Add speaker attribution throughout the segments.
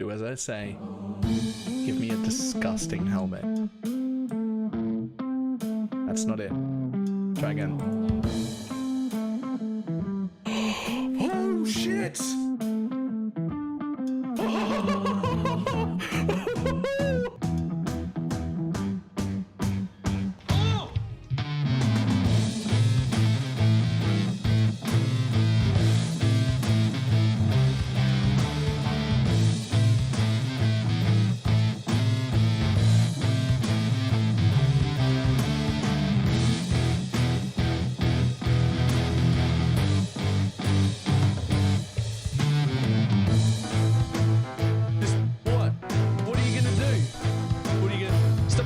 Speaker 1: Do as I say. Give me a disgusting helmet. That's not it. Try again. Oh shit!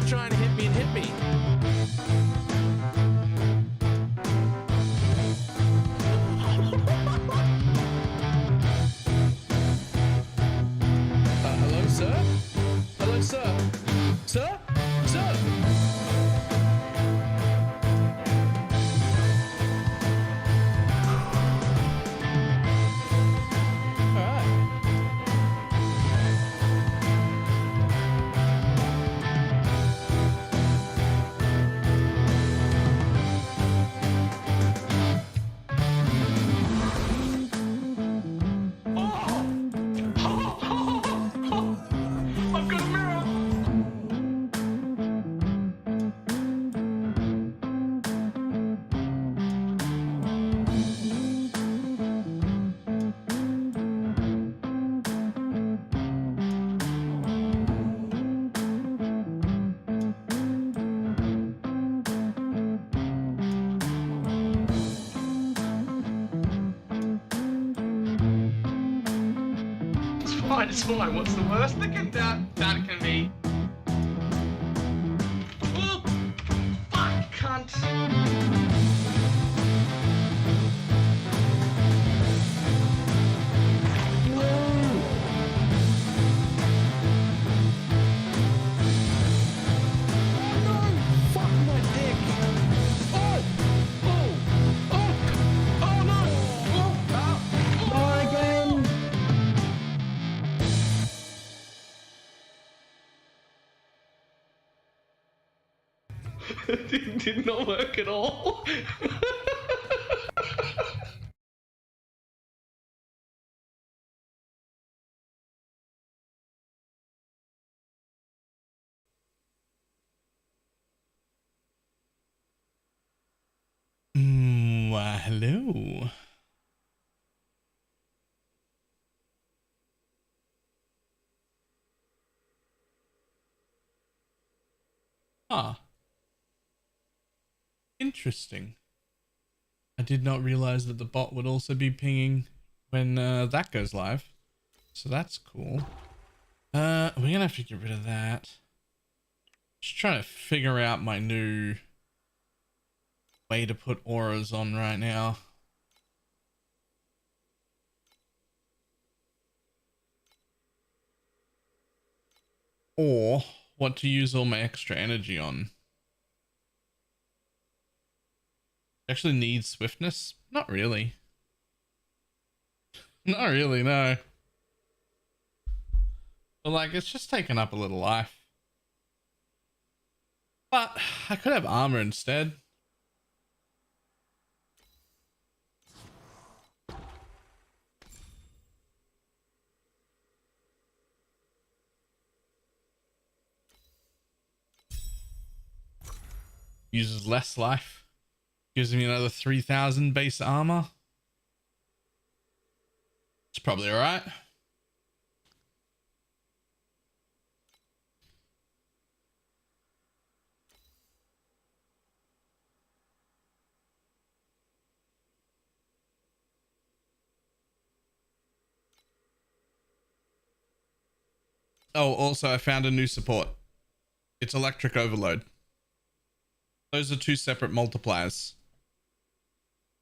Speaker 1: Trying to hit me and hit me. Hello, sir? Hello, sir? Sir? Sir?
Speaker 2: It's fine. What's the worst that can be? Oh, fuck, cunt. It did not work at all.
Speaker 1: Hello. Ah. Interesting. I did not realize that the bot would also be pinging when that goes live. So that's cool. We're gonna have to get rid of that. Just trying to figure out my new way to put auras on right now. Or what to use all my extra energy on. Actually need swiftness? Not really. Not really, no. But like, it's just taken up a little life. But I could have armor instead. Uses less life. Gives me another 3,000 base armor. It's probably alright. Oh, also I found a new support. It's electric overload. Those are two separate multipliers.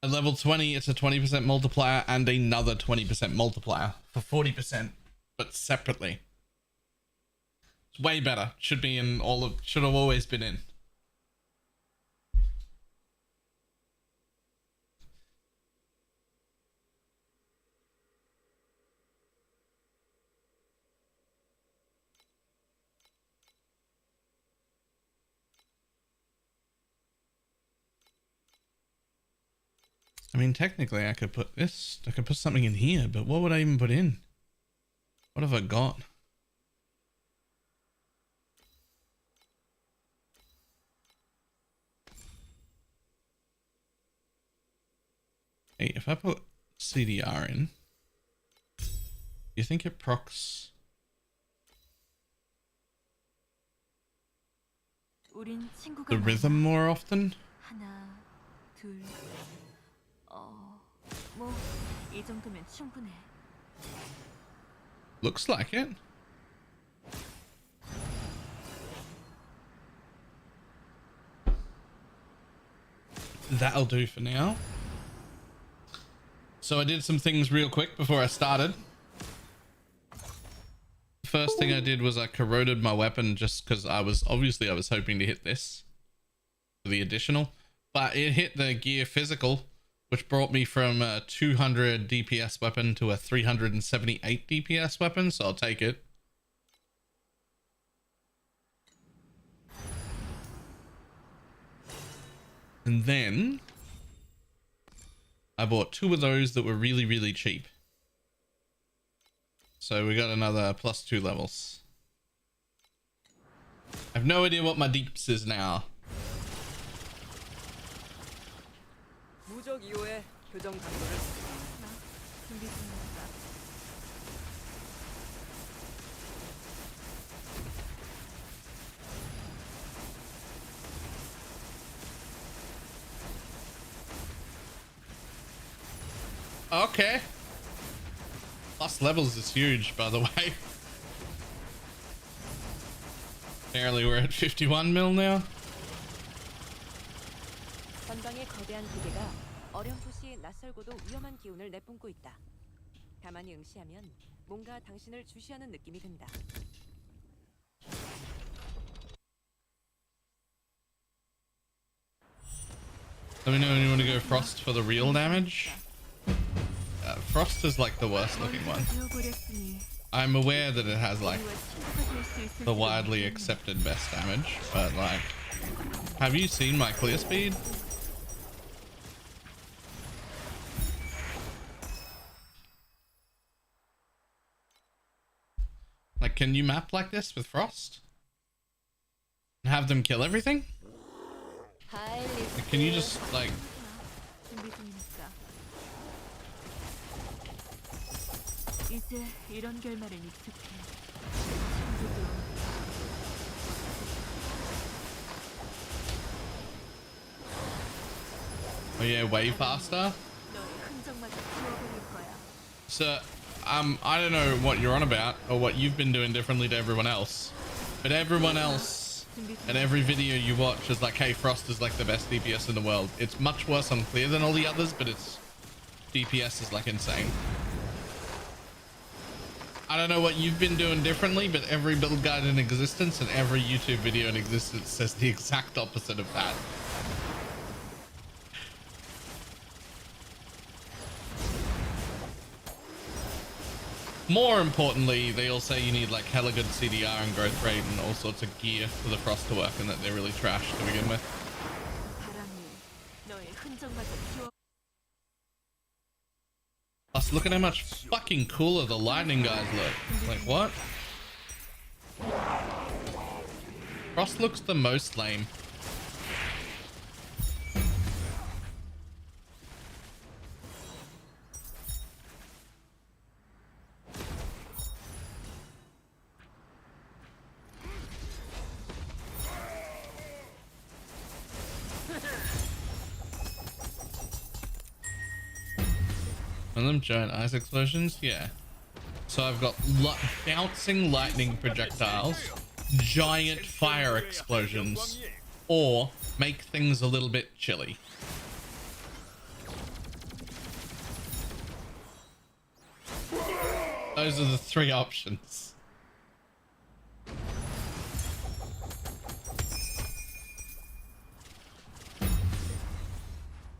Speaker 1: At level 20, it's a 20% multiplier and another 20% multiplier for 40%, but separately. It's way better. Should be in all of, should have always been in. I mean, technically I could put this, I could put something in here, but what would I even put in? What have I got? Hey, if I put CDR in, do you think it procs? The rhythm more often? Looks like it. That'll do for now. So I did some things real quick before I started. First thing I did was I corroded my weapon just because I was hoping to hit this for the additional, but it hit the gear physical, which brought me from a 200 DPS weapon to a 378 DPS weapon, so I'll take it. And then I bought 2 of those that were really, really cheap. So we got another +2 levels. I have no idea what my deeps is now. Okay. Plus levels is huge, by the way. Apparently we're at 51 mil now.
Speaker 3: 전방의 거대한 기계가 어렴풋이 낯설고도 위험한 기운을 내뿜고 있다. 가만히 응시하면 뭔가 당신을 주시하는 느낌이 든다.
Speaker 1: Let me know when you want to go Frost for the real damage. Frost is like the worst looking one. I'm aware that it has like the widely accepted best damage, but like, have you seen my clear speed? Like, can you map like this with Frost? And have them kill everything? Like, can you just like... Oh yeah, way faster. So, I don't know what you're on about or what you've been doing differently to everyone else, but everyone else and every video you watch is like, hey, Frost is like the best DPS in the world. It's much worse on clear than all the others, but its DPS is like insane. I don't know what you've been doing differently, but every build guide in existence and every YouTube video in existence says the exact opposite of that. More importantly, they all say you need like hella good CDR and growth rate and all sorts of gear for the Frost to work, and that they're really trash to begin with. Plus, look at how much fucking cooler the lightning guys look. Like, what? Frost looks the most lame. One of them giant ice explosions? Yeah. So I've got bouncing lightning projectiles, giant fire explosions, or make things a little bit chilly. Those are the 3 options.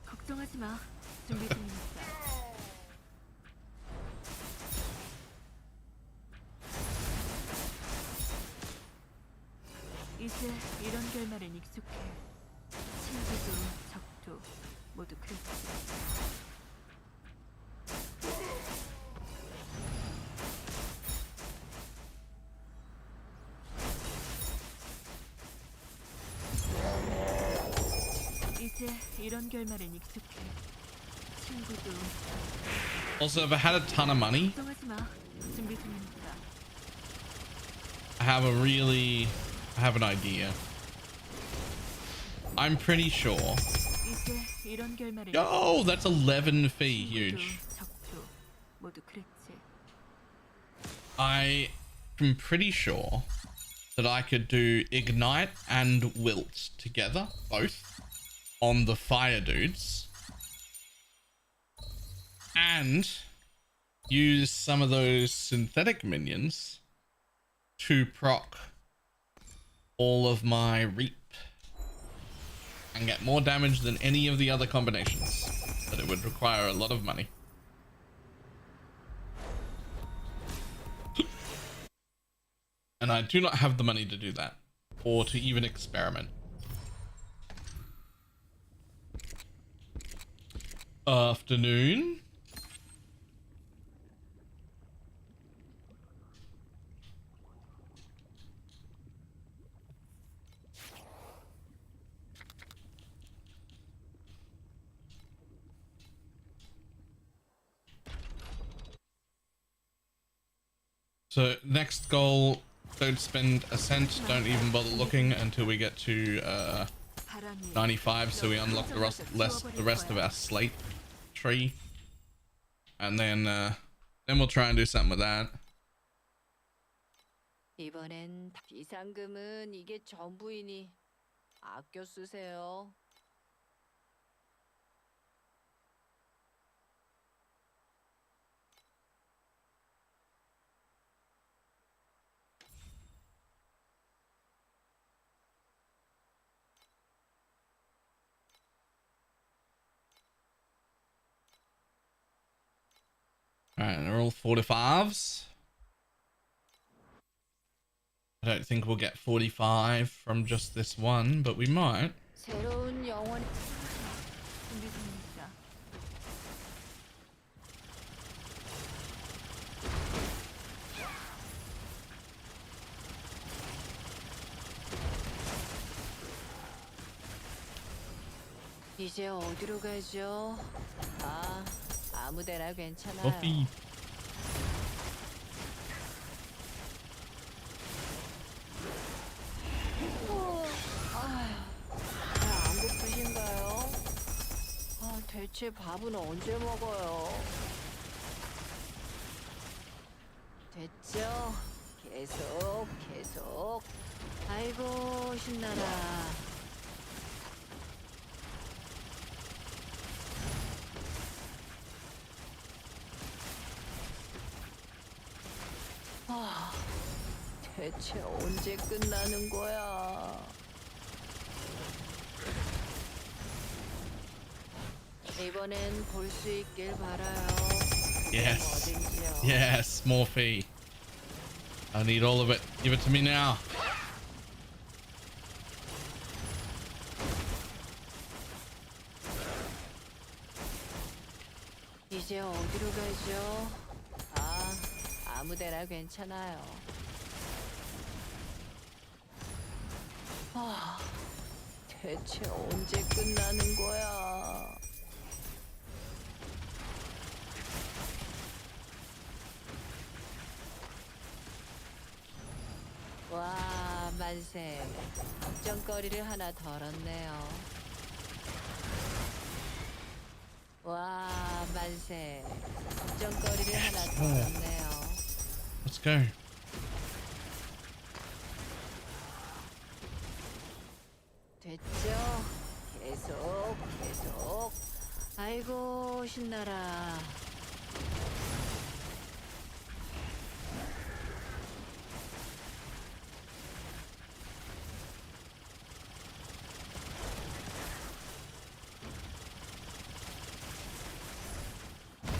Speaker 3: 걱정하지 마. 준비 중입니다. 이제 이런 결말엔 익숙해. 친구도 적도 모두 그렇지. 이런 결말은 익숙해. 친구도
Speaker 1: Also, if I had a ton of money,
Speaker 3: 걱정하지 마. 준비 중이니까.
Speaker 1: I have an idea. I'm pretty sure.
Speaker 3: 이제 이런 결말은
Speaker 1: Yo, that's 11 fee, huge.
Speaker 3: 적도 모두 그랬지.
Speaker 1: I'm pretty sure that I could do Ignite and Wilt together, both, on the fire dudes. And use some of those synthetic minions to proc all of my Reap and get more damage than any of the other combinations. But it would require a lot of money. And I do not have the money to do that, or to even experiment. Afternoon. So next goal, don't spend a cent, don't even bother looking until we get to 95, so we unlock the rest of our slate tree, and then we'll try and do something with that.
Speaker 3: 이번엔 비상금은 이게 전부이니 아껴 쓰세요.
Speaker 1: Alright, they're all 45s. I don't think we'll get 45 from just this one, but we might.
Speaker 3: 새로운 영혼 준비 중입니다. 이제 어디로 가죠? 아무데나 괜찮아요.
Speaker 1: Coffee.
Speaker 3: 안 고프신가요? 대체 밥은 언제 먹어요? 됐죠? 계속. 아이고 신나라. 대체 언제 끝나는 거야? 이번엔 볼 수 있길 바라요.
Speaker 1: Yes.
Speaker 3: 어딘지요?
Speaker 1: Yes, more fee. I need all of it. Give it to me now.
Speaker 3: 이제 어디로 가죠? 아무데나 괜찮아요. 대체 언제 끝나는 거야? 와, 만세. 걱정거리를 하나 덜었네요. 와, 만세. 걱정거리를 하나 덜었네요.
Speaker 1: Let's go.
Speaker 3: 됐죠? 계속. 아이고 신나라.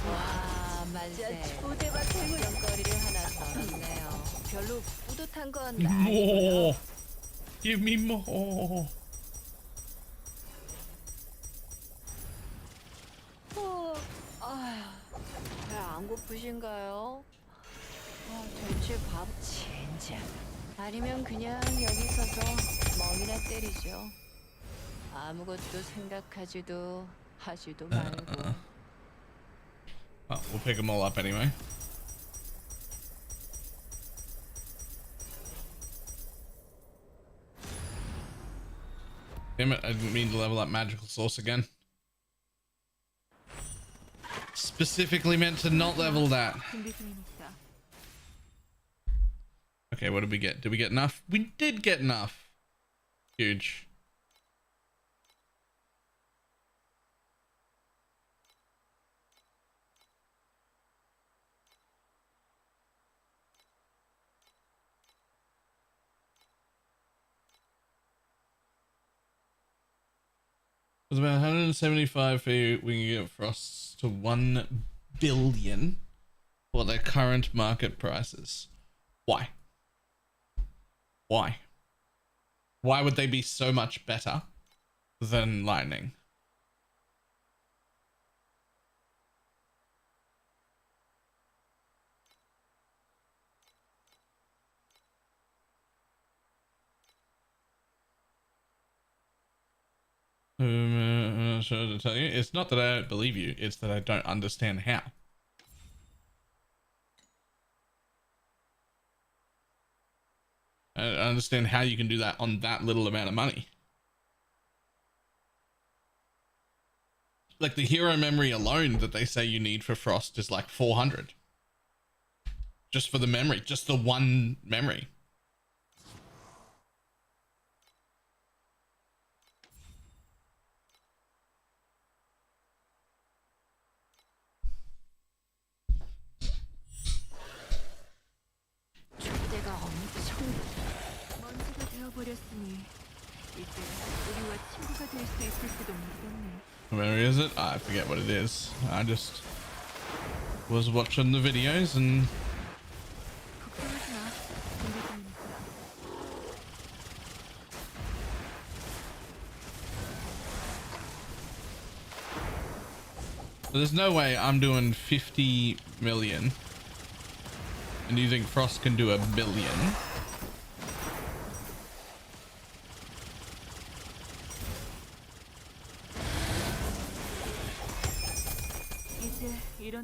Speaker 3: 와 만세. 걱정거리를 하나 덜었네요. 별로 뿌듯한 건 아니고요.
Speaker 1: More. Give me more.
Speaker 3: 배 안 고프신가요? 대체 밥 진짜. 아니면 그냥 여기 서서 멍이나 때리죠. 아무것도 생각하지도 하지도 말고.
Speaker 1: Oh, we'll pick them all up anyway. Damn it, I didn't mean to level up magical source again. Specifically meant to not level that. Okay, what did we get? Did we get enough? We did get enough. Huge. It's about 175 for you. We can get Frosts to 1 billion for their current market prices. Why? Why? Why would they be so much better than Lightning? I'm not sure to tell you. It's not that I don't believe you. It's that I don't understand how. I don't understand how you can do that on that little amount of money. Like the hero memory alone that they say you need for Frost is like 400. Just for the memory, just the one memory. Where is it? I forget what it is. I just was watching the videos and there's no way I'm doing 50 million and you think Frost can do 1 billion.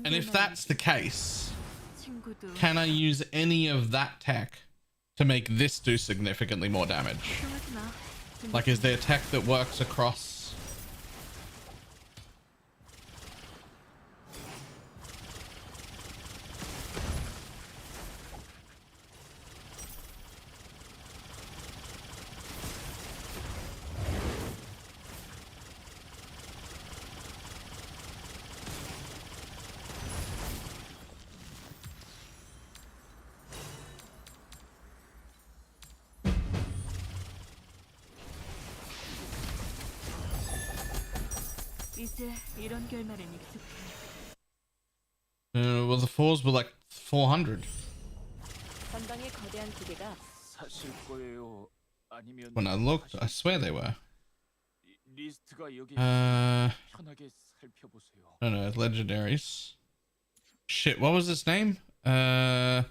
Speaker 1: And if that's the case, can I use any of that tech to make this do significantly more damage? Like, is there tech that works across? Well, the fours were like 400 when I looked. I swear they were. No, legendaries. Shit, what was his name? Where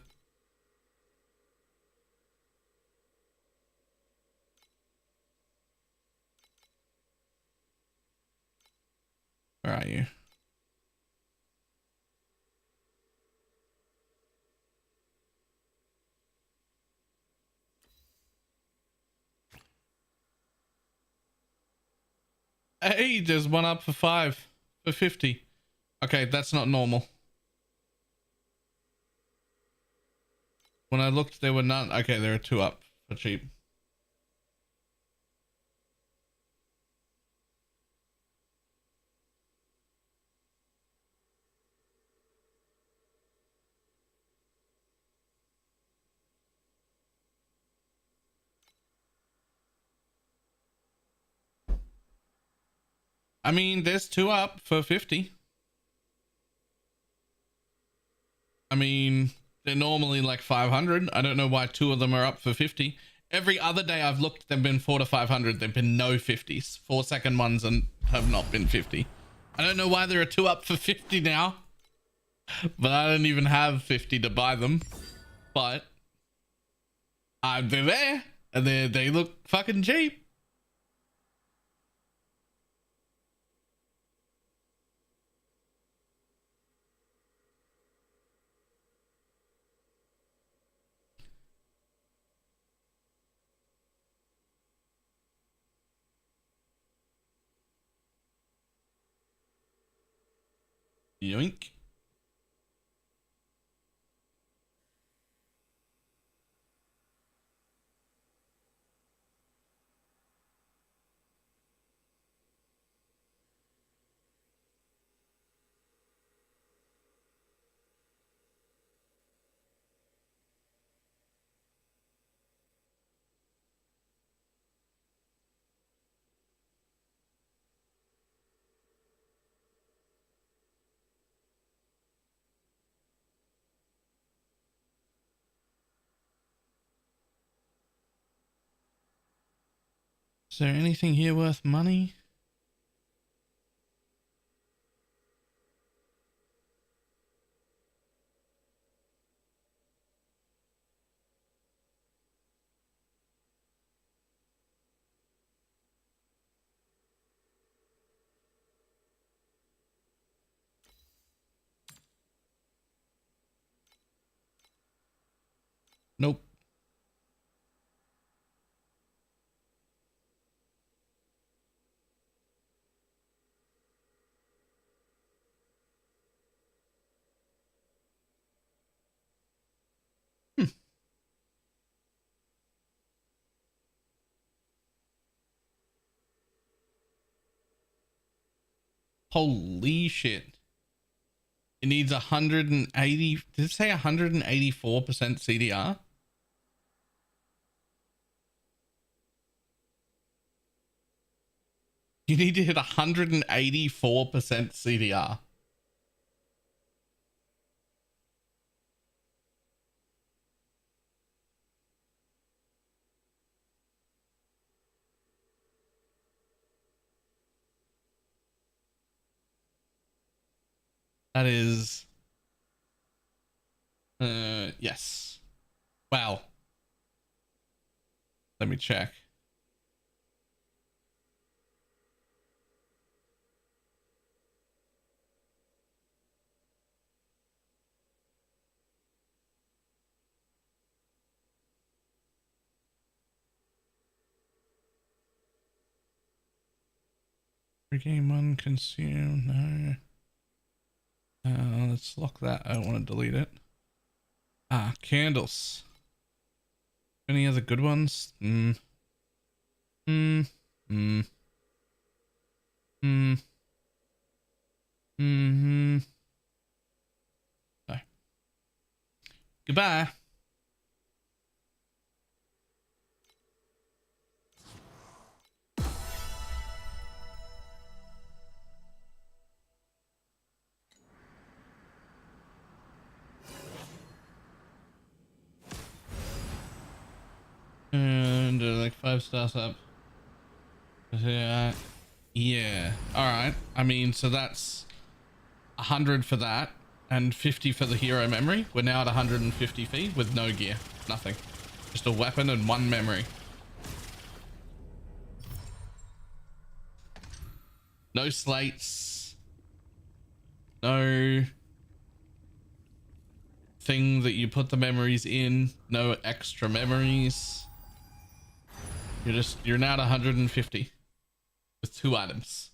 Speaker 1: are you? Hey, there's one up for 5 for 50. Okay, that's not normal. When I looked, there were none. Okay, there are 2 up for cheap. I mean, there's 2 up for 50. I mean, they're normally like 500. I don't know why 2 of them are up for 50. Every other day I've looked, they've been 4 to 500. There've been no 50s. 4-second ones and have not been 50. I don't know why there are 2 up for 50 now, but I don't even have 50 to buy them. But they're there and they look fucking cheap. Yoink. Is there anything here worth money? Nope. Holy shit. It needs 180. Did it say 184% CDR? You need to hit 184% CDR. That is... yes. Wow. Let me check. Game one consume, no. Let's lock that. I don't want to delete it. Ah, candles. Any other good ones? No. Goodbye. And like 5 stars up. Yeah. Yeah. All right. I mean, so that's 100 for that and 50 for the hero memory. We're now at 150 fee with no gear, nothing, just a weapon and 1 memory. No slates. No thing that you put the memories in. No extra memories. You're now at 150 with 2 items.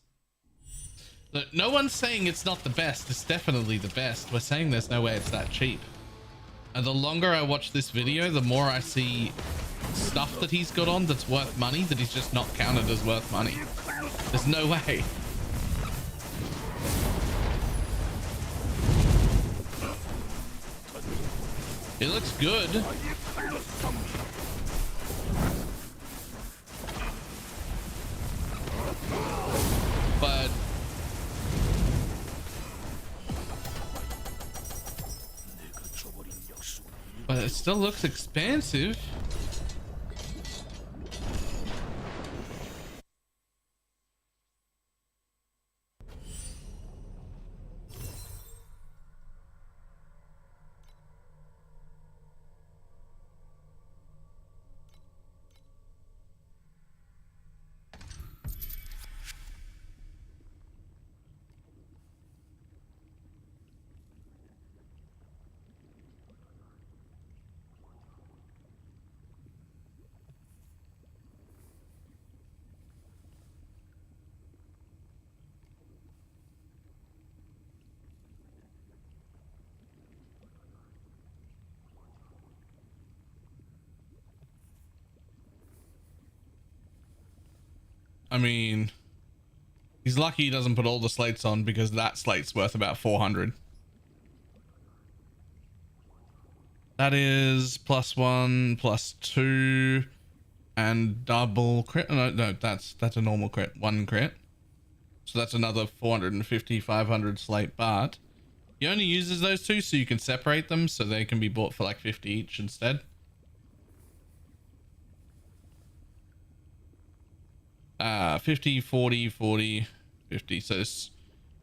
Speaker 1: Look, no one's saying it's not the best. It's definitely the best. We're saying there's no way it's that cheap. And the longer I watch this video, the more I see stuff that he's got on that's worth money that he's just not counted as worth money. There's no way. It looks good. But it still looks expansive. I mean, he's lucky he doesn't put all the slates on because that slate's worth about 400. That is +1, +2, and double crit. No, that's a normal crit. 1 crit. So that's another 450, 500 slate, but he only uses those two so you can separate them so they can be bought for like 50 each instead. 50, 40, 40, 50. So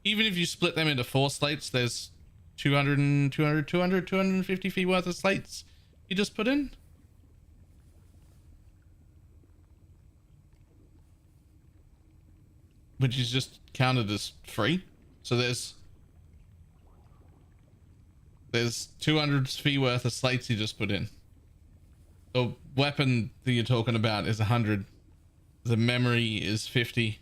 Speaker 1: even if you split them into 4 slates, there's 200, 250 feet worth of slates you just put in. Which is just counted as free. So there's 200 feet worth of slates you just put in. The weapon that you're talking about is 100. The memory is 50.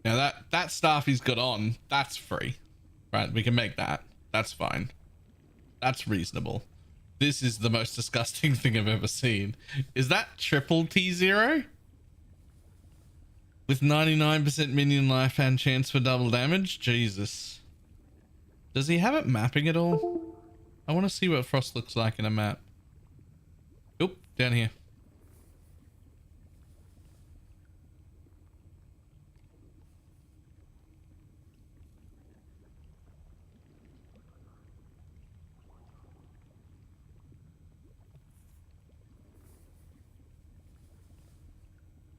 Speaker 1: Now that staff he's got on, that's free. Right, we can make that. That's fine. That's reasonable. This is the most disgusting thing I've ever seen. Is that triple T0? With 99% minion life and chance for double damage? Jesus. Does he have it mapping at all? I want to see what Frost looks like in a map. Oop, down here.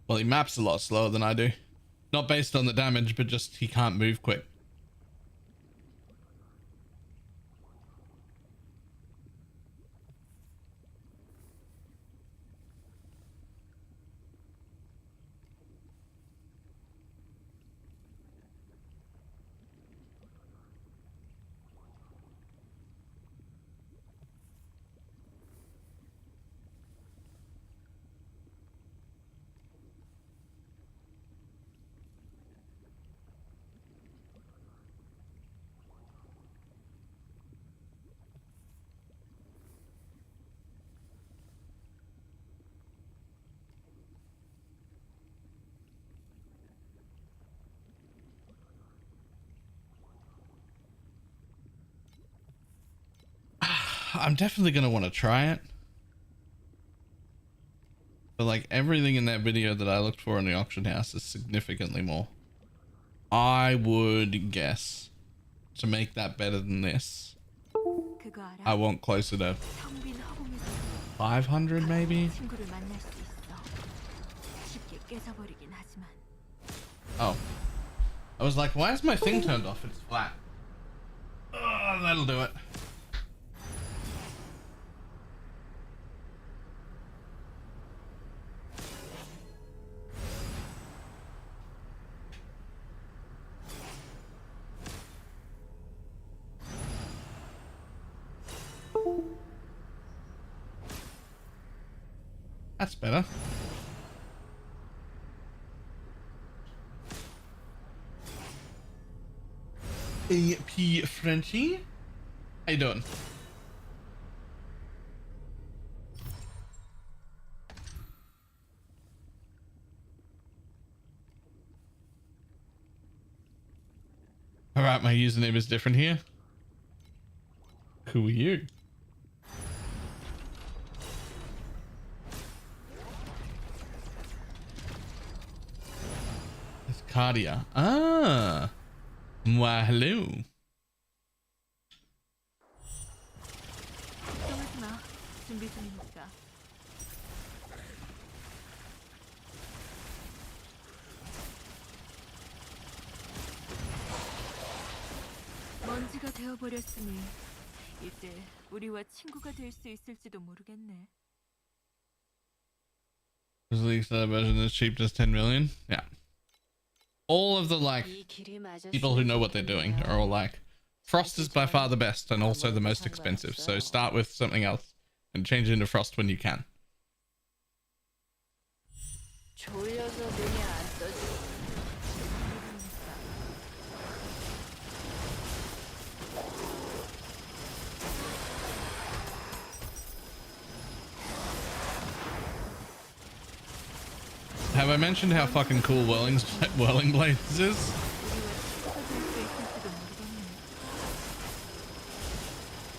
Speaker 1: Well, he maps a lot slower than I do. Not based on the damage, but just he can't move quick. I'm definitely going to want to try it. But like everything in that video that I looked for in the auction house is significantly more. I would guess to make that better than this, I want closer to 500 maybe. Oh, I was like, why is my thing turned off? It's flat. Oh, that'll do it. That's better. AP Frenchie, how you doing? All right, my username is different here. Who are you? It's Cardia. Ah. Well, hello.
Speaker 3: 먼지가 되어버렸으니 이제 우리와 친구가 될 수 있을지도 모르겠네.
Speaker 1: Is the extended version as cheap as 10 million? Yeah. All of the like people who know what they're doing are all like, Frost is by far the best and also the most expensive. So start with something else and change it into Frost when you can.
Speaker 3: 졸려서 눈이 안 떠지.
Speaker 1: Have I mentioned how fucking cool Whirling Blades is?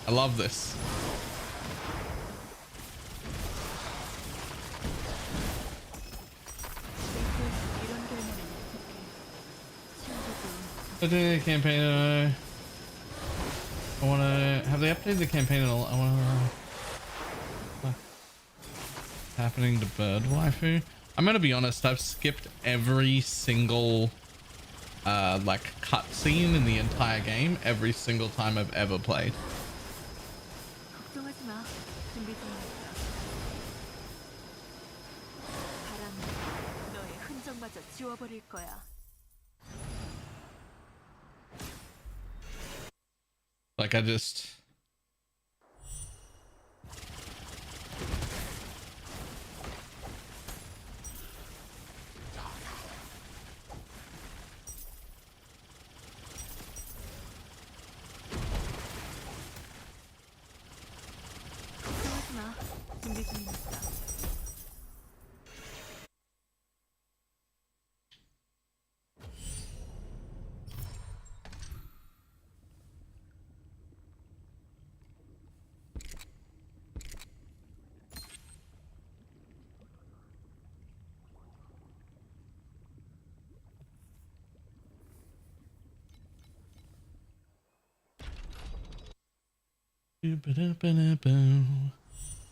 Speaker 1: I love this. I do the campaign. I want to. Have they updated the campaign at all? I want to. Happening to Bird Waifu. I'm gonna be honest. I've skipped every single like cutscene in the entire game every single time I've ever played. Like I just.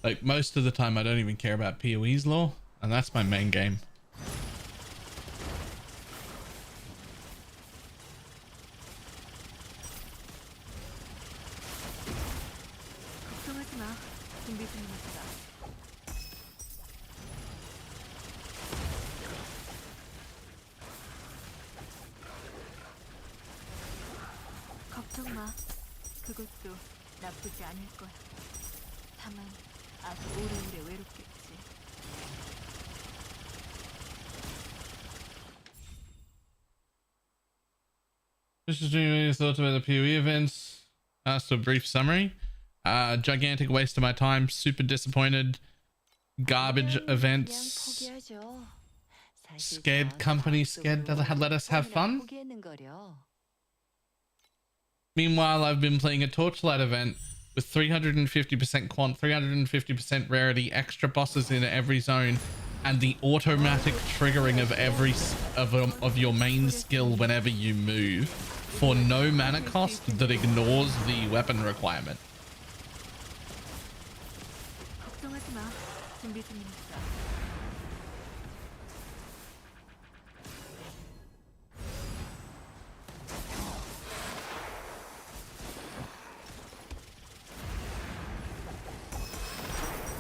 Speaker 1: Like most of the time I don't even care about PoE's lore, and that's my main game.
Speaker 3: 그것도 나쁘지 않을 거야. 다만 아주 오래오래 외롭겠지.
Speaker 1: Just doing your thoughts about the PoE events. Asked a brief summary. Gigantic waste of my time. Super disappointed. Garbage events. Scared company. Scared to let us have fun. Meanwhile, I've been playing a Torchlight event with 350% quant, 350% rarity, extra bosses in every zone, and the automatic triggering of every of your main skill whenever you move for no mana cost that ignores the weapon requirement.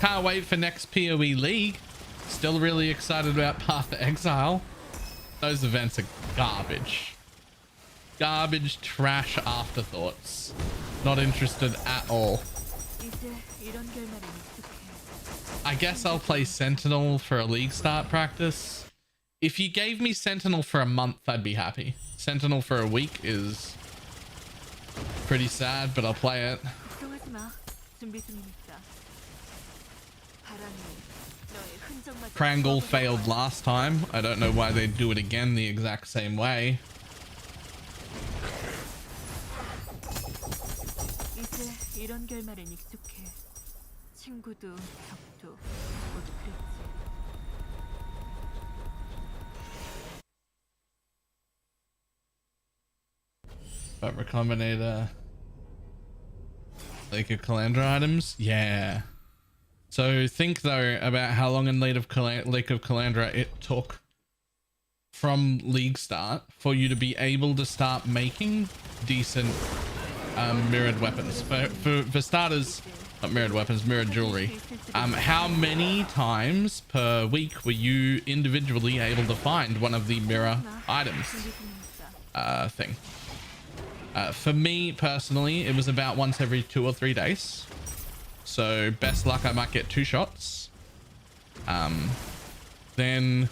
Speaker 1: Can't wait for next PoE League. Still really excited about Path to Exile. Those events are garbage. Garbage, trash afterthoughts. Not interested at all. I guess I'll play Sentinel for a League start practice. If you gave me Sentinel for a month, I'd be happy. Sentinel for a week is pretty sad, but I'll play it. Prangle failed last time. I don't know why they'd do it again the exact same way. But Recombinator Lake of Calandra items? Yeah. So think though about how long in Lake of Calandra it took from League start for you to be able to start making decent mirrored weapons. For starters, not mirrored weapons, mirrored jewelry. How many times per week were you individually able to find one of the mirror items thing? For me personally, it was about once every 2 or 3 days. So best luck, I might get 2 shots. Then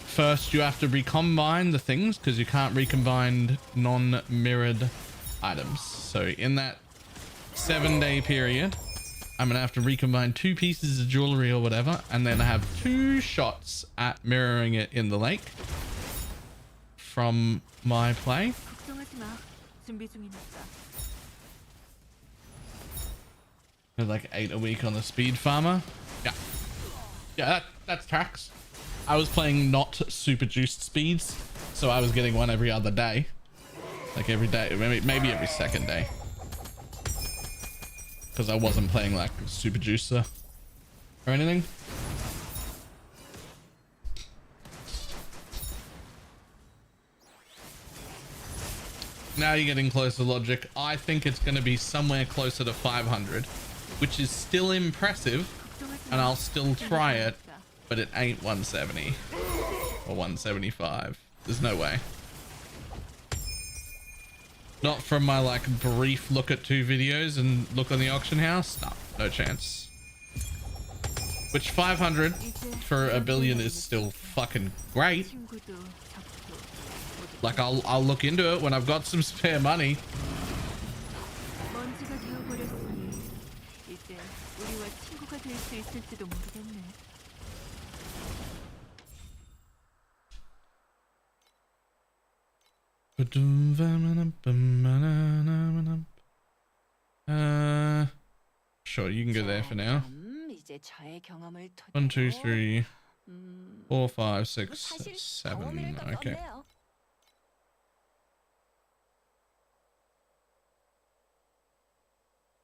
Speaker 1: first you have to recombine the things because you can't recombine non-mirrored items. So in that 7-day period, I'm gonna have to recombine 2 pieces of jewelry or whatever, and then I have 2 shots at mirroring it in the lake from my play. Like 8 a week on the speed farmer. Yeah, that's tracks. I was playing not super juiced speeds, so I was getting one every other day, like every day, maybe every second day, because I wasn't playing like super juicer or anything. Now you're getting closer, Logic. I think it's going to be somewhere closer to 500, which is still impressive, and I'll still try it, but it ain't 170 or 175. There's no way. Not from my like brief look at 2 videos and look on the auction house. No chance. Which 500 for a billion is still fucking great. Like I'll look into it when I've got some spare money. Sure, you can go there for now. 1, 2, 3, 4, 5, 6, 7. Okay.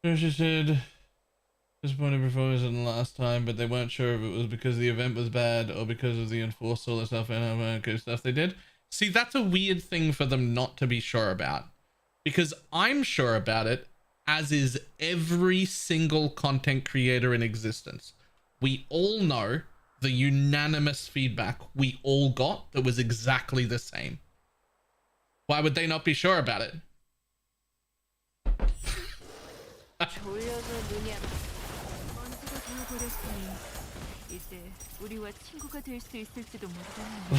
Speaker 1: She said disappointed performance in the last time, but they weren't sure if it was because the event was bad or because of the enforced all the stuff and good stuff they did. See, that's a weird thing for them not to be sure about, because I'm sure about it, as is every single content creator in existence. We all know the unanimous feedback we all got that was exactly the same. Why would they not be sure about it?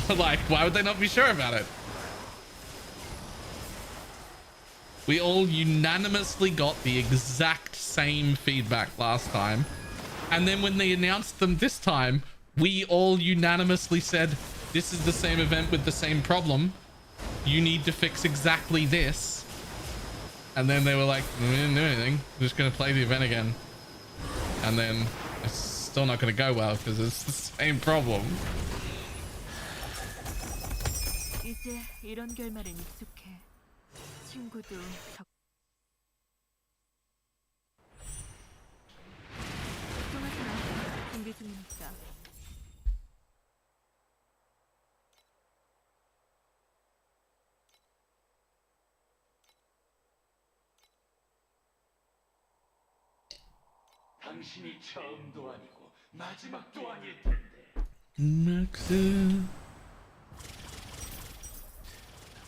Speaker 1: Like, why would they not be sure about it? We all unanimously got the exact same feedback last time, and then when they announced them this time, we all unanimously said, this is the same event with the same problem, you need to fix exactly this. And then they were like, we didn't do anything, we're just gonna play the event again. And then it's still not gonna go well because it's the same problem.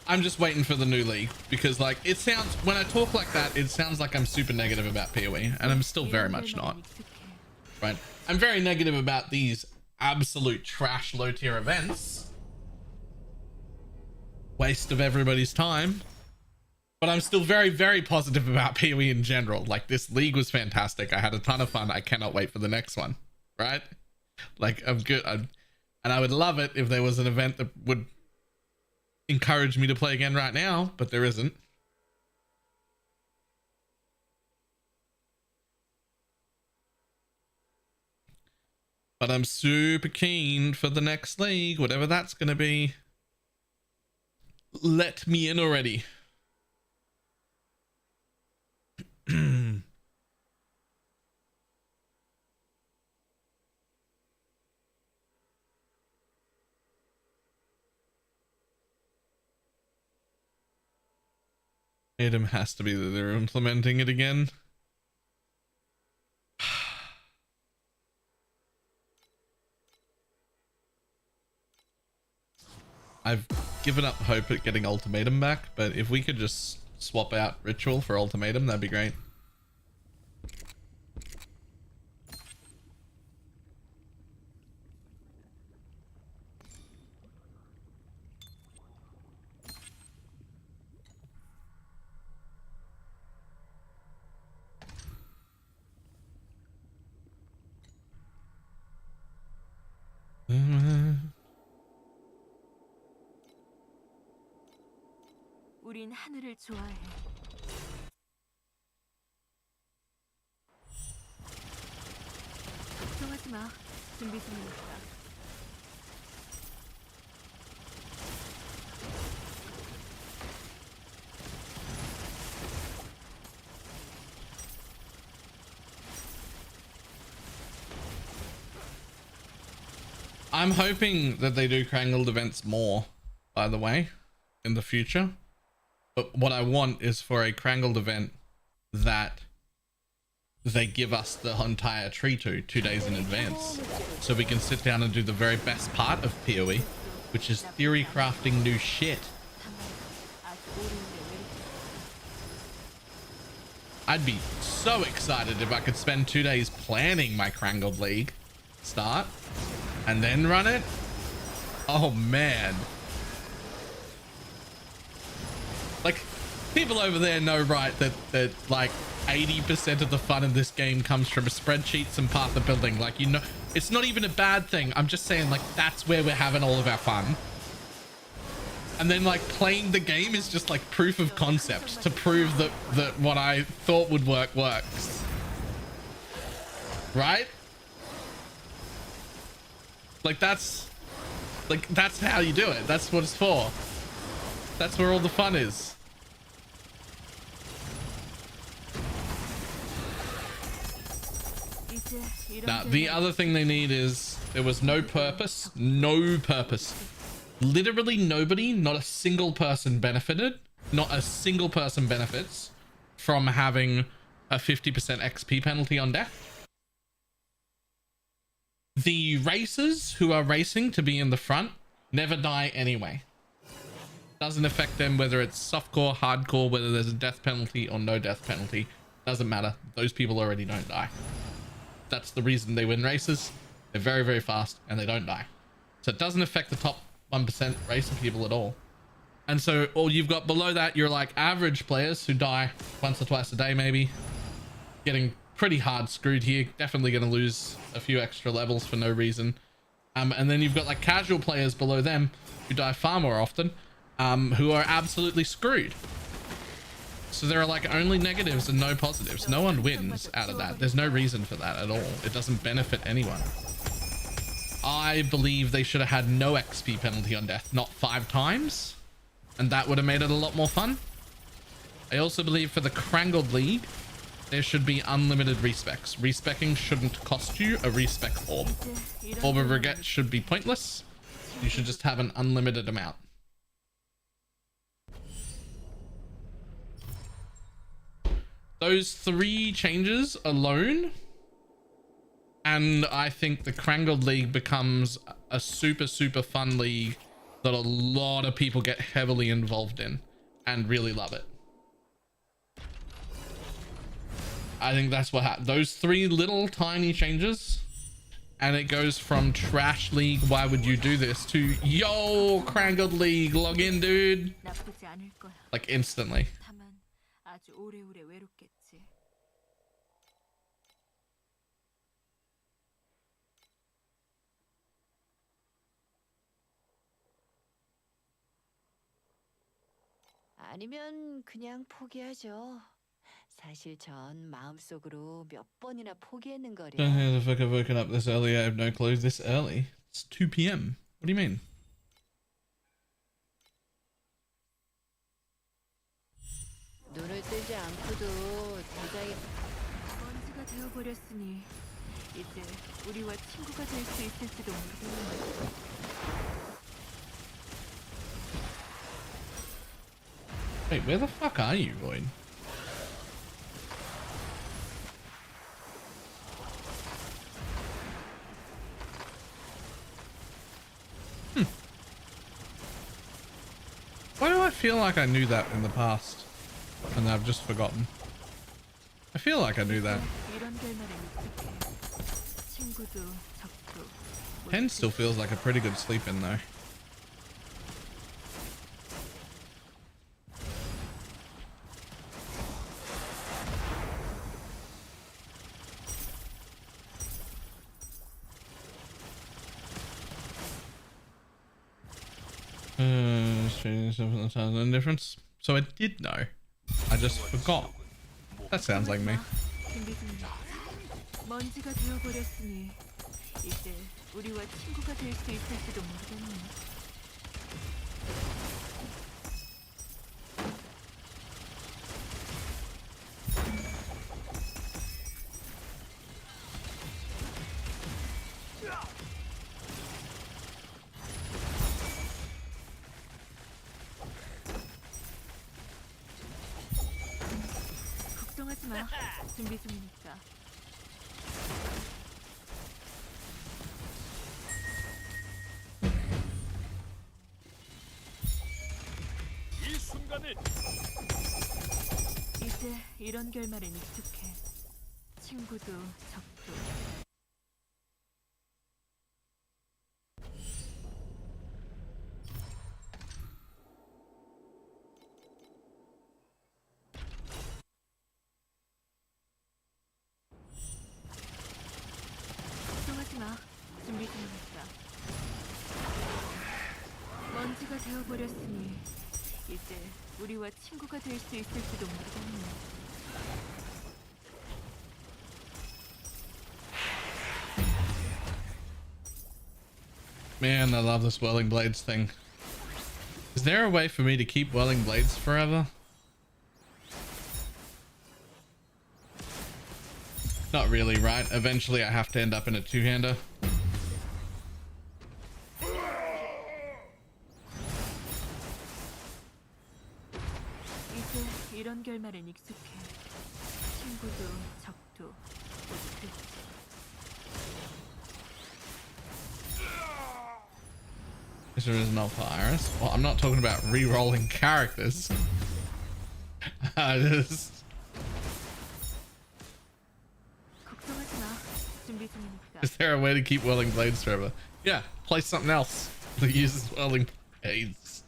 Speaker 1: I'm just waiting for the new league because, like, it sounds, when I talk like that, it sounds like I'm super negative about PoE, and I'm still very much not. Right? I'm very negative about these absolute trash low tier events. Waste of everybody's time. But I'm still very, very positive about PoE in general. Like, this league was fantastic. I had a ton of fun. I cannot wait for the next one. Right? Like, I'm good. And I would love it if there was an event that would encourage me to play again right now, but there isn't. But I'm super keen for the next league, whatever that's going to be. Let me in already. Adam has to be that they're implementing it again. I've given up hope at getting ultimatum back, but if we could just swap out Ritual for Ultimatum, that'd be great.
Speaker 3: 우린 하늘을 좋아해. 걱정하지 마. 준비 중이니까.
Speaker 1: I'm hoping that they do Crangled events more, by the way, in the future. But what I want is for a Crangled event that they give us the entire tree to 2 days in advance. So we can sit down and do the very best part of PoE, which is theory crafting new shit. I'd be so excited if I could spend 2 days planning my Crangled League start and then run it. Oh man. Like, people over there know, right, that like 80% of the fun in this game comes from spreadsheets and path of building. Like, you know, it's not even a bad thing. I'm just saying, like, that's where we're having all of our fun. And then, like, playing the game is just like proof of concept to prove that what I thought would work works. Right? Like, that's how you do it. That's what it's for. That's where all the fun is. Now, the other thing they need is there was no purpose. Literally nobody, not a single person benefited. Not a single person benefits from having a 50% XP penalty on death. The racers who are racing to be in the front never die anyway. Doesn't affect them whether it's softcore, hardcore, whether there's a death penalty or no death penalty. Doesn't matter. Those people already don't die. That's the reason they win races. They're very, very fast and they don't die. So it doesn't affect the top 1% racer people at all. And so all you've got below that, you're like average players who die once or twice a day, maybe. Getting pretty hard screwed here. Definitely going to lose a few extra levels for no reason. And then you've got like casual players below them who die far more often, who are absolutely screwed. So there are like only negatives and no positives. No one wins out of that. There's no reason for that at all. It doesn't benefit anyone. I believe they should have had no XP penalty on death, not 5 times. And that would have made it a lot more fun. I also believe for the Crangled League, there should be unlimited respecs. Respecking shouldn't cost you a respec orb. Orb of Regret should be pointless. You should just have an unlimited amount. Those 3 changes alone, and I think the Crangled League becomes a super, super fun league that a lot of people get heavily involved in and really love it. I think that's what happened. Those 3 little tiny changes, and it goes from trash league, why would you do this, to yo, Crangled League, log in, dude. Like instantly.
Speaker 3: 아니면 그냥 포기하죠. 사실 전 마음속으로 몇 번이나 포기했는 거려.
Speaker 1: Don't know the fuck I've woken up this early. I have no clue. This early? It's 2 p.m. What do you mean?
Speaker 3: 눈을 뜨지 않고도 대장이 먼지가 되어버렸으니 이제 우리와 친구가 될 수 있을지도 모르겠네.
Speaker 1: Wait, where the fuck are you, Void? Why do I feel like I knew that in the past? and I've just forgotten. I feel like I knew that. 10 still feels like a pretty good sleep in though. Changing difference. So I did know. I just forgot. That sounds like me.
Speaker 3: 먼지가 되어버렸으니 이제 우리와 친구가 될 수 있을지도 모르겠네. 걱정하지 마. 준비 중이니까. 이제 이런 결말엔 익숙해. 친구도 적도. 걱정하지 마. 준비 중이니까. 먼지가 되어버렸으니 이제 우리와 친구가 될 수 있을지도 모르겠네.
Speaker 1: Man, I love this whirling blades thing. Is there a way for me to keep whirling blades forever? Not really, right? Eventually I have to end up in a two-hander.
Speaker 3: 이제 이런 결말엔 익숙해. 친구도 적도 모두 그렇지.
Speaker 1: There is no Iris. Well, I'm not talking about re-rolling characters. Just... Is there a way to keep whirling blades forever? Yeah, play something else that uses whirling blades.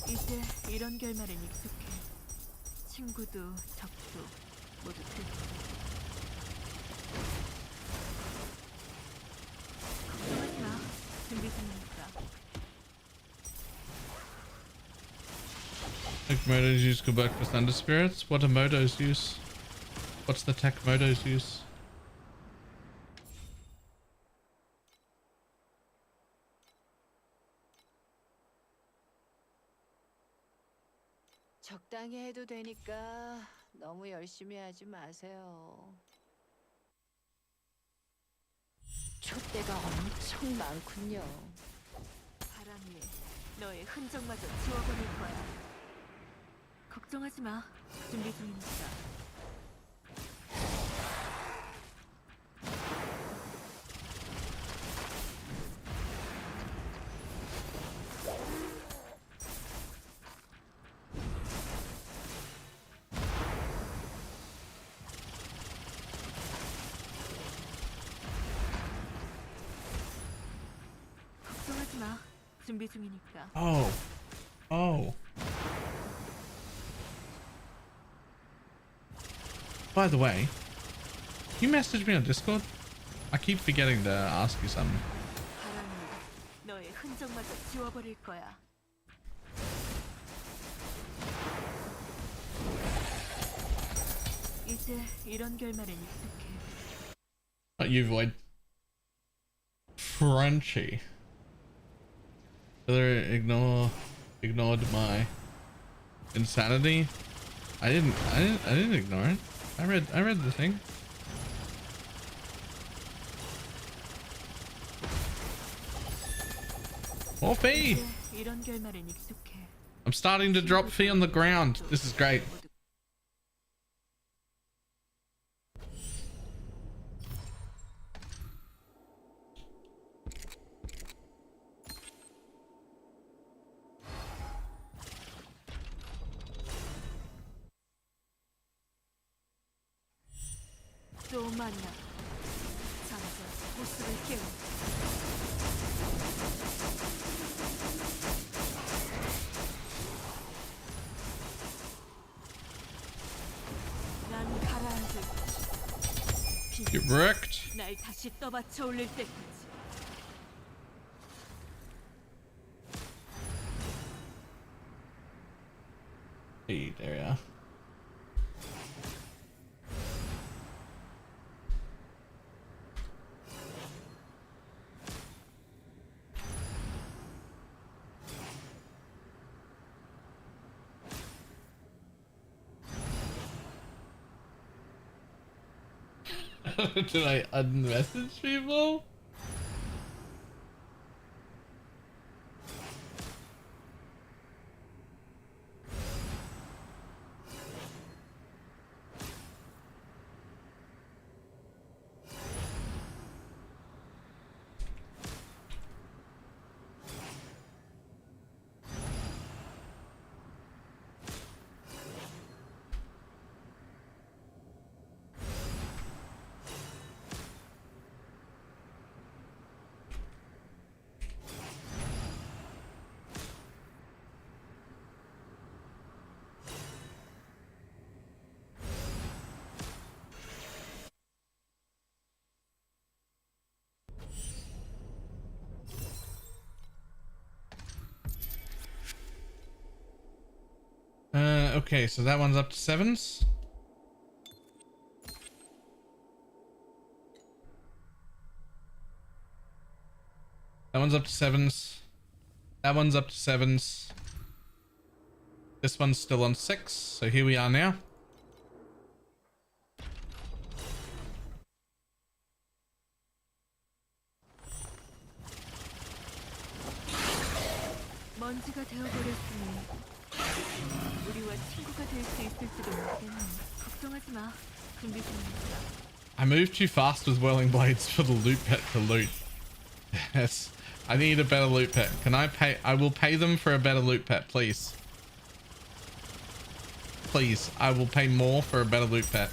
Speaker 3: 이제 이런 결말엔 익숙해. 친구도 적도 모두 그렇지. 걱정하지 마. 준비 중이니까.
Speaker 1: Tech modos use go back for thunder spirits. What are modos use? What's the tech modos use?
Speaker 3: 적당히 해도 되니까 너무 열심히 하지 마세요. 촛대가 엄청 많군요. 바람이 너의 흔적마저 지워버릴 거야. 걱정하지 마. 준비 중이니까. 걱정하지 마. 준비 중이니까.
Speaker 1: Oh. Oh. By the way, you message me on Discord? I keep forgetting to ask you something.
Speaker 3: 바람이 너의 흔적마저 지워버릴 거야. 이제 이런 결말엔 익숙해.
Speaker 1: Not you, Void. Frenchy. Whether ignored my insanity. I didn't ignore it. I read the thing. More fee.
Speaker 3: 이런 결말엔 익숙해.
Speaker 1: I'm starting to drop fee on the ground. This is great.
Speaker 3: 만나 잠시 보스를 깨워. 난 가라앉을
Speaker 1: Get wrecked.
Speaker 3: 날 다시 떠받쳐 올릴 때까지.
Speaker 1: Hey, there you are. Did I unmessage people? Okay, so that one's up to 7s. That one's up to 7s. That one's up to 7s. This one's still on 6, so here we are now.
Speaker 3: 먼지가 되어버렸으니 우리와 친구가 될 수 있을지도 모르겠네. 걱정하지 마. 준비 중이니까.
Speaker 1: I moved too fast with whirling blades for the loot pet to loot. Yes, I need a better loot pet. Can I pay? I will pay them for a better loot pet, please. Please, I will pay more for a better loot pet.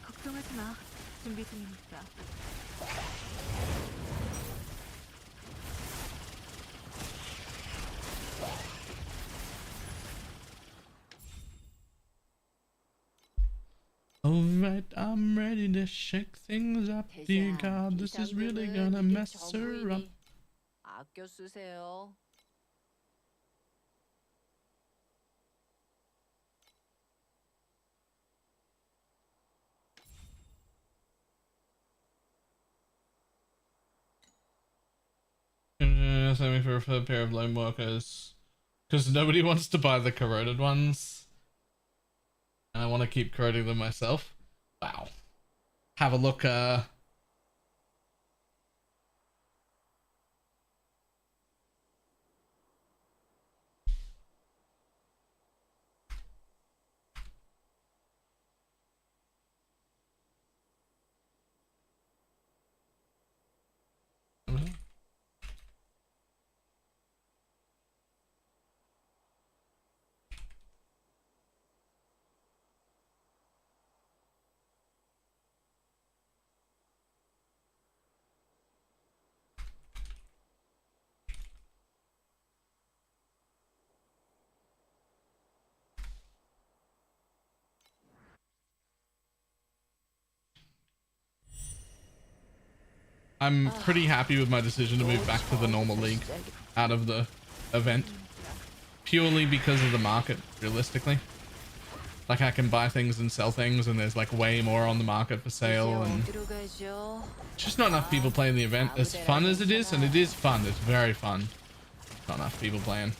Speaker 3: 걱정하지 마. 준비 중이니까.
Speaker 1: Alright, I'm ready to shake things up. Dear God, this is really gonna mess her up.
Speaker 3: 아껴 쓰세요.
Speaker 1: Send me for a third pair of lone workers. Because nobody wants to buy the corroded ones. And I want to keep corroding them myself. Wow. Have a look, I'm pretty happy with my decision to move back to the normal league out of the event. Purely because of the market, realistically. Like I can buy things and sell things and there's like way more on the market for sale and just not enough people playing the event. As fun as it is, and it is fun, it's very fun. Not enough people playing.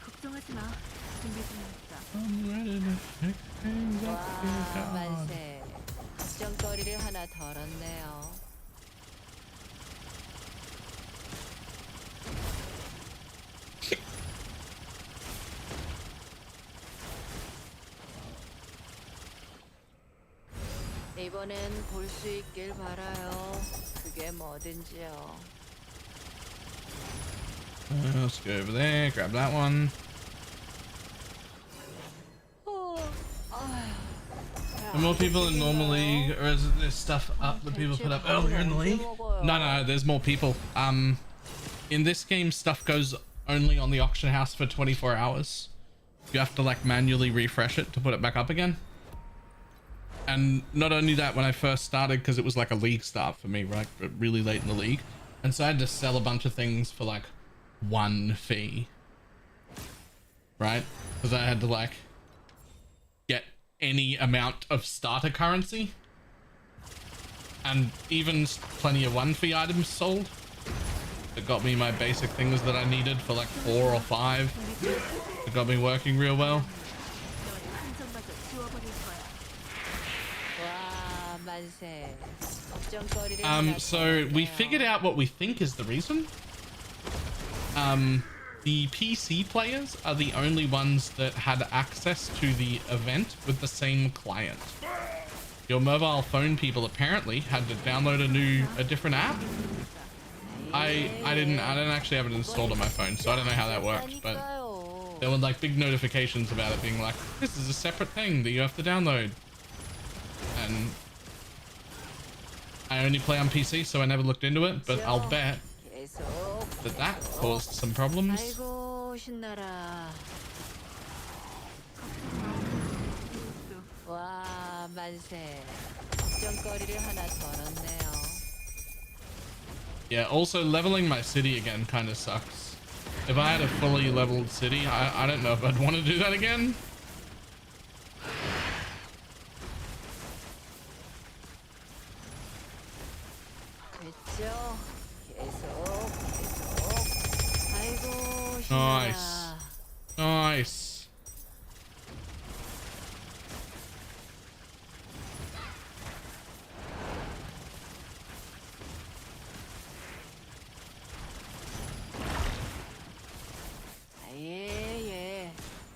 Speaker 3: 걱정하지 마. 준비 중이니까.
Speaker 1: I'm ready to pick things up.
Speaker 3: 와, 만세. 걱정거리를 하나 덜었네요. 이번엔 볼 수 있길 바라요. 그게 뭐든지요.
Speaker 1: Let's go over there, grab that one. The more people in normal league, or is it this stuff up that people put up earlier in the league? No, there's more people. In this game, stuff goes only on the auction house for 24 hours. You have to like manually refresh it to put it back up again. And not only that, when I first started, because it was like a league start for me, right, but really late in the league, and so I had to sell a bunch of things for like 1 fee, right? Because I had to like get any amount of starter currency, and even plenty of 1 fee items sold that got me my basic things that I needed for like 4 or 5. It got me working real well. So we figured out what we think is the reason. The PC players are the only ones that had access to the event with the same client. Your mobile phone people apparently had to download a different app. I don't actually have it installed on my phone, so I don't know how that worked, but there were like big notifications about it being like, this is a separate thing that you have to download. And I only play on PC, so I never looked into it, but I'll bet that caused some problems. Yeah, also leveling my city again kind of sucks. If I had a fully leveled city, I don't know if I'd want to do that again. Nice. Nice.
Speaker 3: 예.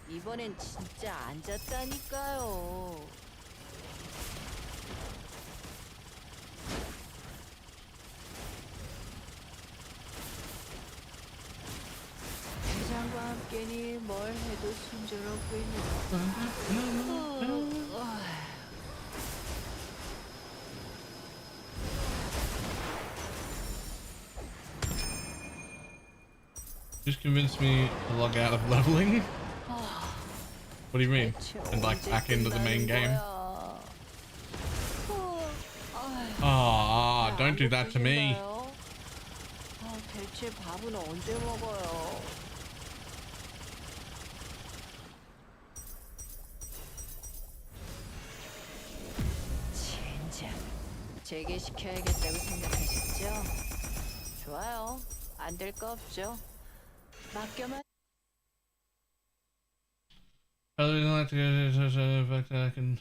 Speaker 3: 이번엔 진짜 앉았다니까요. 대장과 함께니 뭘 해도 순조롭군요.
Speaker 1: Just convinced me to log out of leveling. What do you mean? And like back into the main game? Ah, don't do that to me.
Speaker 3: 대체 밥은 언제 먹어요? 진짜 재개시켜야겠다고 생각하셨죠? 좋아요. 안 될 거 없죠. 맡겨만.
Speaker 1: I like to go I can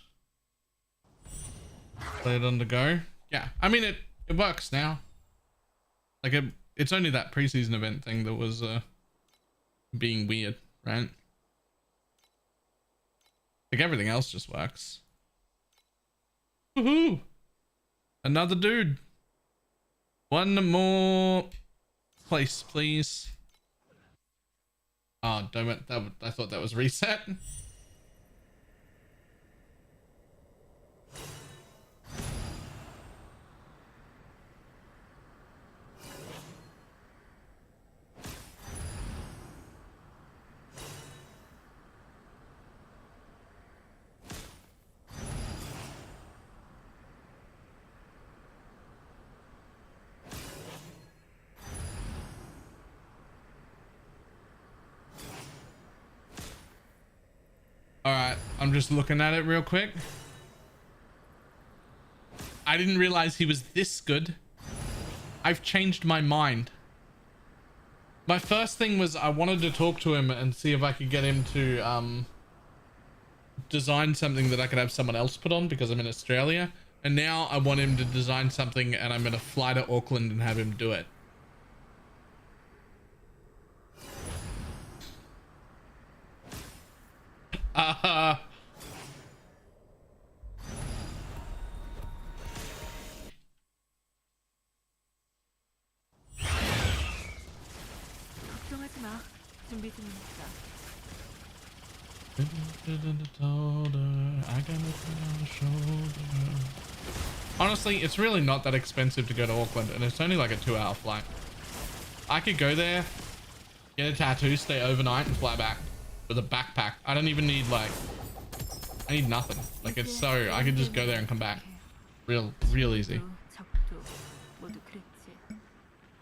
Speaker 1: play it on the go. Yeah, I mean it works now. Like it's only that preseason event thing that was being weird, right? Like everything else just works. Woohoo! Another dude. One more place, please. Oh, damn it. I thought that was reset. All right, I'm just looking at it real quick. I didn't realize he was this good. I've changed my mind. My first thing was I wanted to talk to him and see if I could get him to design something that I could have someone else put on because I'm in Australia. And now I want him to design something and I'm going to fly to Auckland and have him do it. Honestly, it's really not that expensive to go to Auckland, and it's only like a 2-hour flight. I could go there, get a tattoo, stay overnight, and fly back with a backpack. I don't even need like, I need nothing. Like it's so, I could just go there and come back. Real easy.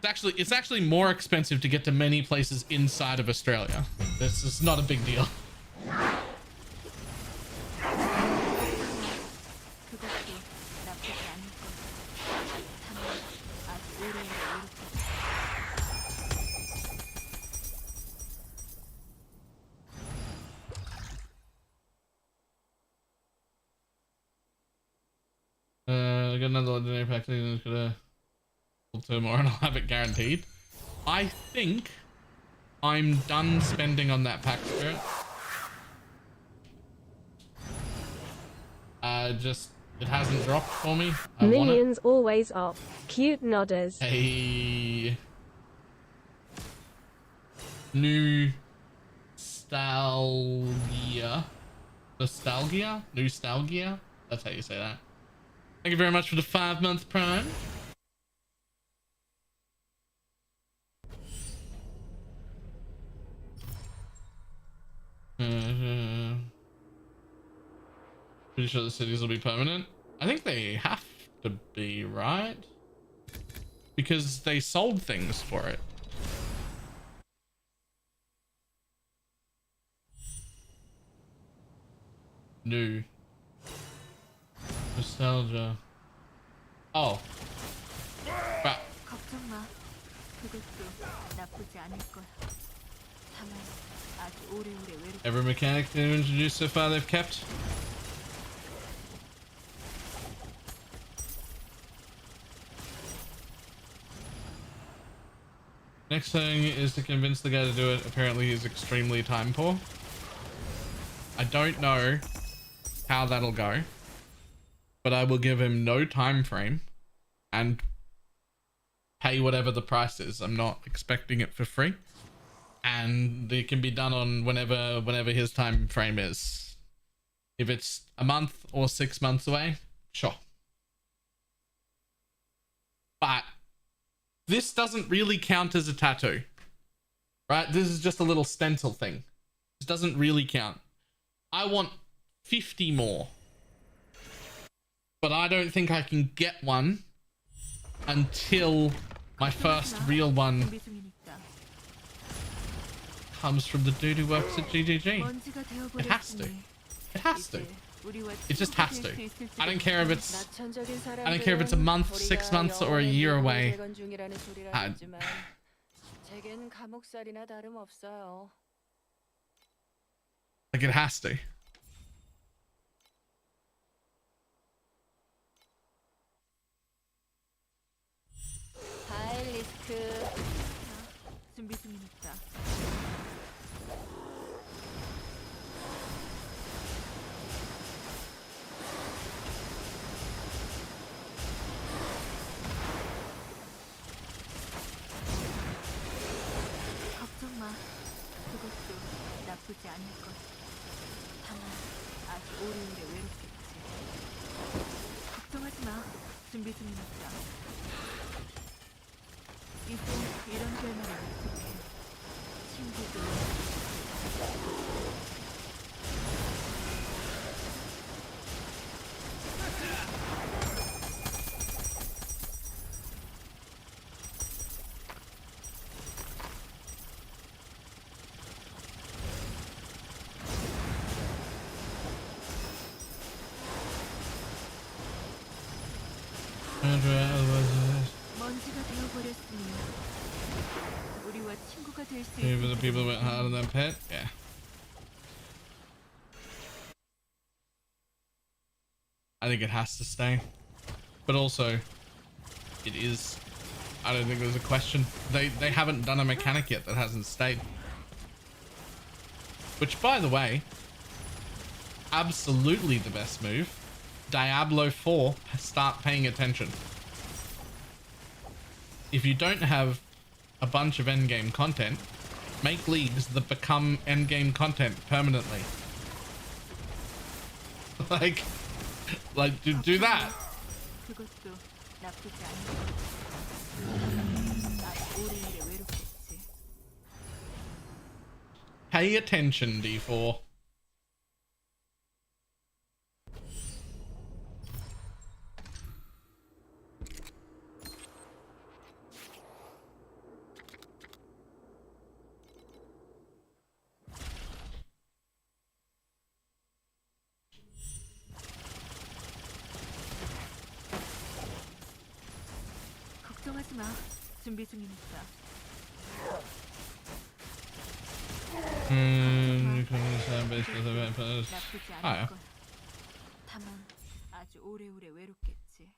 Speaker 1: It's actually more expensive to get to many places inside of Australia. This is not a big deal. I got another legendary pack tomorrow and I'll have it guaranteed. I think I'm done spending on that pack spirit. It hasn't dropped for me.
Speaker 4: Minions always up. Cute nodders.
Speaker 1: A new nostalgia. That's how you say that. Thank you very much for the 5-month prime. Pretty sure the cities will be permanent. I think they have to be, right? Because they sold things for it. New nostalgia. Oh. Crap. Every mechanic they've introduced so far they've kept. Next thing is to convince the guy to do it. Apparently he's extremely time poor. I don't know how that'll go, but I will give him no time frame and pay whatever the price is. I'm not expecting it for free, and it can be done on whenever his time frame is. If it's a month or 6 months away, sure. But this doesn't really count as a tattoo, right? This is just a little stencil thing. This doesn't really count. I want 50 more, but I don't think I can get one until my first real one comes from the dude who works at GGG. It has to. It has to. It just has to. I don't care if it's a month, 6 months, or a year away. Like it has to. Maybe the people went hard on that pet. Yeah. I think it has to stay, but also it is. I don't think there's a question. They haven't done a mechanic yet that hasn't stayed. Which, by the way, absolutely the best move. Diablo 4, start paying attention. If you don't have a bunch of endgame content, Make leagues that become endgame content permanently. like do that.
Speaker 3: 그것도 나쁘지 않은 나 오래 일에 외롭겠지.
Speaker 1: Pay attention, D4.
Speaker 3: 걱정하지 마. 준비 중이니까. 나쁘지 않을 거야. 다만 아주 오래오래 외롭겠지.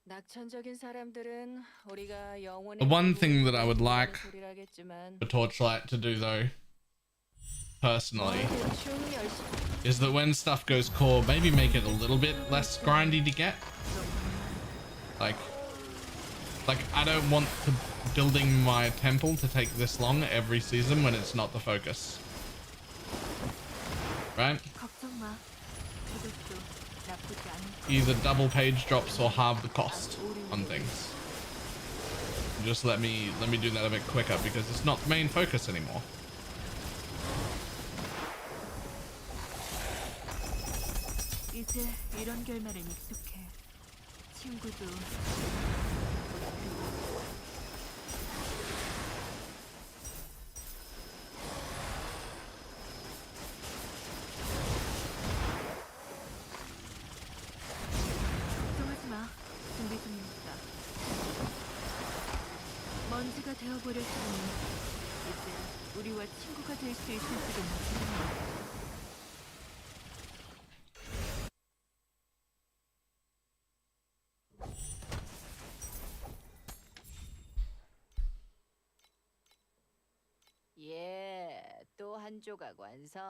Speaker 3: 낙천적인 사람들은 우리가 영원히
Speaker 1: The one thing that I would like
Speaker 3: 소리라겠지만
Speaker 1: for Torchlight to do though, personally, is that when stuff goes core, maybe make it a little bit less grindy to get. Like I don't want building my temple to take this long every season when it's not the focus. Right?
Speaker 3: 걱정 마. 그것도 나쁘지 않을
Speaker 1: Either double page drops or halve the cost on things. Just let me do that a bit quicker because it's not the main focus anymore.
Speaker 3: 이제 이런 결말엔 익숙해. 친구도 걱정하지 마. 준비 중이니까. 먼지가 되어버렸으니 이제 우리와 친구가 될 수 있을지도 모르겠네. 예, 또 한 조각 완성.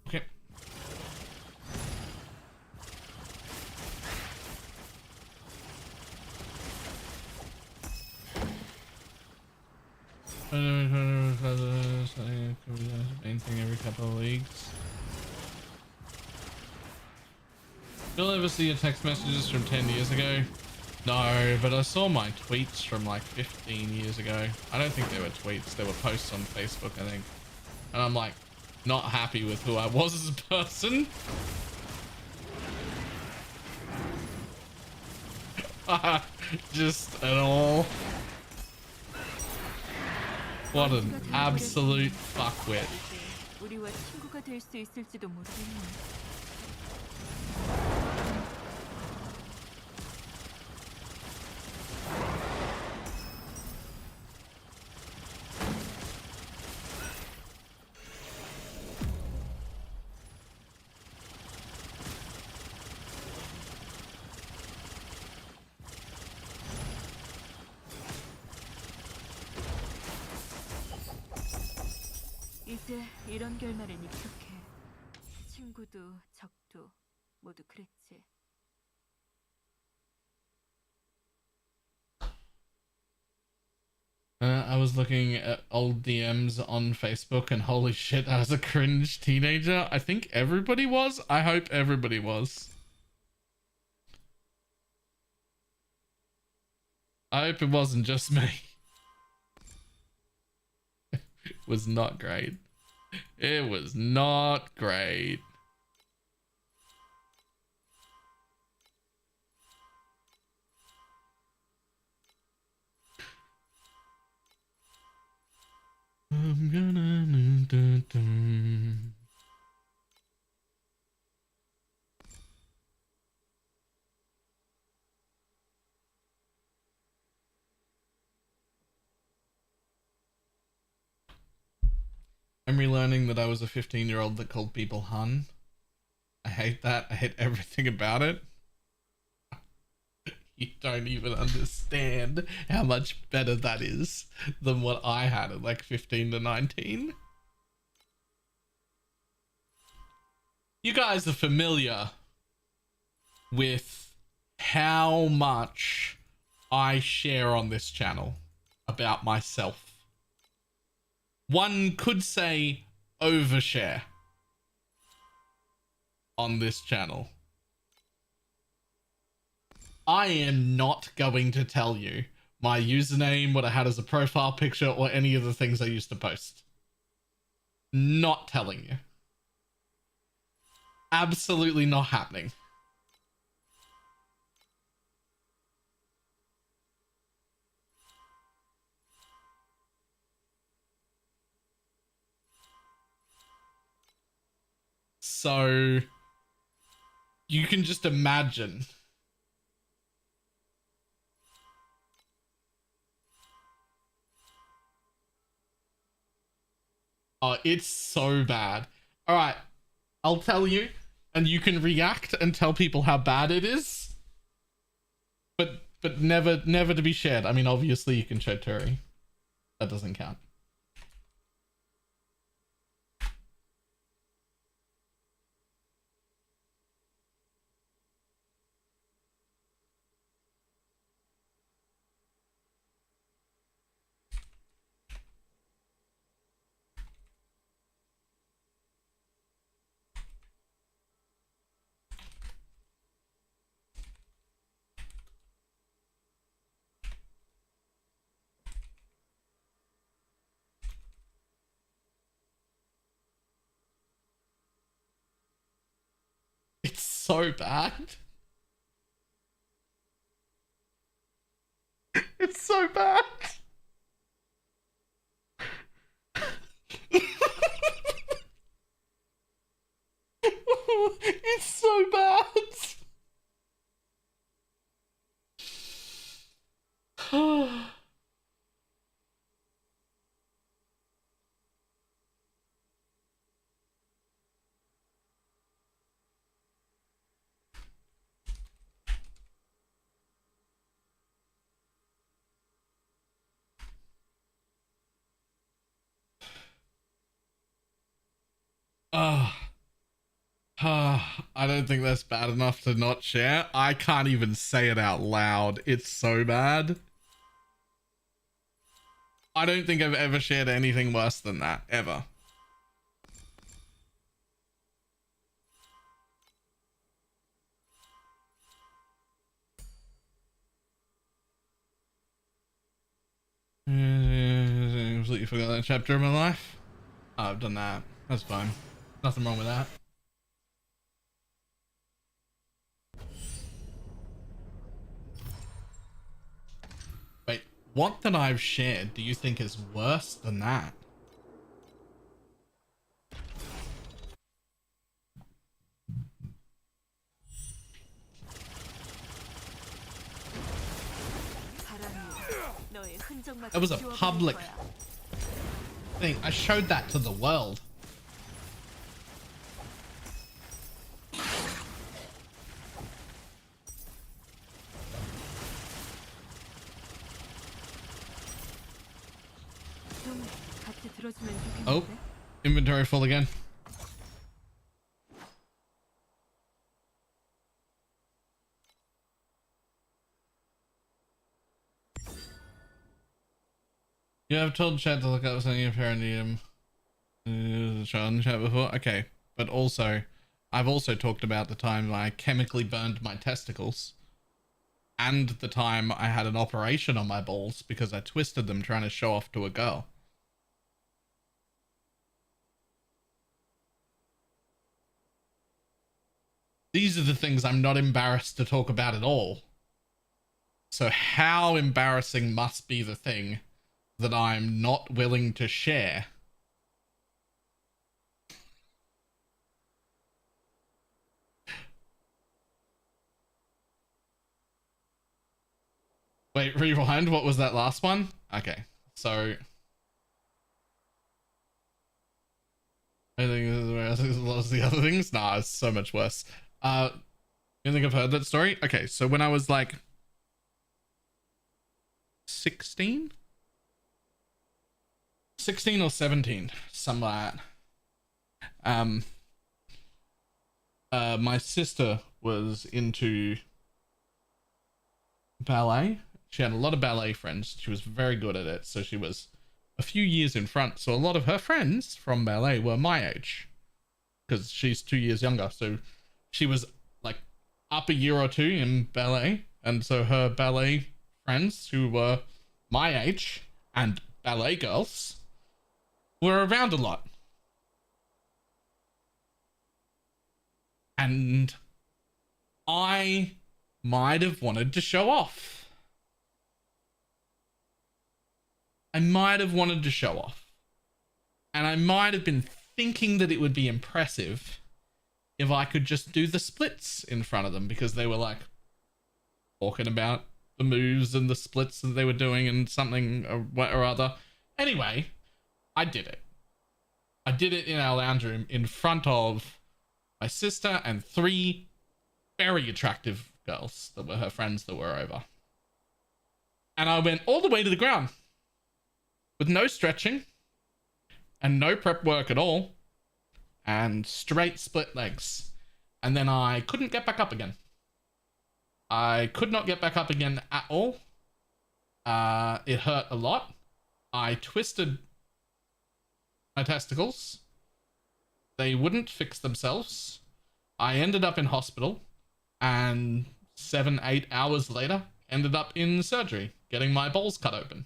Speaker 1: Okay. Main thing every couple of leagues. You'll ever see your text messages from 10 years ago? No, but I saw my tweets from like 15 years ago. I don't think they were tweets, they were posts on Facebook, I think. And I'm like, not happy with who I was as a person. Just at all. What an absolute fuckwit.
Speaker 3: 우리와 친구가 될 수 있을지도 모르겠네. 이제 이런 결말엔 익숙해. 친구도 적도 모두 그랬지.
Speaker 1: I was looking at old DMs on Facebook and holy shit, I was a cringe teenager. I think everybody was. I hope everybody was. I hope it wasn't just me. It was not great. It was not great. I'm gonna I'm relearning that I was a 15-year-old that called people hun. I hate that. I hate everything about it. You don't even understand how much better that is than what I had at like 15 to 19. You guys are familiar with how much I share on this channel about myself. One could say overshare on this channel. I am not going to tell you my username, what I had as a profile picture, or any of the things I used to post. Not telling you. Absolutely not happening. So you can just imagine. Oh, it's so bad. All right, I'll tell you, and you can react and tell people how bad it is. But never to be shared. I mean, obviously you can show Turi. That doesn't count. It's so bad. It's so bad. It's so bad. I don't think that's bad enough to not share. I can't even say it out loud. It's so bad. I don't think I've ever shared anything worse than that, ever. Completely forgot that chapter of my life. Oh, I've done that. That's fine. Nothing wrong with that. Wait, what that I've shared do you think is worse than that? It was a public thing. I showed that to the world. Oh, inventory full again. You have told chat to look up something of Heronium in chat before. Okay, but also, I've also talked about the time I chemically burned my testicles, and the time I had an operation on my balls because I twisted them trying to show off to a girl. These are the things I'm not embarrassed to talk about at all. So how embarrassing must be the thing that I'm not willing to share? Wait, rewind. What was that last one? Okay, so I think this is where I think a lot of the other things. Nah, it's so much worse. You think I've heard that story? Okay, so when I was like 16? 16 or 17, something like that. My sister was into ballet. She had a lot of ballet friends. She was very good at it, so she was a few years in front. So a lot of her friends from ballet were my age, because she's 2 years younger. So she was like up a year or two in ballet, and so her ballet friends who were my age and ballet girls were around a lot. And I might have wanted to show off. And I might have been thinking that it would be impressive if I could just do the splits in front of them, because they were like talking about the moves and the splits that they were doing and something or other. Anyway, I did it. I did it in our lounge room in front of my sister and 3 very attractive girls that were her friends that were over. And I went all the way to the ground with no stretching and no prep work at all, and straight split legs. And then I couldn't get back up again. I could not get back up again at all. It hurt a lot. I twisted my testicles. They wouldn't fix themselves. I ended up in hospital, and 7-8 hours later ended up in surgery getting my balls cut open.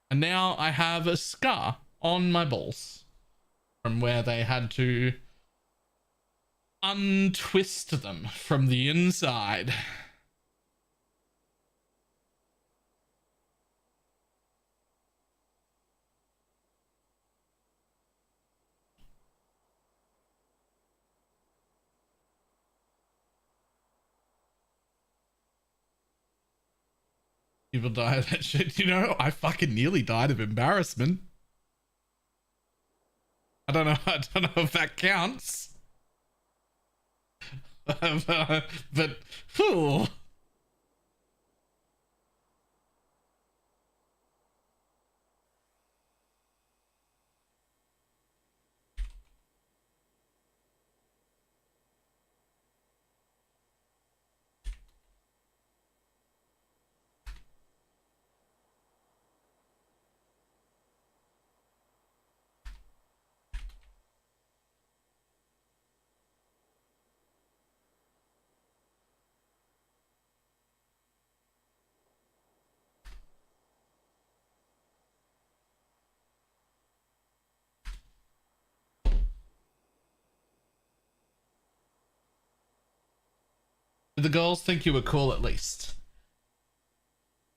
Speaker 1: And now I have a scar on my balls from where they had to untwist them from the inside. People die of that shit. You know, I fucking nearly died of embarrassment. I don't know if that counts. but whew. Did the girls think you were cool at least?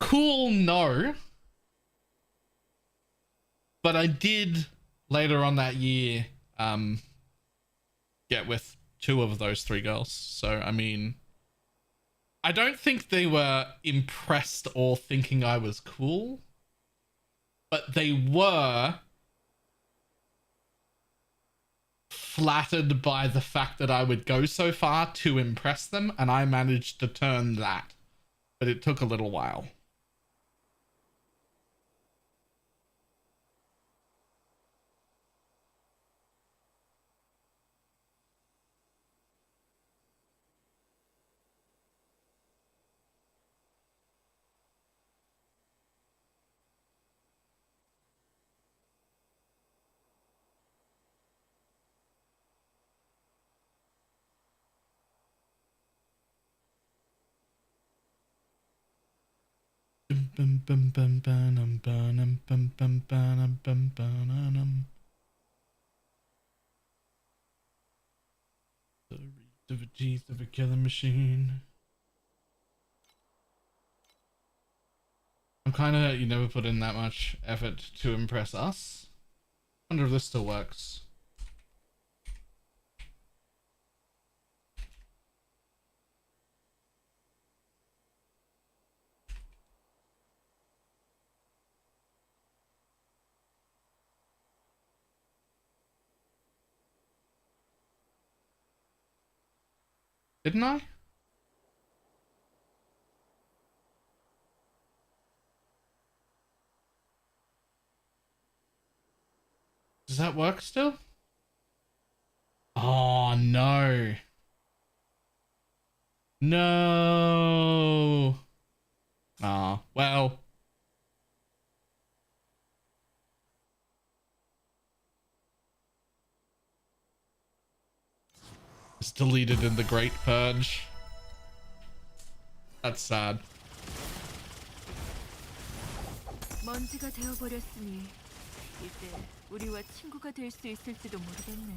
Speaker 1: Cool, no. But I did later on that year get with 2 of those 3 girls. So, I mean, I don't think they were impressed or thinking I was cool, but they were flattered by the fact that I would go so far to impress them, and I managed to turn that. But it took a little while. The teeth of a killing machine. I'm kind of, you never put in that much effort to impress us. I wonder if this still works. Didn't I? Does that work still? Oh, no. No. Ah, well. It's deleted in the Great Purge. That's sad.
Speaker 3: 먼지가 되어버렸으니 이제 우리와 친구가 될 수 있을지도 모르겠네.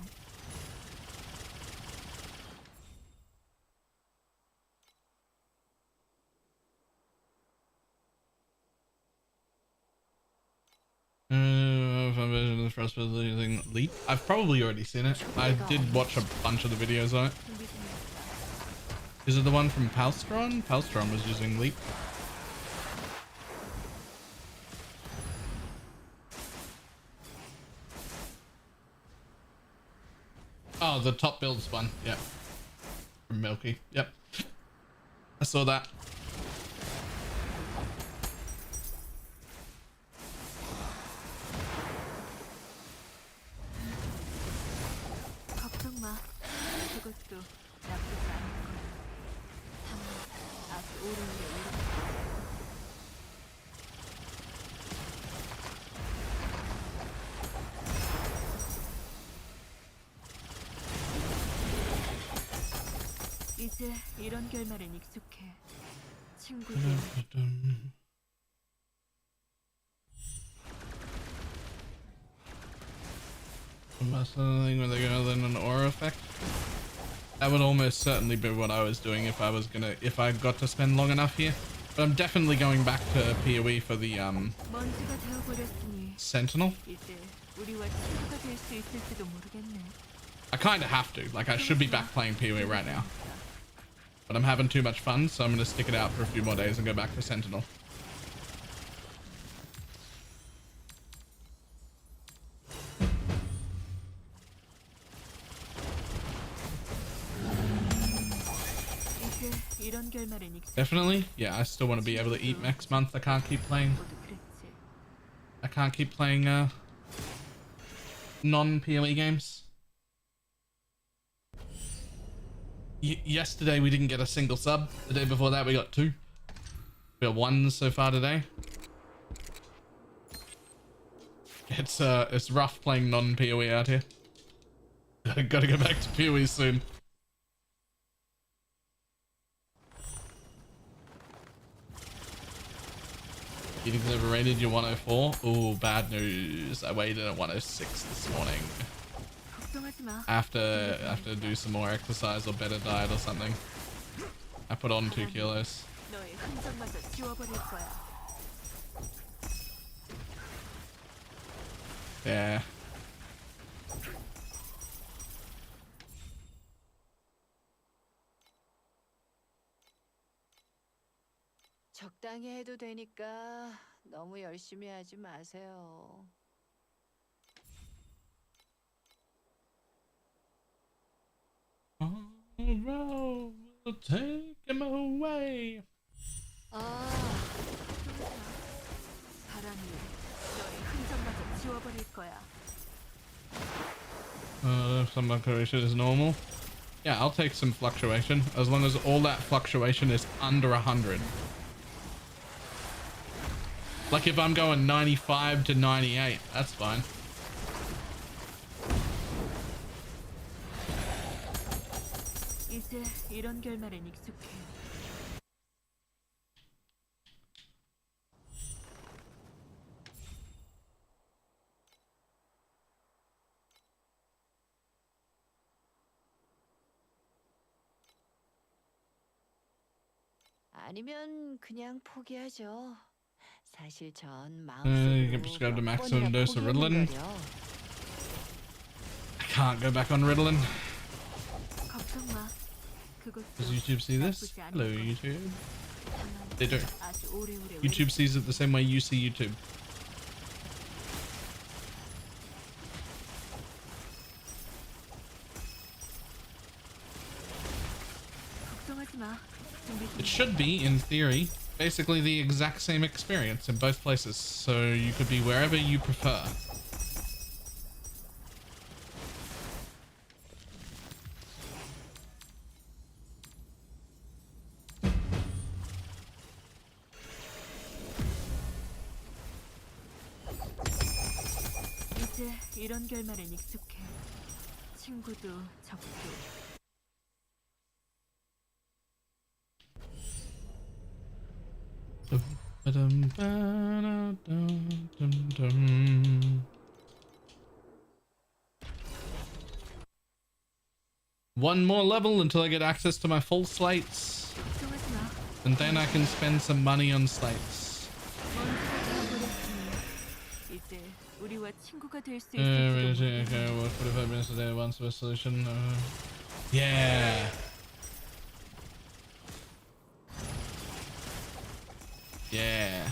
Speaker 1: Foundation of the first thing leap. I've probably already seen it. I did watch a bunch of the videos on it. Is it the one from Palstron? Palstron was using leap. Oh, the top builds one. Yep. From Milky. Yep. I saw that.
Speaker 3: 걱정 마. 그것도 나쁘지 않을 거야. 다만 아주 오래 이렇게. 이제 이런 결말엔 익숙해. 친구들.
Speaker 1: Something where they go than an aura effect. That would almost certainly be what I was doing if I got to spend long enough here. But I'm definitely going back to PoE for the Sentinel. I kind of have to. Like, I should be back playing PoE right now. But I'm having too much fun, so I'm going to stick it out for a few more days and go back to Sentinel. Definitely. Yeah, I still want to be able to eat next month. I can't keep playing non-PoE games. Yesterday we didn't get a single sub. The day before that we got 2. We got 1 so far today. It's rough playing non-PoE out here. Gotta go back to PoE soon. Eating's overrated. You're 104. Oh, bad news. I weighed in at 106 this morning. I have to do some more exercise or better diet or something. I put on 2 kilos. Yeah.
Speaker 3: 적당히 해도 되니까 너무 열심히 하지 마세요.
Speaker 1: Oh, we'll take him away.
Speaker 3: 바람이 너의 흔적마저 지워버릴 거야.
Speaker 1: Some fluctuation is normal. Yeah, I'll take some fluctuation as long as all that fluctuation is under 100. Like if I'm going 95 to 98, that's fine.
Speaker 3: 이제 이런 결말엔 익숙해. 아니면 그냥 포기하죠. 사실 전
Speaker 1: You can prescribe the maximum dose of Ritalin. I can't go back on Ritalin. Does YouTube see this? Hello, YouTube. They do. YouTube sees it the same way you see YouTube. It should be, in theory, basically the exact same experience in both places, so you could be wherever you prefer.
Speaker 3: 이런 결말엔 익숙해. 친구도 적도.
Speaker 1: One more level until I get access to my full slates. And then I can spend some money on slates.
Speaker 3: 이제 우리와 친구가 될 수
Speaker 1: Okay,
Speaker 3: 있을지도
Speaker 1: what 45 minutes a day, one solution. Yeah. Yeah.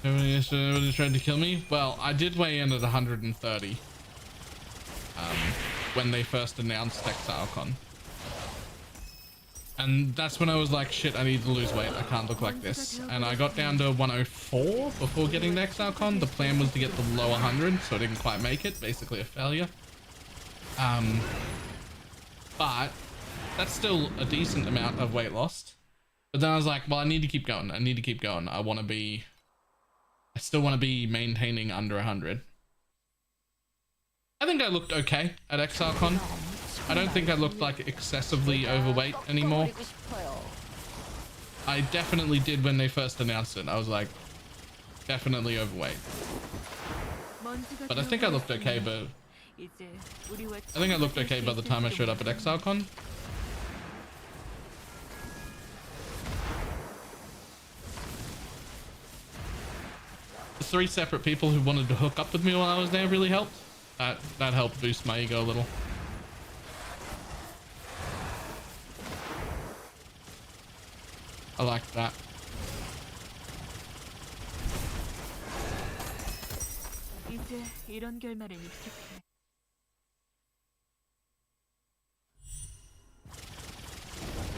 Speaker 1: Everybody tried to kill me? Well, I did weigh in at 130 when they first announced ExileCon. And that's when I was like, shit, I need to lose weight. I can't look like this. And I got down to 104 before getting to ExileCon. The plan was to get the low 100, so I didn't quite make it. Basically a failure. But that's still a decent amount of weight lost. But then I was like, well, I need to keep going. I need to keep going. I still want to be maintaining under 100. I think I looked okay at ExileCon. I don't think I looked like excessively overweight anymore. I definitely did when they first announced it. I was like, definitely overweight. But I think I looked okay, but I think I looked okay by the time I showed up at ExileCon. The 3 separate people who wanted to hook up with me while I was there really helped. That helped boost my ego a little. I like that.
Speaker 3: 이제 이런 결말엔 익숙해.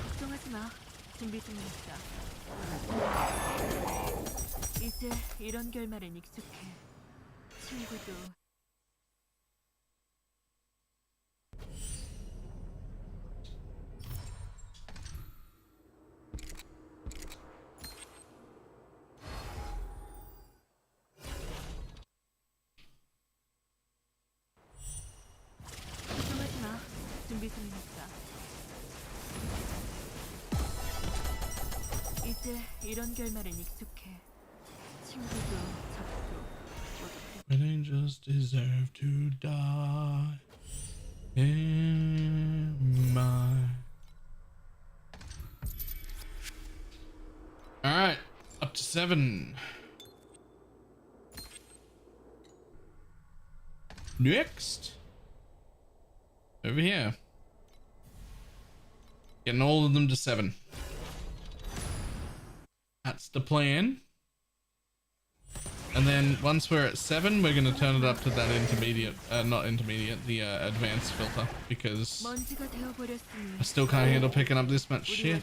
Speaker 3: 걱정하지 마. 준비 중이니까. 이제 이런 결말엔 익숙해. 친구도 걱정하지 마. 준비 중이니까. 이제 이런 결말엔 익숙해. 친구도 적도
Speaker 1: When angels deserve to die. Am I? Alright, up to 7. Next. Over here. Getting all of them to 7. That's the plan. And then once we're at 7, we're going to turn it up to that intermediate, not intermediate, the advanced filter, because I still can't handle picking up this much shit.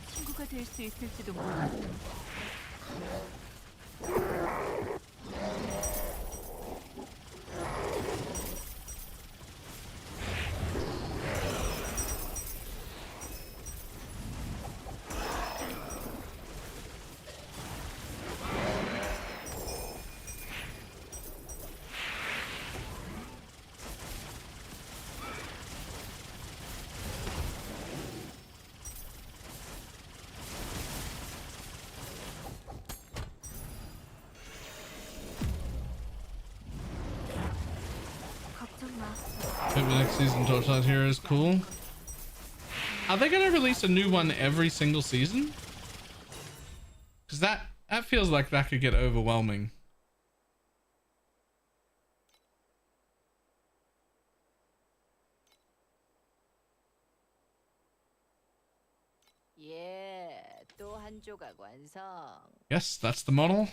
Speaker 1: Hope the next season Torchlight Hero is cool. Are they gonna release a new one every single season? Because that feels like that could get overwhelming.
Speaker 3: 또 한 조각 완성.
Speaker 1: Yes, that's the model.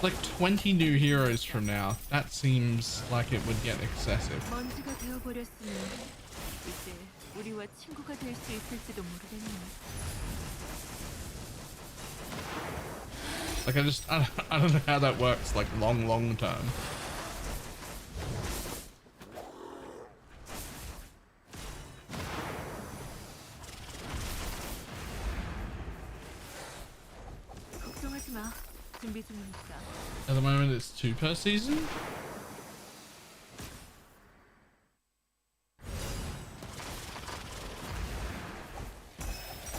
Speaker 1: Like 20 new heroes from now. That seems like it would get excessive.
Speaker 3: 먼지가 되어버렸으니 이제 우리와 친구가 될 수 있을지도 모르겠네.
Speaker 1: Like I don't know how that works like long term.
Speaker 3: 걱정하지 마. 준비 중이니까.
Speaker 1: At the moment, it's 2 per season.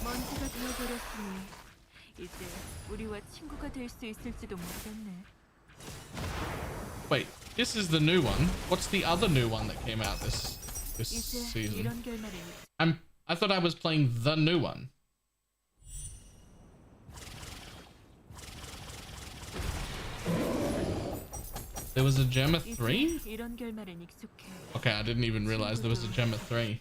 Speaker 3: 먼지가 되어버렸으니 이제 우리와 친구가 될 수 있을지도 모르겠네.
Speaker 1: Wait, this is the new one. What's the other new one that came out this
Speaker 3: 이제
Speaker 1: season?
Speaker 3: 이런 결말은
Speaker 1: I thought I was playing the new one. There was a Gemma 3?
Speaker 3: 이제 이런 결말은 익숙해.
Speaker 1: Okay, I didn't even realize there was a Gemma 3.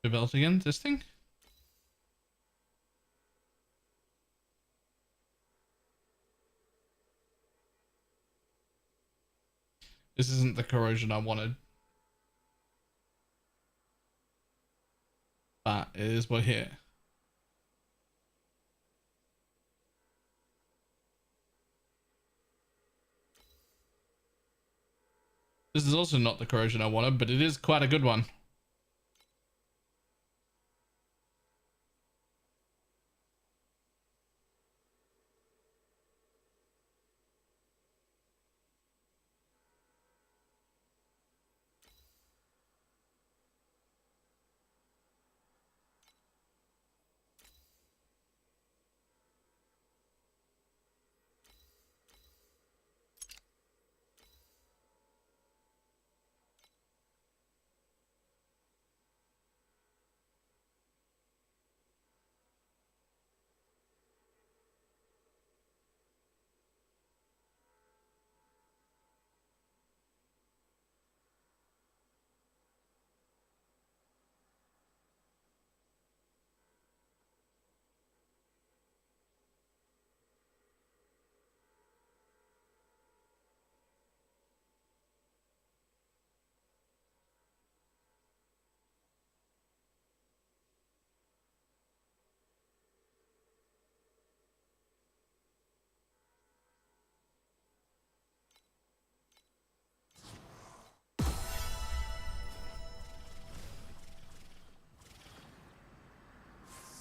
Speaker 1: Belt again, this thing? This isn't the corrosion I wanted. But it is what hit. This is also not the corrosion I wanted, but it is quite a good one.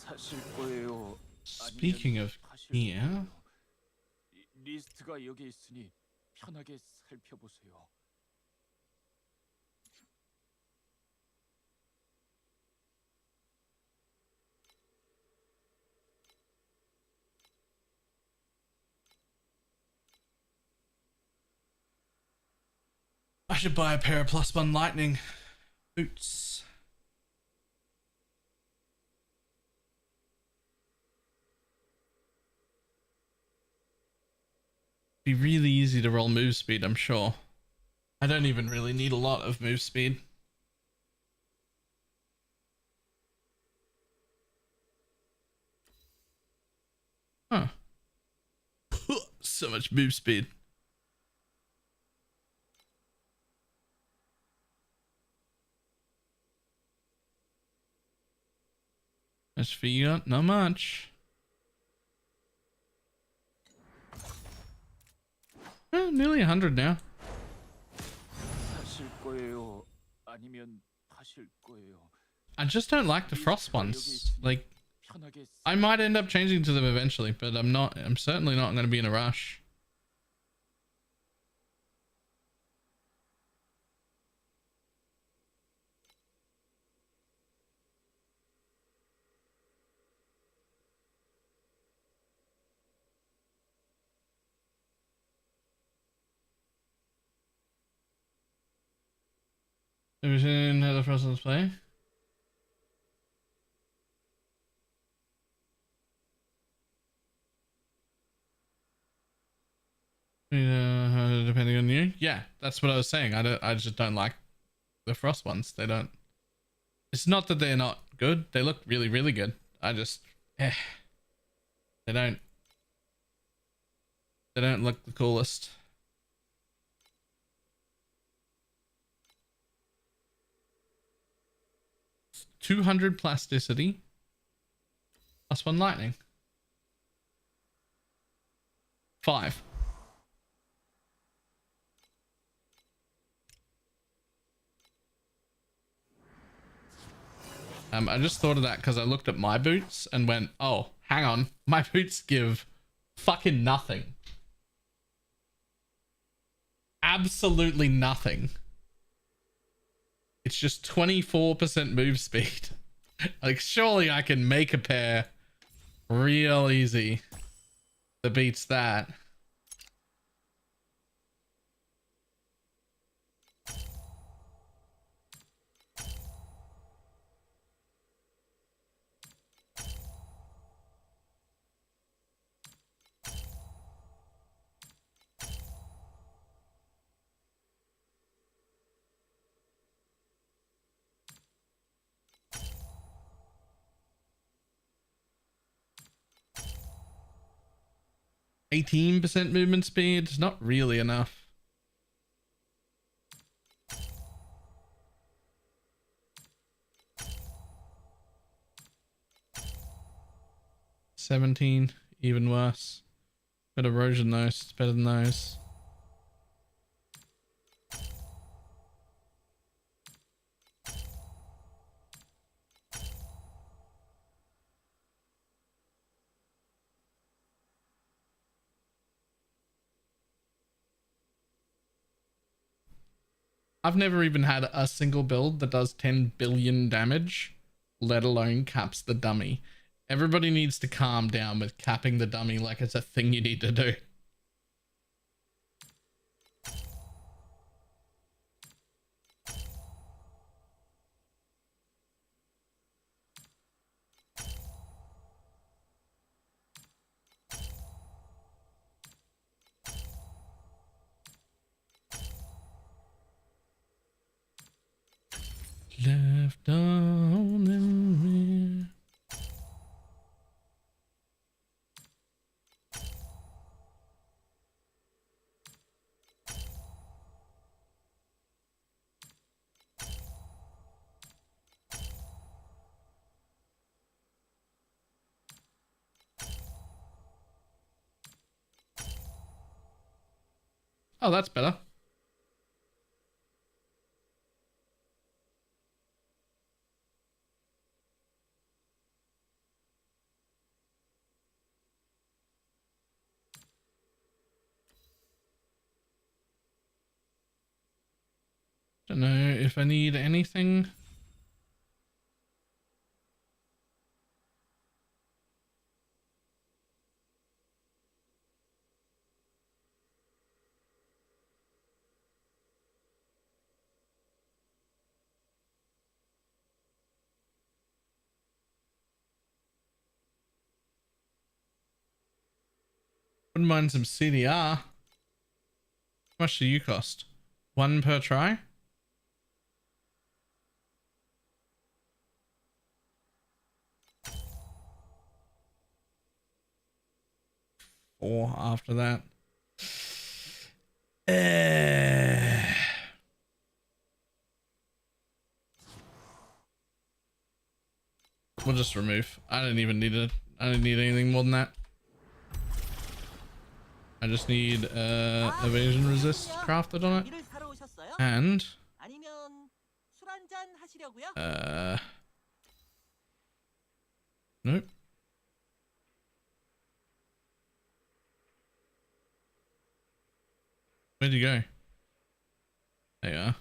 Speaker 5: 사실 거예요.
Speaker 1: Speaking of here,
Speaker 5: 리스트가 여기 있으니 편하게 살펴보세요.
Speaker 1: I should buy a pair of +1 lightning boots. Be really easy to roll move speed, I'm sure. I don't even really need a lot of move speed. Huh. So much move speed. As for you, not much. Nearly 100 now.
Speaker 5: 사실 거예요. 아니면 하실 거예요.
Speaker 1: I just don't like the frost ones. Like,
Speaker 5: 편하게
Speaker 1: I might end up changing to them eventually, but I'm certainly not going to be in a rush. Have you seen how the Frostons play? Depending on you. Yeah, that's what I was saying. I just don't like the Frost ones. They don't. It's not that they're not good. They look really, really good. I just, they don't. They don't look the coolest. +200 plasticity. +1 lightning. 5. I just thought of that because I looked at my boots and went, oh, hang on. My boots give fucking nothing. Absolutely nothing. It's just 24% move speed. Like, surely I can make a pair real easy that beats that. %18 movement speed, not really enough. $17, even worse. But erosion though, it's better than those. I've never even had a single build that does 10 billion damage, let alone caps the dummy. Everybody needs to calm down with capping the dummy like it's a thing you need to do. Left on in me. Oh, that's better. Don't know if I need anything. Wouldn't mind some CDR. How much do you cost? 1 per try? Or after that. We'll just remove. I didn't even need it. I didn't need anything more than that. I just need evasion resist crafted on it. And nope. Where'd you go? There you are.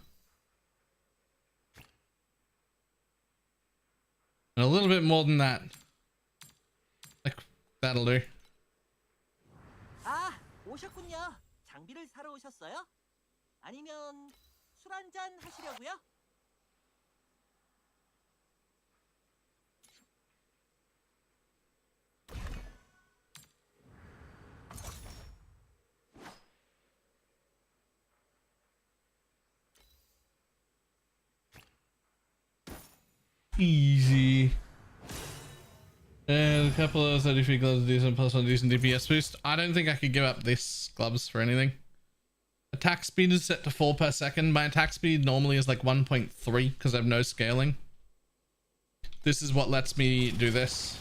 Speaker 1: And a little bit more than that. Like, that'll do.
Speaker 6: 아, 오셨군요. 장비를 사러 오셨어요? 아니면 술 한잔 하시려고요?
Speaker 1: Easy. And a couple of 30 feet gloves, decent plus one decent DPS boost. I don't think I could give up this gloves for anything. Attack speed is set to 4 per second. My attack speed normally is like 1.3 because I have no scaling. This is what lets me do this.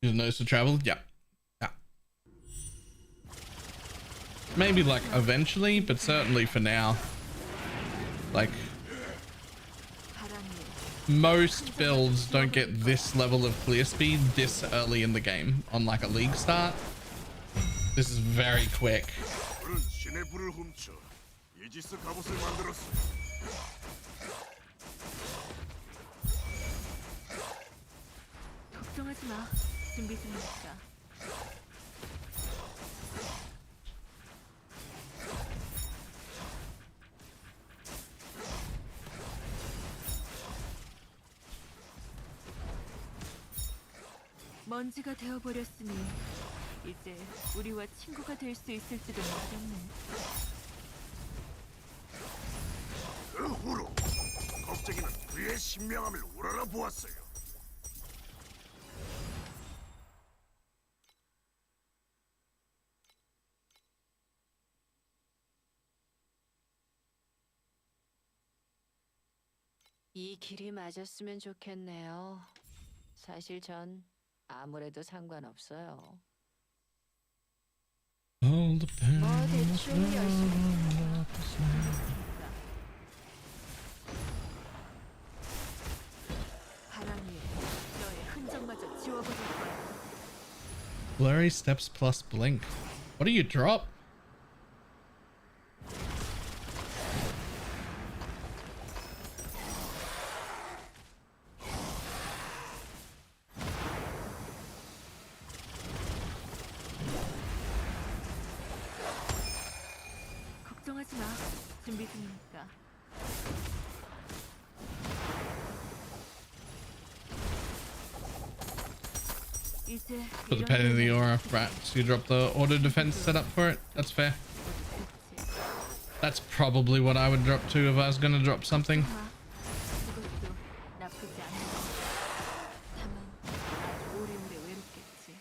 Speaker 1: Use nose to travel? Yeah. Yeah. Maybe like eventually, but certainly for now. Like most builds don't get this level of clear speed this early in the game on like a league start. This is very quick.
Speaker 3: 걱정하지 마. 준비 중이니까. 먼지가 되어버렸으니 이제 우리와 친구가 될 수 있을지도 모르겠네.
Speaker 7: 그 후로 겁쟁이는 그의 신명함을 우러러 보았어요.
Speaker 8: 이 길이 맞았으면 좋겠네요. 사실 전 아무래도 상관없어요.
Speaker 1: All depends
Speaker 8: 뭐 대충 열심히
Speaker 3: 바람이 너의 흔적마저 지워버릴 거야.
Speaker 1: Blurry steps plus blink. What do you drop?
Speaker 3: 걱정하지 마. 준비 중이니까. 이제
Speaker 1: Put the pen in the aura. Right, so you drop the auto defense setup for it. That's fair. That's probably what I would drop too if I was gonna drop something.
Speaker 3: 그것도 나쁘지 않아. 다만 아주 오래오래 외롭겠지.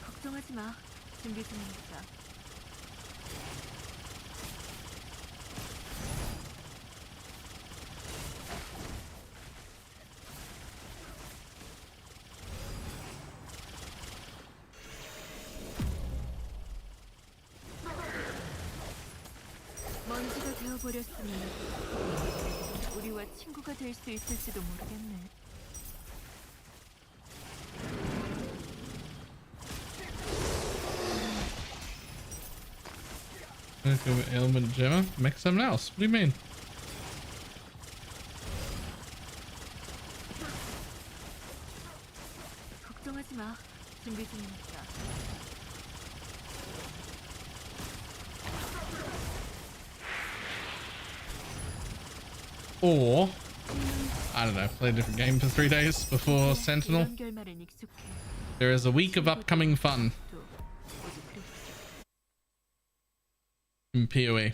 Speaker 3: 걱정하지 마. 준비 중이니까. 먼지가 되어버렸으니 우리와 친구가 될 수 있을지도 모르겠네.
Speaker 1: Ailment Gemma? Make something else. What do you mean?
Speaker 3: 걱정하지 마. 준비 중이니까.
Speaker 1: Or, I don't know, play a different game for 3 days before Sentinel.
Speaker 3: 이런 결말엔 익숙해.
Speaker 1: There is a week of upcoming fun
Speaker 3: 또 모두 그랬지.
Speaker 1: in PoE.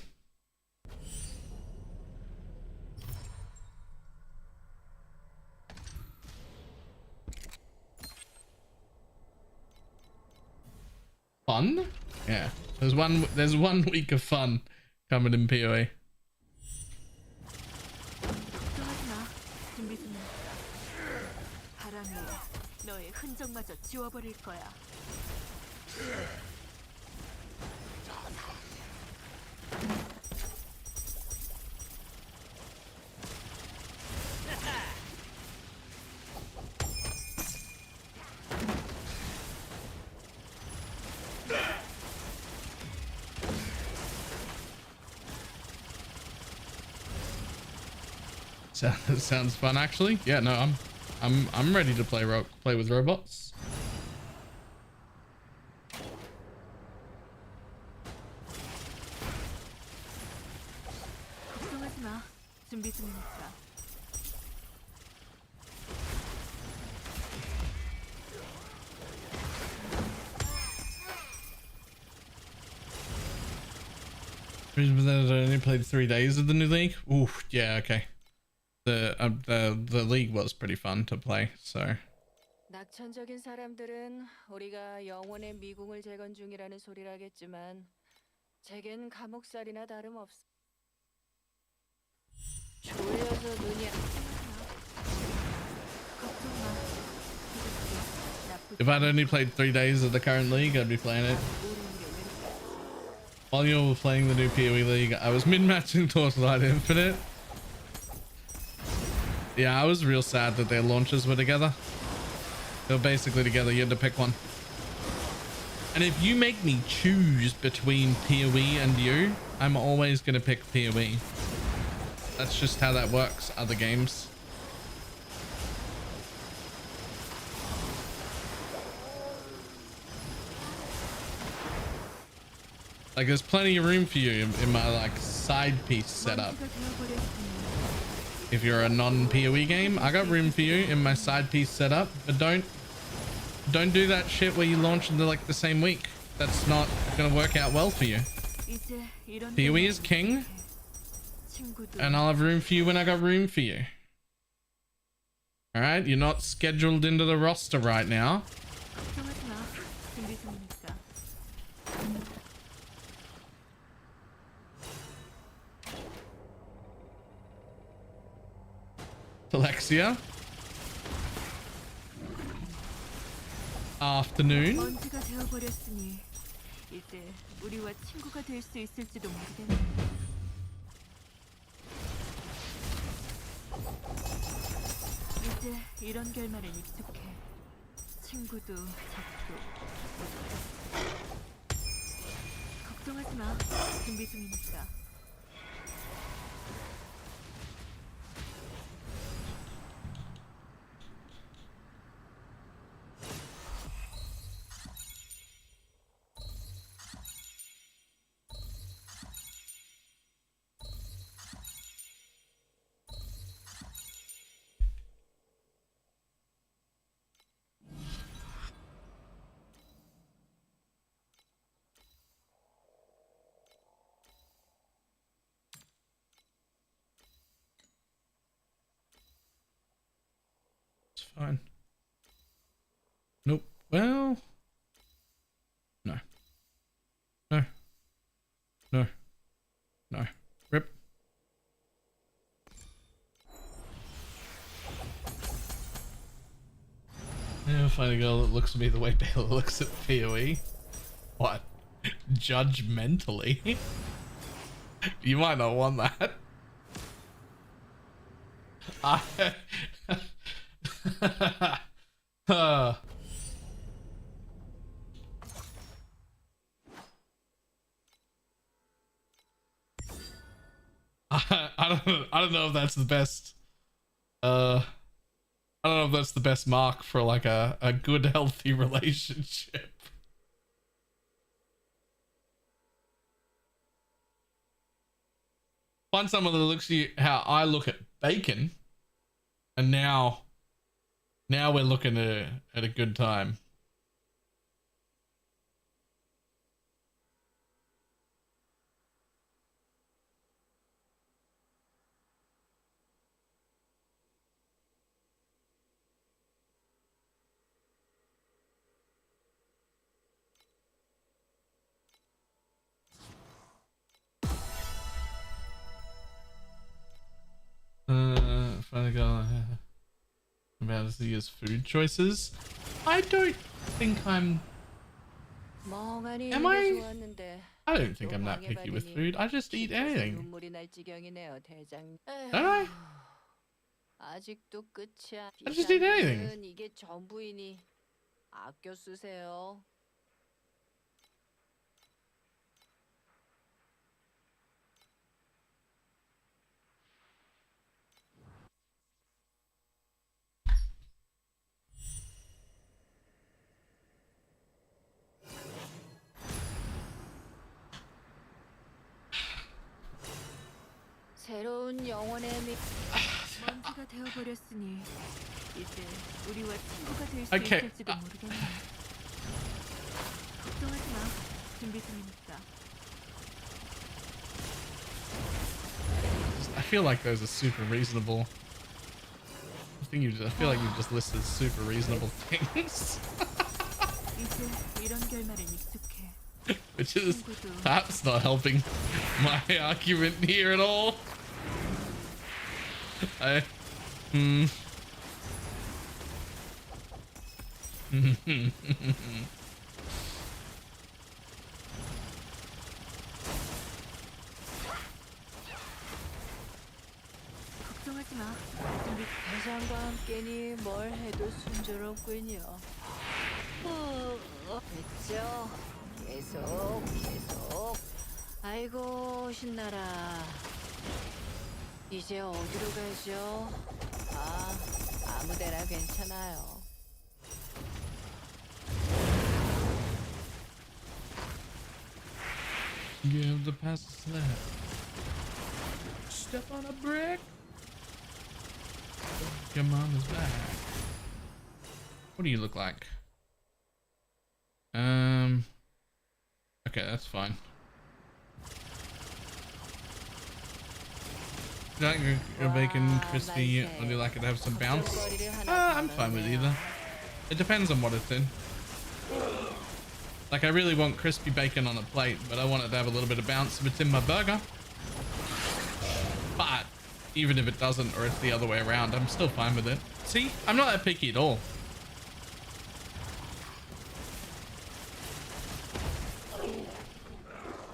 Speaker 1: Fun? Yeah. There's one week of fun coming in PoE.
Speaker 3: 걱정하지 마. 준비 중이니까. 바람이 너의 흔적마저 지워버릴 거야.
Speaker 1: Sounds fun actually. Yeah, no, I'm ready to play with robots.
Speaker 3: 준비 중이니까.
Speaker 1: Reason that I only played 3 days of the new league. Ooh, yeah, okay. The league was pretty fun to play, so.
Speaker 8: 낙천적인 사람들은 우리가 영혼의 미궁을 재건 중이라는 소리를 하겠지만 제겐 감옥살이나 다름없어. 졸려서 눈이
Speaker 1: If I'd only played 3 days of the current league, I'd be playing it. While you were playing the new PoE league, I was min-matching Torchlight Infinite. Yeah, I was real sad that their launches were together. They were basically together, you had to pick one. And if you make me choose between PoE and you, I'm always going to pick PoE. That's just how that works, other games. Like, there's plenty of room for you in my, like, side piece setup. If you're a non-PoE game, I got room for you in my side piece setup, but don't do that shit where you launch into, like, the same week. That's not gonna work out well for you. PoE is king, and I'll have room for you when I got room for you. Alright, you're not scheduled into the roster right now. Alexia. Afternoon.
Speaker 3: 먼지가 되어버렸으니 이제 우리와 친구가 될 수 있을지도 모르겠네. 이제 이런 결말엔 익숙해. 친구도 적도. 걱정하지 마. 준비 중이니까.
Speaker 1: Fine. Nope. Well, no. No. No. No. Rip. Yeah, find a girl that looks at me the way Baylor looks at PoE. What? Judgmentally? You might not want that. I don't know if that's the best. I don't know if that's the best mark for like a good healthy relationship. Find someone that looks at you how I look at bacon, and now we're looking at a good time. Finally got about to see his food choices. I don't think I'm.
Speaker 8: 멍하니
Speaker 1: Am I?
Speaker 8: 좋았는데
Speaker 1: I don't think I'm that picky with food. I just eat anything.
Speaker 8: 눈물이 날 지경이네요, 대장.
Speaker 1: Don't I?
Speaker 8: 아직도 끝이야.
Speaker 1: I just eat anything.
Speaker 8: 비상금은 이게 전부이니 아껴 쓰세요. 새로운 영혼의 보냄이
Speaker 6: 먼지가 되어버렸으니 이제 우리와 친구가 될 수
Speaker 1: Okay.
Speaker 6: 있을지도 모르겠네. 걱정하지 마. 준비 중이니까.
Speaker 1: I feel like those are super reasonable. I feel like you've just listed super reasonable things.
Speaker 6: 이제 이런 결말은 익숙해.
Speaker 1: Which is perhaps not helping my argument here at all.
Speaker 6: 걱정하지 마.
Speaker 8: 대장과 함께니 뭘 해도 순조롭군요. 됐죠? 계속. 아이고 신나라. 이제 어디로 가죠? 아무데나 괜찮아요.
Speaker 1: You have to pass the slab. Step on a brick. Your mom is back. What do you look like? Okay, that's fine. You like your bacon crispy, or do you like it to have some bounce? I'm fine with either. It depends on what it's in. Like, I really want crispy bacon on a plate, but I want it to have a little bit of bounce if it's in my burger. But even if it doesn't, or it's the other way around, I'm still fine with it. See, I'm not that picky at all.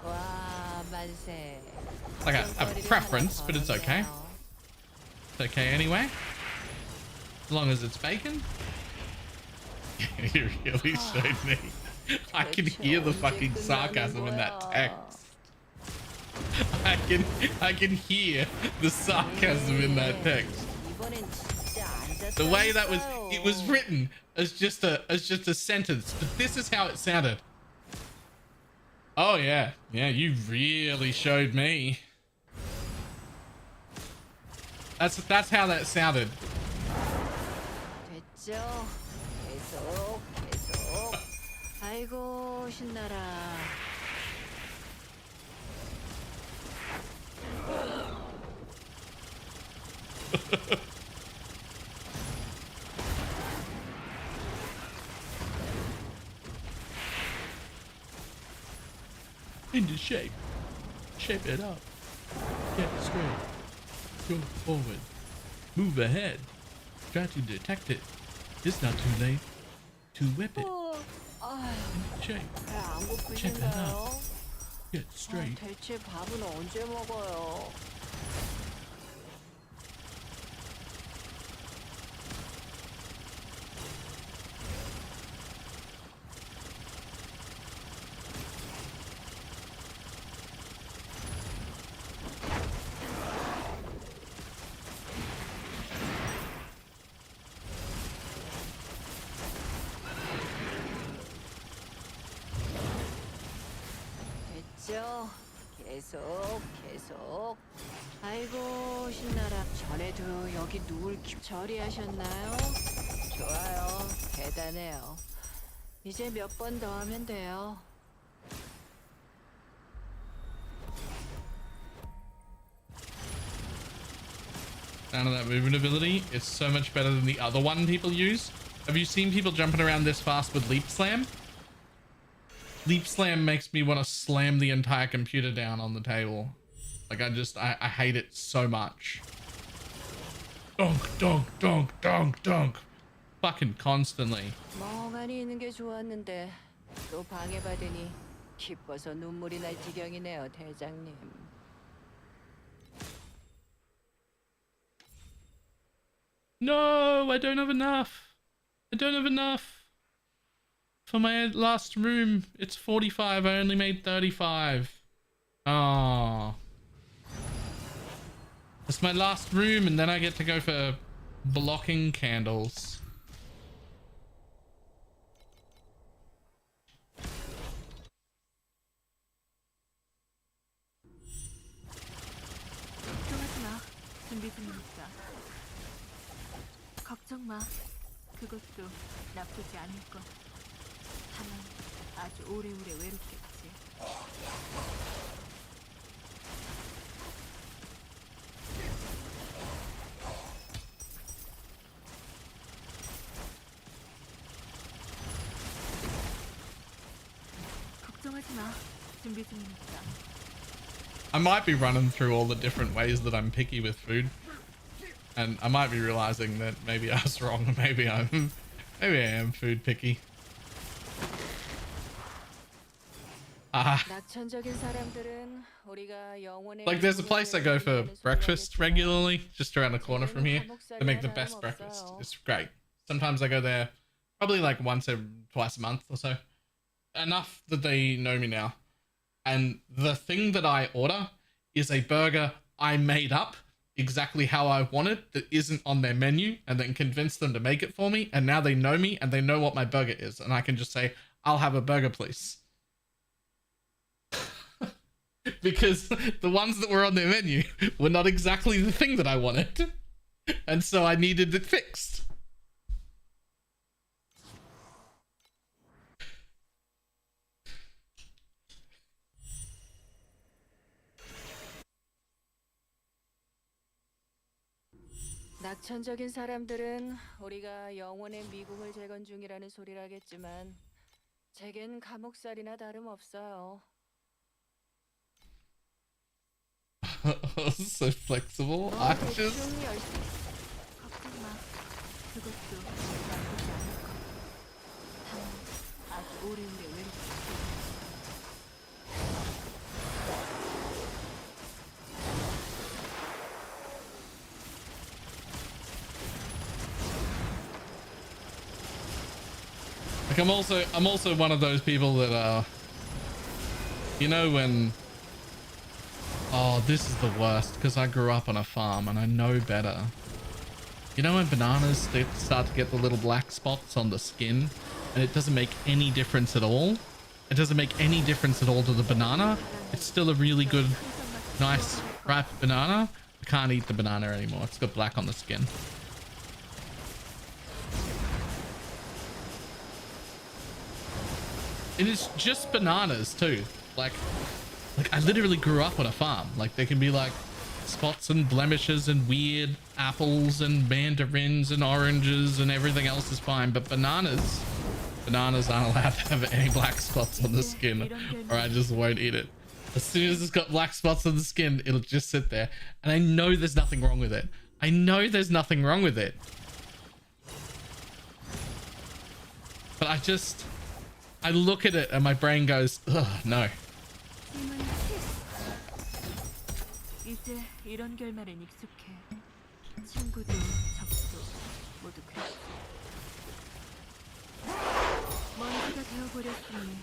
Speaker 8: 와 만세.
Speaker 1: Like, I have a preference, but it's okay. It's okay anyway. As long as it's bacon. You really showed me. I can hear the fucking sarcasm in that text. I can hear the sarcasm in that text. The way that it was written as just a sentence, but this is how it sounded. Oh yeah, you really showed me. That's how that sounded.
Speaker 8: 됐죠? 계속. 아이고 신나라.
Speaker 1: Into shape. Shape it up. Get straight. Go forward. Move ahead. Try to detect it. It's not too late to whip it. Into shape.
Speaker 8: 안
Speaker 1: Check that
Speaker 8: 고프신가요?
Speaker 1: Get straight.
Speaker 8: 대체 밥은 언제 먹어요? 됐죠? 계속. 아이고 신나라. 전에도 여기 누울 처리하셨나요? 좋아요. 대단해요. 이제 몇 번 더 하면 돼요.
Speaker 1: Down to that movement ability, it's so much better than the other one people use. Have you seen people jumping around this fast with Leap Slam? Leap Slam makes me want to slam the entire computer down on the table. Like, I hate it so much. Donk. Fucking constantly.
Speaker 8: 멍하니 있는 게 좋았는데 또 방해받으니 기뻐서 눈물이 날 지경이네요, 대장님.
Speaker 1: No, I don't have enough. For my last room, it's 45. I only made 35. Oh. It's my last room, and then I get to go for blocking candles.
Speaker 6: 걱정하지 마. 준비 마. 그것도 나쁘지 않을 것. 다만 아주 오래오래 외롭겠지. 걱정하지 마. 준비 중이니까.
Speaker 1: I might be running through all the different ways that I'm picky with food, and I might be realizing that maybe I was wrong. Maybe I am food picky.
Speaker 8: 낙천적인 사람들은 우리가 영혼의
Speaker 1: Like there's a place I go for breakfast regularly, just around the corner from here. They make the best breakfast. It's great. Sometimes I go there probably like twice a month or so. Enough that they know me now. And the thing that I order is a burger I made up exactly how I want it that isn't on their menu, and then convince them to make it for me. And now they know me and they know what my burger is. And I can just say, I'll have a burger, please. Because the ones that were on their menu were not exactly the thing that I wanted. And so I needed it fixed.
Speaker 8: 낙천적인 사람들은 우리가 영혼의 미궁을 재건 중이라는 소리를 하겠지만 제겐 감옥살이나 다름없어요.
Speaker 1: So flexible. I just...
Speaker 6: 걱정 마. 그것도 나쁘지 않을 것. 다만 아주 오래오래 외롭겠지.
Speaker 1: Like I'm also one of those people that you know when, oh, this is the worst because I grew up on a farm and I know better. You know when bananas start to get the little black spots on the skin and it doesn't make any difference at all? It doesn't make any difference at all to the banana. It's still a really good, nice, ripe banana. I can't eat the banana anymore. It's got black on the skin. And it's just bananas too. Like I literally grew up on a farm. Like there can be like spots and blemishes and weird apples and mandarins and oranges and everything else is fine. But bananas aren't allowed to have any black spots on the skin or I just won't eat it. As soon as it's got black spots on the skin, it'll just sit there. And I know there's nothing wrong with it. I know there's nothing wrong with it. But I look at it and my brain goes, ugh, no.
Speaker 6: 이제 이런 결말엔 익숙해. 친구도 적도 모두 그렇지. 먼지가 되어버렸으니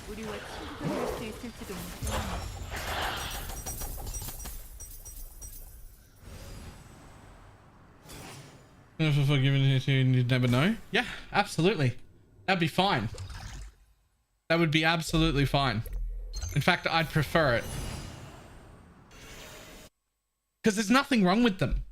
Speaker 6: 우리와 친구가 될 수 있을지도 모르겠네.
Speaker 1: If I'm forgiven it, you'd never know. Yeah, absolutely. That'd be fine. That would be absolutely fine. In fact, I'd prefer it. Because there's nothing wrong with them.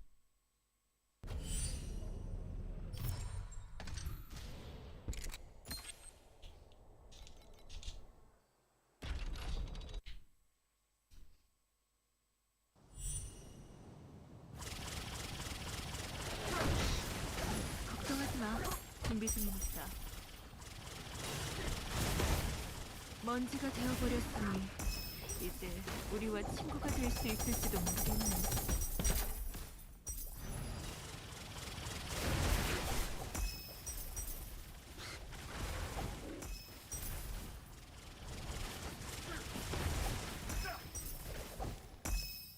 Speaker 6: 걱정하지 마. 준비 중이니까. 먼지가 되어버렸으니 이제 우리와 친구가 될 수 있을지도 모르겠네.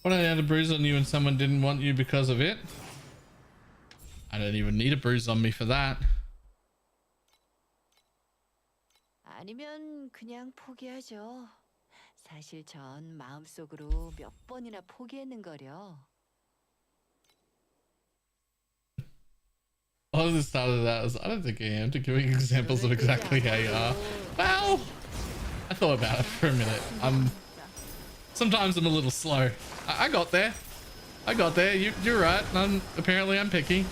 Speaker 1: What, I had a bruise on you and someone didn't want you because of it? I don't even need a bruise on me for that.
Speaker 8: 아니면 그냥 포기하죠. 사실 전 마음속으로 몇 번이나 포기했는거려.
Speaker 1: I was started out as I don't think I am to giving examples of exactly how you are. Well, I thought about it for a minute. Sometimes I'm a little slow. I got there. You're right. Apparently I'm picky.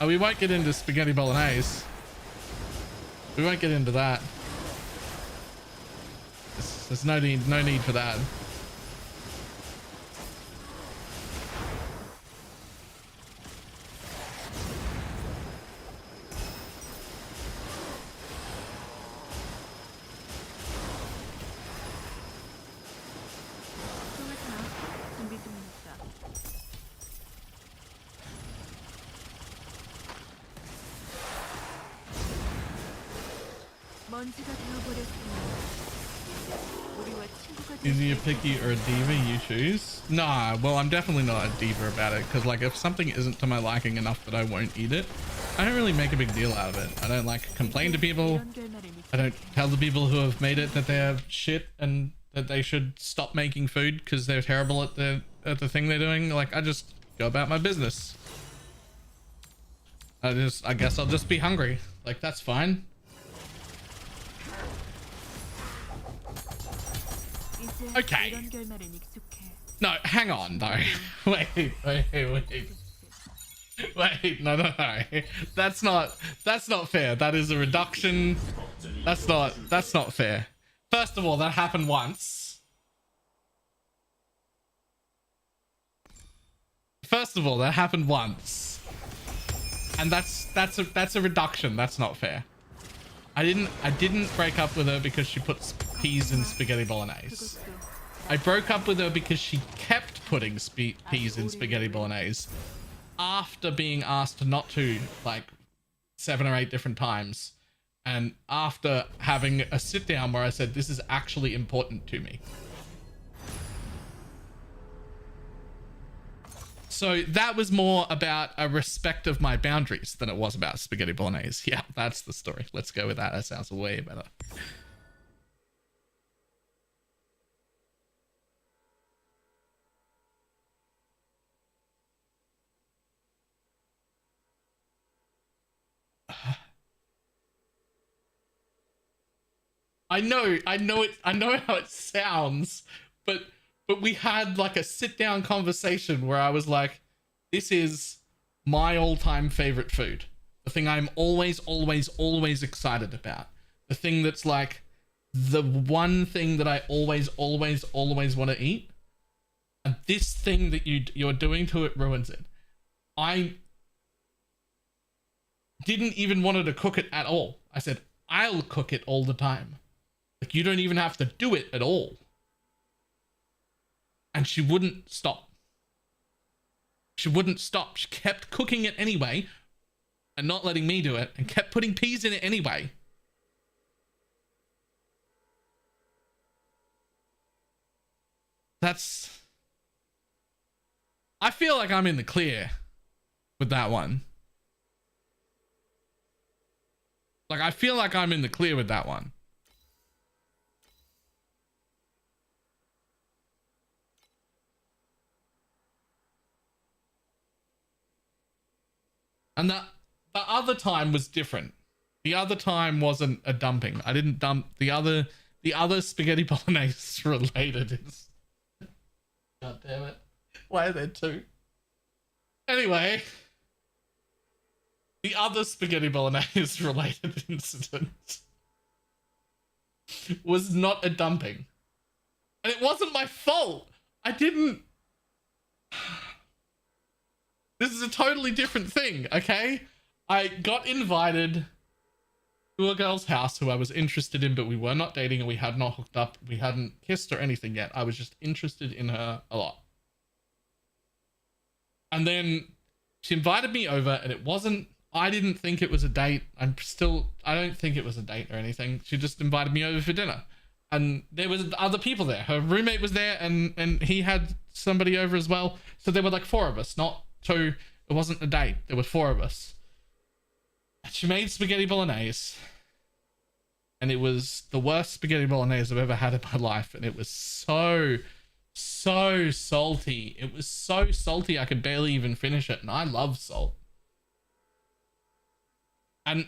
Speaker 1: Oh, we won't get into spaghetti bolognese. We won't get into that. There's no need for that.
Speaker 6: 숨을 다 준비 중입니다. 먼지가 되어버렸습니다. 우리와 친구가 될
Speaker 1: Is he a
Speaker 6: 수
Speaker 1: picky or a diva? You choose. Nah, well, I'm definitely not a diva about it, because like if something isn't to my liking enough that I won't eat it, I don't really make a big deal out of it. I don't like complain to people.
Speaker 6: 이런 결말을
Speaker 1: I don't
Speaker 6: 미치게.
Speaker 1: tell the people who have made it that they're shit and that they should stop making food because they're terrible at the thing they're doing. Like, I just go about my business. I guess I'll just be hungry. Like, that's fine.
Speaker 6: 이제
Speaker 1: Okay.
Speaker 6: 이런 결말은 익숙해.
Speaker 1: No, hang on though. Wait. Wait, no. That's not fair. That is a reduction. That's not fair. First of all, that happened once. And that's a reduction. That's not fair. I didn't break up with her because she puts peas in spaghetti bolognese.
Speaker 6: 그것도
Speaker 1: I broke up with her because she kept putting peas in spaghetti bolognese after being asked not to, like 7 or 8 different times, and after having a sit down where I said, this is actually important to me. So that was more about a respect of my boundaries than it was about spaghetti bolognese. Yeah, that's the story. Let's go with that. That sounds way better. I know how it sounds, but we had like a sit down conversation where I was like, this is my all-time favorite food. The thing I'm always excited about. The thing that's like the one thing that I always want to eat. And this thing that you're doing to it ruins it. I didn't even want her to cook it at all. I said, I'll cook it all the time. Like, you don't even have to do it at all. And she wouldn't stop. She kept cooking it anyway and not letting me do it, and kept putting peas in it anyway. I feel like I'm in the clear with that one. Like, I feel like I'm in the clear with that one. And the other time was different. The other time wasn't a dumping. I didn't dump the other spaghetti bolognese related is. God damn it. Why are there two? Anyway, the other spaghetti bolognese related incident was not a dumping. And it wasn't my fault. I didn't. This is a totally different thing, okay? I got invited to a girl's house who I was interested in, but we were not dating and we had not hooked up. We hadn't kissed or anything yet. I was just interested in her a lot. And then she invited me over, and I didn't think it was a date. I don't think it was a date or anything. She just invited me over for dinner. And there was other people there. Her roommate was there, and he had somebody over as well. So there were like 4 of us, not 2. It wasn't a date. There were 4 of us. She made spaghetti bolognese, and it was the worst spaghetti bolognese I've ever had in my life. And it was so salty. It was so salty I could barely even finish it. And I love salt. And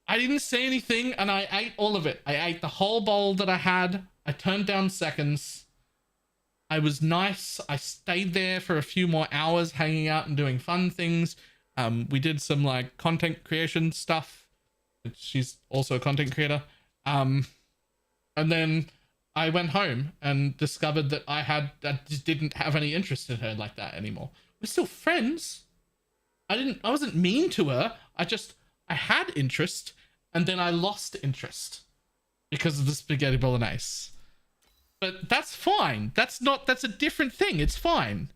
Speaker 1: I didn't say anything, and I ate all of it. I ate the whole bowl that I had. I turned down seconds. I was nice. I stayed there for a few more hours hanging out and doing fun things. We did some like content creation stuff. She's also a content creator. And then I went home and discovered that I just didn't have any interest in her like that anymore. We're still friends. I wasn't mean to her. I had interest, and then I lost interest because of the spaghetti bolognese. But that's fine. That's a different thing. It's fine.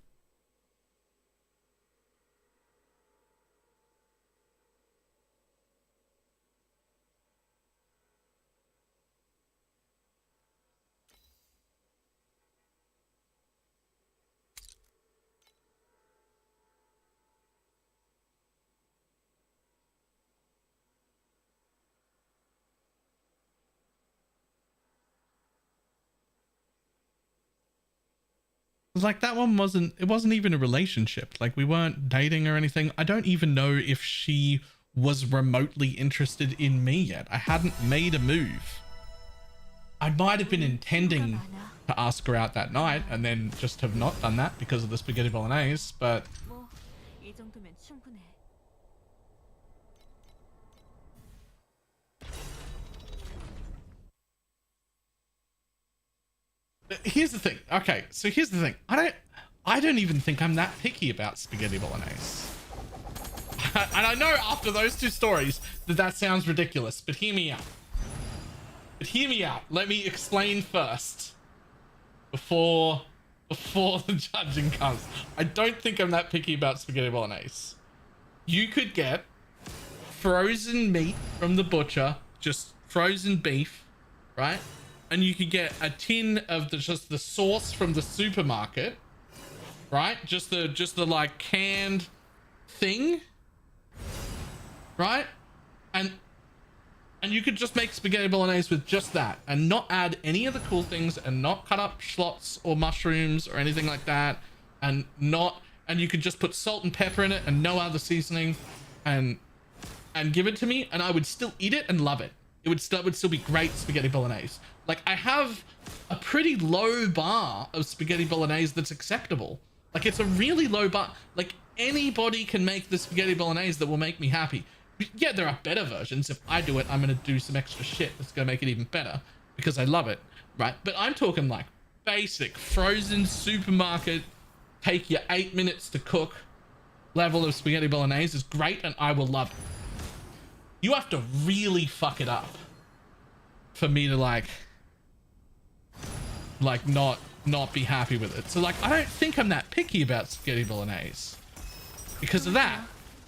Speaker 1: Like that one wasn't even a relationship. Like we weren't dating or anything. I don't even know if she was remotely interested in me yet. I hadn't made a move. I might have been intending to ask her out that night and then just have not done that because of the spaghetti bolognese, but
Speaker 6: 뭐 이 정도면 충분해.
Speaker 1: here's the thing. Okay, so here's the thing. I don't even think I'm that picky about spaghetti bolognese. And I know after those two stories that sounds ridiculous, but hear me out. Let me explain first before the judging comes. I don't think I'm that picky about spaghetti bolognese. You could get frozen meat from the butcher, just frozen beef, right? And you could get a tin of just the sauce from the supermarket, right? Just the like canned thing, right? And you could just make spaghetti bolognese with just that and not add any of the cool things and not cut up schlots or mushrooms or anything like that, and you could just put salt and pepper in it and no other seasoning and give it to me, and I would still eat it and love it. It would still be great spaghetti bolognese. Like I have a pretty low bar of spaghetti bolognese that's acceptable. Like it's a really low bar. Like anybody can make the spaghetti bolognese that will make me happy. Yeah, there are better versions. If I do it, I'm going to do some extra shit that's going to make it even better because I love it, right? But I'm talking like basic frozen supermarket, take you 8 minutes to cook level of spaghetti bolognese is great, and I will love it. You have to really fuck it up for me to like not be happy with it. So like I don't think I'm that picky about spaghetti bolognese because of that,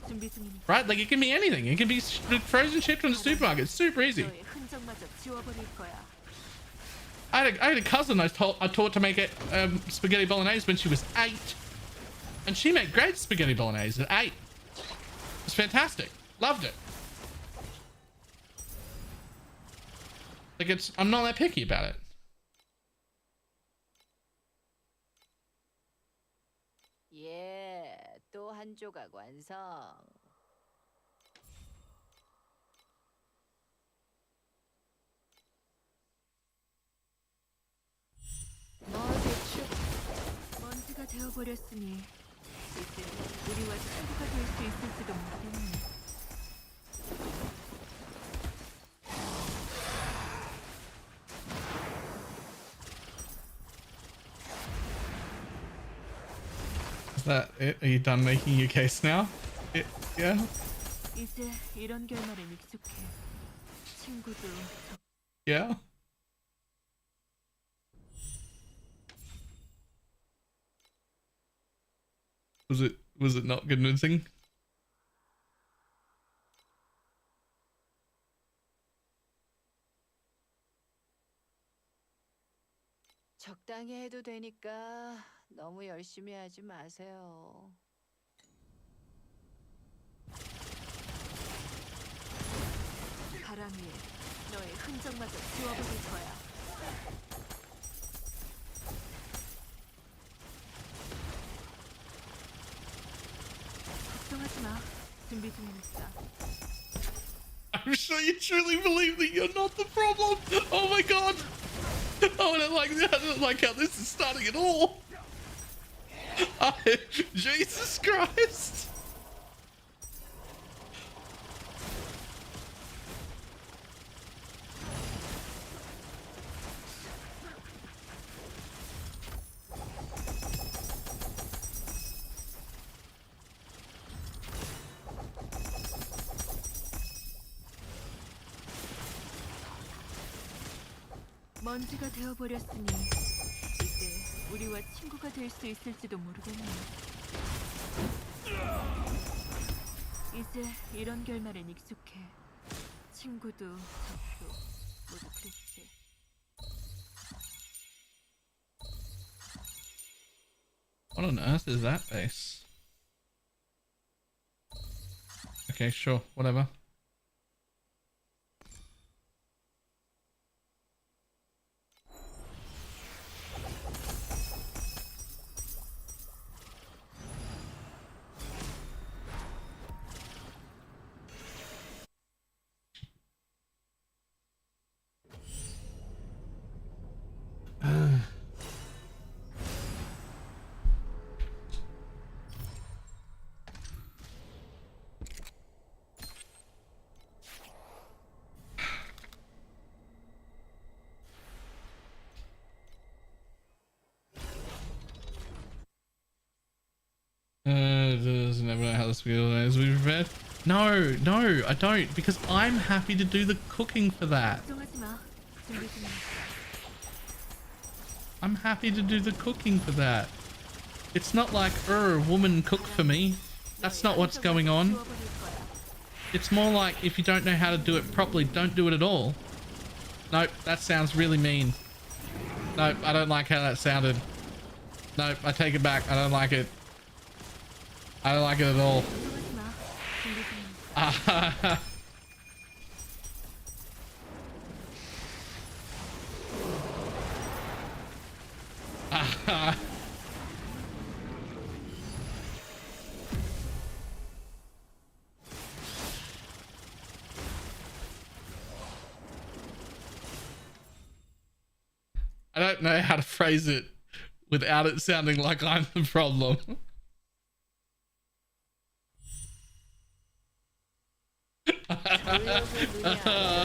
Speaker 6: 준비 중이니.
Speaker 1: right? Like it can be anything. It can be frozen shit from the supermarket. It's super easy.
Speaker 6: 너의 흔적마저 지워버릴 거야.
Speaker 1: I had a cousin I taught to make it spaghetti bolognese when she was 8, and she made great spaghetti bolognese at 8. It was fantastic. Loved it. Like I'm not that picky about it.
Speaker 8: 예, 또 한 조각 완성.
Speaker 6: 먼지가 되어버렸으니 이제 우리와 친구가 될 수 있을지도 모르겠네.
Speaker 1: Is that it? Are you done making your case now? Yeah?
Speaker 6: 이제 이런 결말에 익숙해. 친구도
Speaker 1: Yeah? Was it not convincing?
Speaker 8: 적당히 해도 되니까 너무 열심히 하지 마세요.
Speaker 6: 바람 위에 너의 흔적마저 지워버릴 거야. 걱정하지 마. 준비 중이니까.
Speaker 1: I'm sure you truly believe that you're not the problem. Oh my god. Oh, I don't like how this is starting at all. Jesus Christ.
Speaker 6: 먼지가 되어버렸으니 이제 우리와 친구가 될 수 있을지도 모르겠네. 이제 이런 결말엔 익숙해. 친구도 적도 모두 그랬지.
Speaker 1: What on earth is that base? Okay, sure, whatever. Doesn't ever know how this feels. We prepared? No, I don't, because I'm happy to do the cooking for that.
Speaker 6: 걱정하지 마. 준비 중이니까.
Speaker 1: I'm happy to do the cooking for that. It's not like, woman cook for me. That's not what's going on. It's more like, if you don't know how to do it properly, don't do it at all. Nope, that sounds really mean. Nope, I don't like how that sounded. Nope, I take it back. I don't like it. I don't like it at all.
Speaker 6: 걱정하지 마. 준비 중이니까.
Speaker 1: I don't know how to phrase it without it sounding like I'm the problem.
Speaker 6: 준비 중이니까.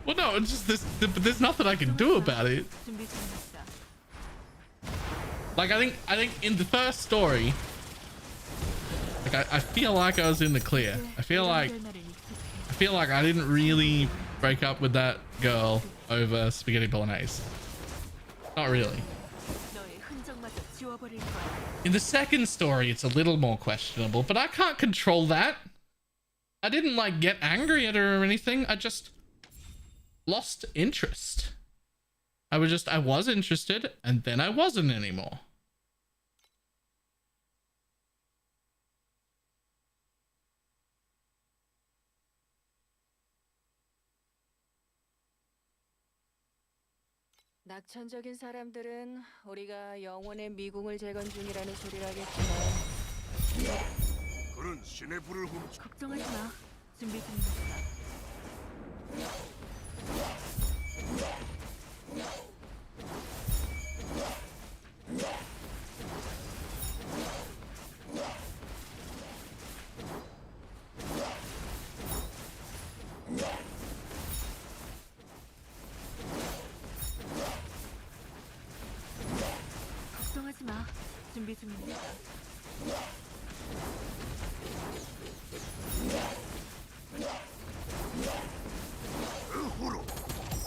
Speaker 1: Well, no, it's just this, but there's nothing I can do about it.
Speaker 6: 준비 중이니까.
Speaker 1: Like, I think in the first story, like, I feel like I was in the clear. I feel like I didn't really break up with that girl over spaghetti bolognese. Not really.
Speaker 6: 너의 흔적마저 지워버릴 거야.
Speaker 1: In the second story, it's a little more questionable, but I can't control that. I didn't, like, get angry at her or anything. I just lost interest. I was interested, and then I wasn't anymore.
Speaker 8: 낙천적인 사람들은 우리가 영혼의 미궁을 재건 중이라는 소리를 하겠지만
Speaker 7: 그는 신의 불을 훔쳐
Speaker 6: 걱정하지 마. 준비 중이니까. 걱정하지 마. 준비 중이니까.
Speaker 7: 그 후로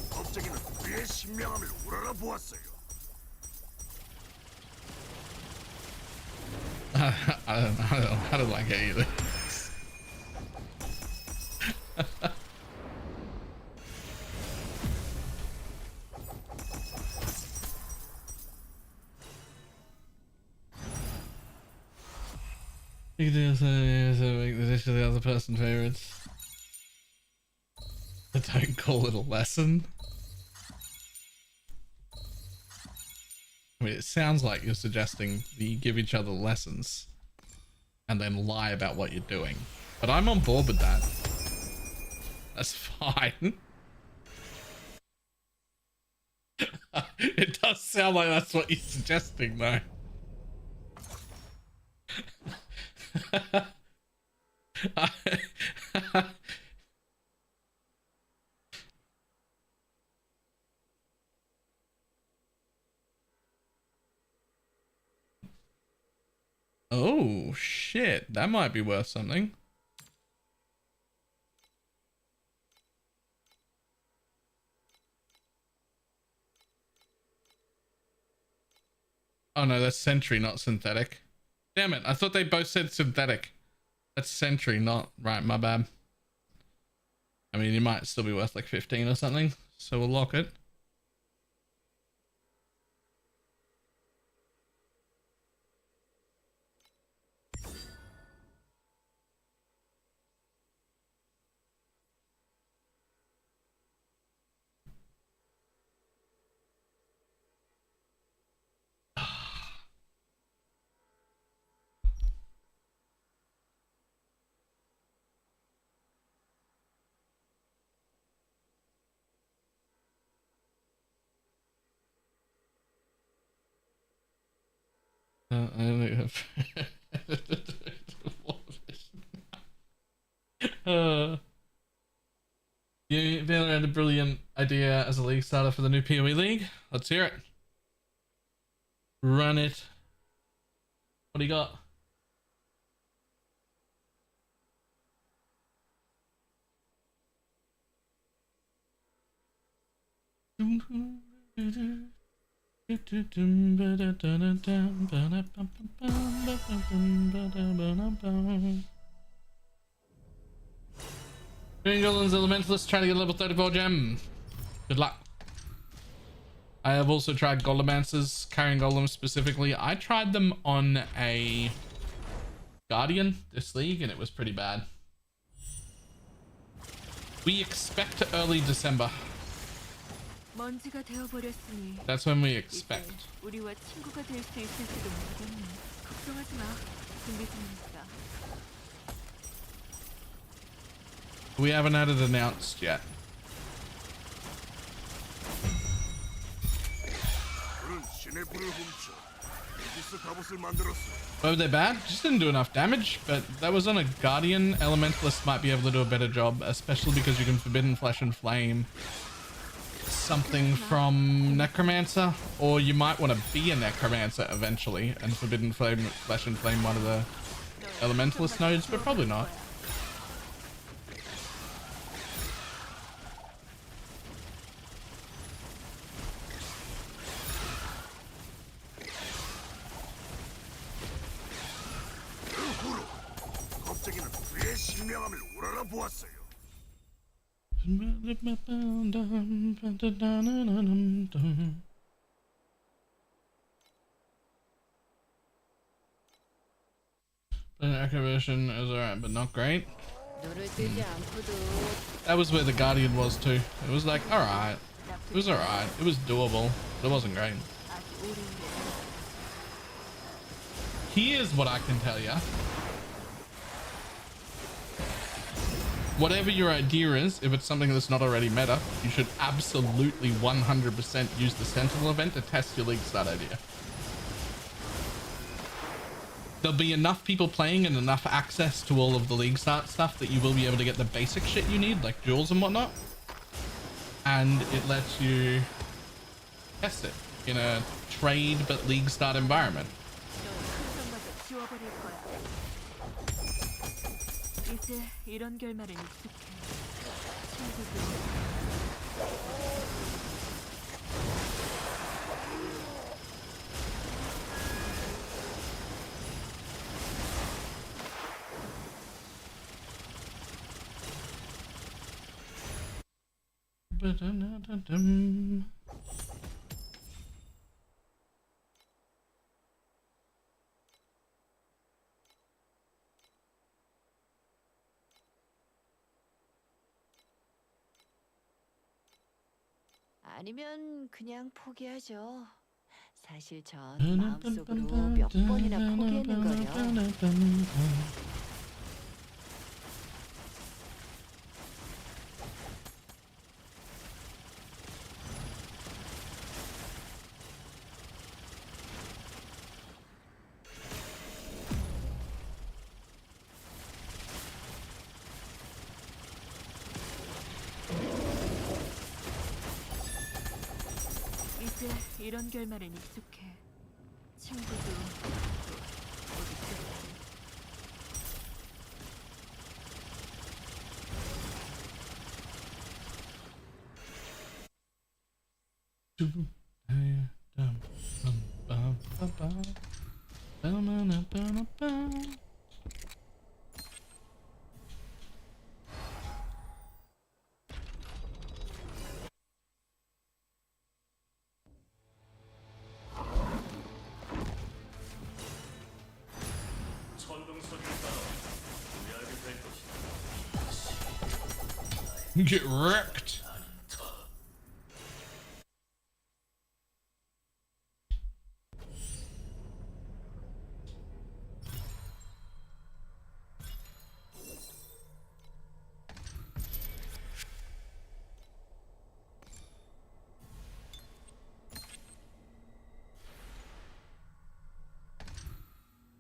Speaker 7: 겁쟁이는 그의 신명함을 우러러 보았어요.
Speaker 1: I don't like it either. You can do something make the dish of the other person's favorites. But don't call it a lesson. I mean, it sounds like you're suggesting that you give each other lessons and then lie about what you're doing. But I'm on board with that. That's fine. It does sound like that's what you're suggesting, though. Oh shit, that might be worth something. Oh no, that's Sentry, not synthetic. Damn it, I thought they both said synthetic. That's Sentry, not right, my bad. I mean, it might still be worth like 15 or something, so we'll lock it. You had a brilliant idea as a league starter for the new PoE league. Let's hear it. Run it. What do you got? Green Golems Elementalist trying to get a level 34 gem. Good luck. I have also tried Golemancers, carrying golems specifically. I tried them on a Guardian this league and it was pretty bad. We expect early December.
Speaker 6: 먼지가 되어버렸으니
Speaker 1: That's when we expect.
Speaker 6: 우리와 친구가 될 수 있을지도 모르겠네. 걱정하지 마. 준비 중이니까.
Speaker 1: We haven't had it announced yet. Were they bad? Just didn't do enough damage, but that was on a Guardian. Elementalist might be able to do a better job, especially because you can Forbidden Flesh and Flame something from Necromancer, or you might want to be a Necromancer eventually and Forbidden Flesh and Flame one of the Elementalist nodes, but probably not. Activation is alright, but not great. That was where the Guardian was too. It was like, alright. It was alright. It was doable, but it wasn't great. Here's what I can tell you. Whatever your idea is, if it's something that's not already meta, you should absolutely 100% use the Sentinel event to test your league start idea. There'll be enough people playing and enough access to all of the league start stuff that you will be able to get the basic shit you need, like jewels and whatnot. And it lets you test it in a trade but league start environment.
Speaker 6: 이제 이런 결말은 익숙해.
Speaker 8: 아니면 그냥 포기하죠. 사실 전 마음속으로 몇 번이나 포기했는걸요.
Speaker 6: 이제 이런 결말엔 익숙해. 친구도 모두 끝.
Speaker 1: Get wrecked.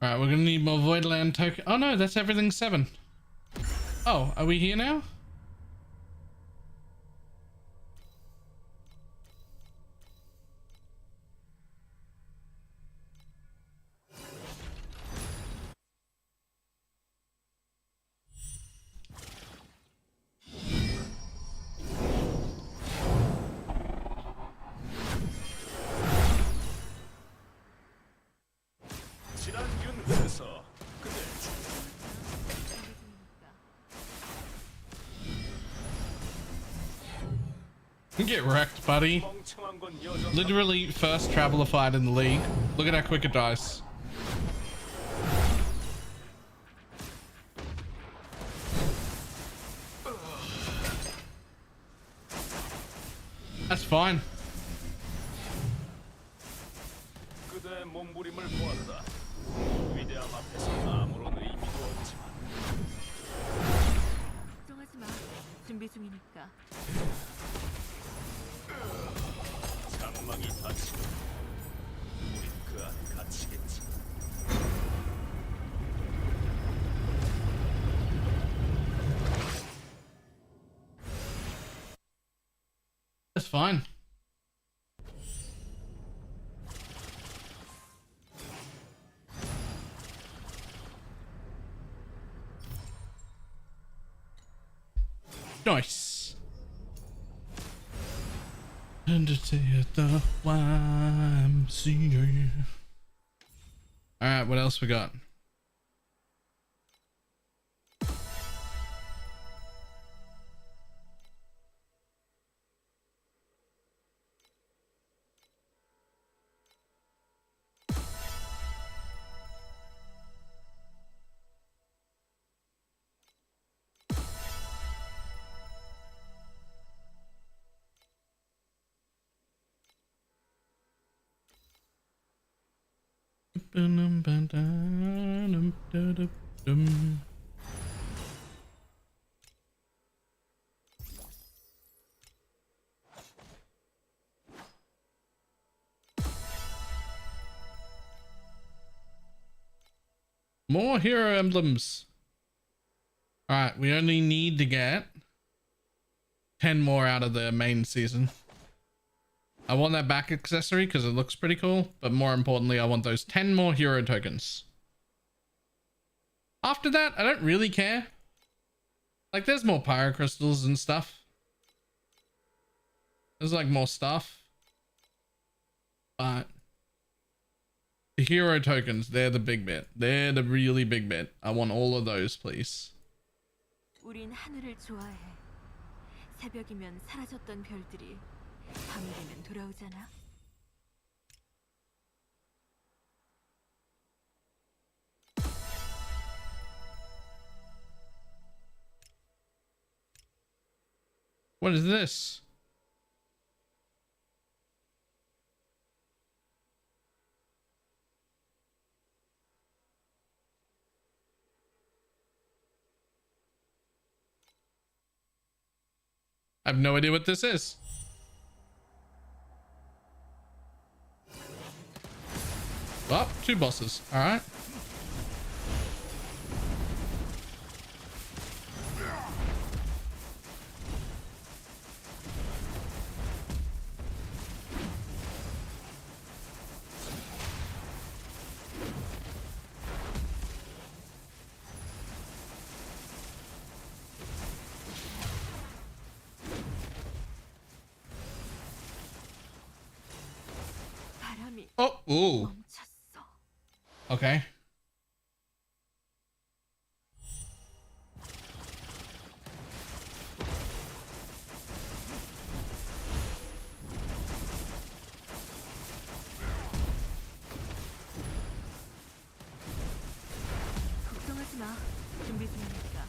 Speaker 1: Alright, we're gonna need more Voidland token. Oh no, that's everything 7. Oh, are we here now?
Speaker 5: 지난균 회사. 근데
Speaker 1: Get wrecked, buddy.
Speaker 5: 멍청한 건 여전하.
Speaker 1: Literally first traveler fight in the league. Look at how quick it dies. That's fine.
Speaker 5: 그대의 몸부림을 보았다. 위대함 앞에서 아무런 의미도 없지만
Speaker 6: 걱정하지 마. 준비 중이니까.
Speaker 5: 장막이 닫히고 우린 그 안에 갇히겠지.
Speaker 1: That's fine. Nice. And to the YMCA. Alright, what else we got? More hero emblems. All right, we only need to get 10 more out of the main season. I want that back accessory because it looks pretty cool, but more importantly, I want those 10 more hero tokens. After that, I don't really care. Like, there's more pyrocrystals and stuff. There's like more stuff. But the hero tokens, they're the big bit. They're the really big bit. I want all of those, please.
Speaker 6: 우린 하늘을 좋아해. 새벽이면 사라졌던 별들이 밤이 되면 돌아오잖아.
Speaker 1: What is this? I have no idea what this is. Oh, 2 bosses. All right. Oh, ooh.
Speaker 6: 멈췄어.
Speaker 1: Okay.
Speaker 6: 걱정하지 마. 준비 중이니까.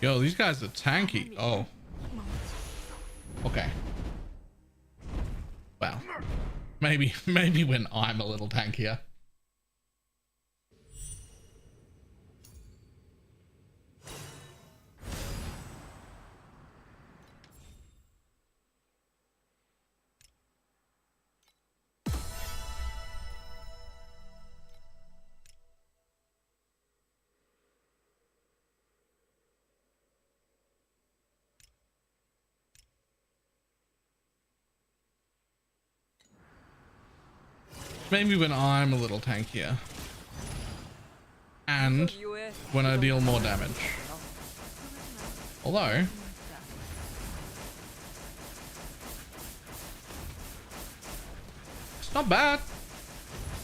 Speaker 1: Yo, these guys are tanky. Oh, okay. Well, maybe when I'm a little tankier. Maybe when I'm a little tankier. And when I deal more damage. Although, it's not bad.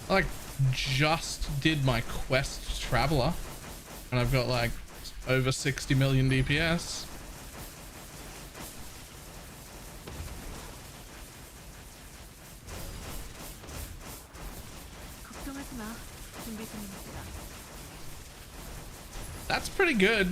Speaker 1: I like just did my quest traveler and I've got like over 60 million DPS.
Speaker 6: 걱정하지 마. 준비 중이니까.
Speaker 1: That's pretty good.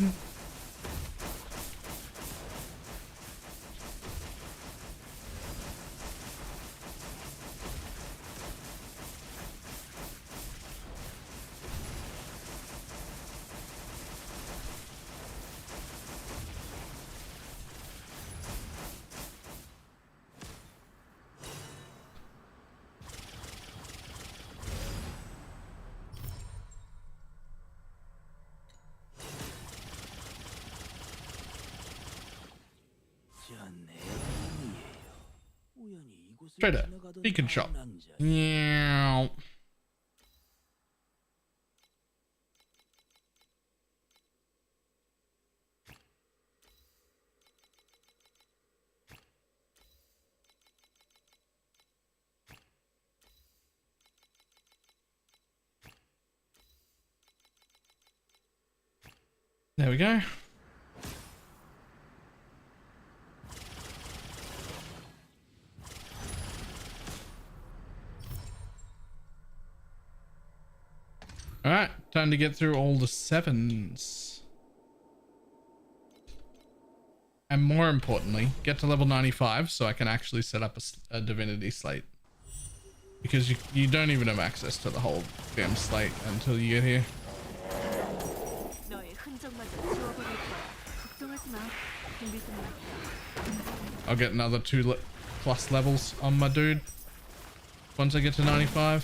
Speaker 1: Trader, beacon shop. Yeah. There we go. All right, time to get through all the 7s. And more importantly, get to level 95 so I can actually set up a Divinity slate. Because you don't even have access to the whole damn slate until you get here.
Speaker 6: 너의 흔적마저 지워버릴 거야. 걱정하지 마. 준비 중이니까.
Speaker 1: I'll get another 2+ levels on my dude once I get to 95.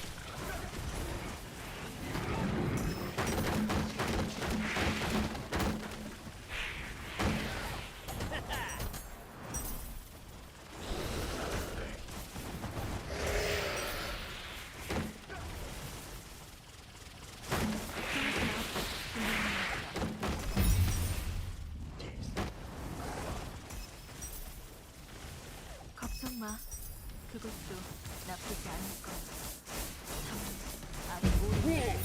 Speaker 6: 걱정 마. 그것도 나쁘지 않을 거야. 다만 아직 모르는 게 있지.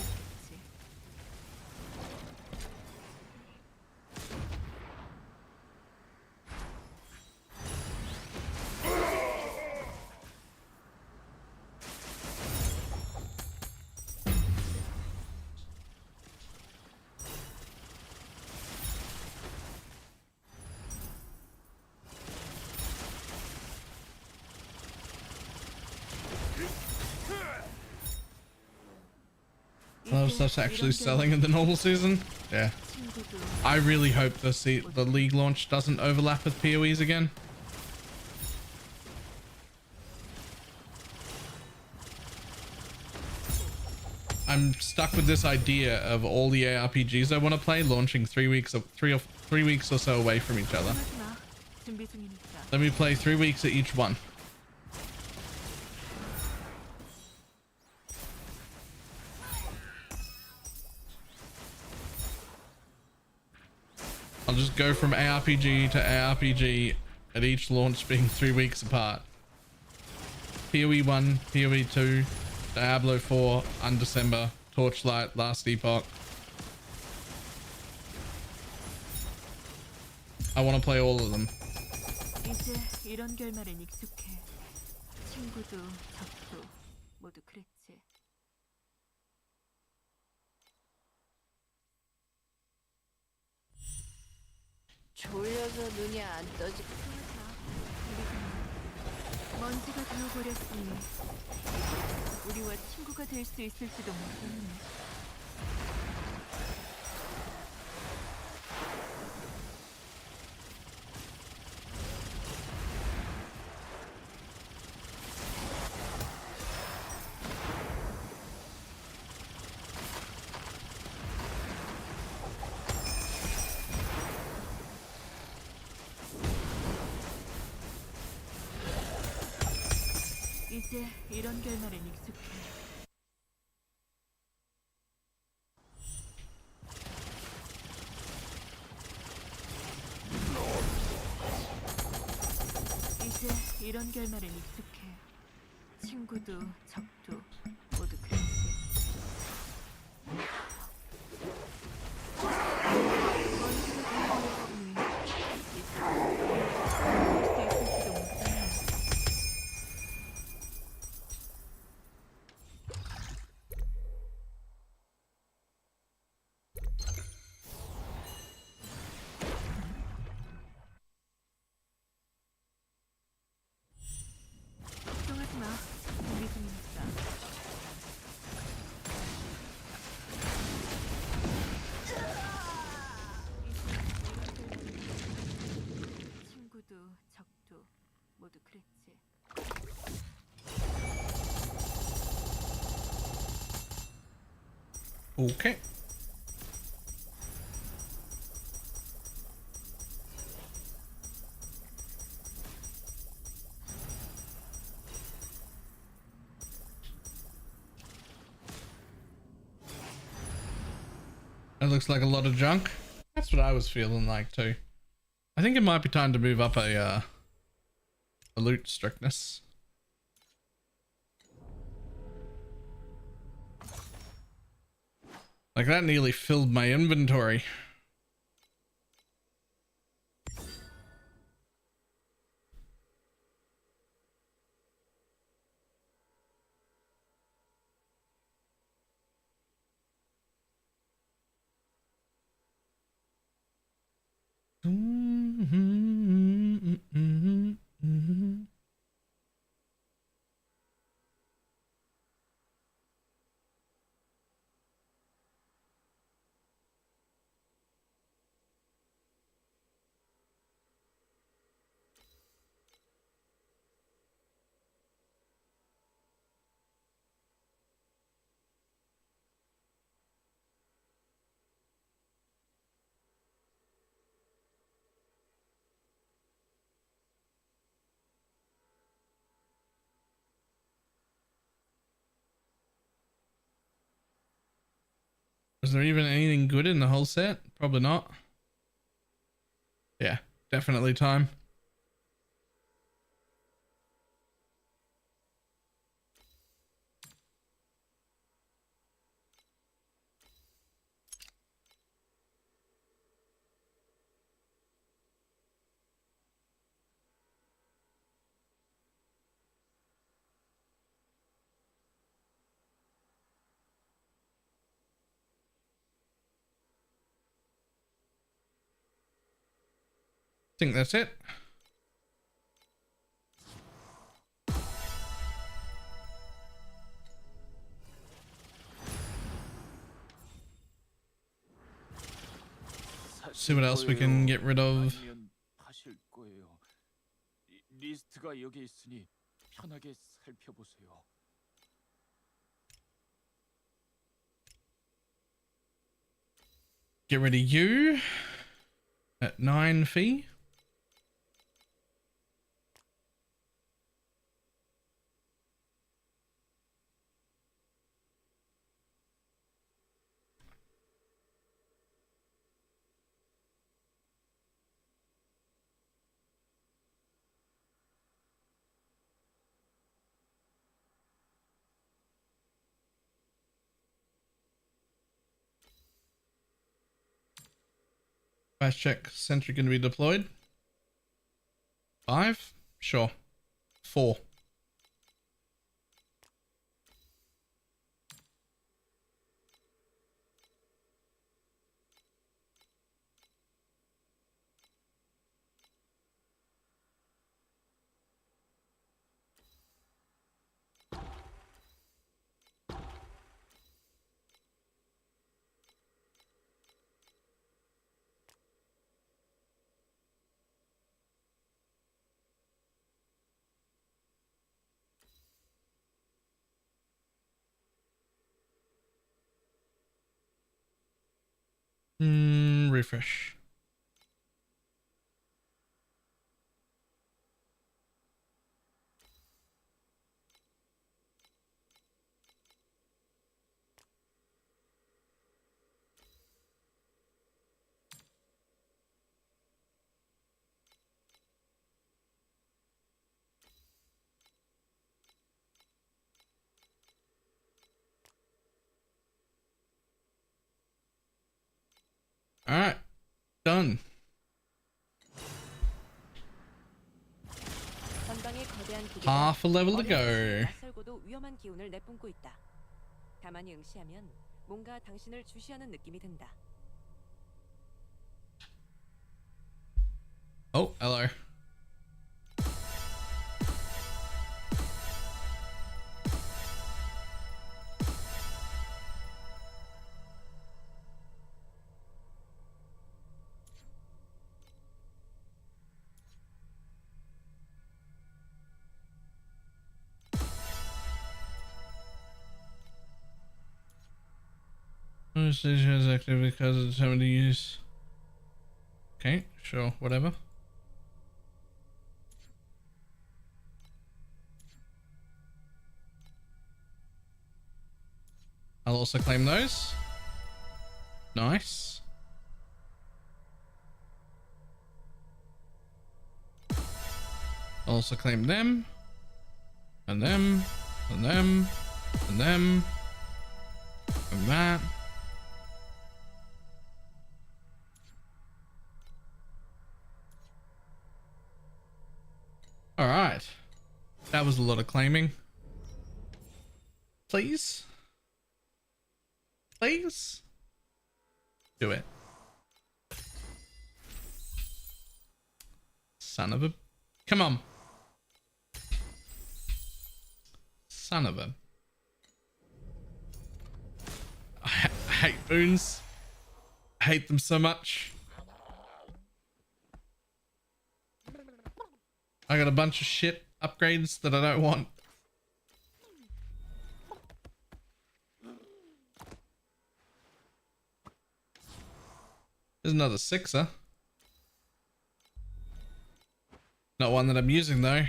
Speaker 1: A lot of stuff's actually selling in the normal season. Yeah. I really hope the league launch doesn't overlap with PoEs again. I'm stuck with this idea of all the ARPGs I want to play launching 3 weeks of 3 weeks or so away from each other.
Speaker 6: 하지 마. 준비 중이니까.
Speaker 1: Let me play 3 weeks at each one. I'll just go from ARPG to ARPG at each launch being 3 weeks apart. PoE 1, PoE 2, Diablo 4, Undecember, Torchlight, Last Epoch. I want to play all of them.
Speaker 6: 이제 이런 결말엔 익숙해. 친구도 적도 모두 그랬지.
Speaker 8: 졸려서 눈이 안 떠지.
Speaker 6: 먼지가 되어버렸으니 우리와 친구가 될 수 있을지도 모르겠네. 이제 이런 결말엔 익숙해. 이제 이런 결말엔 익숙해. 친구도 적도 모두 그랬지. 먼지가 되어버렸으니 이제 할 수 있을지도 모르겠네. 걱정하지 마. 준비 중이니까. 친구도 적도 모두 그랬지.
Speaker 1: Okay. That looks like a lot of junk. That's what I was feeling like too. I think it might be time to move up a loot strictness. Like that nearly filled my inventory. Is there even anything good in the whole set? Probably not. Yeah, definitely time. Think that's it. See what else we can get rid of.
Speaker 5: 아니면 하실 거예요. 리스트가 여기 있으니 편하게 살펴보세요.
Speaker 1: Get rid of you at 9 fee. Fast check, sentry going to be deployed. 5? Sure. 4. Refresh. All right, done.
Speaker 3: 전방의 거대한 기계가
Speaker 1: Half a level to
Speaker 3: 어려운
Speaker 1: go.
Speaker 3: 낯설고도 위험한 기운을 내뿜고 있다. 가만히 응시하면 뭔가 당신을 주시하는 느낌이 든다.
Speaker 1: Oh, hello. Station is active because it's determined to use. Okay, sure, whatever. I'll also claim those. Nice. I'll also claim them. And them. And them. And them. And that. All right. That was a lot of claiming. Please? Please? Do it. Son of a... Come on. Son of a... I hate boons. I hate them so much. I got a bunch of shit upgrades that I don't want. There's another 6er. Not one that I'm using though.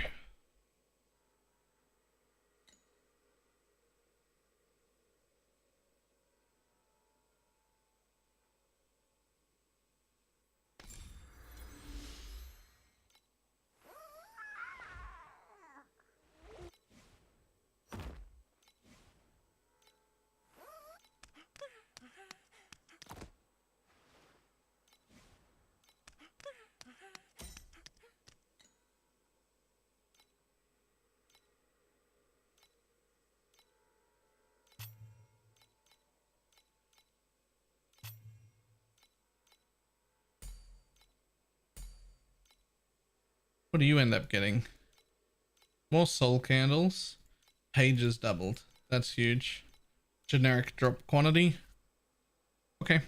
Speaker 1: What do you end up getting? More soul candles. Pages doubled. That's huge. Generic drop quantity. Okay.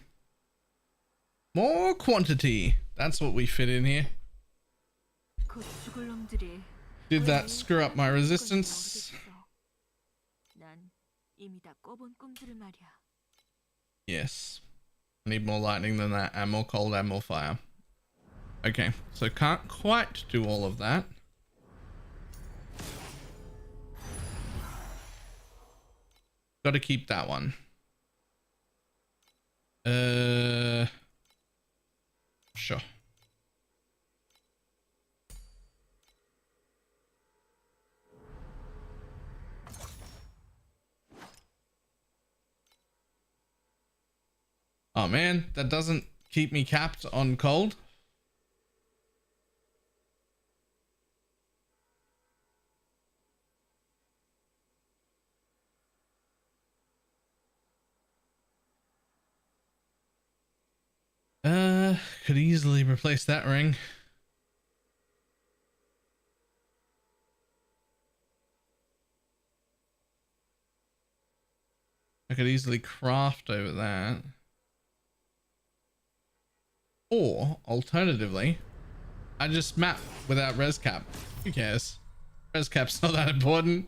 Speaker 1: More quantity. That's what we fit in here.
Speaker 6: 곧 죽을 놈들이
Speaker 1: Did that
Speaker 6: 왜
Speaker 1: screw up my
Speaker 6: 사람을
Speaker 1: resistance?
Speaker 6: 모르겠어. 난 이미 다 꿔본 꿈들을 말이야.
Speaker 1: Yes. I need more lightning than that, and more cold and more fire. Okay, so can't quite do all of that. Got to keep that one. Sure. Oh man, that doesn't keep me capped on cold. Could easily replace that ring. I could easily craft over that. Or, alternatively, I just map without res cap. Who cares? Res cap's not that important.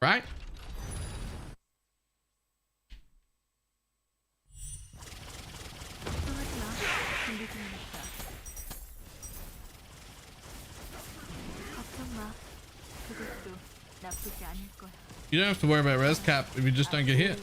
Speaker 1: Right?
Speaker 6: 걱정하지 마. 준비 중이니까. 걱정 마. 그것도 나쁘지 않을 거야.
Speaker 1: You don't have to worry about res cap if you just don't get hit.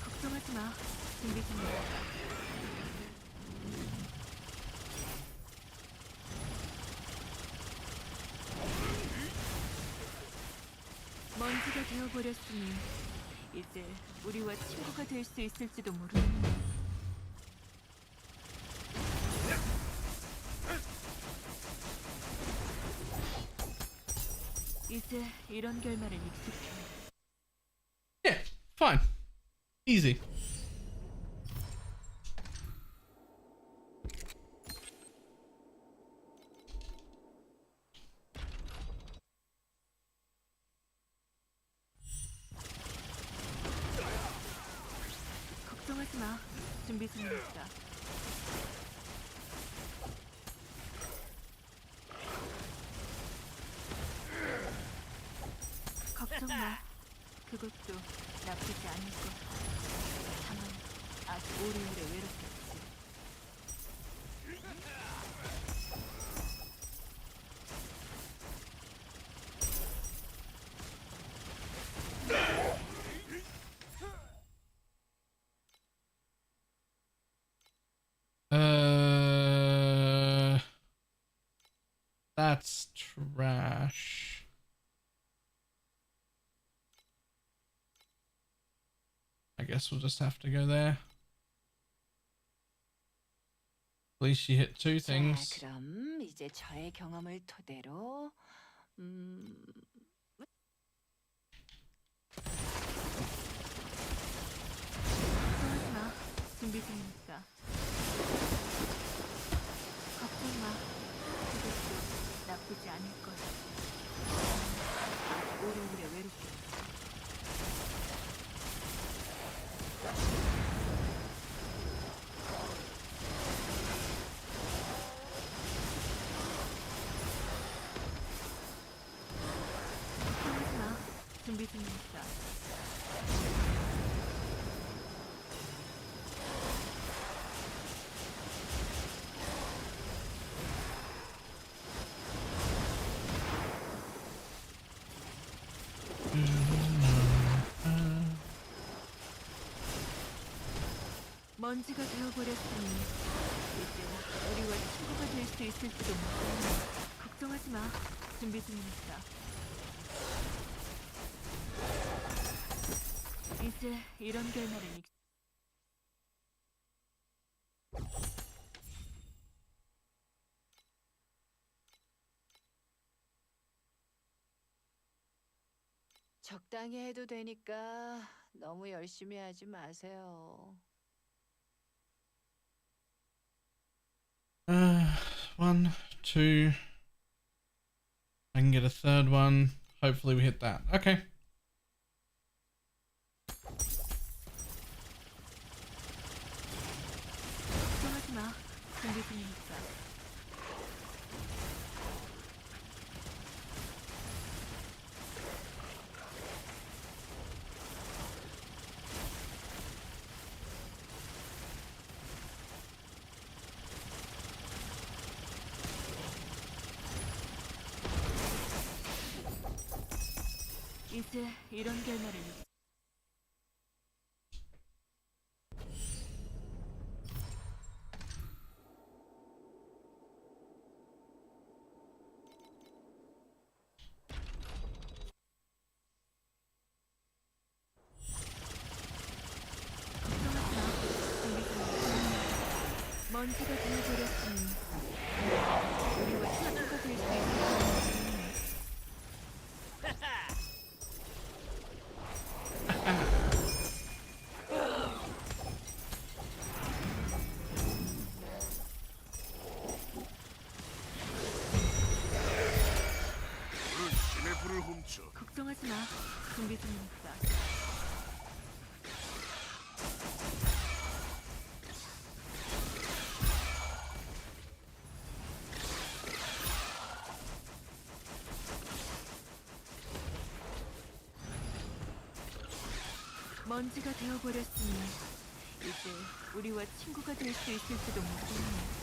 Speaker 6: 걱정하지 마. 준비 중이니까. 먼지가 되어버렸으니 이제 우리와 친구가 될 수 있을지도 모르겠네. 이제 이런 결말은 익숙해.
Speaker 1: Yeah, fine. Easy.
Speaker 6: 걱정하지 마. 준비 중이니까. 걱정 마. 그것도 나쁘지 않을 거야. 다만 아직 오래오래 외롭겠지.
Speaker 1: That's trash. I guess we'll just have to go there. At least she hit two things.
Speaker 8: 자, 그럼 이제 저의 경험을 토대로
Speaker 6: 걱정하지 마. 준비 중이니까. 걱정 마. 그것도 나쁘지 않을 거야. 아직 오래오래 외롭겠지. 걱정하지 마. 준비 중이니까. 먼지가 되어버렸으니 이제 우리와 친구가 될 수 있을지도 모르겠네. 걱정하지 마. 준비 중이니까. 이제 이런 결말은
Speaker 8: 적당히 해도 되니까 너무 열심히 하지 마세요.
Speaker 1: 1, 2. I can get a third one. Hopefully we hit that. Okay.
Speaker 6: 걱정하지 마. 준비 중이니까. 이제 이런 결말을 걱정하지 마. 준비 중이니까. 먼지가 되어버렸으니 우리와 친구가 될 수 있는
Speaker 7: 너는 신의 불을 훔쳐
Speaker 6: 걱정하지 마. 준비 중이니까. 먼지가 되어버렸으니 이제 우리와 친구가 될 수 있을지도 모르겠네.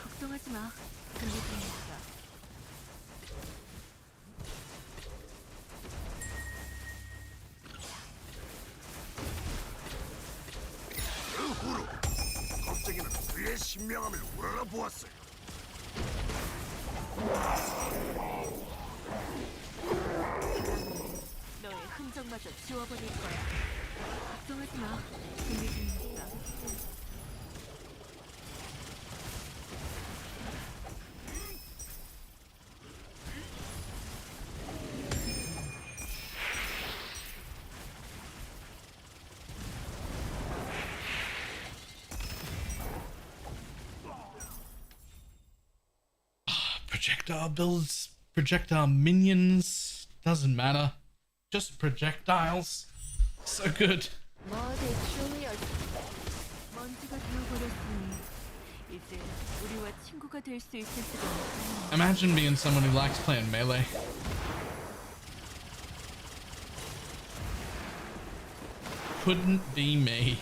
Speaker 6: 걱정하지 마. 준비 중이니까.
Speaker 7: 그 후로 겁쟁이는 그의 신명함을 우러러 보았어요.
Speaker 6: 너의 흔적마저 지워버릴 거야. 걱정하지 마. 준비 중이니까.
Speaker 1: Projectile builds, projectile minions, doesn't matter. Just projectiles. So good.
Speaker 8: 뭐 대충이었.
Speaker 6: 먼지가 되어버렸으니 이제 우리와 친구가 될 수 있을지도 모르겠네.
Speaker 1: Imagine being someone who likes playing melee. Couldn't be me.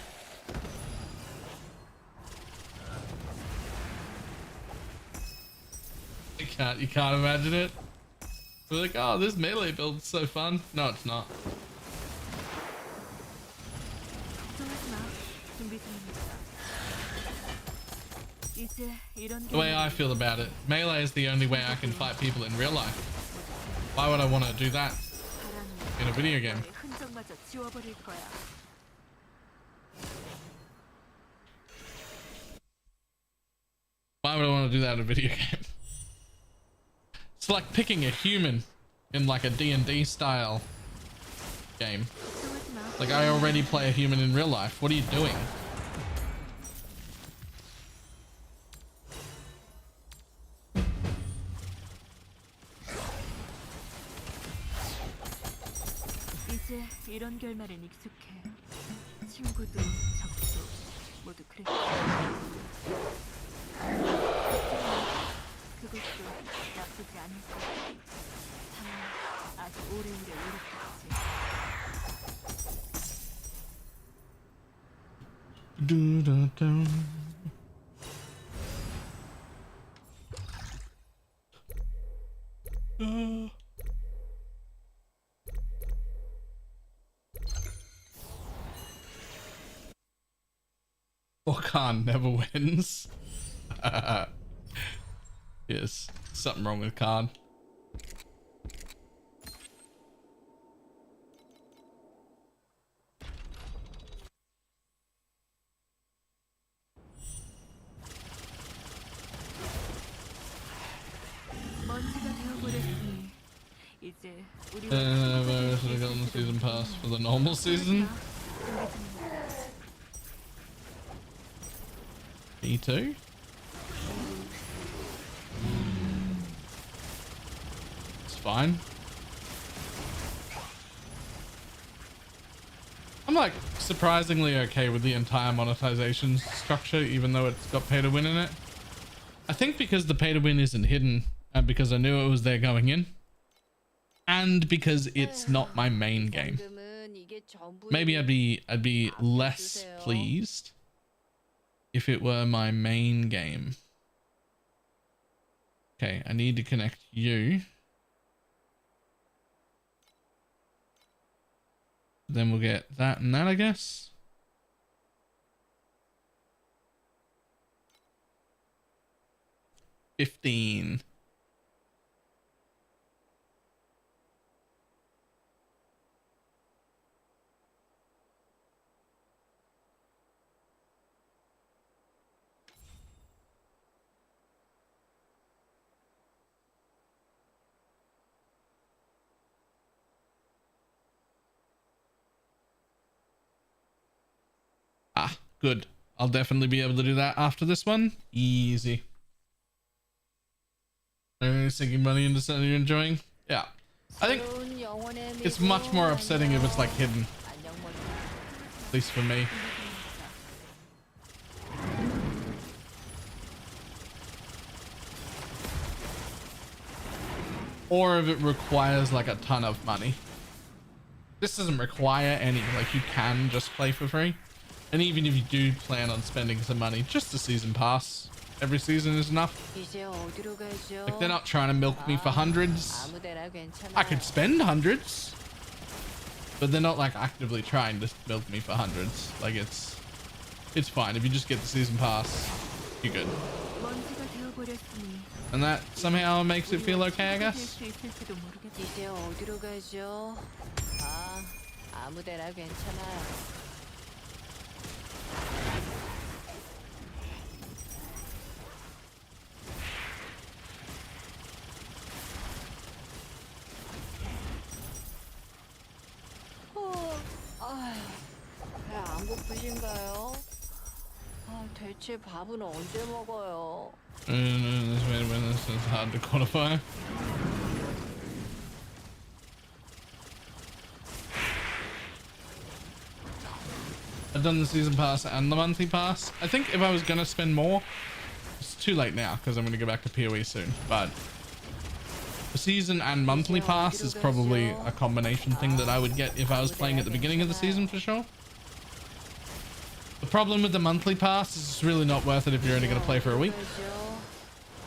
Speaker 1: You can't imagine it. We're like, oh, this melee build's so fun. No, it's not.
Speaker 6: 걱정하지 마. 준비 중이니까. 이제 이런
Speaker 1: The way I feel about it, melee is the only way I can fight people in real life. Why would I want to do that in a video game?
Speaker 6: 너의 흔적마저 지워버릴 거야.
Speaker 1: Why would I want to do that in a video game? It's like picking a human in like a D&D style game.
Speaker 6: 걱정하지 마.
Speaker 1: Like I already play a human in real life. What are you doing?
Speaker 6: 이제 이런 결말엔 익숙해. 친구도 적도 모두 그랬어. 그것도 나쁘지 않을 거야. 다만 아주 오래오래 오래겠지.
Speaker 1: Do-do-do. Khan never wins. Yes, something wrong with Khan.
Speaker 6: 먼지가 되어버렸으니 이제 우리와 친구가 될수 있을지도
Speaker 1: the normal season. Me too. It's fine. I'm like surprisingly okay with the entire monetization structure, even though it's got pay to win in it. I think because the pay to win isn't hidden, and because I knew it was there going in, and because it's not my main game. Maybe I'd be less pleased if it were my main game. Okay, I need to connect you. Then we'll get that and that, I guess. $15. Ah, good. I'll definitely be able to do that after this one. Easy. Sinking money into something you're enjoying? Yeah. I think it's much more upsetting if it's like hidden. At least for me. Or if it requires like a ton of money. This doesn't require any, like you can just play for free. And even if you do plan on spending some money, just a season pass every season is enough. Like they're not trying to milk me for hundreds. I could spend hundreds, but they're not like actively trying to milk me for hundreds. Like it's fine. If you just get the season pass, you're good. And that somehow makes it feel okay, I guess.
Speaker 8: 배 안 고프신가요? 대체 밥은 언제 먹어요?
Speaker 1: This is hard to qualify. I've done the season pass and the monthly pass. I think if I was gonna spend more, it's too late now because I'm gonna go back to PoE soon. But the season and monthly pass is probably a combination thing that I would get if I was playing at the beginning of the season for sure. The problem with the monthly pass is it's really not worth it if you're only going to play for a week.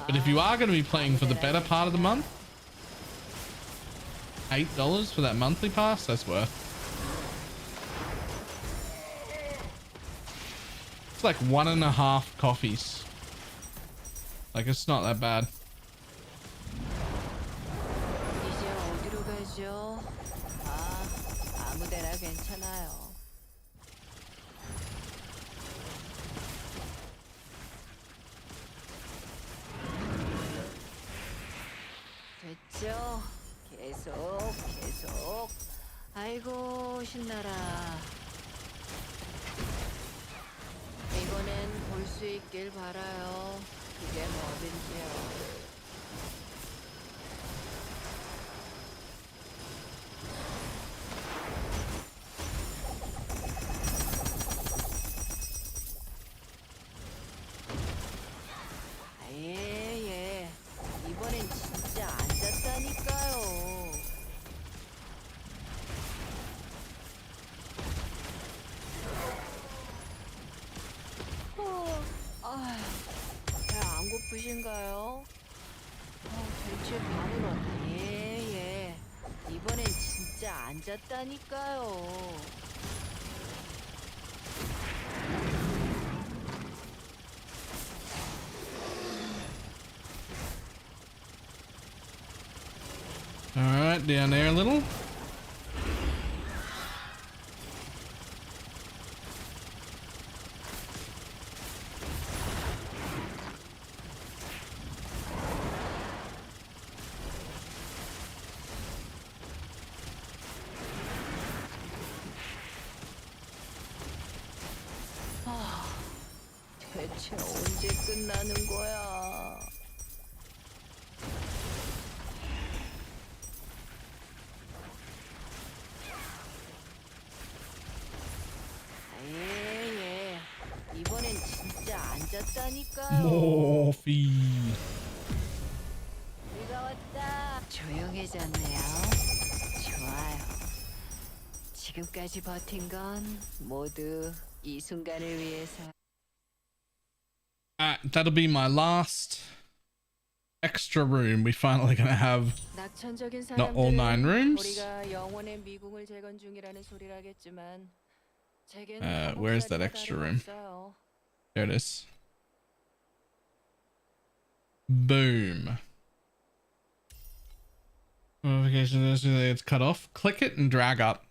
Speaker 1: But if you are going to be playing for the better part of the month, $8 for that monthly pass, that's worth. It's like 1.5 coffees. Like it's not that bad.
Speaker 8: 됐죠? 계속. 아이고 신나라. 이번엔 볼 수 있길 바라요. 그게 뭐든지요. 예. 이번엔 진짜 안 잤다니까요. 배 안 고프신가요? 대체 밥은 예. 이번엔 진짜 안 잤다니까요.
Speaker 1: All right, down there a little.
Speaker 8: 대체 언제 끝나는 거야? 예. 이번엔 진짜 앉았다니까요.
Speaker 1: 모피.
Speaker 8: 우리가 왔다. 조용해졌네요. 좋아요. 지금까지 버틴 건 모두 이 순간을 위해서.
Speaker 1: That'll be my last extra room. We finally gonna have
Speaker 8: 낙천적인
Speaker 1: not all 9
Speaker 8: 사람들은
Speaker 1: rooms.
Speaker 8: 우리가 영혼의 미궁을 재건 중이라는 소리라겠지만 제겐
Speaker 1: Where's that extra room?
Speaker 8: 다름없어요.
Speaker 1: There it is. Boom. Notification, it's cut off. Click it and drag up.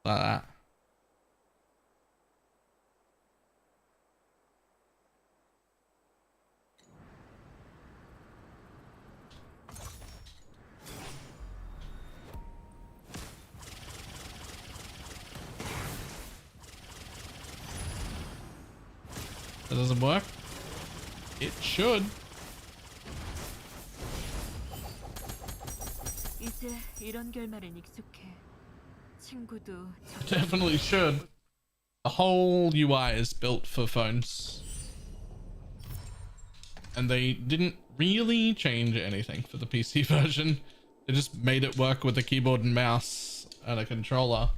Speaker 1: Like that. That doesn't work. It should.
Speaker 6: 이제 이런 결말엔 익숙해. 친구도
Speaker 1: Definitely should. The whole UI is built for phones. And they didn't really change anything for the PC version. They just made it work with a keyboard and mouse and a controller.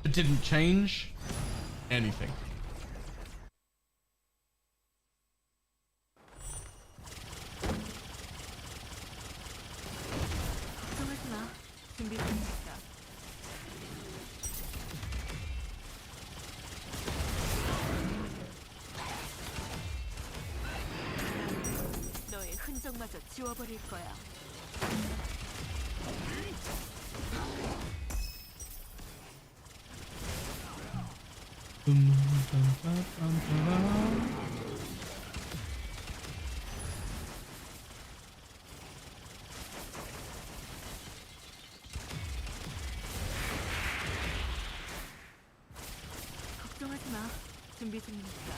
Speaker 1: It didn't change anything.
Speaker 6: 걱정하지 마. 준비 중이니까. 너의 흔적마저 지워버릴 거야. 걱정하지 마. 준비 중이니까.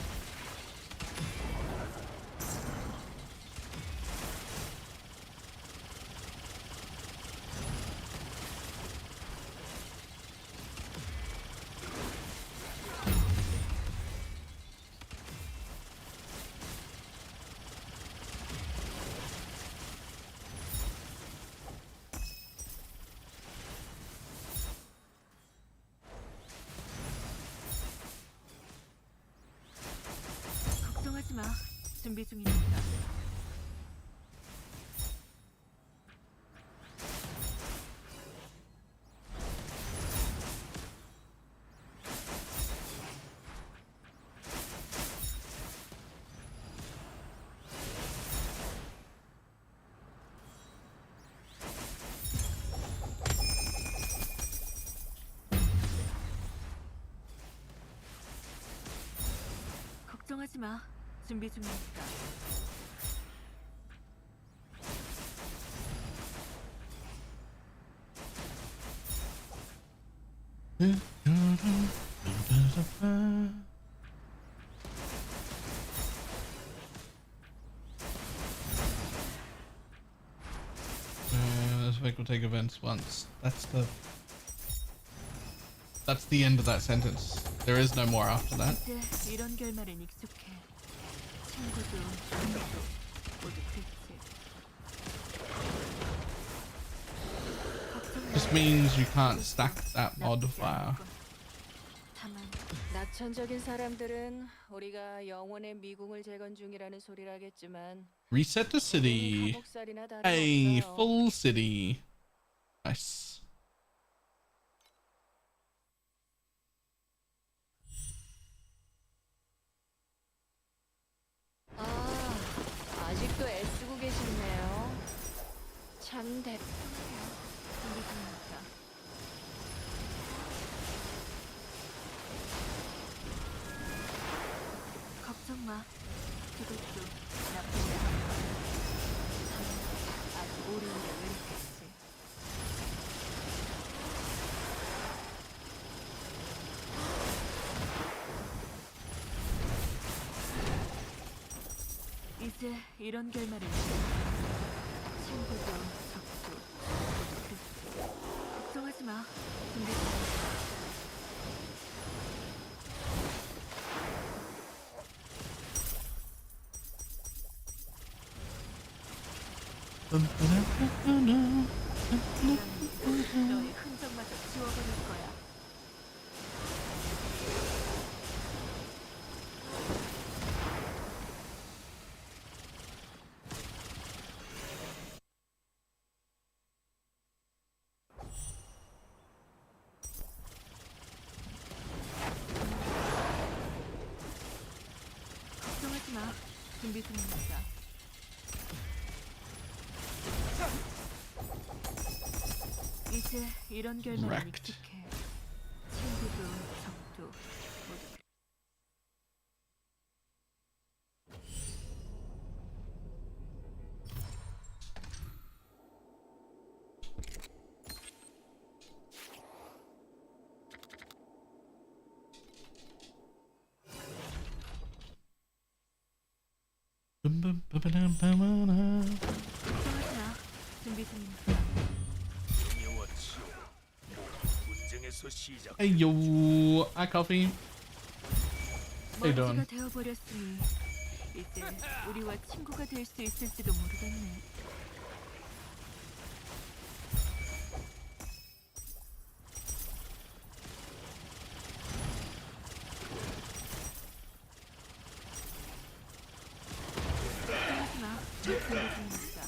Speaker 6: 걱정하지 마. 준비 중이니까. 걱정하지 마. 준비 중이니까.
Speaker 1: This week will take events once. That's the end of that sentence. There is no more after that.
Speaker 6: 이제 이런 결말엔 익숙해. 친구도 동료도 모두 그렇지.
Speaker 1: This means you can't stack that modifier.
Speaker 6: 다만
Speaker 8: 낙천적인 사람들은 우리가 영혼의 미궁을 재건 중이라는 소리라겠지만
Speaker 1: Reset the city.
Speaker 8: 감옥살이나
Speaker 1: A
Speaker 8: 다름없어요.
Speaker 1: full city. Nice.
Speaker 8: 한대
Speaker 6: 준비 중입니다. 걱정 마. 그것도 나쁘지 않아. 아직 오래 의식했지. 이제 이런 결말을 친구도 적도 모두 걱정하지 마. 준비 중이야. 너의 흔적마저 지워버릴 거야. 걱정하지 마. 준비 중입니다. 이제 이런 결말은
Speaker 1: Wrecked.
Speaker 6: 익숙해. 친구도 적도 모두 걱정하지 마. 준비 중입니다.
Speaker 7: 명예와 치욕 분쟁에서 시작.
Speaker 1: Hey yo, hi coffee. How you
Speaker 6: 먼지가
Speaker 1: doing?
Speaker 6: 되어버렸으니 이제 우리와 친구가 될 수 있을지도 모르겠네. 걱정하지 마. 준비 중입니다.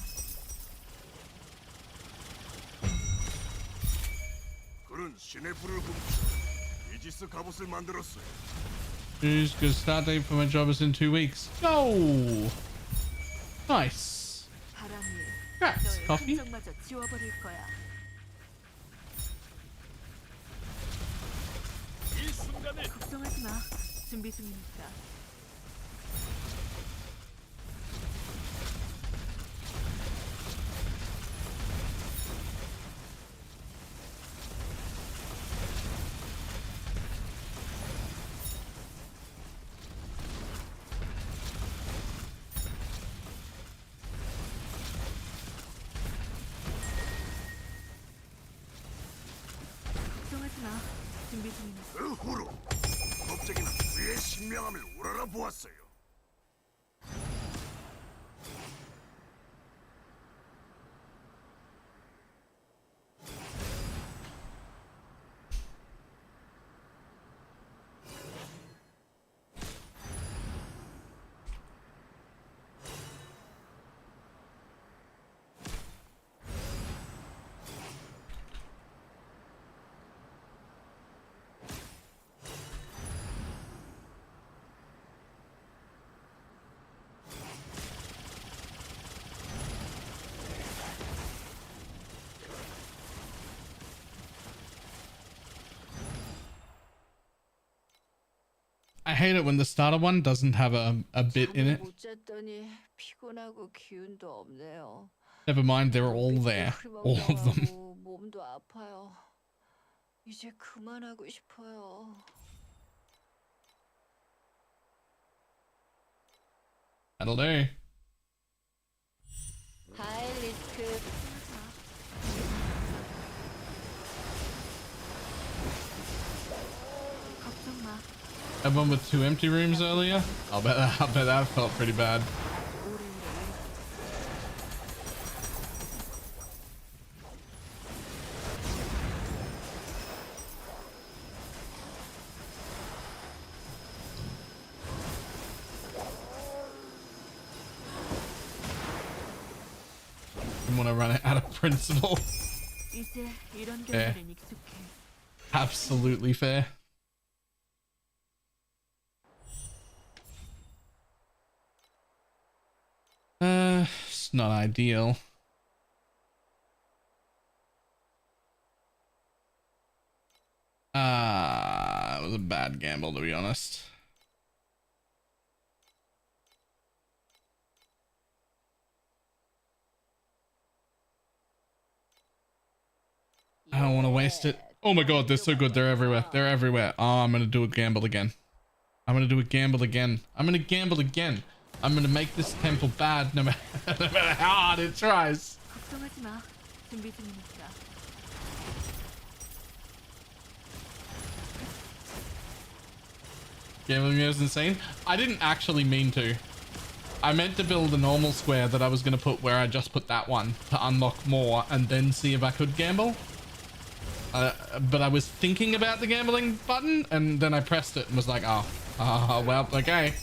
Speaker 7: 그는 신의 불을 훔쳐 이지스 갑옷을 만들었어요.
Speaker 1: Who's good start date for my job is in 2 weeks. Go! Nice.
Speaker 6: 바람이
Speaker 1: Congrats,
Speaker 6: 너의
Speaker 1: coffee.
Speaker 6: 흔적마저 지워버릴 거야.
Speaker 5: 이 순간을
Speaker 6: 걱정하지 마. 준비 중입니다. 걱정하지 마. 준비 중입니다.
Speaker 7: 그 후로 겁쟁이는 그의 신명함을 우러러 보았어요.
Speaker 1: I hate it when the starter one doesn't have a bit in it.
Speaker 8: 못 잤더니 피곤하고 기운도 없네요.
Speaker 1: Never mind, they're all there. All of them.
Speaker 8: 멍멍하고 몸도 아파요. 이제 그만하고 싶어요.
Speaker 1: That'll do.
Speaker 8: 하이 리스크.
Speaker 6: 걱정 마.
Speaker 1: Everyone with 2 empty rooms earlier? I bet that felt pretty bad. Didn't want to run it out of principle.
Speaker 6: 이제 이런 결말은 익숙해.
Speaker 1: Absolutely fair. It's not ideal. that was a bad gamble, to be honest. I don't want to waste it. Oh my god, they're so good. They're everywhere. They're everywhere. Oh, I'm going to do a gamble again. I'm going to do a gamble again. I'm going to gamble again. I'm going to make this temple bad no matter, no matter how hard it tries.
Speaker 6: 걱정하지 마. 준비 중이니까.
Speaker 1: Gambling was insane. I didn't actually mean to. I meant to build a normal square that I was going to put where I just put that one to unlock more and then see if I could gamble. But I was thinking about the gambling button and then I pressed it and was like, oh, well, okay.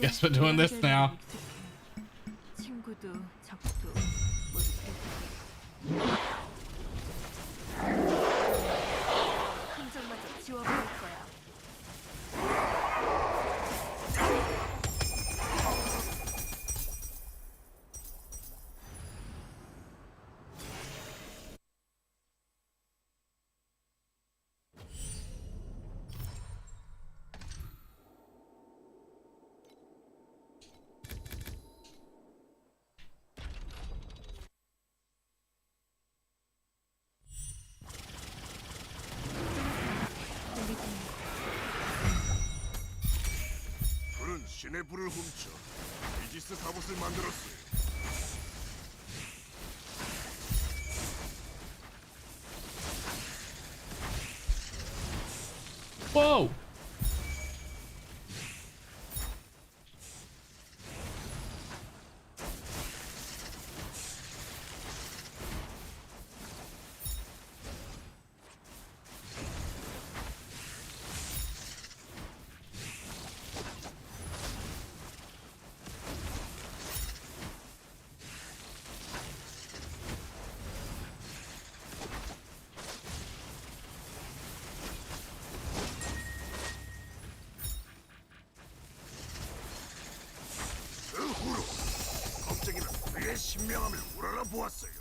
Speaker 1: Guess we're doing this now.
Speaker 6: 친구도 적도 모두 배척해. 함정마저 지워버릴 거야.
Speaker 7: 그는 신의 불을 훔쳐 이지스 갑옷을 만들었어요.
Speaker 1: Whoa.
Speaker 7: 그 후로 겁쟁이는 그의 신명함을 우러러 보았어요.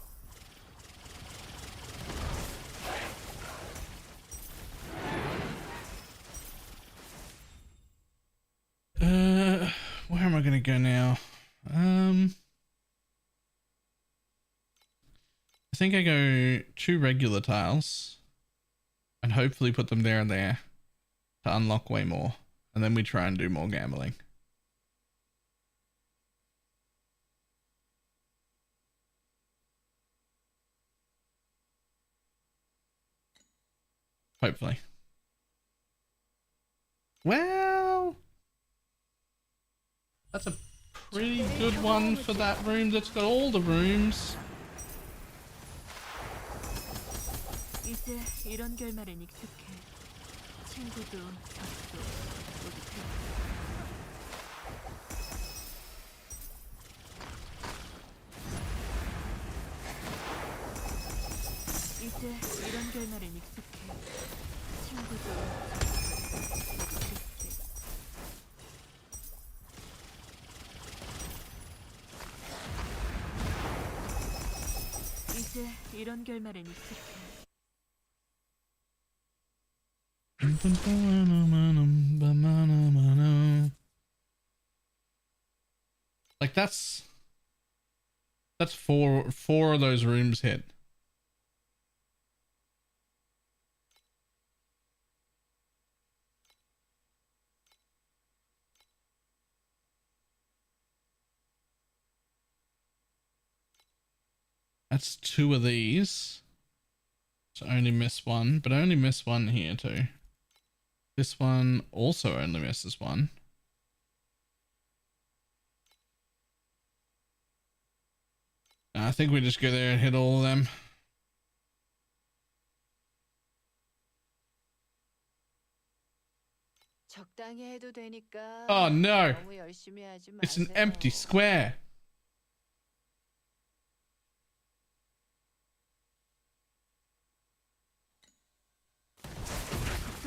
Speaker 1: Where am I going to go now? I think I go 2 regular tiles and hopefully put them there and there to unlock way more. And then we try and do more gambling. Hopefully. Well, that's a pretty good one for that room that's got all the rooms.
Speaker 6: 이제 이런 결말엔 익숙해. 친구도 적도 모두 배척해. 이제 이런 결말엔 익숙해. 친구도 적도 모두 배척해. 이제 이런 결말엔 익숙해.
Speaker 1: Like that's four of those rooms hit. That's 2 of these. So I only miss one, but I only miss one here too. This one also only misses one. I think we just go there and hit all of them.
Speaker 8: 적당히 해도 되니까.
Speaker 1: Oh no!
Speaker 8: 너무 열심히 하지 마세요.
Speaker 1: It's an empty square.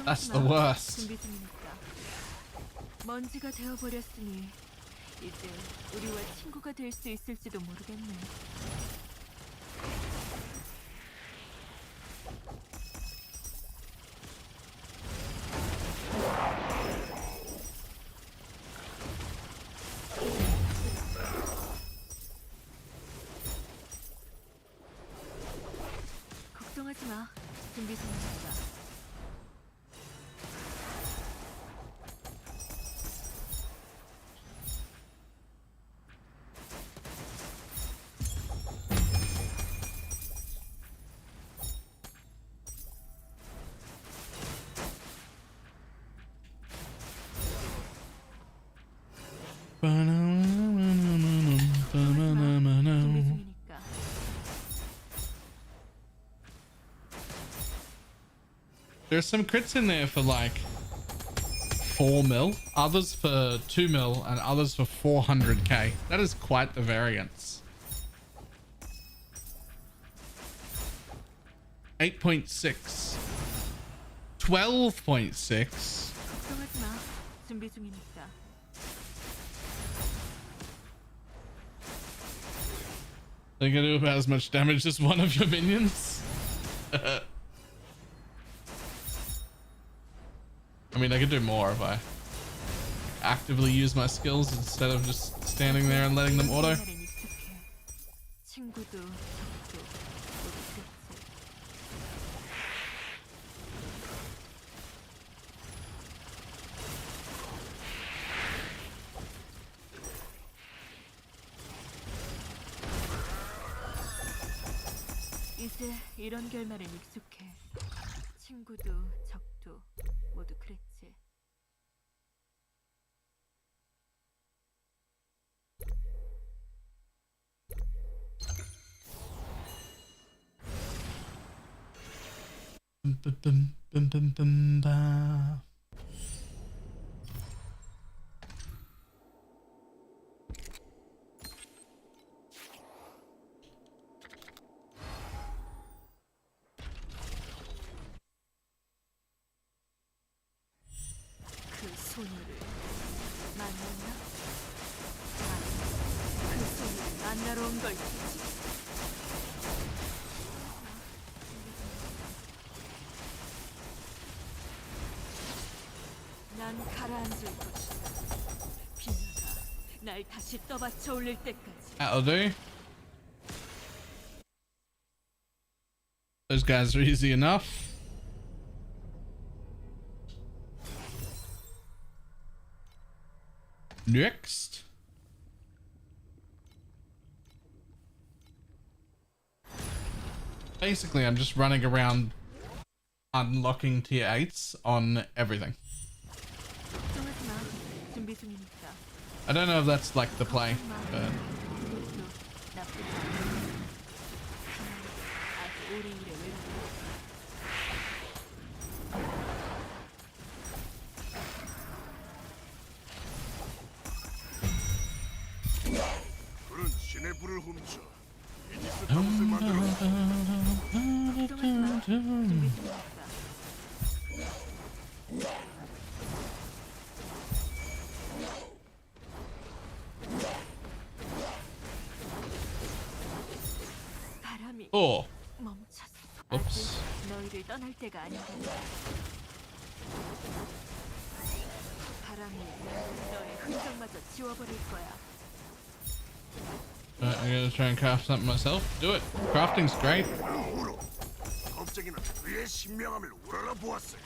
Speaker 1: That's the worst.
Speaker 6: 준비 중이니까. 먼지가 되어버렸으니 이제 우리와 친구가 될 수 있을지도 모르겠네. 준비 중이니까.
Speaker 1: There's some crits in there for like 4 mil, others for 2 mil, and others for 400k. That is quite the variance. 8.6. 12.6.
Speaker 6: 걱정하지 마. 준비 중이니까.
Speaker 1: They're gonna do about as much damage as one of your minions. I mean, I could do more if I actively use my skills instead of just standing there and letting them auto.
Speaker 6: 친구도 적도 모두 그랬지. 이제 이런 결말엔 익숙해. 친구도 적도 모두 그랬지. 그 소녀를 만났나? 아니, 그 소녀를 만나러 온 걸 테지. 난 가라앉을 것이다. 빛나가 날 다시 떠받쳐 올릴 때까지.
Speaker 1: That'll do. Those guys are easy enough. Next. Basically, I'm just running around unlocking tier 8s on everything.
Speaker 6: 걱정하지 마. 준비 중이니까.
Speaker 1: I don't know if that's like the play, but
Speaker 6: 그것도 나쁘지 않아. 아주 오래 일에 외로워.
Speaker 7: 그는 신의 불을 훔쳐 이지스 갑옷을 만들어
Speaker 6: 걱정하지 마. 준비 중이니까. 바람이
Speaker 1: oh,
Speaker 6: 멈췄어.
Speaker 1: Oops.
Speaker 6: 아직 너희를 떠날 때가 아니다. 바람이 너의 흔적마저 지워버릴 거야.
Speaker 1: I'm gonna try and craft something myself. Do it. Crafting's great.
Speaker 7: 우로 겁쟁이는 그의 신명함을 우러러 보았어요.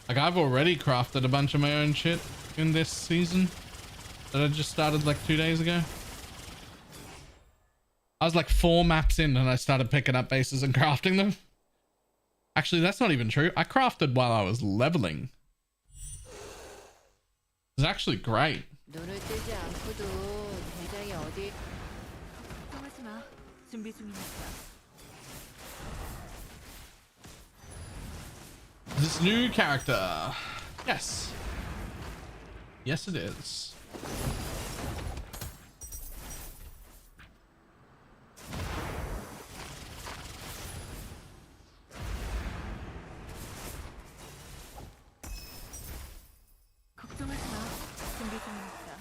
Speaker 1: Like I've already crafted a bunch of my own shit in this season that I just started like 2 days ago. I was like 4 maps in and I started picking up bases and crafting them. Actually, that's not even true. I crafted while I was leveling. It's actually great.
Speaker 8: 눈을 뜨지 않고도 대장이 어디
Speaker 6: 걱정하지 마. 준비 중이니까.
Speaker 1: This new character. Yes. Yes, it is.
Speaker 6: 걱정하지 마. 준비 중이니까.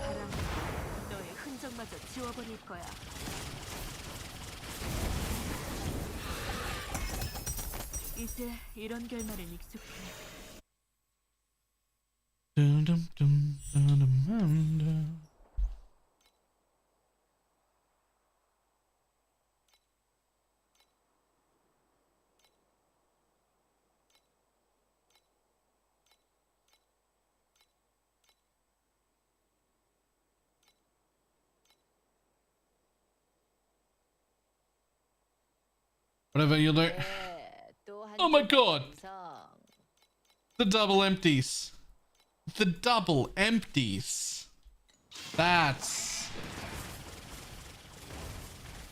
Speaker 6: 바람이 너의 흔적마저 지워버릴 거야. 이제 이런 결말은 익숙해.
Speaker 1: Dum, dum, dum, dum, dum, dum. Whatever you do.
Speaker 8: 또
Speaker 1: Oh my
Speaker 8: 한쪽
Speaker 1: god.
Speaker 8: 완성.
Speaker 1: The double empties. The double empties. That's...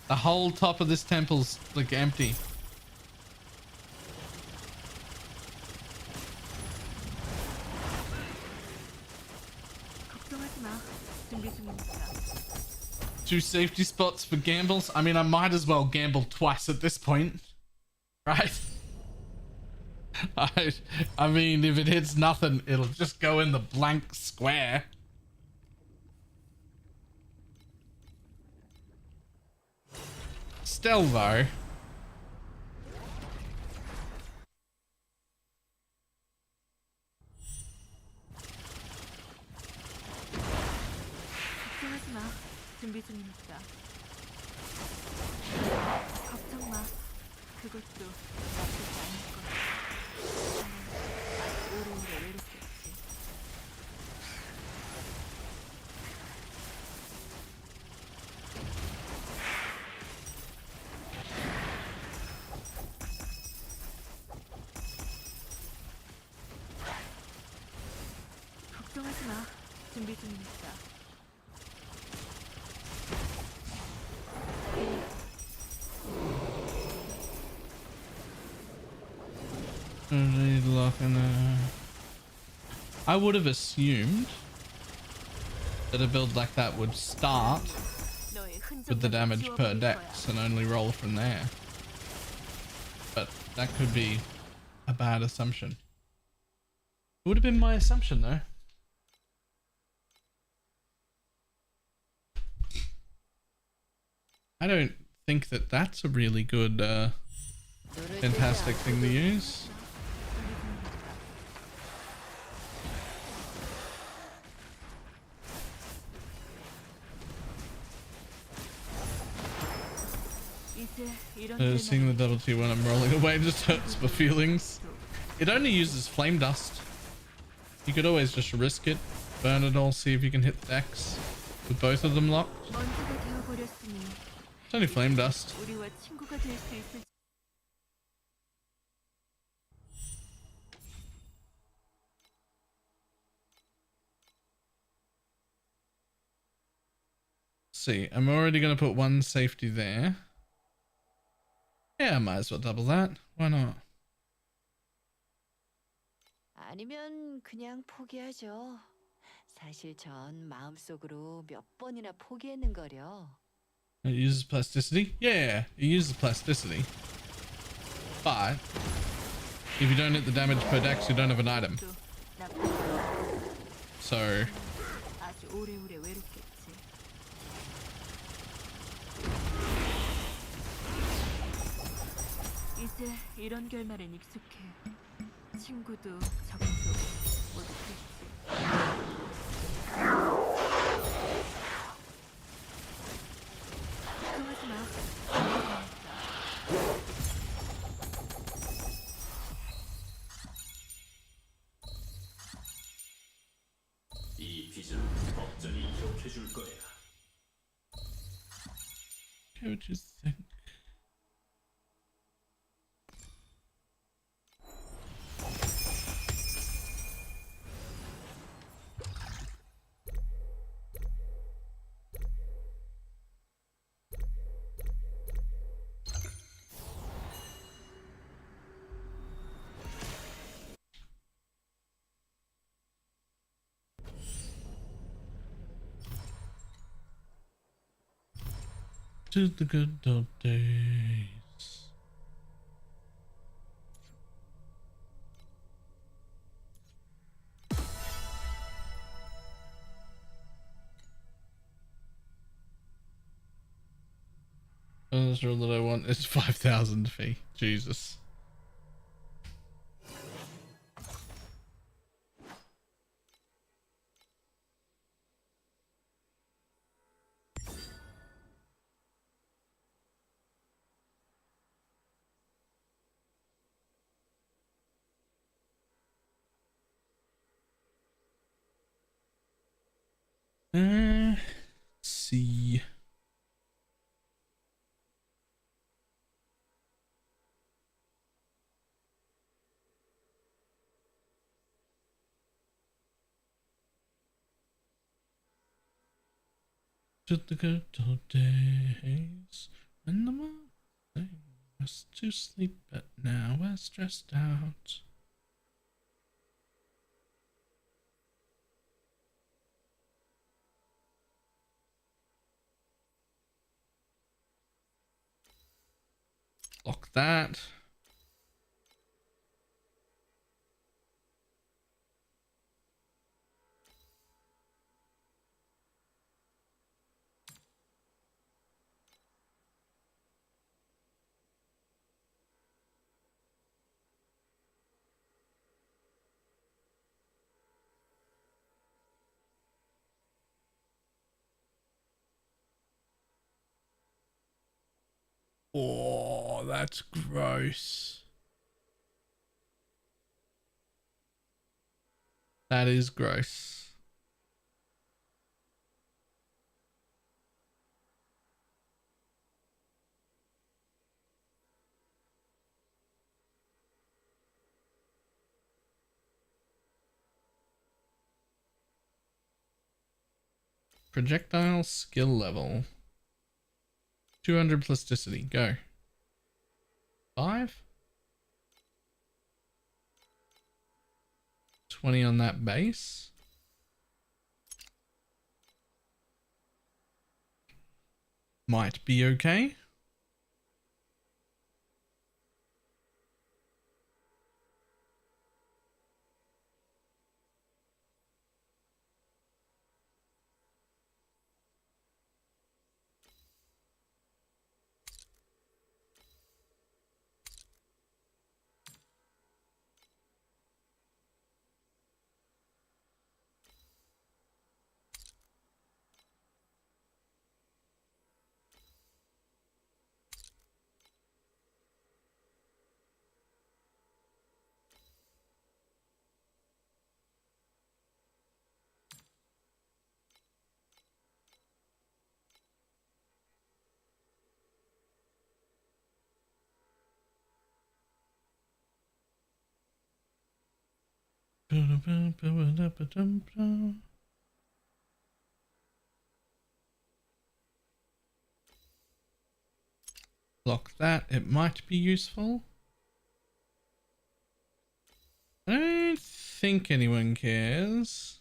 Speaker 1: The whole top of this temple's like empty.
Speaker 6: 걱정하지 마. 준비 중이니까.
Speaker 1: 2 safety spots for gambles. I mean, I might as well gamble twice at this point. Right? I mean, if it hits nothing, it'll just go in the blank square. Still, though.
Speaker 6: 걱정하지 마. 준비 중이니까. 걱정 마. 그것도 나쁘지 않을 거야. 아주 오래오래 외롭겠지. 걱정하지 마. 준비 중이니까.
Speaker 1: I would have assumed that a build like that would start
Speaker 6: 너의
Speaker 1: with the
Speaker 6: 흔적을
Speaker 1: damage per
Speaker 6: 지워버릴 거야.
Speaker 1: dex and only roll from there. But that could be a bad assumption. It would have been my assumption though. I don't think that that's a really good, fantastic thing to use.
Speaker 6: 이제 이런
Speaker 1: Seeing the double T when I'm rolling away just hurts my feelings. It only uses flame dust. You could always just risk it, burn it all, see if you can hit the dex with both of them locked.
Speaker 6: 먼지가 되어버렸으니
Speaker 1: It's only flame dust.
Speaker 6: 우리와 친구가 될 수 있을지.
Speaker 1: See, I'm already going to put 1 safety there. Yeah, I might as well double that. Why not?
Speaker 8: 아니면 그냥 포기하죠. 사실 전 마음속으로 몇 번이나 포기했는거려.
Speaker 1: It uses plasticity? Yeah, it uses plasticity. But if you don't hit the damage per dex, you don't have an item.
Speaker 6: 또 나쁘지 않아.
Speaker 1: So
Speaker 6: 아주 오래오래 외롭겠지. 이제 이런 결말엔 익숙해. 친구도 적도 모두 그렇지. 걱정하지 마.
Speaker 5: 이 빚은 법전이 기억해줄 거야.
Speaker 1: what would you think? To the good old days. That's all that I want is 5,000 fee. Jesus. Let's see. To the good old days when the morning was to sleep, but now we're stressed out. Lock that. Oh, that's gross. That is gross. Projectile skill level. 200 plasticity. Go. 5? 20 on that base. Might be okay. Lock that. It might be useful. I don't think anyone cares.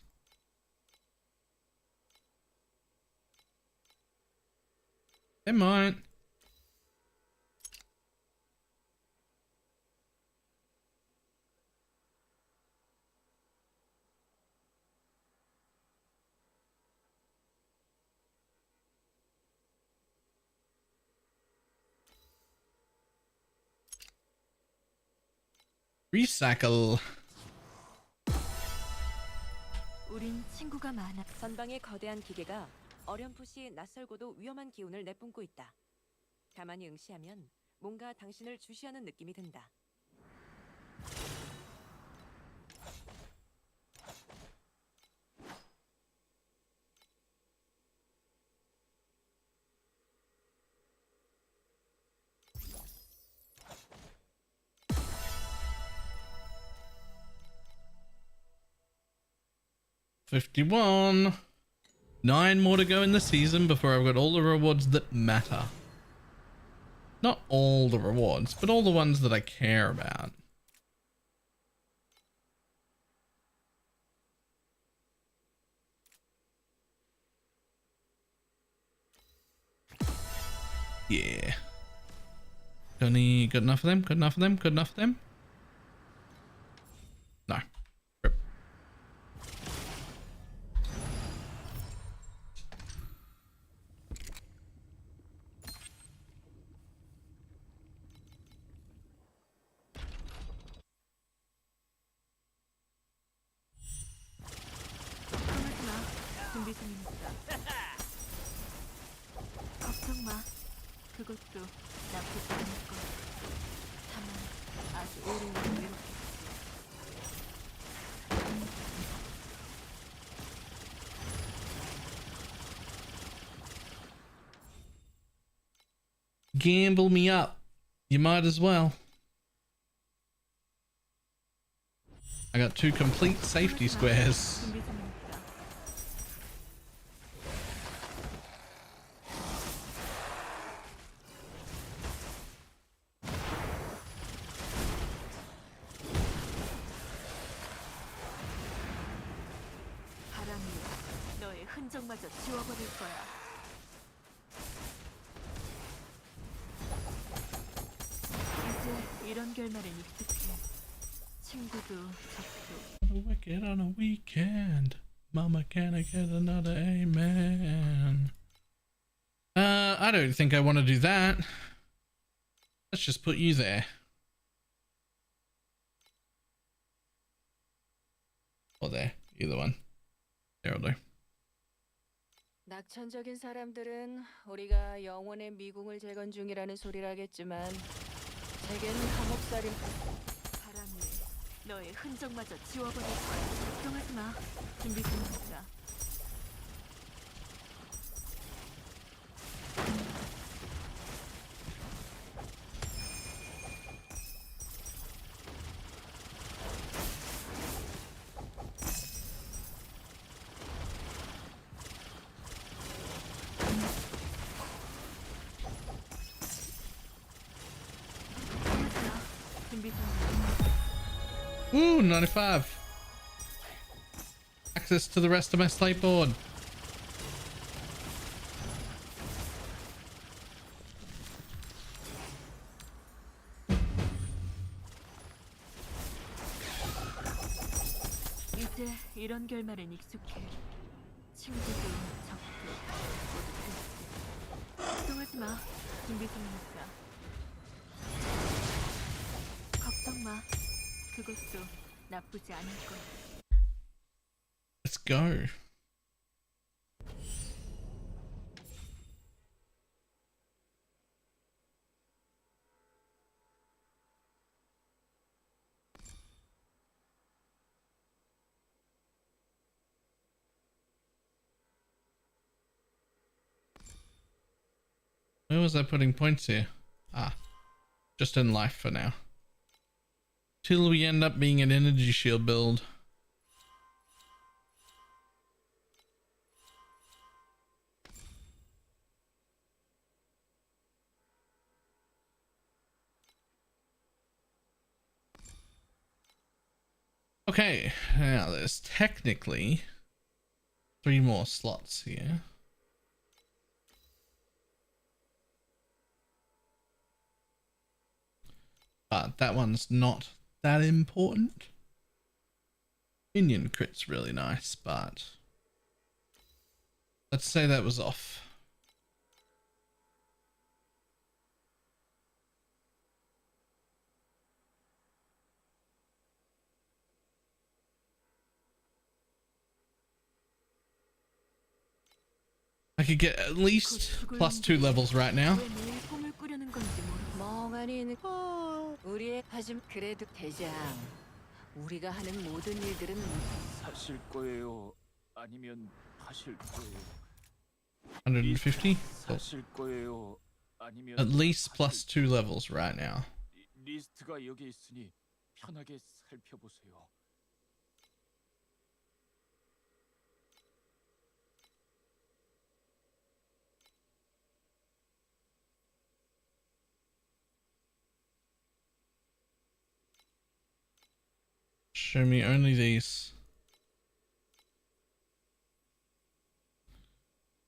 Speaker 1: They might. Recycle.
Speaker 6: 우린 친구가 많아.
Speaker 3: 전방의 거대한 기계가 어렴풋이 낯설고도 위험한 기운을 내뿜고 있다. 가만히 응시하면 뭔가 당신을 주시하는 느낌이 든다.
Speaker 1: $51. 9 more to go in the season before I've got all the rewards that matter. Not all the rewards, but all the ones that I care about. Yeah. Got enough of them? Got enough of them? Got enough of them? No. Rip.
Speaker 6: 걱정하지 마. 준비 중이니까. 걱정 마. 그것도 나쁘지 않을 거야. 다만 아주 오래 걸릴
Speaker 1: Gamble me up. You might as well. I got 2 complete safety squares.
Speaker 6: 준비 중이니까. 흔적마저 지워버릴 거야. 이제 이런 결말엔 익숙해. 친구도 적도.
Speaker 1: Wicked on a weekend. Mama, can I get another amen? I don't think I want to do that. Let's just put you there. Or there. Either one. There'll do.
Speaker 8: 낙천적인 사람들은 우리가 영혼의 미궁을 재건 중이라는 소리를 하겠지만 제겐 감옥살인
Speaker 6: 바람이 너의 흔적마저 지워버릴 거야. 걱정하지 마. 준비 좀 하자. 준비 좀 하자.
Speaker 1: Ooh, 95. Access to the rest of my slate board.
Speaker 6: 이제 이런 결말엔 익숙해. 친구도 적도 모두 필수. 걱정하지 마. 준비 좀 하자. 걱정 마. 그것도 나쁘지 않을 거야.
Speaker 1: Let's go. Where was I putting points here? Ah, just in life for now. Till we end up being an energy shield build. Okay, now there's technically 3 more slots here. But that one's not that important. Minion crit's really nice, but let's say that was off. I could get at least +2 levels right now.
Speaker 6: 왜 매일 꿈을 꾸려는 건지 모르겠어.
Speaker 8: 멍하니 있는 우리의 하지만 그래도 대장 우리가 하는 모든 일들은
Speaker 5: 사실 거예요? 아니면 하실 거예요?
Speaker 1: 150?
Speaker 5: 사실 거예요? 아니면
Speaker 1: At least +2 levels right now.
Speaker 5: 리스트가 여기 있으니 편하게 살펴보세요.
Speaker 1: Show me only these.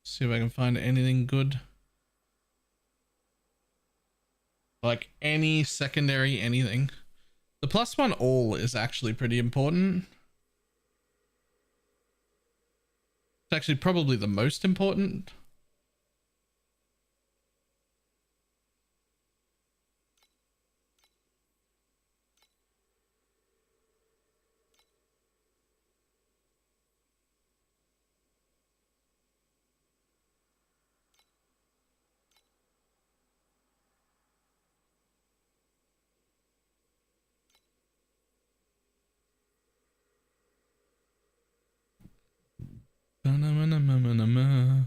Speaker 1: See if I can find anything good. Like any secondary anything. The +1 all is actually pretty important. It's actually probably the most important. Ba-na-ma-na-ma-ma-na-ma.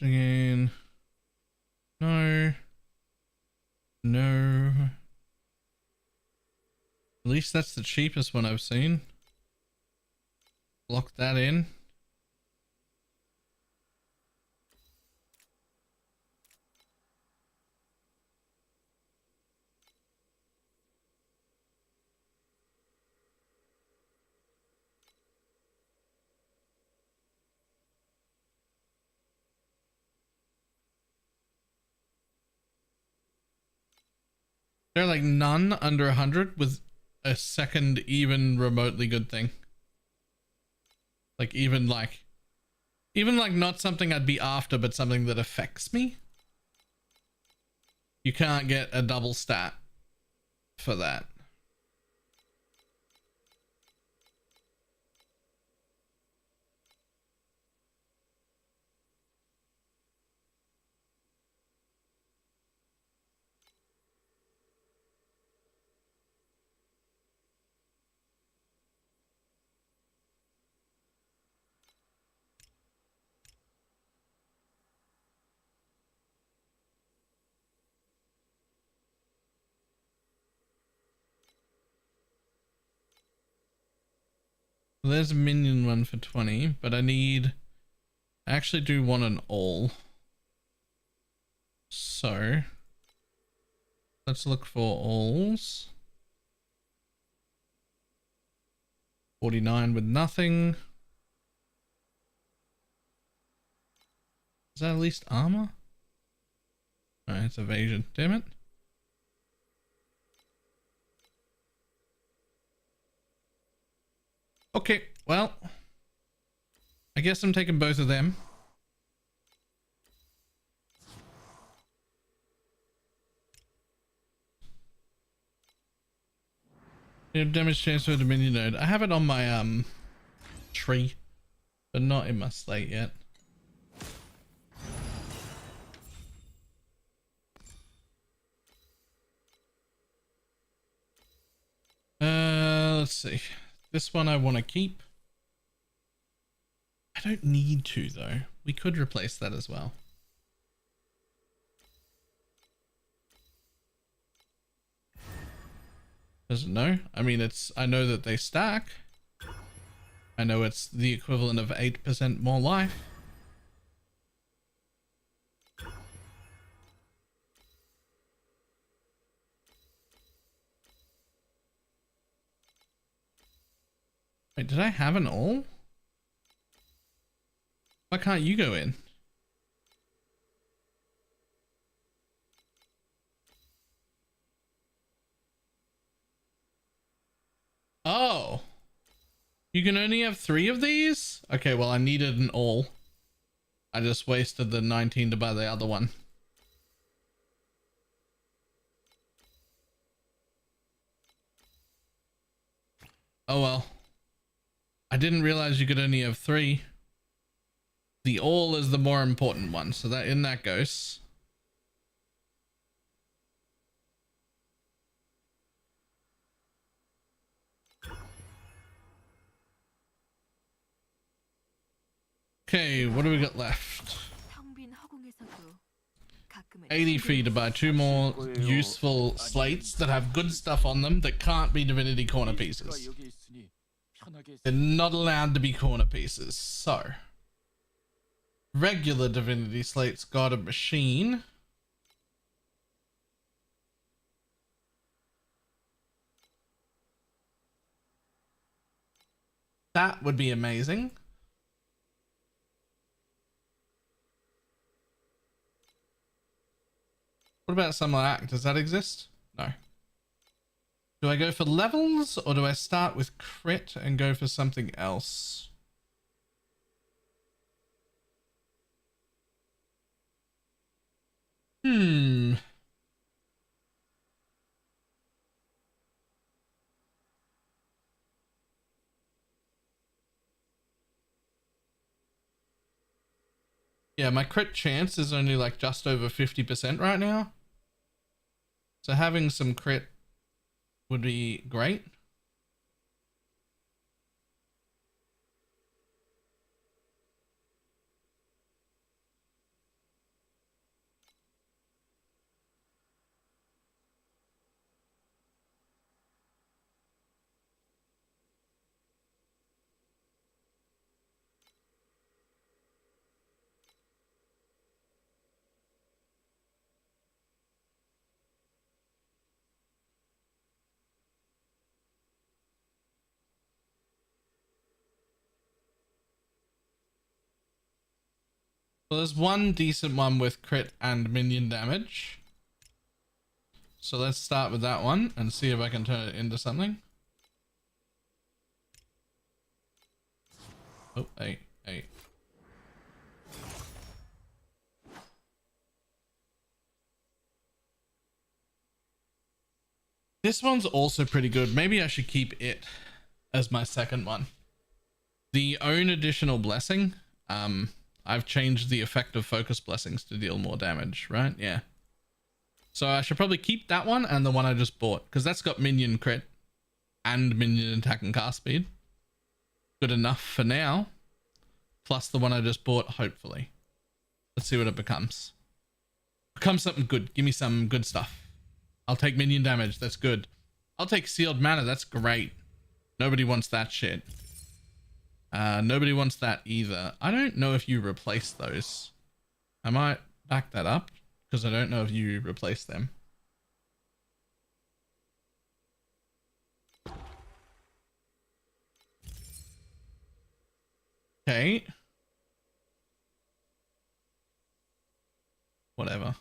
Speaker 1: again. No. No. At least that's the cheapest one I've seen. Lock that in. There are like none under 100 with a second even remotely good thing. Like even like not something I'd be after, but something that affects me. You can't get a double stat for that. There's a minion one for 20, but I actually do want an all. So let's look for alls. 49 with nothing. Is that at least armor? No, it's evasion. Damn it. Okay, well, I guess I'm taking both of them. Damage transfer to minion node. I have it on my tree, but not in my slate yet. Let's see. This one I want to keep. I don't need to though. We could replace that as well. Doesn't know. I mean, I know that they stack. I know it's the equivalent of 8% more life. Wait, did I have an all? Why can't you go in? Oh. You can only have 3 of these? Okay, well, I needed an all. I just wasted the 19 to buy the other one. Oh well. I didn't realize you could only have 3. The all is the more important one, so that in that goes. Okay, what do we got left? 80 fee to buy 2 more useful slates that have good stuff on them that can't be Divinity corner pieces. They're not allowed to be corner pieces. So, regular Divinity slates got a machine. That would be amazing. What about Summer Act? Does that exist? No. Do I go for levels or do I start with crit and go for something else? Yeah, my crit chance is only like just over 50% right now. So having some crit would be great. Well, there's one decent one with crit and minion damage. So let's start with that one and see if I can turn it into something. Oh, hey. This one's also pretty good. Maybe I should keep it as my second one. The own additional blessing. I've changed the effect of focus blessings to deal more damage, right? Yeah. So I should probably keep that one and the one I just bought, because that's got minion crit and minion attack and cast speed. Good enough for now. Plus the one I just bought, hopefully. Let's see what it becomes. Become something good. Give me some good stuff. I'll take minion damage. That's good. I'll take sealed mana. That's great. Nobody wants that shit. Nobody wants that either. I don't know if you replace those. I might back that up because I don't know if you replace them. Okay. Whatever.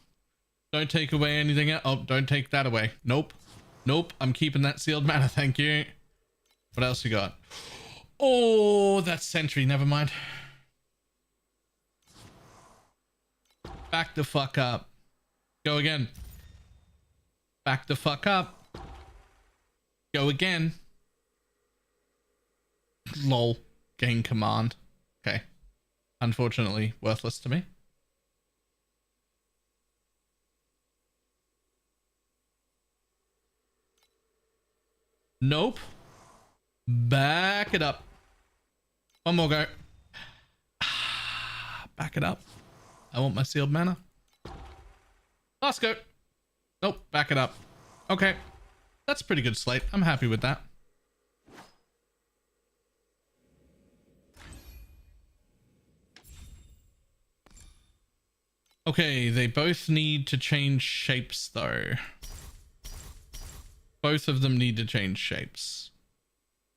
Speaker 1: Don't take away anything else. Oh, don't take that away. Nope. Nope. I'm keeping that sealed mana. Thank you. What else you got? Oh, that's sentry. Never mind. Back the fuck up. Go again. Back the fuck up. Go again. Lol. Gain command. Okay. Unfortunately, worthless to me. Nope. Back it up. One more go. Back it up. I want my sealed mana. Last go. Nope. Back it up. Okay. That's a pretty good slate. I'm happy with that. Okay. They both need to change shapes though. Both of them need to change shapes.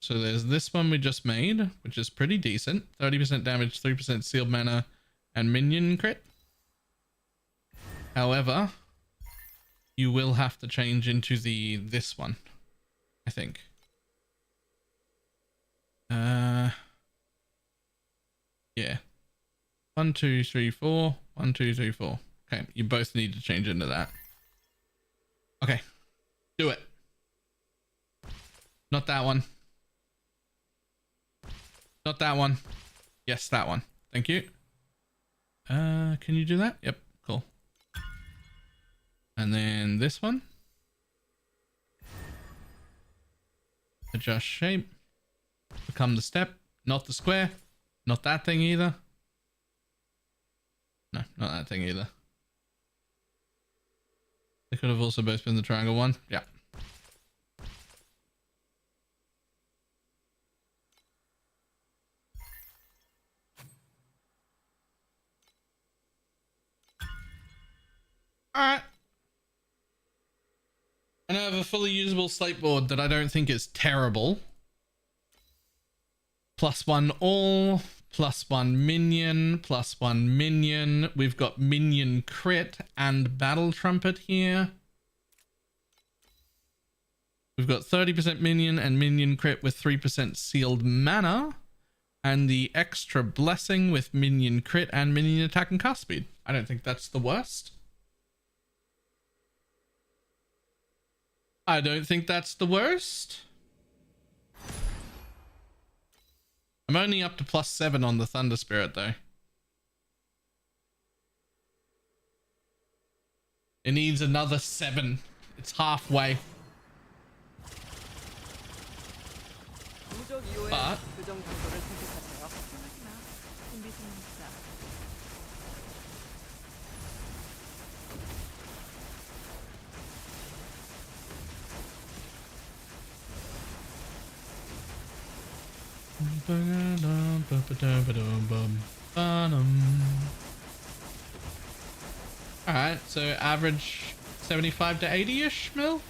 Speaker 1: So there's this one we just made, which is pretty decent. 30% damage, 3% sealed mana, and minion crit. However, you will have to change into this one, I think. Yeah. 1, 2, 3, 4. 1, 2, 3, 4. Okay, you both need to change into that. Okay, do it. Not that one. Not that one. Yes, that one. Thank you. Can you do that? Yep, cool. And then this one. Adjust shape. Become the step, not the square. Not that thing either. No, not that thing either. They could have also both been the triangle one. Yeah. Alright. And I have a fully usable slate board that I don't think is terrible. +1 all, +1 minion, +1 minion. We've got minion crit and battle trumpet here. We've got 30% minion and minion crit with 3% sealed mana. And the extra blessing with minion crit and minion attack and cast speed. I don't think that's the worst. I don't think that's the worst. I'm only up to +7 on the Thunder Spirit though. It needs another 7. It's halfway. But
Speaker 6: 걱정하지 마. 준비 중이니까.
Speaker 1: alright, so average 75 to 80-ish mil.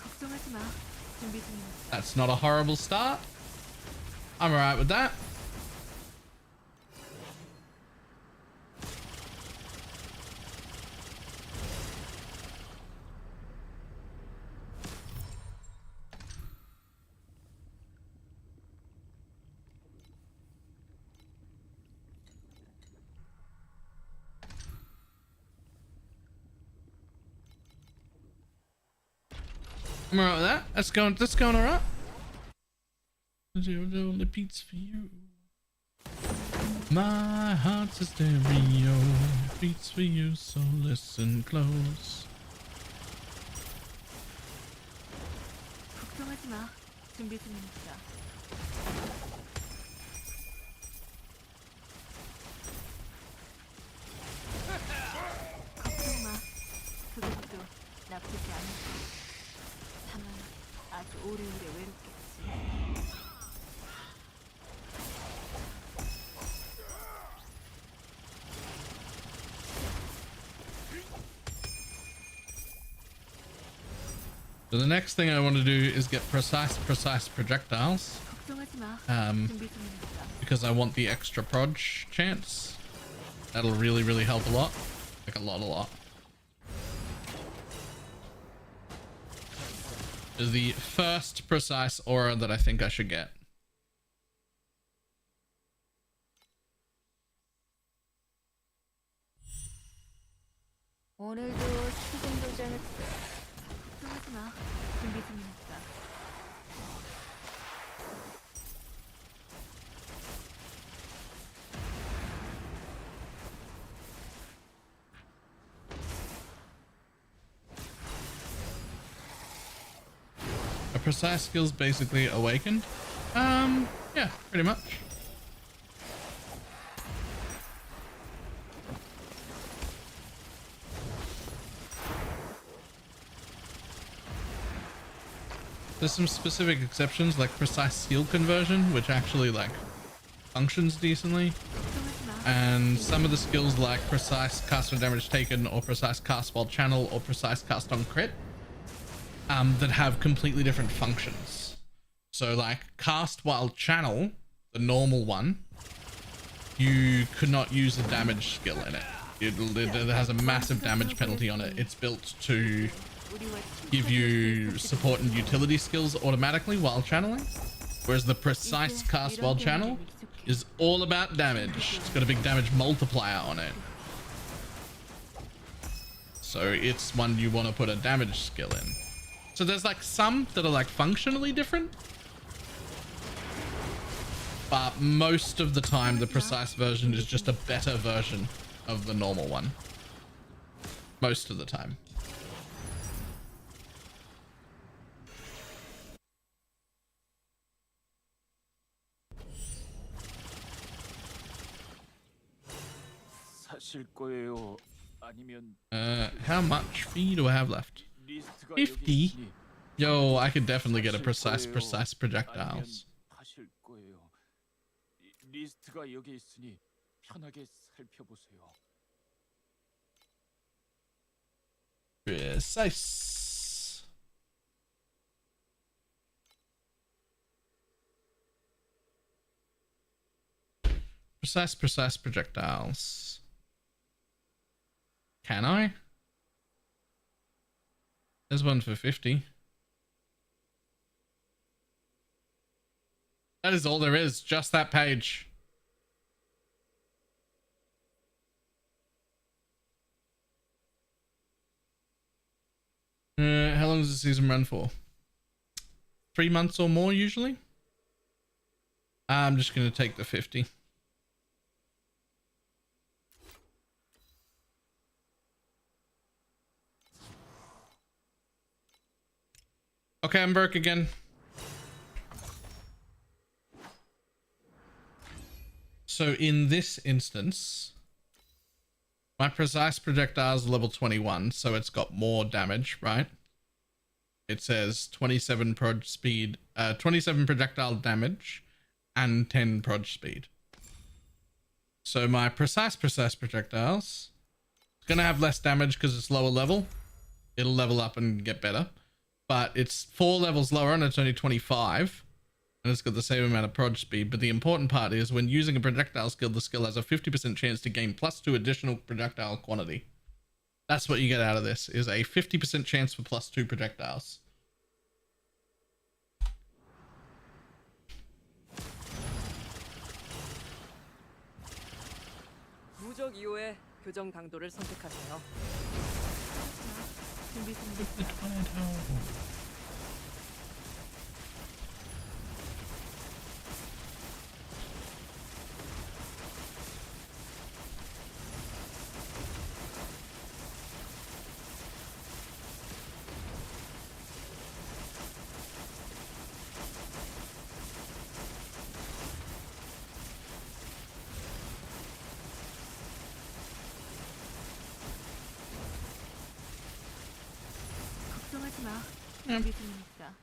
Speaker 6: 걱정하지 마. 준비 중이니까.
Speaker 1: That's not a horrible start. I'm alright with that. I'm alright with that. That's going alright. Only beats for you. My heart's a stereo, beats for you, so listen close.
Speaker 6: 걱정하지 마. 준비 중이니까. 걱정 마. 그것도 나쁘지 않을 거야. 다만 아주 오래오래 외롭겠지.
Speaker 1: So the next thing I want to do is get precise projectiles.
Speaker 6: 걱정하지 마. 준비 중이니까.
Speaker 1: Because I want the extra proj chance. That'll really help a lot. Like a lot. Is the first precise aura that I think I should get.
Speaker 8: 오늘도 수금 도장을
Speaker 6: 걱정하지 마. 준비 중이니까.
Speaker 1: A precise skill's basically awakened. Yeah, pretty much. There's some specific exceptions like precise skill conversion, which actually like functions decently. And some of the skills like precise cast on damage taken or precise cast while channel or precise cast on crit that have completely different functions. So like cast while channel, the normal one, you could not use a damage skill in it. It has a massive damage penalty on it. It's built to give you support and utility skills automatically while channeling, whereas the precise cast while channel is all about damage. It's got a big damage multiplier on it, so it's one you want to put a damage skill in. So there's like some that are like functionally different, but most of the time the precise version is just a better version of the normal one. Most of the time.
Speaker 5: 사실 거예요. 아니면
Speaker 1: How much fee do I have left?
Speaker 5: 리스트가
Speaker 1: 50?
Speaker 5: 여기 있으니
Speaker 1: Yo, I could definitely get a
Speaker 5: 사실
Speaker 1: precise
Speaker 5: 거예요.
Speaker 1: projectiles.
Speaker 5: 아니면 하실 거예요. 리스트가 여기 있으니 편하게 살펴보세요.
Speaker 1: Precise. Precise projectiles. Can I? There's one for 50. That is all there is, just that page. How long does the season run for? 3 months or more usually? I'm just going to take the 50. Okay, I'm broke again. So in this instance, my precise projectile is level 21, so it's got more damage, right? It says 27 proj speed, 27 projectile damage and 10 proj speed. So my precise projectiles is going to have less damage because it's lower level. It'll level up and get better. But it's 4 levels lower and it's only 25. And it's got the same amount of proj speed. But the important part is when using a projectile skill, the skill has a 50% chance to gain +2 additional projectile quantity. That's what you get out of this, is a 50% chance for +2 projectiles.
Speaker 3: 무적 이후에 교정 강도를 선택하세요.
Speaker 6: 준비 중이니까. 준비 중이니까.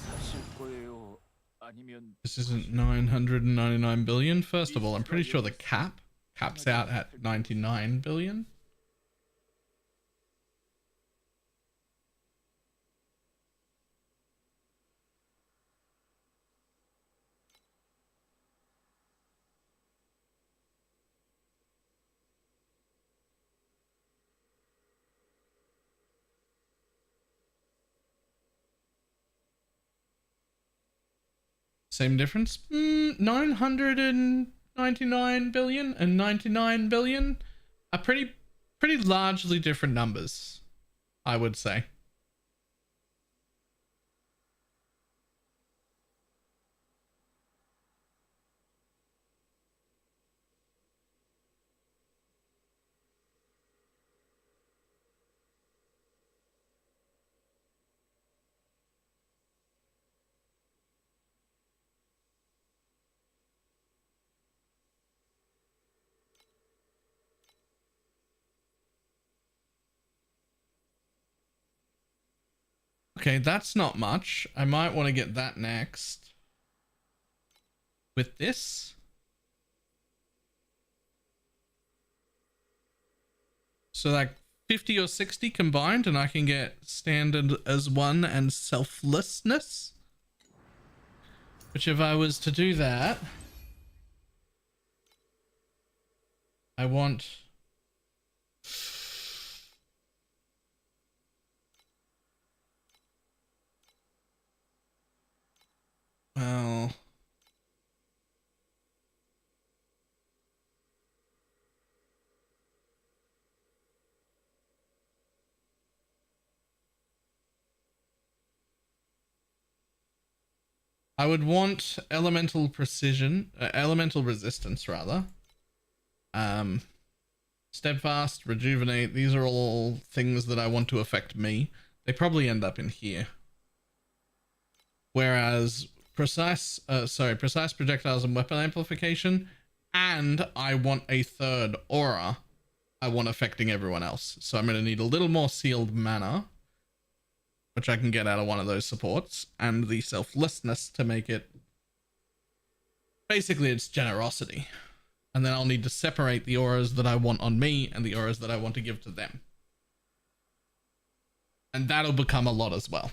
Speaker 5: 사실 거예요? 아니면
Speaker 1: This isn't 999 billion. First of all, I'm pretty sure the caps out at 99 billion. Same difference? 999 billion and 99 billion are pretty largely different numbers, I would say. Okay, that's not much. I might want to get that next. With this. So like 50 or 60 combined and I can get standard as one and selflessness. Which if I was to do that, I want... Well... I would want elemental precision, elemental resistance rather. Steadfast, rejuvenate, these are all things that I want to affect me. They probably end up in here. Whereas precise projectiles and weapon amplification, and I want a third aura I want affecting everyone else. So I'm going to need a little more sealed mana, which I can get out of one of those supports, and the selflessness to make it... Basically, it's generosity. And then I'll need to separate the auras that I want on me and the auras that I want to give to them. And that'll become a lot as well.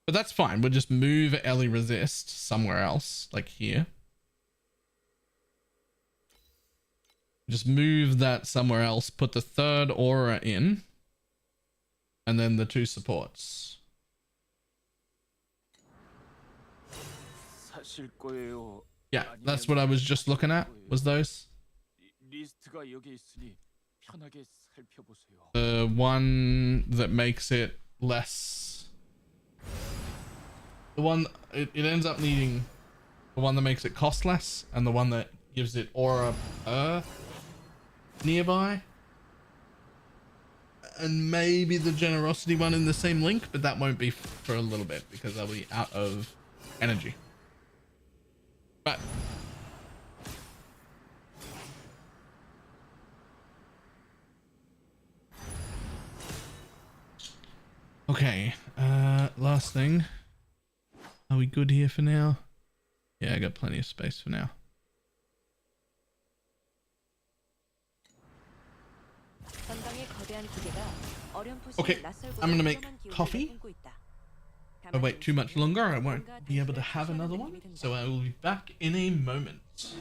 Speaker 1: But that's fine. We'll just move Ellie Resist somewhere else, like here. Just move that somewhere else, put the third aura in, and then the two supports.
Speaker 5: 사실 거예요?
Speaker 1: Yeah, that's what I was just looking at, was those.
Speaker 5: 리스트가 여기 있으니 편하게 살펴보세요.
Speaker 1: The one that makes it less... The one, it ends up needing the one that makes it cost less, and the one that gives it aura nearby. And maybe the generosity one in the same link, but that won't be for a little bit because they'll be out of energy. But okay, last thing. Are we good here for now? Yeah, I got plenty of space for now. Okay, I'm gonna make coffee. If I wait too much longer, I won't be able to have another one. So I will be back in a moment.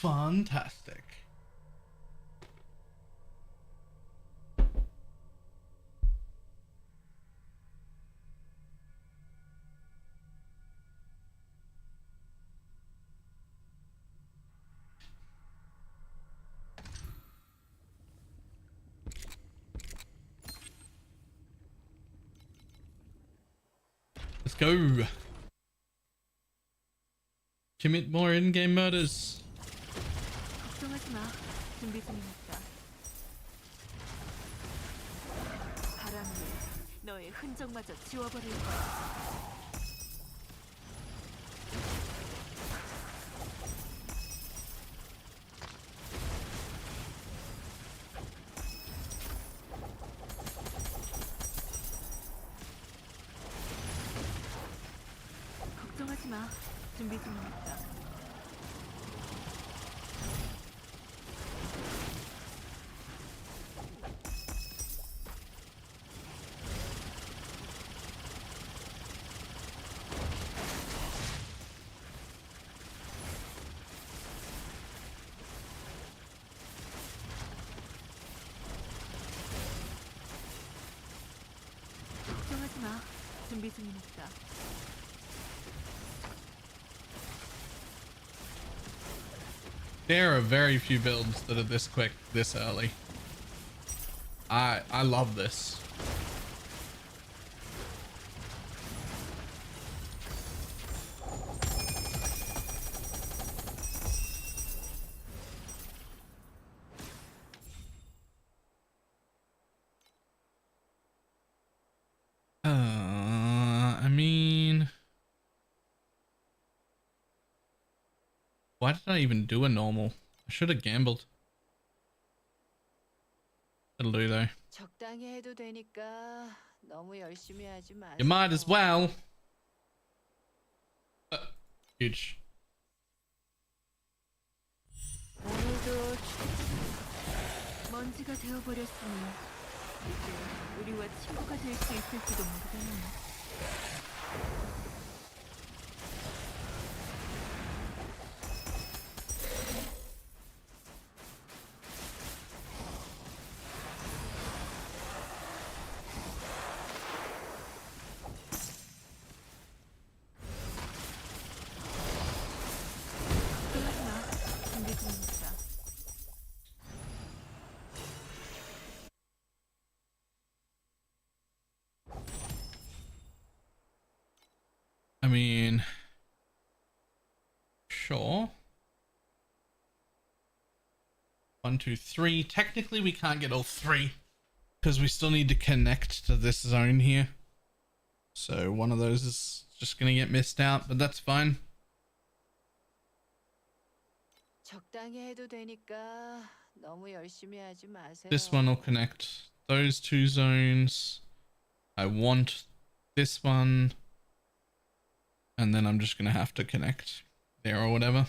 Speaker 1: Fantastic. Let's go. Commit more in-game murders.
Speaker 6: 걱정하지 마. 준비 중이니까. 바람이 너의 흔적마저 지워버릴 거야. 걱정하지 마. 준비 중이니까. 걱정하지 마. 준비 중이니까.
Speaker 1: There are very few builds that are this quick, this early. I love this. I mean, why did I even do a normal? I should have gambled. It'll do though.
Speaker 8: 적당히 해도 되니까 너무 열심히 하지 마세요.
Speaker 1: You might as well. Huge.
Speaker 8: 오늘도
Speaker 6: 먼지가 되어버렸으니 이제 우리와 친구가 될 수 있을지도 모르겠네. 걱정하지 마. 준비 중이니까.
Speaker 1: I mean, sure. 1, 2, 3. Technically, we can't get all 3 because we still need to connect to this zone here. So one of those is just gonna get missed out, but that's fine.
Speaker 8: 적당히 해도 되니까 너무 열심히 하지 마세요.
Speaker 1: This one will connect those 2 zones. I want this one. And then I'm just going to have to connect there or whatever.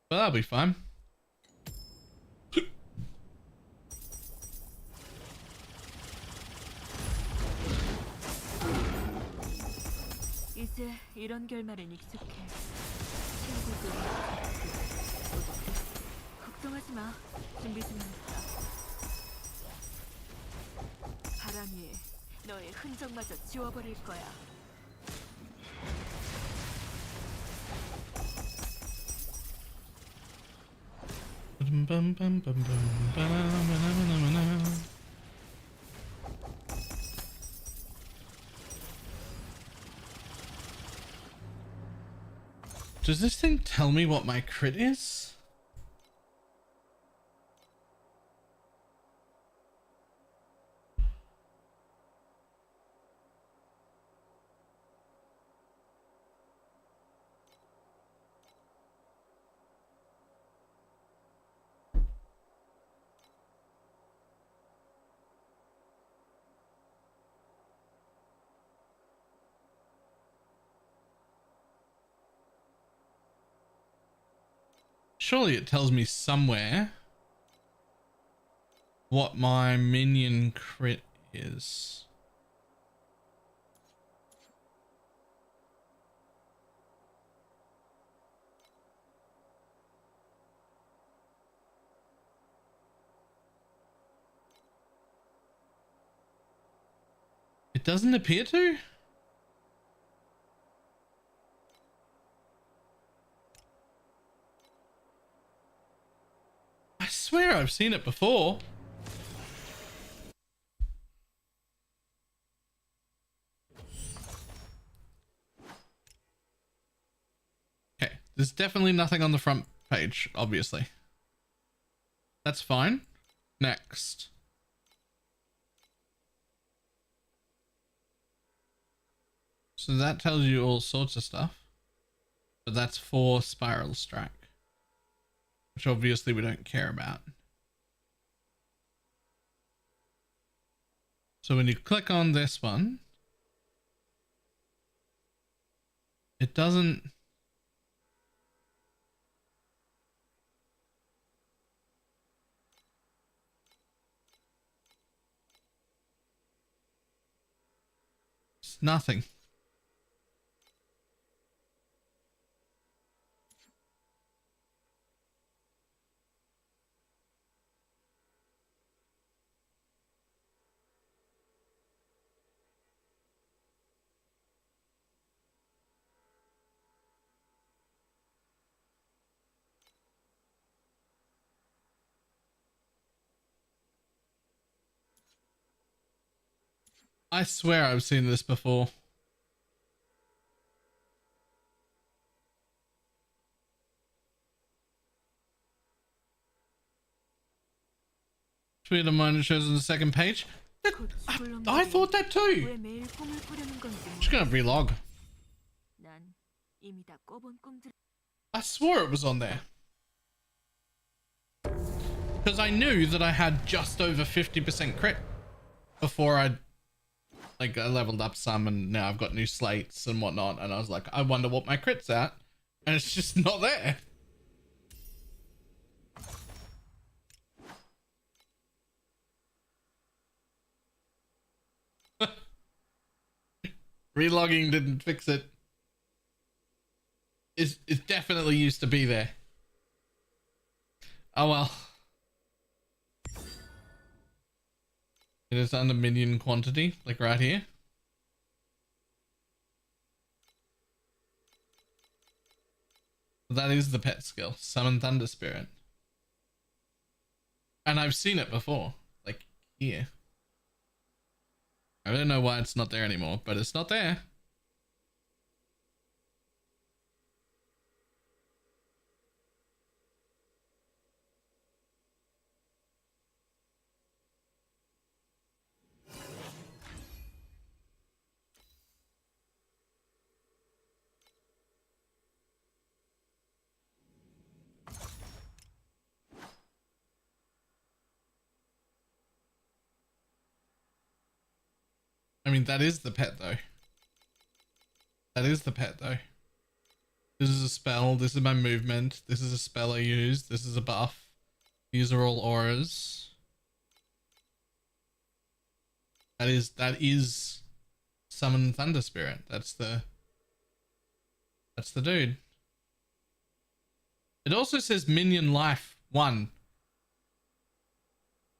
Speaker 1: But that'll be fine.
Speaker 6: 이제 이런 결말엔 익숙해. 친구도 걱정하지 마. 준비 중이니까. 바람이 너의 흔적마저 지워버릴 거야.
Speaker 1: Does this thing tell me what my crit is? Surely it tells me somewhere what my minion crit is. doesn't appear to. I swear I've seen it before. Okay, there's definitely nothing on the front page, obviously. That's fine. Next. So that tells you all sorts of stuff. But that's for Spiral Strike, which obviously we don't care about. So when you click on this one, it doesn't... It's nothing. I swear I've seen this before. Tweet of mine shows on the second page. I thought that too.
Speaker 6: 왜 매일 꿈을 꾸려는 건지
Speaker 1: Just gonna relog.
Speaker 6: 난 이미 다 꿔본 꿈들.
Speaker 1: I swore it was on there. Because I knew that I had just over 50% crit before I leveled up some, and now I've got new slates and whatnot, and I was like, I wonder what my crit's at, and it's just not there. Relogging didn't fix it. It definitely used to be there. Oh well. It is under minion quantity, like right here. That is the pet skill, Summon Thunder Spirit. And I've seen it before, like here. I don't know why it's not there anymore, but it's not there. I mean, that is the pet though. That is the pet though. This is a spell. This is my movement. This is a spell I use. This is a buff. These are all auras. That is Summon Thunder Spirit. That's the dude. It also says minion life 1,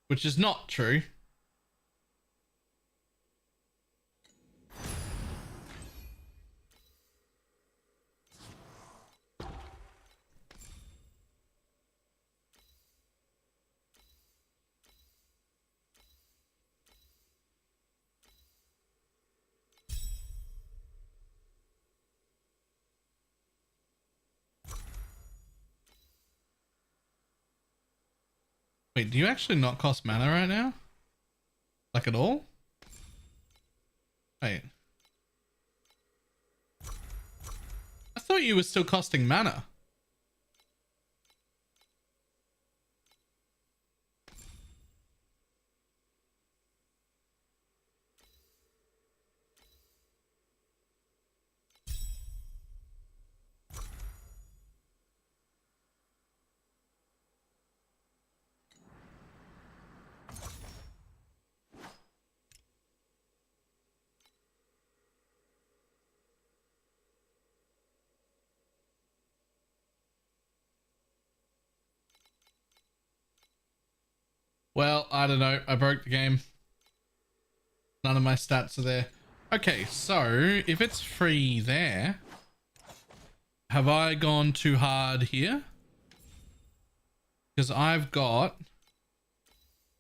Speaker 1: which is not true. Wait, do you actually not cost mana right now? Like at all? Wait. I thought you were still costing mana. Well, I don't know. I broke the game. None of my stats are there. Okay, so if it's free there, have I gone too hard here? Because I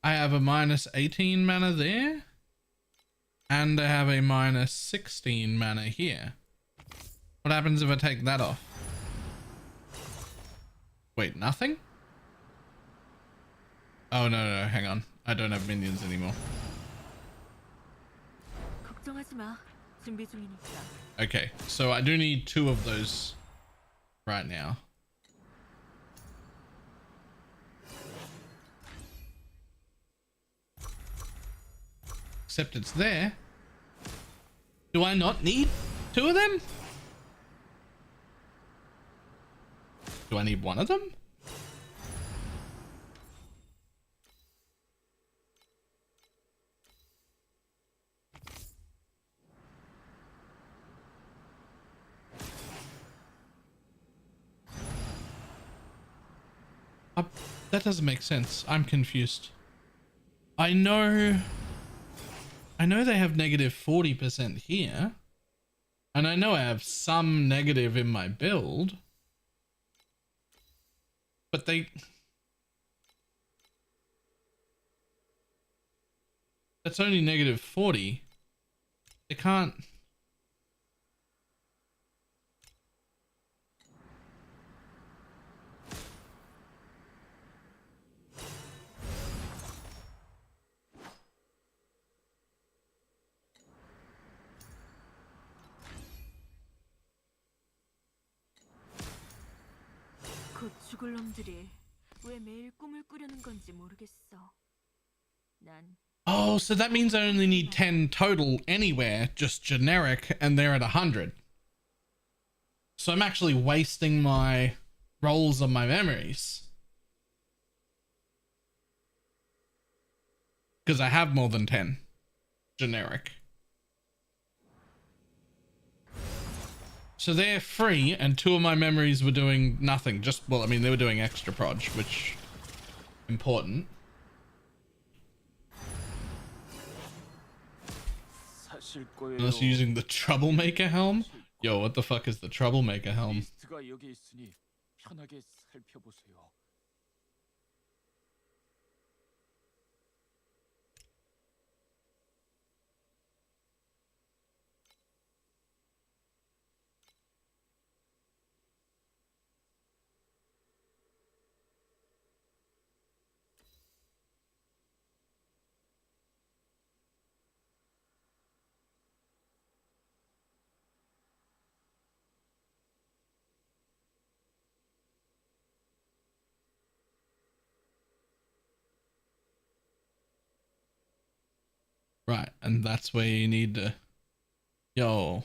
Speaker 1: have a minus 18 mana there, and I have a minus 16 mana here. What happens if I take that off? Wait, nothing? Oh, no, hang on. I don't have minions anymore.
Speaker 6: 걱정하지 마. 준비 중이니까.
Speaker 1: Okay, so I do need 2 of those right now. Except it's there. Do I not need 2 of them? Do I need 1 of them? That doesn't make sense. I'm confused. I know they have negative 40% here. And I know I have some negative in my build. But that's only negative 40. They can't.
Speaker 6: 곧 죽을 놈들이 왜 매일 꿈을 꾸려는 건지 모르겠어. 난
Speaker 1: Oh, so that means I only need 10 total anywhere, just generic, and they're at 100. So I'm actually wasting my rolls on my memories. Because I have more than 10 generic. So they're free, and 2 of my memories were doing nothing. Well, I mean, they were doing extra proj, which important. Unless you're using the Troublemaker helm? Yo, what the fuck is the Troublemaker helm?
Speaker 5: 리스트가 여기 있으니 편하게 살펴보세요.
Speaker 1: Right, and that's where you need to... Yo.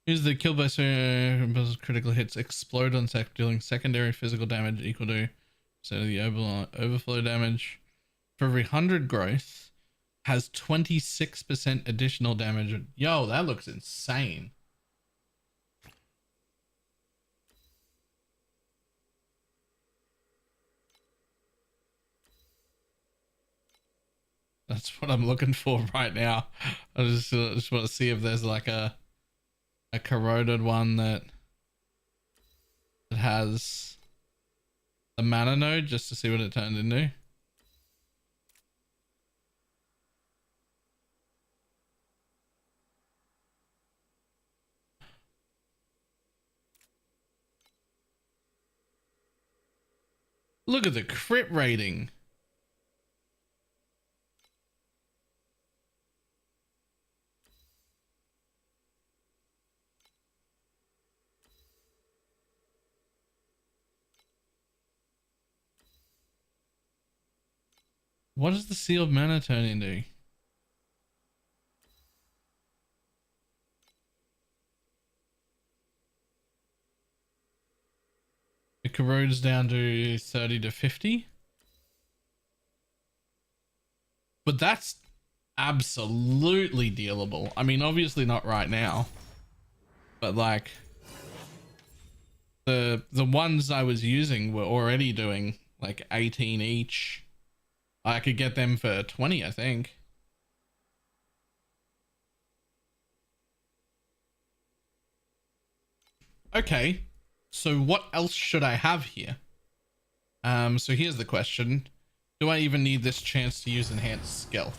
Speaker 1: Use the kill by critical hits explode on sec, dealing secondary physical damage equal to the overflow damage. For every 100 growth, has 26% additional damage. Yo, that looks insane. That's what I'm looking for right now. I just want to see if there's like a corroded one that has the mana node, just to see what it turned into. Look at the crit rating. What does the sealed mana turn into? It corrodes down to 30 to 50. But that's absolutely dealable. I mean, obviously not right now. But like the ones I was using were already doing like 18 each. I could get them for 20, I think. Okay, so what else should I have here? So here's the question. Do I even need this chance to use enhanced skill?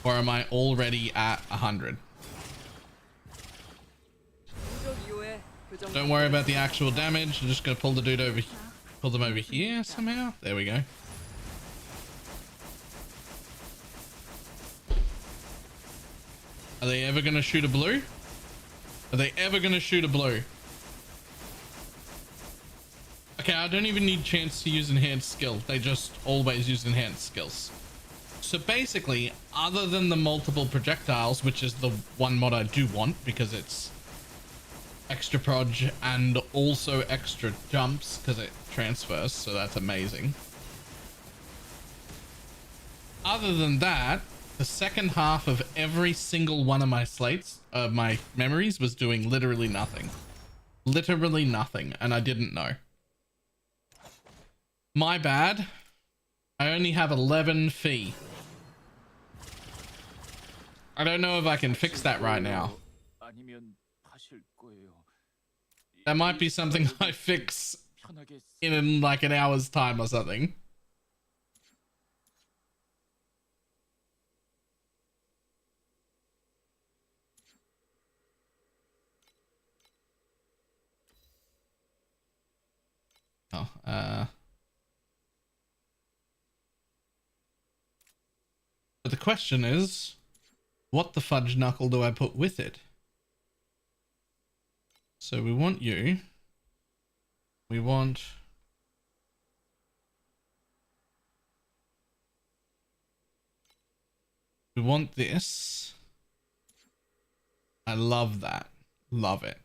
Speaker 1: Or am I already at 100? Don't worry about the actual damage. I'm just gonna pull the dude over, pull them over here somehow. There we go. Are they ever gonna shoot a blue? Are they ever gonna shoot a blue? Okay, I don't even need chance to use enhanced skill. They just always use enhanced skills. So basically, other than the multiple projectiles, which is the one mod I do want because it's extra proj and also extra jumps because it transfers, so that's amazing. Other than that, the second half of every single one of my slates, my memories, was doing literally nothing. Literally nothing, and I didn't know. My bad. I only have 11 fee. I don't know if I can fix that right now. That might be something I fix in like an hour's time or something. Oh, but the question is, what the fudge knuckle do I put with it? So we want you. We want... We want this. I love that. Love it.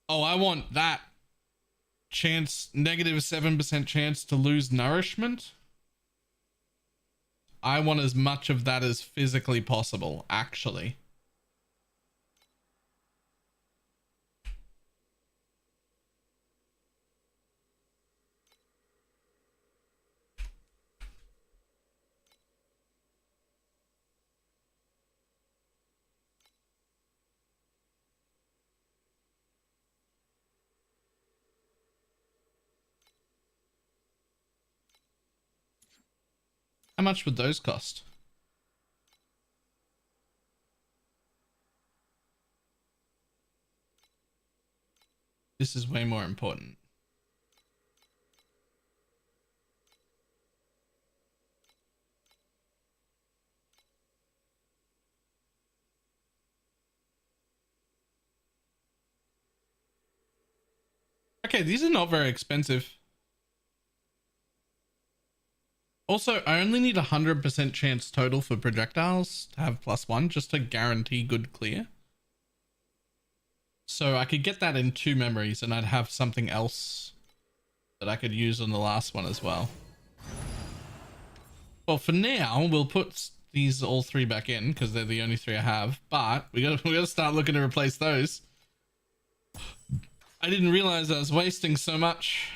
Speaker 1: Oh, I want that. Chance, negative 7% chance to lose nourishment. I want as much of that as physically possible, actually. How much would those cost? This is way more important. Okay, these are not very expensive. Also, I only need 100% chance total for projectiles to have +1 just to guarantee good clear. So I could get that in 2 memories and I'd have something else that I could use on the last one as well. Well, for now, we'll put these all 3 back in because they're the only 3 I have, but we gotta start looking to replace those. I didn't realize I was wasting so much.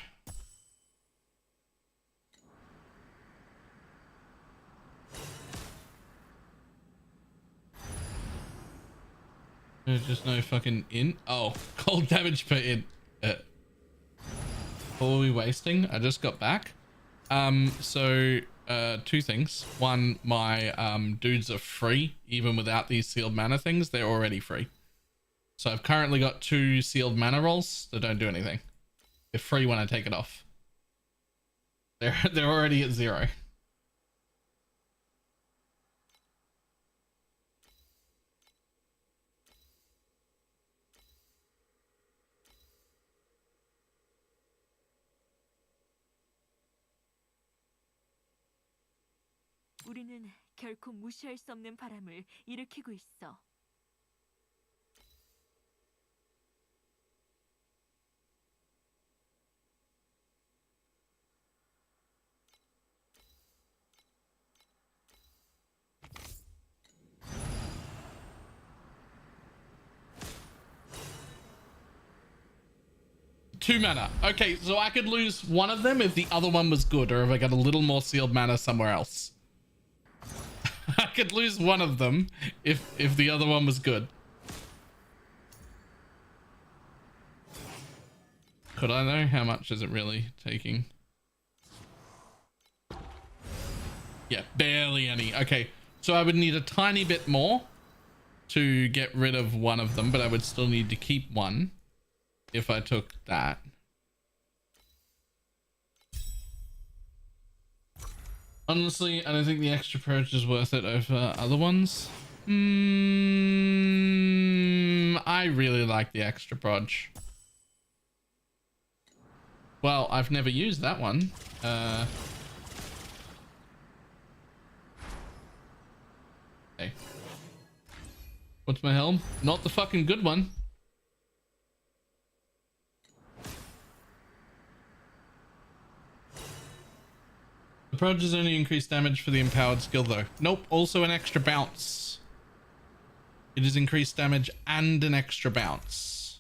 Speaker 1: There's just no fucking in. Oh, cold damage per in. What were we wasting? I just got back. So 2 things. One, my dudes are free even without these sealed mana things. They're already free. So I've currently got 2 sealed mana rolls that don't do anything. They're free when I take it off. They're already at 0.
Speaker 6: 우리는 결코 무시할 수 없는 바람을 일으키고 있어.
Speaker 1: Two mana. Okay, so I could lose one of them if the other one was good, or if I got a little more sealed mana somewhere else. I could lose one of them if the other one was good. Could I though? How much is it really taking? Yeah, barely any. Okay, so I would need a tiny bit more to get rid of one of them, but I would still need to keep one if I took that. Honestly, I don't think the extra purge is worth it over other ones. I really like the extra proj. Well, I've never used that one. Okay. What's my helm? Not the fucking good one. The proj is only increased damage for the empowered skill though. Nope, also an extra bounce. It is increased damage and an extra bounce.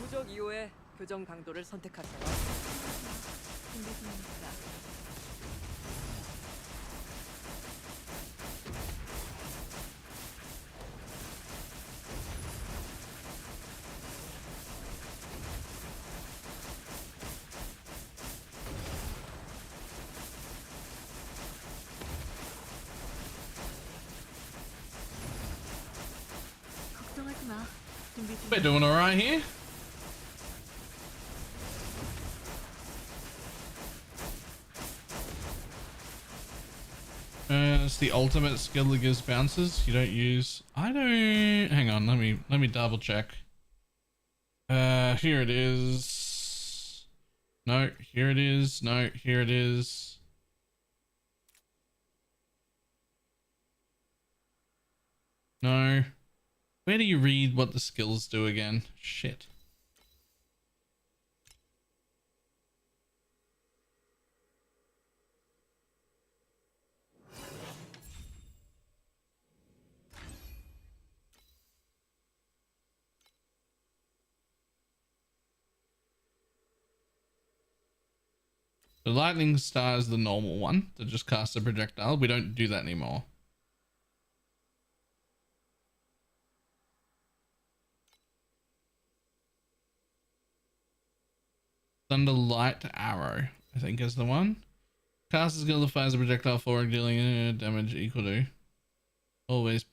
Speaker 3: 무적 이후에 교정 강도를 선택하세요.
Speaker 6: 준비 중입니다. 걱정하지 마. 준비
Speaker 1: We're
Speaker 6: 중입니다.
Speaker 1: doing alright here. It's the ultimate skill that gives bounces. You don't use. I don't. Hang on. Let me double check. Here it is. No, here it is. No, here it is. No. Where do you read what the skills do again? Shit. The lightning star is the normal one that just casts a projectile. We don't do that anymore. Thunder light arrow, I think is the one. Cast a skill that fires a projectile forward, dealing damage equal to. Always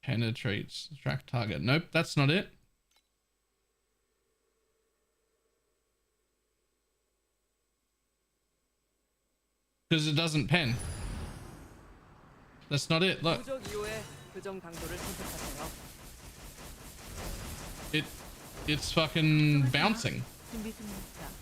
Speaker 1: penetrates track target. Nope, that's not it. Because it doesn't pen. That's not it. Look.
Speaker 3: 무적 이후에 교정 강도를 선택하세요.
Speaker 1: It's fucking bouncing.
Speaker 6: 준비 중입니다.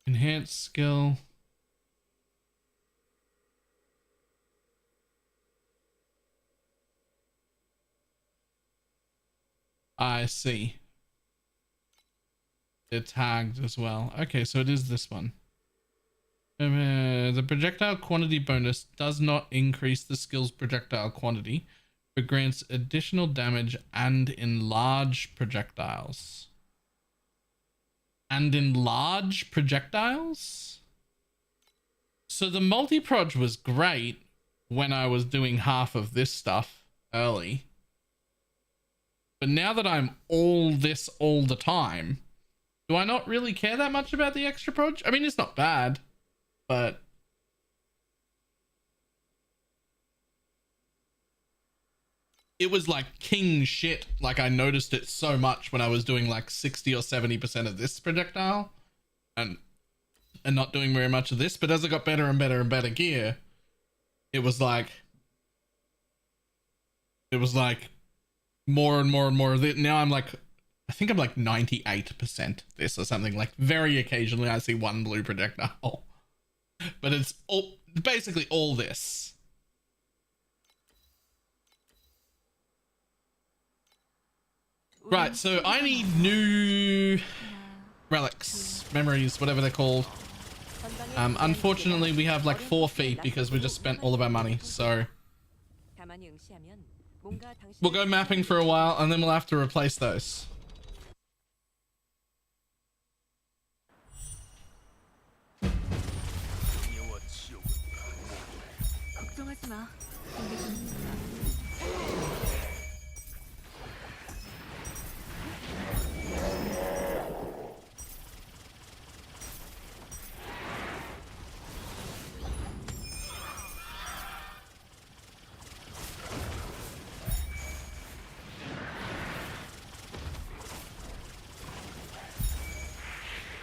Speaker 1: Enhanced skill. I see. They're tagged as well. Okay, so it is this one. The projectile quantity bonus does not increase the skill's projectile quantity, but grants additional damage and enlarge projectiles. And enlarge projectiles? So the multi-proj was great when I was doing half of this stuff early. But now that I'm all this all the time, do I not really care that much about the extra proj? I mean, it's not bad, but it was like king shit. Like I noticed it so much when I was doing like 60 or 70% of this projectile and not doing very much of this. But as I got better and better and better gear, it was like more and more and more of it. Now I'm like, I think I'm like 98% this or something. Like very occasionally I see one blue projectile, but it's all basically all this. Right, so I need new relics, memories, whatever they're called. Unfortunately, we have like 4 feet because we just spent all of our money. So
Speaker 3: 가만히 응시하면 뭔가 당신을
Speaker 1: we'll go mapping for a while and then we'll have to replace those.
Speaker 5: 명예와 지옥은
Speaker 6: 걱정하지 마. 준비 중이니까.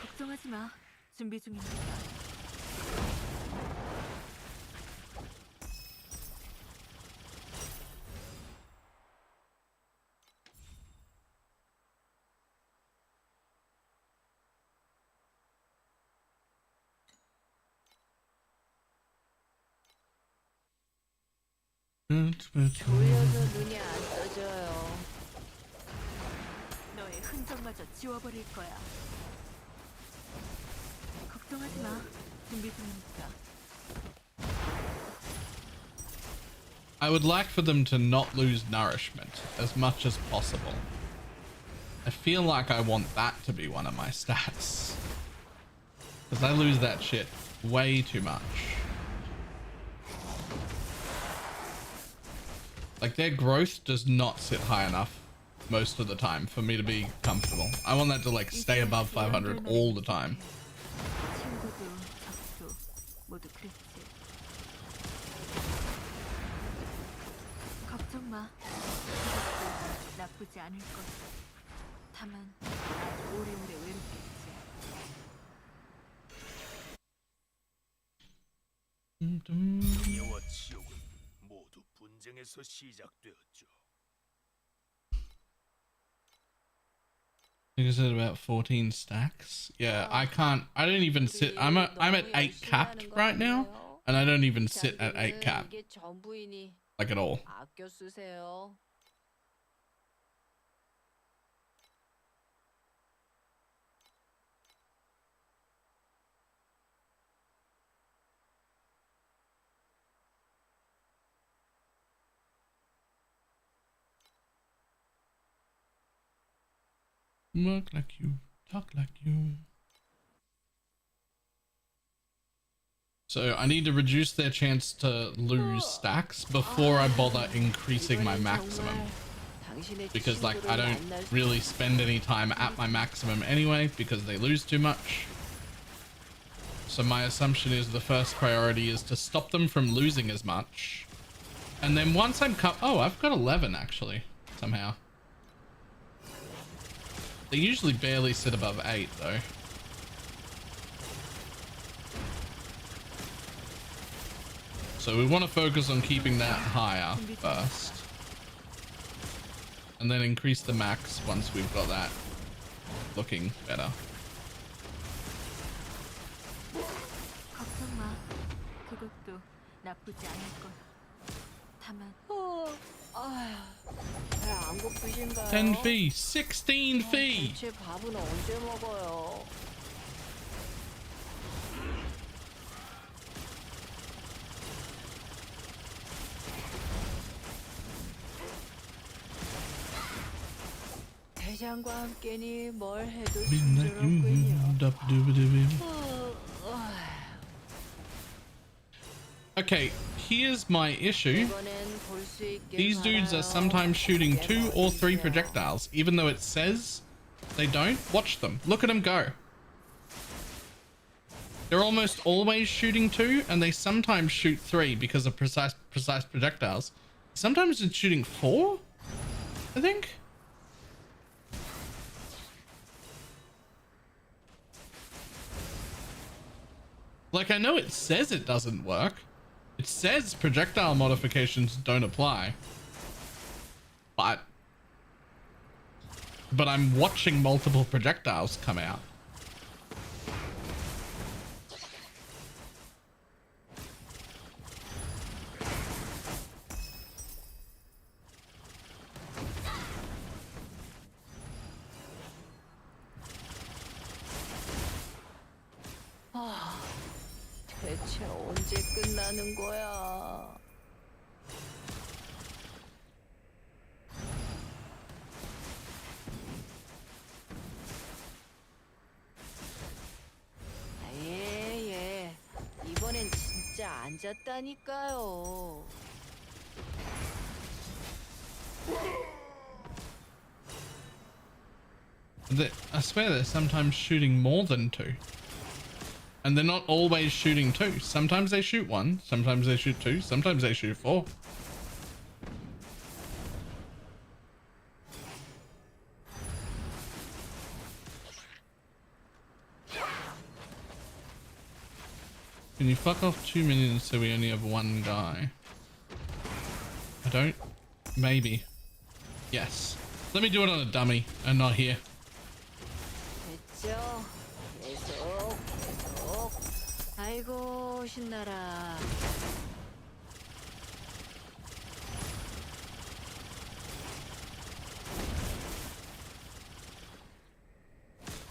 Speaker 6: 걱정하지 마. 준비 중이니까.
Speaker 8: 졸려서 눈이 안 떠져요.
Speaker 6: 너의 흔적마저 지워버릴 거야. 걱정하지 마. 준비 중이니까.
Speaker 1: I would like for them to not lose nourishment as much as possible. I feel like I want that to be one of my stats. Because I lose that shit way too much. Like their growth does not sit high enough most of the time for me to be comfortable. I want that to like stay above 500 all the time.
Speaker 6: 친구도 적도 모두 그랬지. 걱정 마. 이것도 나쁘지 않을 거야. 다만 아주 오래오래 외롭겠지.
Speaker 5: 명예와 지옥은 모두 분쟁에서 시작되었죠.
Speaker 1: I think I said about 14 stacks. Yeah, I don't even sit. I'm at 8 capped right now, and I don't even sit at 8 cap,
Speaker 8: 이게 전부이니
Speaker 1: like at all.
Speaker 8: 아껴 쓰세요.
Speaker 1: Work like you, talk like you. So I need to reduce their chance to lose stacks before I bother increasing my maximum. Because like I don't really spend any time at my maximum anyway because they lose too much. So my assumption is the first priority is to stop them from losing as much. And then once I'm oh, I've got 11 actually, somehow. They usually barely sit above 8 though. So we want to focus on keeping that higher first. And then increase the max once we've got that looking better.
Speaker 6: 걱정 마. 그것도 나쁘지 않을 거야. 다만
Speaker 8: 배안 고프신가요?
Speaker 1: 10 fee, 16 fee.
Speaker 8: 대체 밥은 언제 먹어요? 대장과 함께니 뭘 해도 순조롭군요.
Speaker 1: Okay, here's my issue.
Speaker 8: 이번엔 볼 수 있게
Speaker 1: These dudes are sometimes shooting 2 or 3 projectiles, even though it says they don't. Watch them. Look at them go. They're almost always shooting 2, and they sometimes shoot 3 because of precise projectiles. Sometimes it's shooting 4, I think. Like, I know it says it doesn't work. It says projectile modifications don't apply. But I'm watching multiple projectiles come out.
Speaker 8: 언제 끝나는 거야? 예. 이번엔 진짜 앉았다니까요.
Speaker 1: I swear they're sometimes shooting more than two. And they're not always shooting two. Sometimes they shoot one, sometimes they shoot two, sometimes they shoot four. Can you fuck off 2 minions so we only have one guy? I don't? Maybe. Yes. Let me do it on a dummy and not here.
Speaker 8: 됐죠? 계속. 아이고 신나라.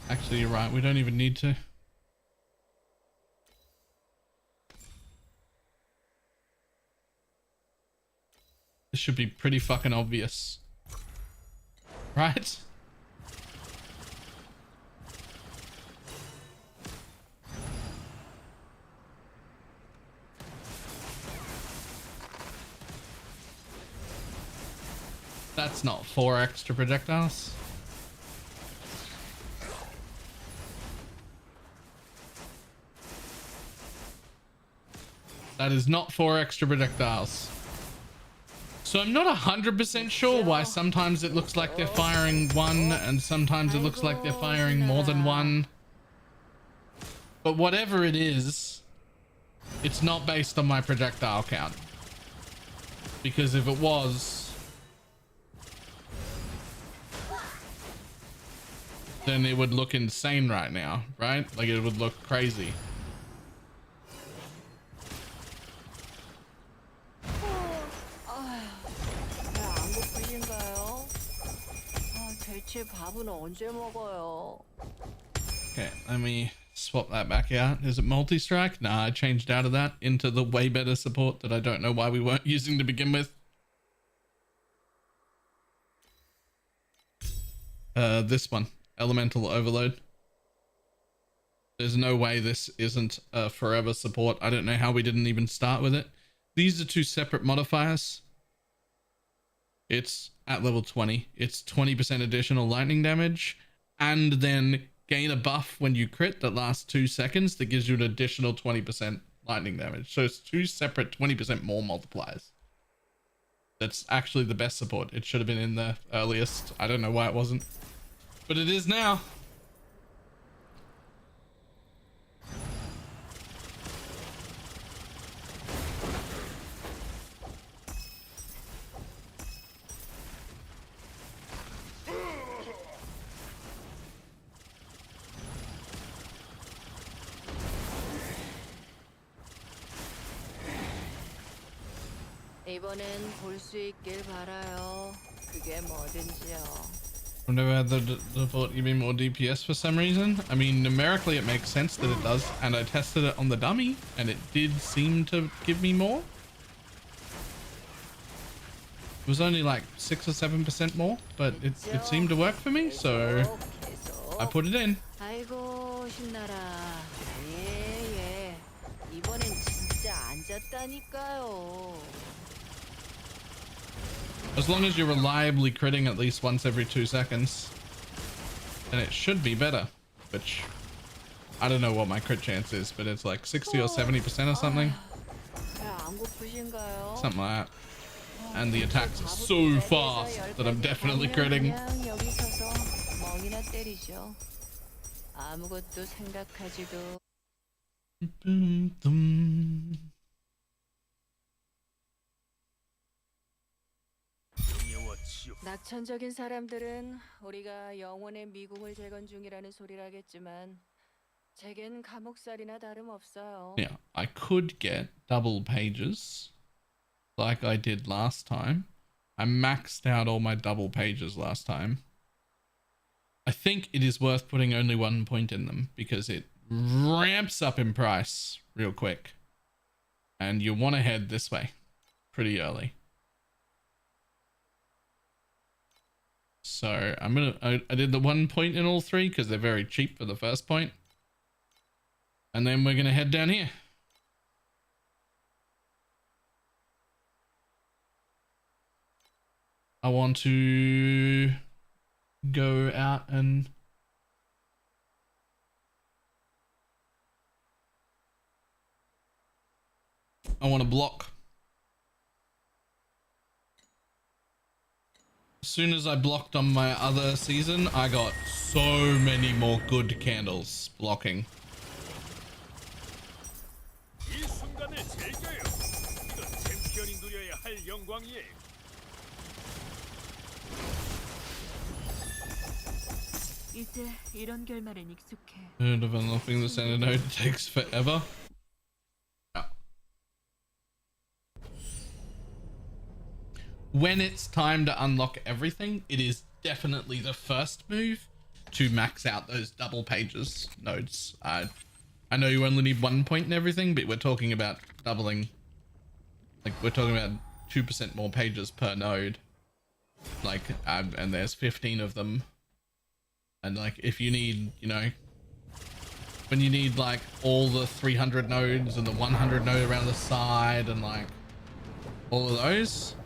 Speaker 1: Actually, you're right. We don't even need to. This should be pretty fucking obvious. Right? That's not 4 extra projectiles. That is not 4 extra projectiles. So I'm not 100% sure why sometimes it looks like they're firing one and sometimes it looks like they're firing more than one. But whatever it is, it's not based on my projectile count. Because if it was, then it would look insane right now, right? Like it would look crazy.
Speaker 8: 안 고프신가요? 대체 밥은 언제 먹어요?
Speaker 1: Okay, let me swap that back out. Is it multi-strike? Nah, I changed out of that into the way better support that I don't know why we weren't using to begin with. This one, Elemental Overload. There's no way this isn't a forever support. I don't know how we didn't even start with it. These are 2 separate modifiers. It's at level 20. It's 20% additional lightning damage and then gain a buff when you crit that lasts 2 seconds that gives you an additional 20% lightning damage. So it's 2 separate 20% more multipliers. That's actually the best support. It should have been in the earliest. I don't know why it wasn't, but it is now.
Speaker 8: 이번엔 볼 수 있길 바라요. 그게 뭐든지요.
Speaker 1: I've never had the thought give me more DPS for some reason. I mean, numerically it makes sense that it does, and I tested it on the dummy and it did seem to give me more. It was only like 6 or 7% more, but it seemed to work for me, so I put it in.
Speaker 8: 아이고 신나라. 예. 이번엔 진짜 앉았다니까요.
Speaker 1: As long as you're reliably critting at least once every 2 seconds, then it should be better, which I don't know what my crit chance is, but it's like 60 or 70% or something.
Speaker 8: 안 고프신가요?
Speaker 1: Something like that. And the attacks are so fast that I'm definitely critting.
Speaker 8: 그냥 여기 서서 멍이나 때리죠. 아무것도 생각하지도. 낙천적인 사람들은 우리가 영혼의 미궁을 재건 중이라는 소리를 하겠지만 제겐 감옥살이나 다름없어요.
Speaker 1: Yeah, I could get double pages like I did last time. I maxed out all my double pages last time. I think it is worth putting only 1 point in them because it ramps up in price real quick. And you want to head this way pretty early. So I did the 1 point in all three because they're very cheap for the first point. And then we're going to head down here. I want to go out and I want to block. As soon as I blocked on my other season, I got so many more good candles blocking.
Speaker 7: 이 순간을 즐겨요. 이건 챔피언이 누려야 할 영광이에요.
Speaker 6: 이제 이런 결말엔 익숙해.
Speaker 1: Developing the center node takes forever. When it's time to unlock everything, it is definitely the first move to max out those double pages nodes. I know you only need 1 point and everything, but we're talking about doubling. Like we're talking about 2% more pages per node. Like, and there's 15 of them. And like, if you need, you know, when you need like all the 300 nodes and the 100 node around the side and like all of those,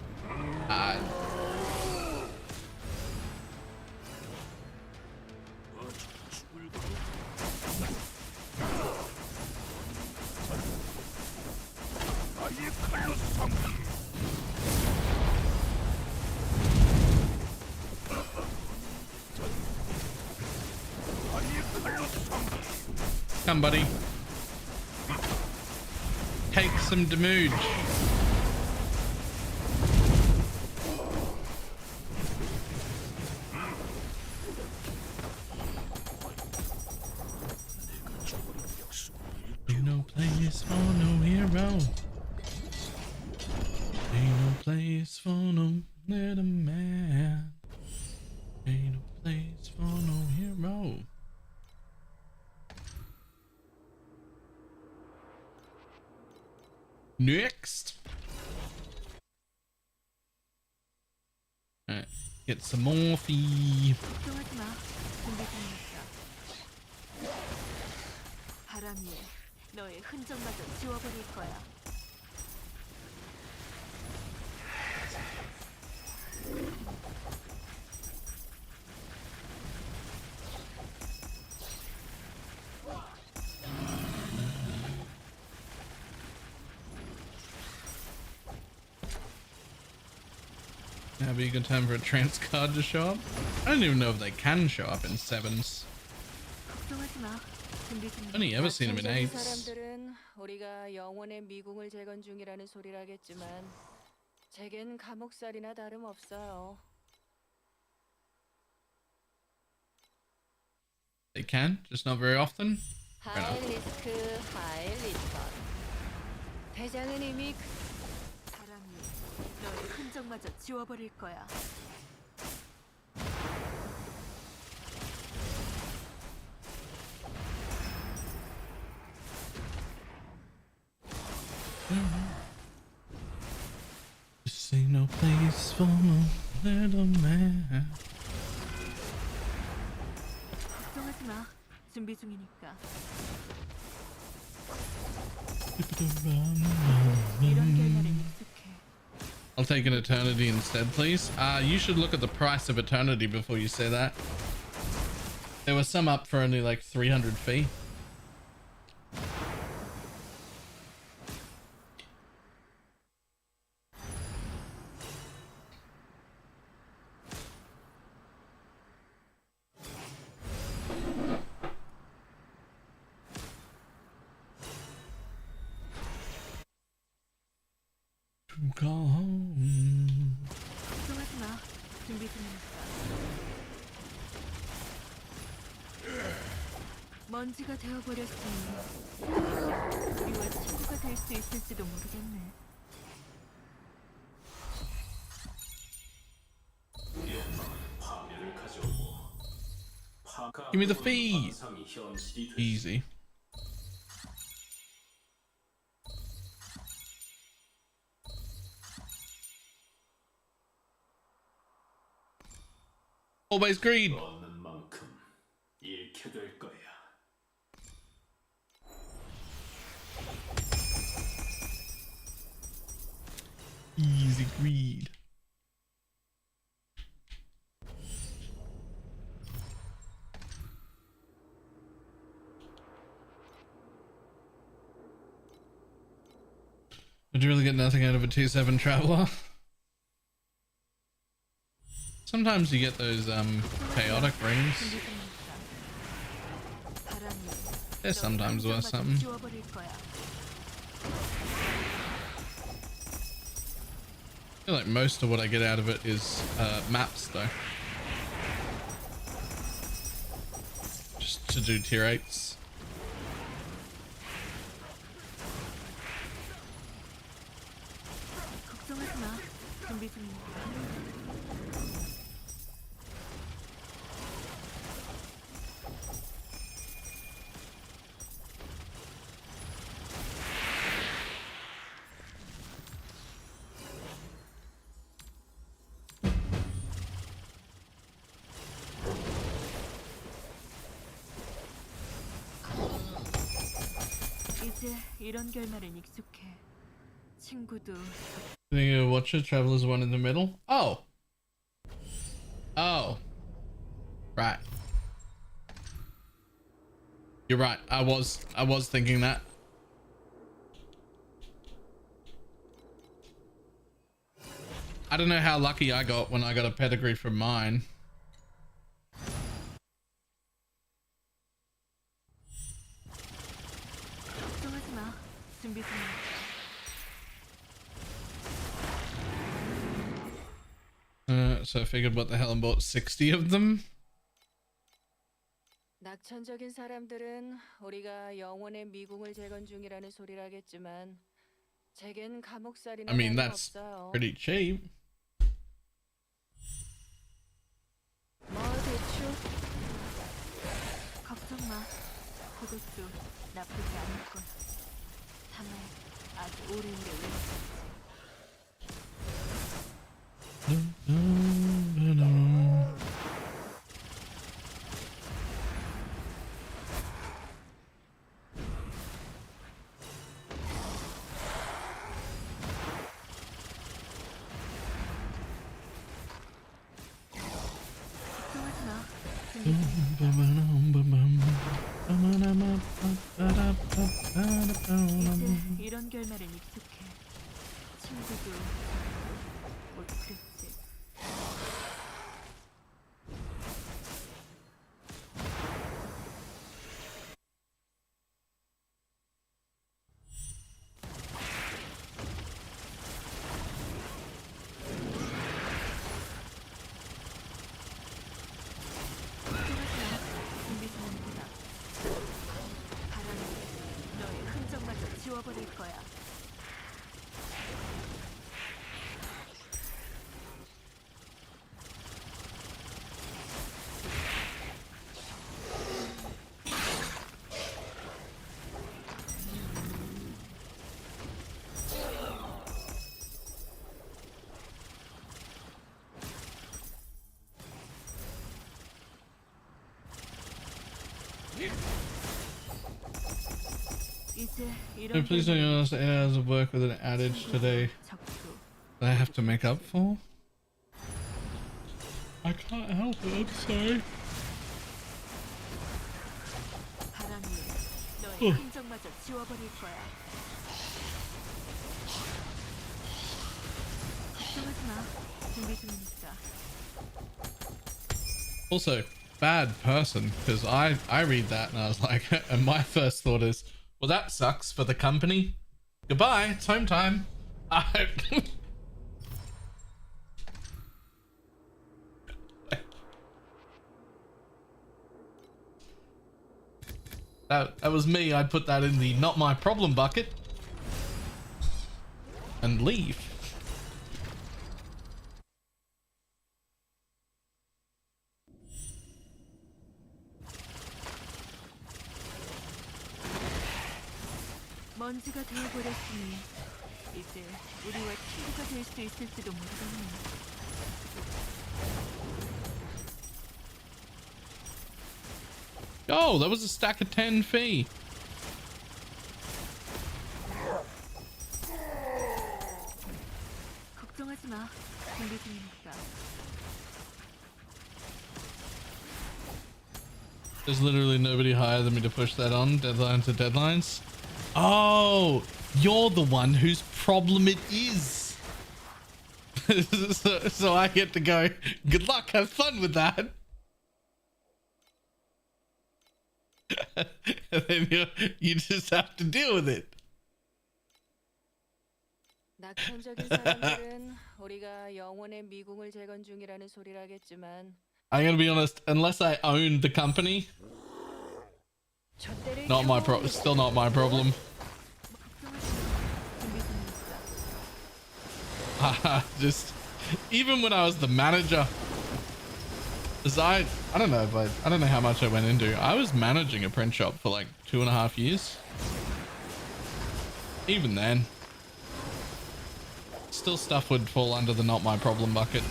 Speaker 1: come buddy, take some damage. Ain't no place for no hero. Ain't no place for no little man. Ain't no place for no hero. Next. Alright, get some more fee.
Speaker 6: 걱정하지 마. 준비 중이니까. 바람이 너의 흔적마저 지워버릴 거야.
Speaker 1: Now be a good time for a trance card to show up. I don't even know if they can show up in 7s.
Speaker 6: 걱정하지 마. 준비 중이니까.
Speaker 1: Only ever seen them in
Speaker 8: 낙천적인
Speaker 1: 8s.
Speaker 8: 사람들은 우리가 영혼의 미궁을 재건 중이라는 소리라겠지만 제겐 감옥살이나 다름없어요.
Speaker 1: They can, just not very often.
Speaker 8: 하이 리스크, 하이 리턴. 대장은 이미
Speaker 6: 바람이 너의 흔적마저 지워버릴 거야.
Speaker 1: This ain't no place for no little man.
Speaker 6: 걱정하지 마. 준비 중이니까. 이런 결말엔 익숙해.
Speaker 1: I'll take an eternity instead, please. You should look at the price of eternity before you say that. There was some up for only like 300 fee. Go home.
Speaker 6: 걱정하지 마. 준비 중이니까. 먼지가 되어버렸으니 우리와 친구가 될 수 있을지도 모르겠네.
Speaker 1: Give me the fee. Easy. Always greed.
Speaker 7: 얻는 만큼 잃게 될 거야.
Speaker 1: Easy greed. Did you really get nothing out of a T7 Traveler? Sometimes you get those chaotic rings. They're sometimes worth something. I feel like most of what I get out of it is maps though. Just to do tier 8s.
Speaker 6: 걱정하지 마. 준비 중입니다. 이제 이런 결말엔 익숙해. 친구도
Speaker 1: Think you watch it, Traveler's one in the middle. Oh. Oh. Right. You're right. I was thinking that. I don't know how lucky I got when I got a pedigree from mine.
Speaker 6: 걱정하지 마. 준비 중입니다.
Speaker 1: So I figured what the hell and bought 60 of them.
Speaker 8: 낙천적인 사람들은 우리가 영혼의 미궁을 재건 중이라는 소리를 하겠지만 제겐 감옥살이나
Speaker 1: I mean,
Speaker 8: 다름
Speaker 1: that's
Speaker 8: 없어요.
Speaker 1: pretty cheap.
Speaker 8: 뭐 대충
Speaker 6: 걱정 마. 그것도 나쁘지 않을 거야. 다만 아주 오래 위해서. 걱정하지 마. 이제 이런 결말엔 익숙해. 친구도 못 그랬지. 준비 중입니다. 바람이 너의 흔적마저 지워버릴 거야. 이제
Speaker 1: So please don't use 8 hours of work with an adage today that I have to make up for. I can't help it, I'm sorry.
Speaker 6: 바람이 너의 흔적마저 지워버릴 거야. 걱정하지 마. 준비 중이니까.
Speaker 1: Also, bad person, because I read that and I was like, and my first thought is, well, that sucks for the company. Goodbye, it's home time. That was me. I'd put that in the not my problem bucket and leave.
Speaker 6: 먼지가 되어버렸으니 이제 우리와 친구가 될 수 있을지도 모르겠네.
Speaker 1: Oh, that was a stack of 10 fee.
Speaker 6: 걱정하지 마. 준비 중이니까.
Speaker 1: There's literally nobody higher than me to push that on. Deadline to deadlines. Oh, you're the one whose problem it is. so I get to go, good luck, have fun with that. And then you just have to deal with it.
Speaker 8: 낙천적인 사람들은 우리가 영혼의 미궁을 재건 중이라는 소리라겠지만
Speaker 1: I'm gonna be honest, unless I owned the company, not my still not my problem. Just even when I was the manager, as I don't know if I don't know how much I went into. I was managing a print shop for like 2.5 years. Even then, still stuff would fall under the not my problem bucket.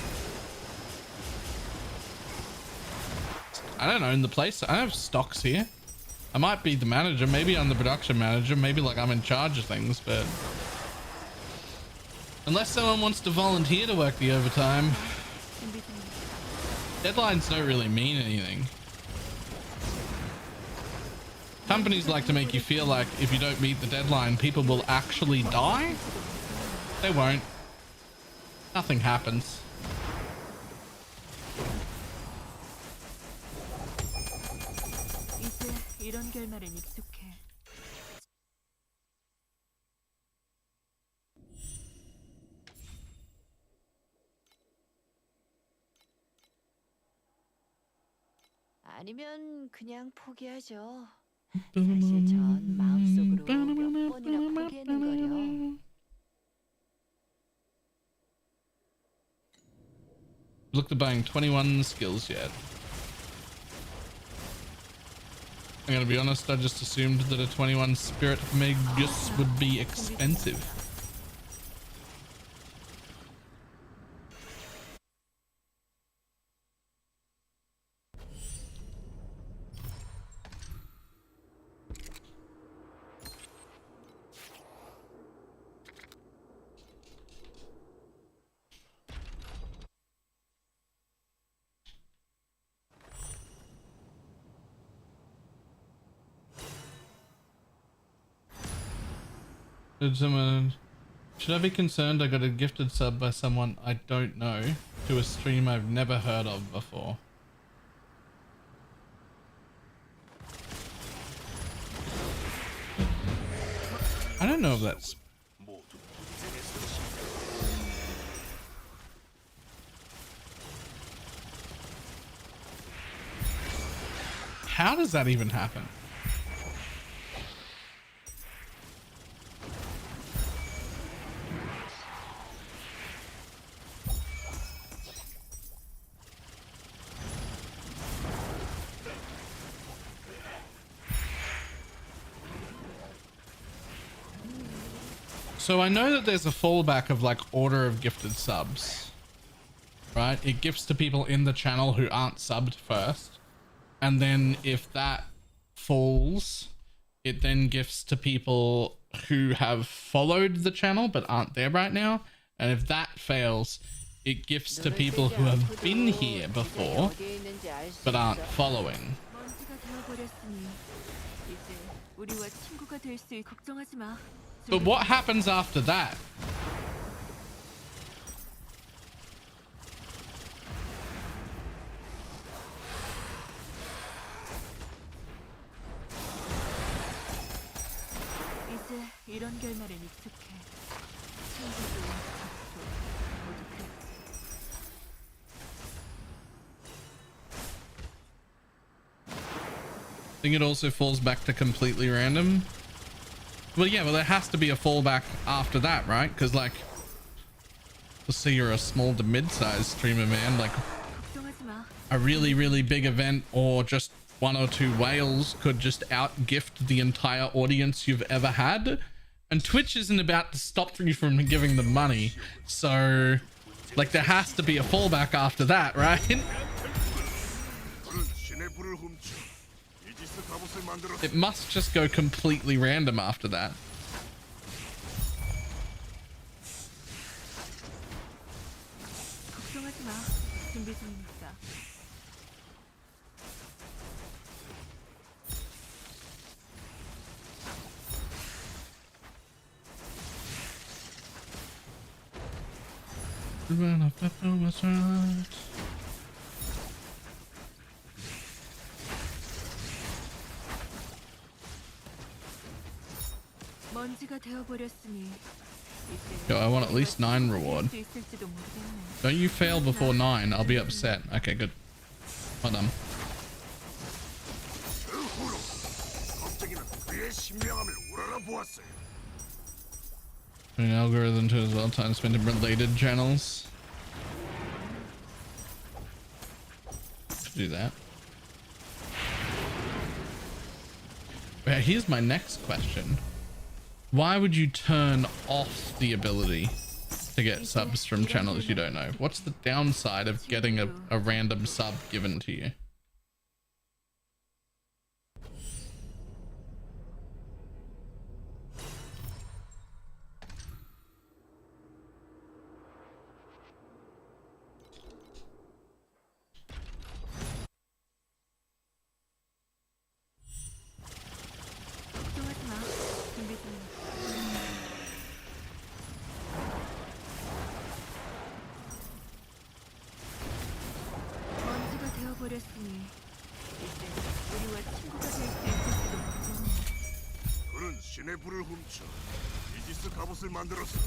Speaker 1: I don't own the place. I have stocks here. I might be the manager. Maybe I'm the production manager. Maybe like I'm in charge of things, but unless someone wants to volunteer to work the overtime, deadlines don't really mean anything. Companies like to make you feel like if you don't meet the deadline, people will actually die. They won't. Nothing happens.
Speaker 6: 이제 이런 결말엔 익숙해.
Speaker 8: 아니면 그냥 포기하죠. 사실 전 마음속으로 몇 번이나 포기했는걸요.
Speaker 1: Looked at buying 21 skills yet. I'm gonna be honest, I just assumed that a 21 spirit magus would be expensive. Should I be concerned I got a gifted sub by someone I don't know to a stream I've never heard of before? I don't know if that's... How does that even happen? So I know that there's a fallback of like order of gifted subs, right? It gifts to people in the channel who aren't subbed first. And then if that falls, it then gifts to people who have followed the channel but aren't there right now. And if that fails, it gifts to people who have been here before but aren't following.
Speaker 6: 먼지가 되어버렸으니 이제 우리와 친구가 될 수 있... 걱정하지 마.
Speaker 1: But what happens after that?
Speaker 6: 이제 이런 결말엔 익숙해. 친구도 적도 모두 그렇지.
Speaker 1: I think it also falls back to completely random. Well, yeah, well, there has to be a fallback after that, right? Because, like, let's say you're a small to mid-sized streamer, man. Like,
Speaker 6: 걱정하지 마.
Speaker 1: a really, really big event or just 1 or 2 whales could just out-gift the entire audience you've ever had. And Twitch isn't about to stop you from giving them money. So, like, there has to be a fallback after that, right?
Speaker 7: 신의 불을 훔쳐 이제 이지스 갑옷을 만들었어.
Speaker 1: It must just go completely random after that.
Speaker 6: 걱정하지 마. 준비 중이니까. 먼지가 되어버렸으니
Speaker 1: Yo, I want at least 9 reward.
Speaker 6: 수 있을지도 모르겠네.
Speaker 1: Don't you fail before 9, I'll be upset. Okay, good. Well done.
Speaker 7: 그 후로 겁쟁이는 그의 신명함을 우러러 보았어요.
Speaker 1: An algorithm to as well time spent in related channels. Do that. Yeah, here's my next question. Why would you turn off the ability to get subs from channels you don't know? What's the downside of getting a random sub given to you?
Speaker 6: 걱정하지 마. 준비 중이니까. 먼지가 되어버렸으니 이제 우리와 친구가 될 수 있을지도 모르겠네.
Speaker 7: 그는 신의 불을 훔쳐 이지스 갑옷을 만들었어.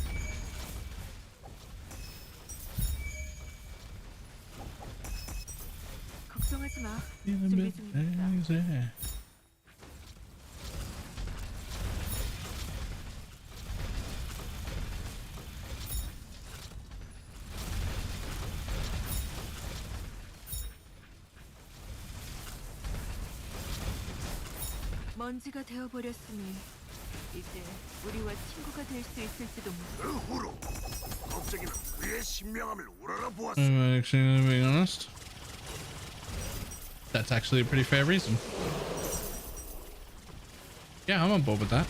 Speaker 6: 걱정하지 마. 준비 중이니까. 먼지가 되어버렸으니 이제 우리와 친구가 될 수 있을지도 모르겠네.
Speaker 7: 그 후로 겁쟁이는 그의 신명함을 우러러 보았어.
Speaker 1: Actually, being honest, that's actually a pretty fair reason. Yeah, I'm on board with that.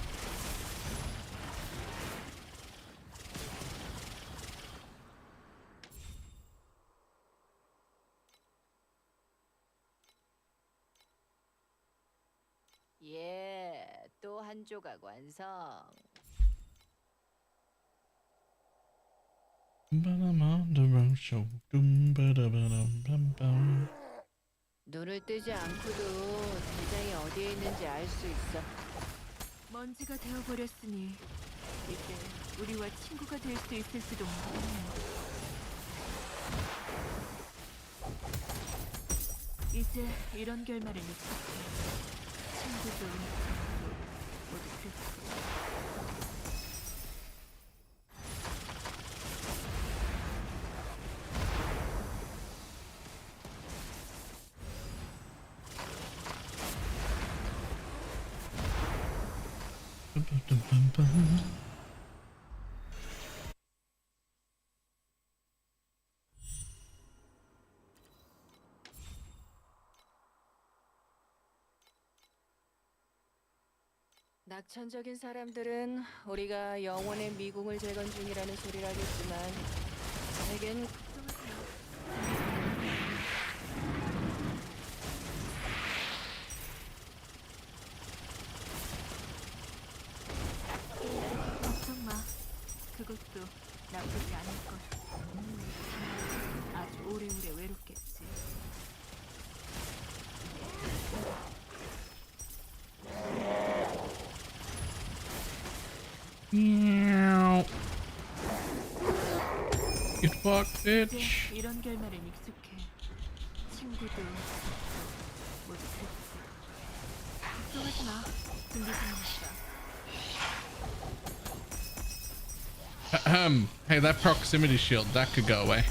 Speaker 8: 예, 또 한 조각 완성.
Speaker 1: But I'm on the road show. Dum-ba-da-ba-dum-bum-bum.
Speaker 8: 눈을 뜨지 않고도 대장이 어디에 있는지 알 수 있어.
Speaker 6: 먼지가 되어버렸으니 이제 우리와 친구가 될 수 있을지도 모르겠네. 이제 이런 결말을 익숙해. 친구도 적도 모두 끝이고.
Speaker 1: Dum-ba-dum-bum-bum.
Speaker 8: 낙천적인 사람들은 우리가 영혼의 미궁을 재건 중이라는 소리를 하겠지만 내겐
Speaker 6: 걱정 마. 그것도 나쁘지 않을 거야. 아주 오래오래 외롭겠지.
Speaker 1: Get fucked,
Speaker 6: 이제
Speaker 1: bitch.
Speaker 6: 이런 결말엔 익숙해. 친구도 적도 모두 끝이고. 걱정하지 마. 준비 중이니까.
Speaker 1: Hey, that proximity shield, that could go away.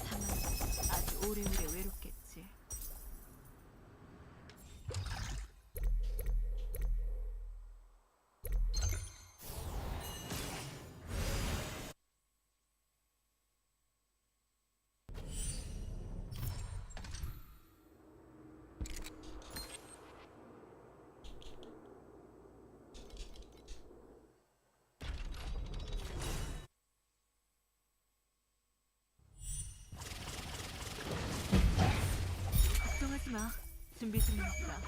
Speaker 6: 다만 아주 오래오래 외롭겠지. 마. 준비 중이니까.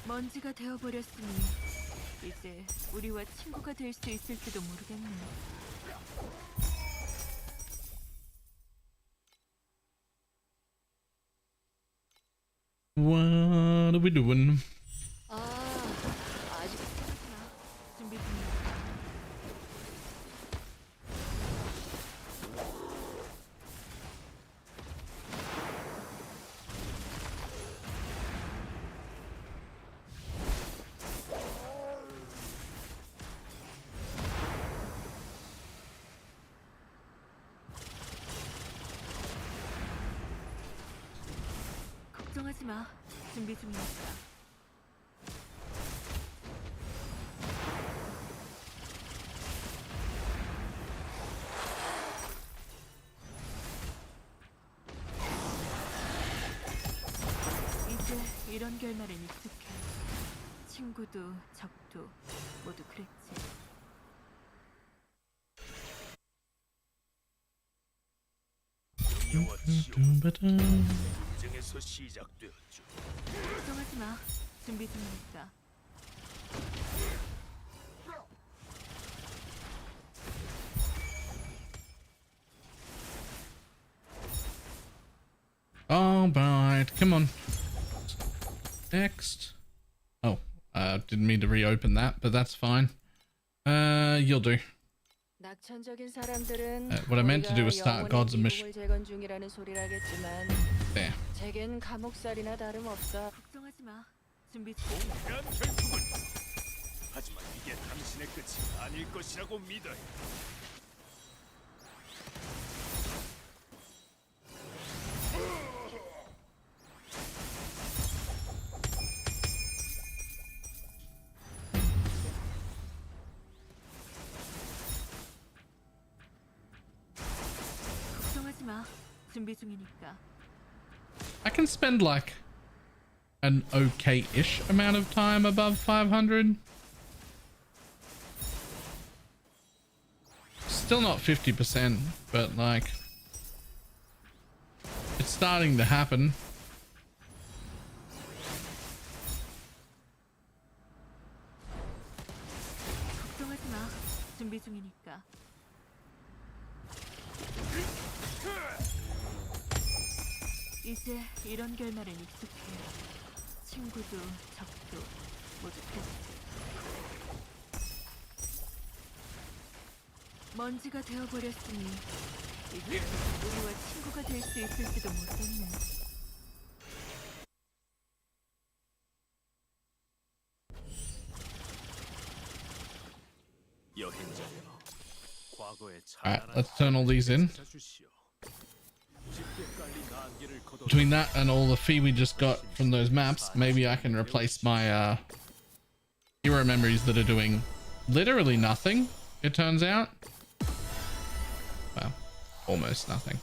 Speaker 6: 먼지가 되어버렸으니 이제 우리와 친구가 될 수 있을지도 모르겠네.
Speaker 1: What are we doing?
Speaker 8: 아직
Speaker 6: 준비 중이니까. 걱정하지 마. 준비 중이니까. 이제 이런 결말엔 익숙해. 친구도 적도 모두 그랬지.
Speaker 7: 영화 지옥 전쟁에서 시작되었죠.
Speaker 6: 걱정하지 마. 준비 중이니까.
Speaker 1: All right, come on. Next. Oh, didn't mean to reopen that, but that's fine. You'll do.
Speaker 8: 낙천적인 사람들은
Speaker 1: What I meant to do was start
Speaker 8: 우리가
Speaker 1: Gods of
Speaker 8: 영혼의
Speaker 1: Mission.
Speaker 8: 미궁을 재건 중이라는 소리라겠지만
Speaker 1: There.
Speaker 8: 제겐 감옥살이나 다름없어.
Speaker 6: 걱정하지 마. 준비 중.
Speaker 7: 대한 결투군. 하지만 이게 당신의 끝이 아닐 것이라고 믿어요.
Speaker 6: 걱정하지 마. 준비 중이니까.
Speaker 1: I can spend like an okay-ish amount of time above 500. Still not 50%, but like it's starting to happen.
Speaker 6: 걱정하지 마. 준비 중이니까. 이제 이런 결말엔 익숙해. 친구도 적도 모두 그랬지. 먼지가 되어버렸으니 이제 우리와 친구가 될 수 있을지도 모르겠네.
Speaker 7: 여행자여, 과거의
Speaker 1: Alright, let's turn all these in.
Speaker 7: 찾아주시오. 짙게 깔린 안개를 걷어
Speaker 1: Between that and all the fee we just got from those maps, maybe I can replace my hero memories that are doing literally nothing, it turns out. Well, almost nothing.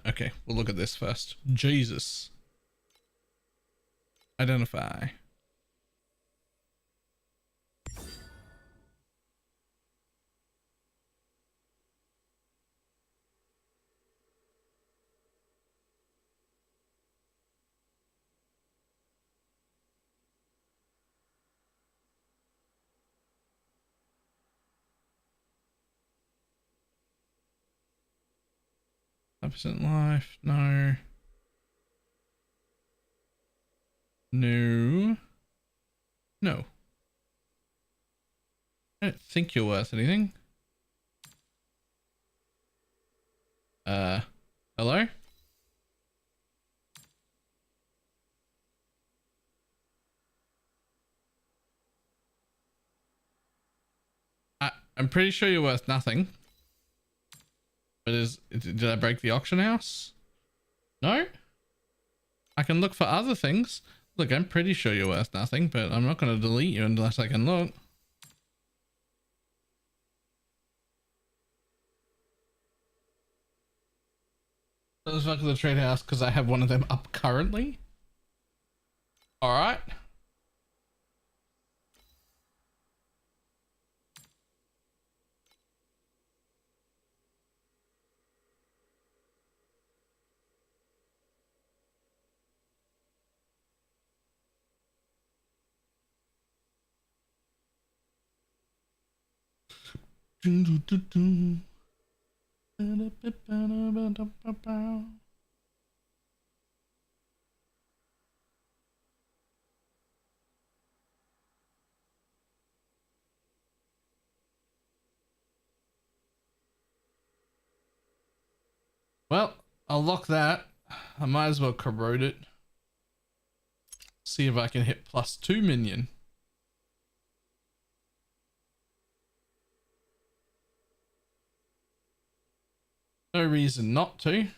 Speaker 1: Okay, we'll look at this first. Jesus. Identify. % life, no. No. No. I don't think you're worth anything. Hello? I'm pretty sure you're worth nothing. But did I break the auction house? No? I can look for other things. Look, Look, I'm pretty sure you're worth nothing, but I'm not going to delete you unless I can look. Let's look at the trade house because I have one of them up currently. All right. Well, I'll lock that. I might as well corrode it. See if I can hit +2 minion. No reason not to.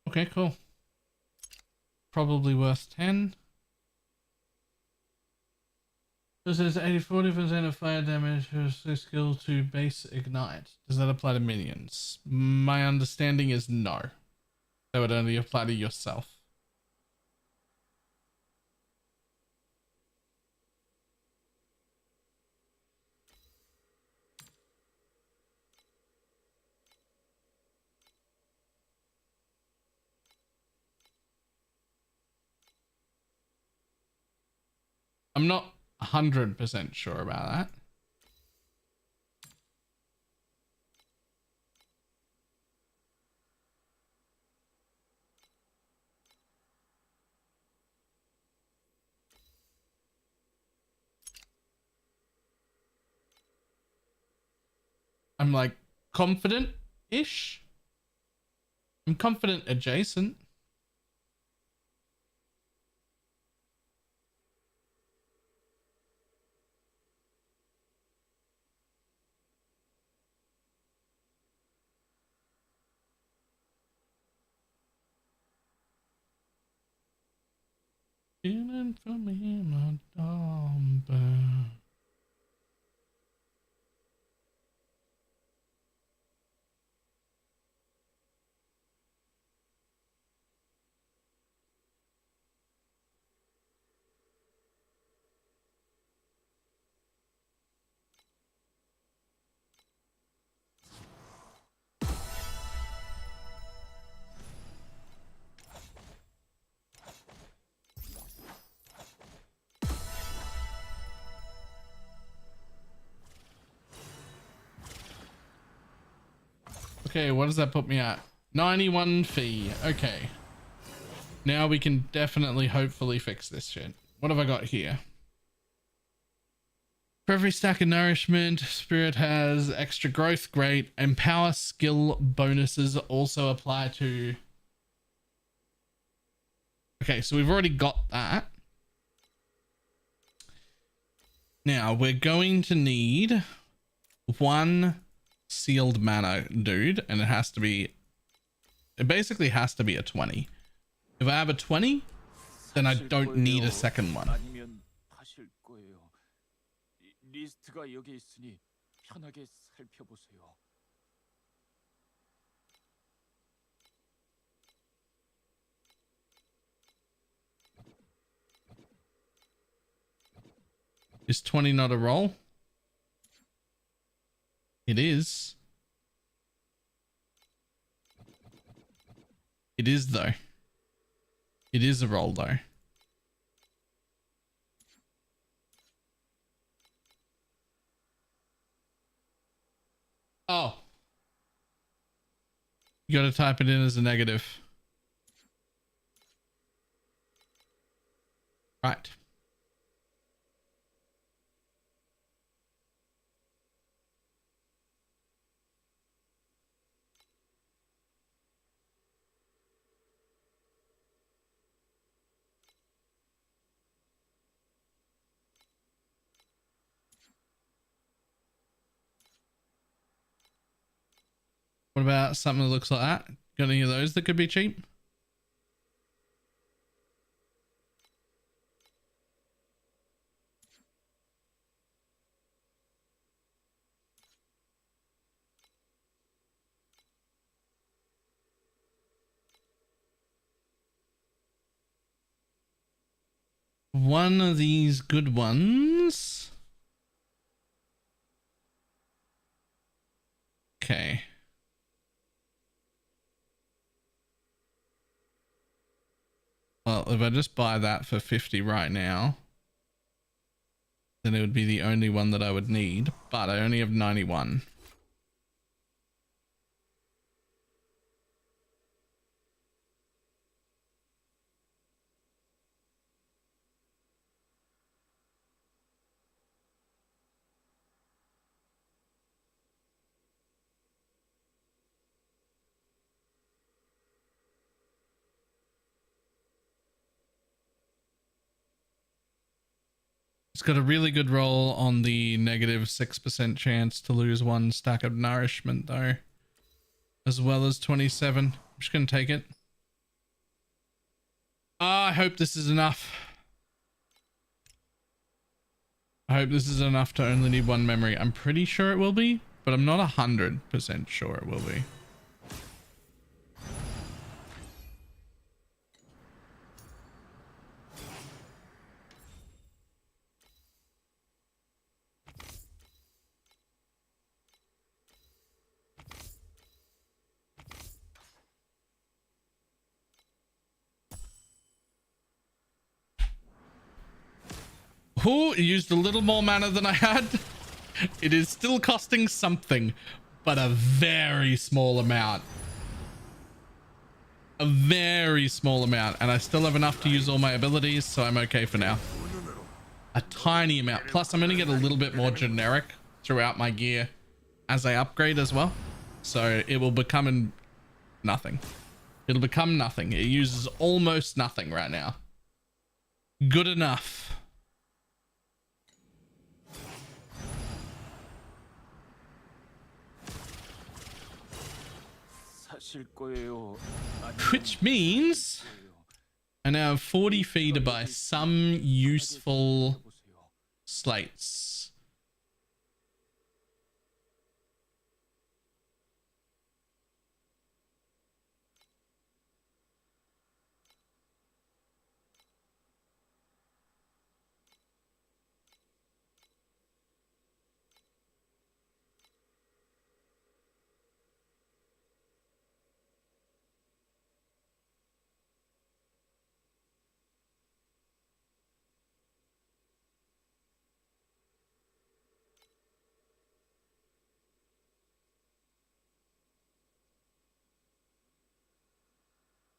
Speaker 1: Okay, cool. Probably worth 10. This is 40% of fire damage for skill to base ignite. Does that apply to minions? My understanding is no. That would only apply to yourself. I'm not 100% sure about that. I'm like confident-ish. I'm confident adjacent. Feeling for me, my dumb. Okay, what does that put me at? 91 fee. Okay. Now we can definitely, hopefully fix this shit. What have I got here? For every stack of nourishment, Spirit has extra growth, great. Empower skill bonuses also apply to... Okay, so we've already got that. Now, we're going to need one sealed mana dude, and it has to be... It basically has to be a 20. If I have a 20, then I don't need a second one.
Speaker 5: 아니면 하실 거예요. 리스트가 여기 있으니 편하게 살펴보세요.
Speaker 1: Is 20 not a roll? It is. It is though. It is a roll though. Oh. You gotta type it in as a negative. Right. What about something that looks like that? Got any of those that could be cheap? One of these good ones. Okay. Well, if I just buy that for 50 right now, then it would be the only one that I would need, but I only have 91. It's got a really good roll on the negative 6% chance to lose one stack of nourishment though, as well as 27. I'm just going to take it. I hope this is enough. I hope this is enough to only need one memory. I'm pretty sure it will be, but I'm not 100% sure it will be. Oh, it used a little more mana than I had. It is still costing something, but a very small amount. A very small amount, and I still have enough to use all my abilities, so I'm okay for now. A tiny amount. Plus, I'm going to get a little bit more generic throughout my gear as I upgrade as well. So it will become nothing. It'll become nothing. It uses almost nothing right now. Good enough. Which means I now have 40 fee to buy some useful slates.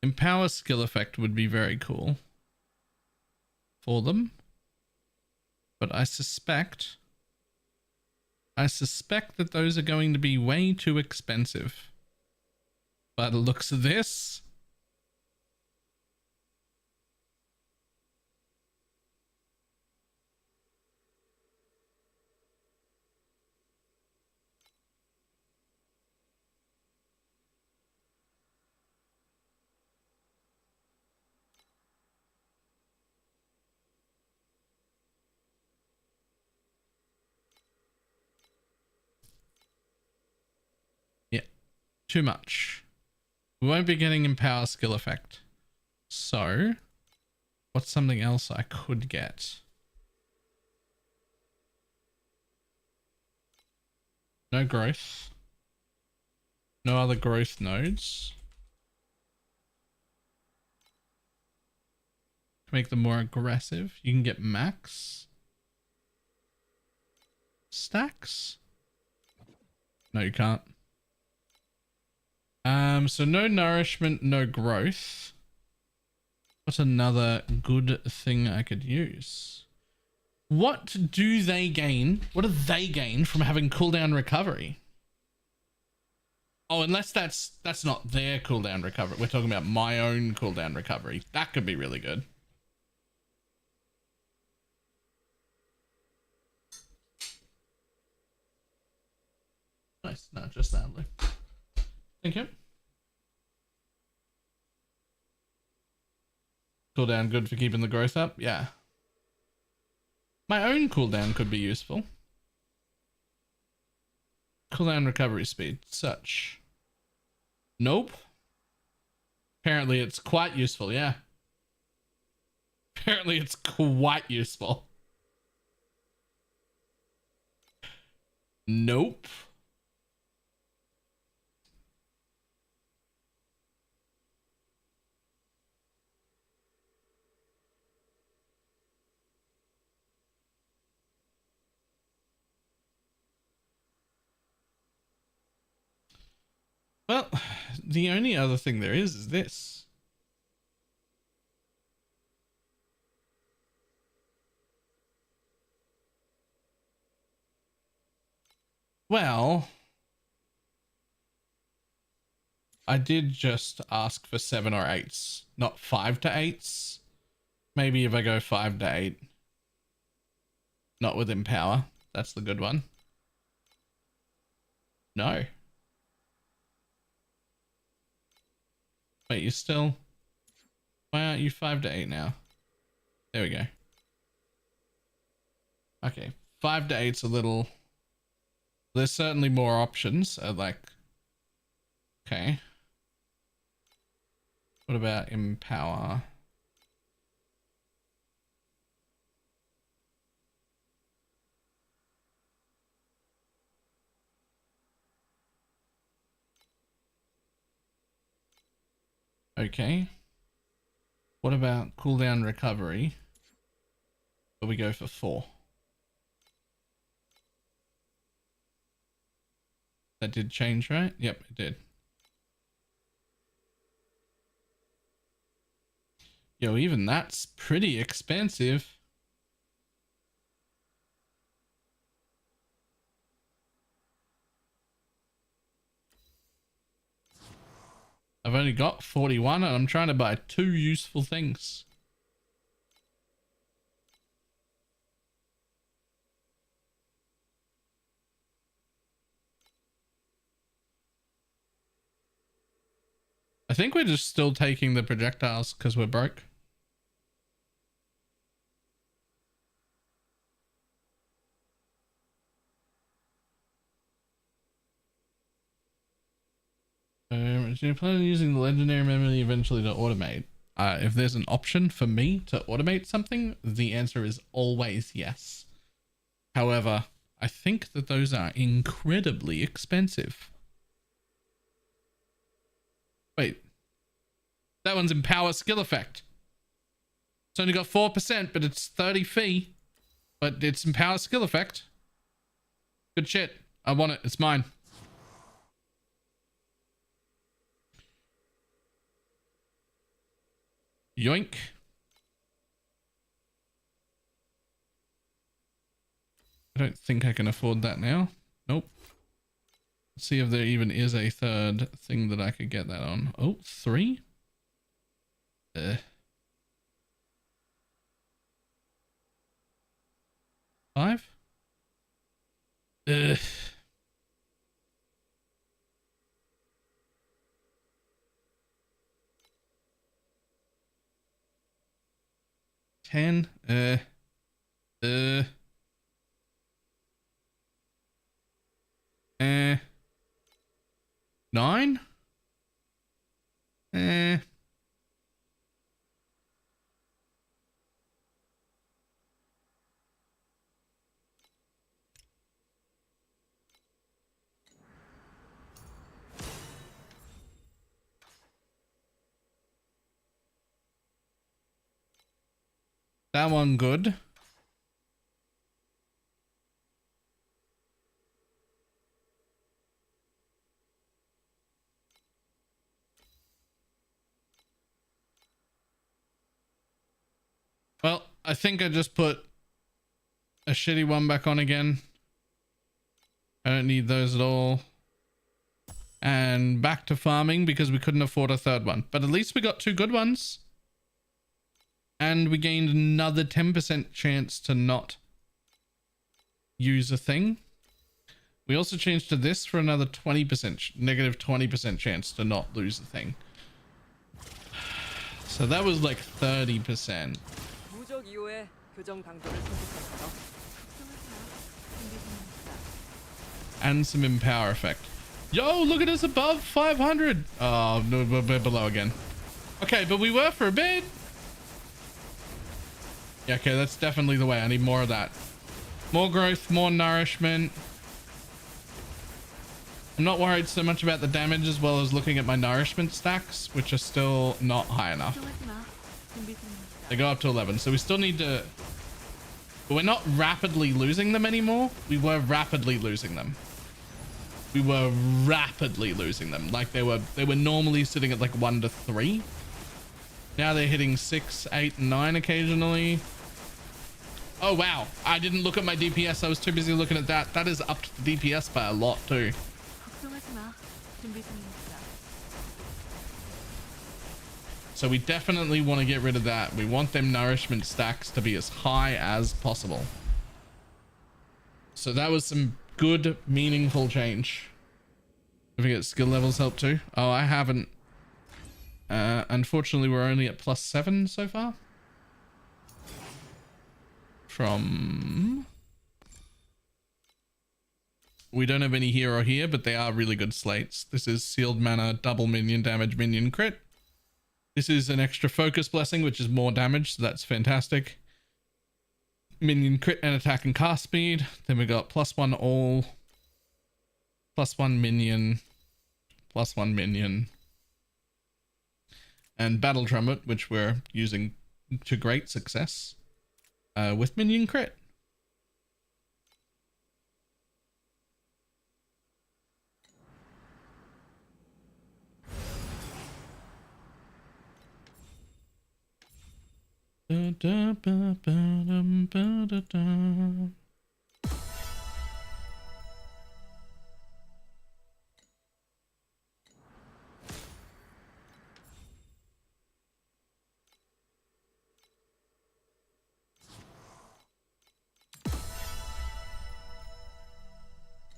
Speaker 1: Empower skill effect would be very cool for them, but I suspect that those are going to be way too expensive. By the looks of this, yeah, too much. We won't be getting empower skill effect. So, what's something else I could get? No growth. No other growth nodes. To make them more aggressive, you can get max stacks. No, you can't. So no nourishment, no growth. What's another good thing I could use? What do they gain? What do they gain from having cooldown recovery? Oh, unless that's not their cooldown recovery. We're talking about my own cooldown recovery. That could be really good. Nice. No, just that. Thank you. Cooldown good for keeping the growth up? Yeah. My own cooldown could be useful. Cooldown recovery speed. Such. Nope. Apparently it's quite useful, yeah. Apparently it's quite useful. Nope. Well, the only other thing there is this. Well, I did just ask for 7 or 8s, not 5 to 8s. Maybe if I go 5 to 8. Not with Empower. That's the good one. No. Wait, you still... Why aren't you 5 to 8 now? There we go. Okay, 5 to 8's a little... There's certainly more options. Like... Okay. What about Empower? Okay. What about cooldown recovery? But we go for 4. That did change, right? Yep, it did. Yo, even that's pretty expensive. I've only got 41 and I'm trying to buy 2 useful things. I think we're just still taking the projectiles because we're broke. Do you plan on using the legendary memory eventually to automate? If there's an option for me to automate something, the answer is always yes. However, I think that those are incredibly expensive. Wait. That one's Empower skill effect. It's only got 4%, but it's 30 fee. But it's Empower skill effect. Good shit. I want it. It's mine. Yoink. I don't think I can afford that now. Nope. Let's see if there even is a third thing that I could get that on. Oh, 3? 5? 10? 9? That one good. I think I just put a shitty one back on again. I don't need those at all. And back to farming because we couldn't afford a third one. But at least we got 2 good ones. And we gained another 10% chance to not use a thing. We also changed to this for another 20%, negative 20% chance to not lose a thing. So that was like 30%.
Speaker 3: 무적 이후에 교정 방법을 선택할까요?
Speaker 1: And some empower effect. Yo, look at us above 500. Oh, no, we're below again. Okay, but we were for a bit. Yeah, okay, that's definitely the way. I need more of that. More growth, more nourishment. I'm not worried so much about the damage as well as looking at my nourishment stacks, which are still not high enough. They go up to 11, so we still need to... But we're not rapidly losing them anymore. We were rapidly losing them. We were rapidly losing them. Like they were normally sitting at like 1 to 3. Now they're hitting 6, 8, and 9 occasionally. Oh, wow. I didn't look at my DPS. I was too busy looking at that. That is up to the DPS by a lot too. So we definitely want to get rid of that. We want them nourishment stacks to be as high as possible. So that was some good, meaningful change. Don't forget skill levels help too. Oh, I haven't. Unfortunately, we're only at +7 so far. We don't have any hero here, but they are really good slates. This is sealed mana, double minion damage, minion crit. This is an extra focus blessing, which is more damage, so that's fantastic. Minion crit and attack and cast speed. Then we got +1 all, +1 minion, +1 minion. And battle trumpet, which we're using to great success with minion crit. Da, da, ba, ba, dum, ba, da, da.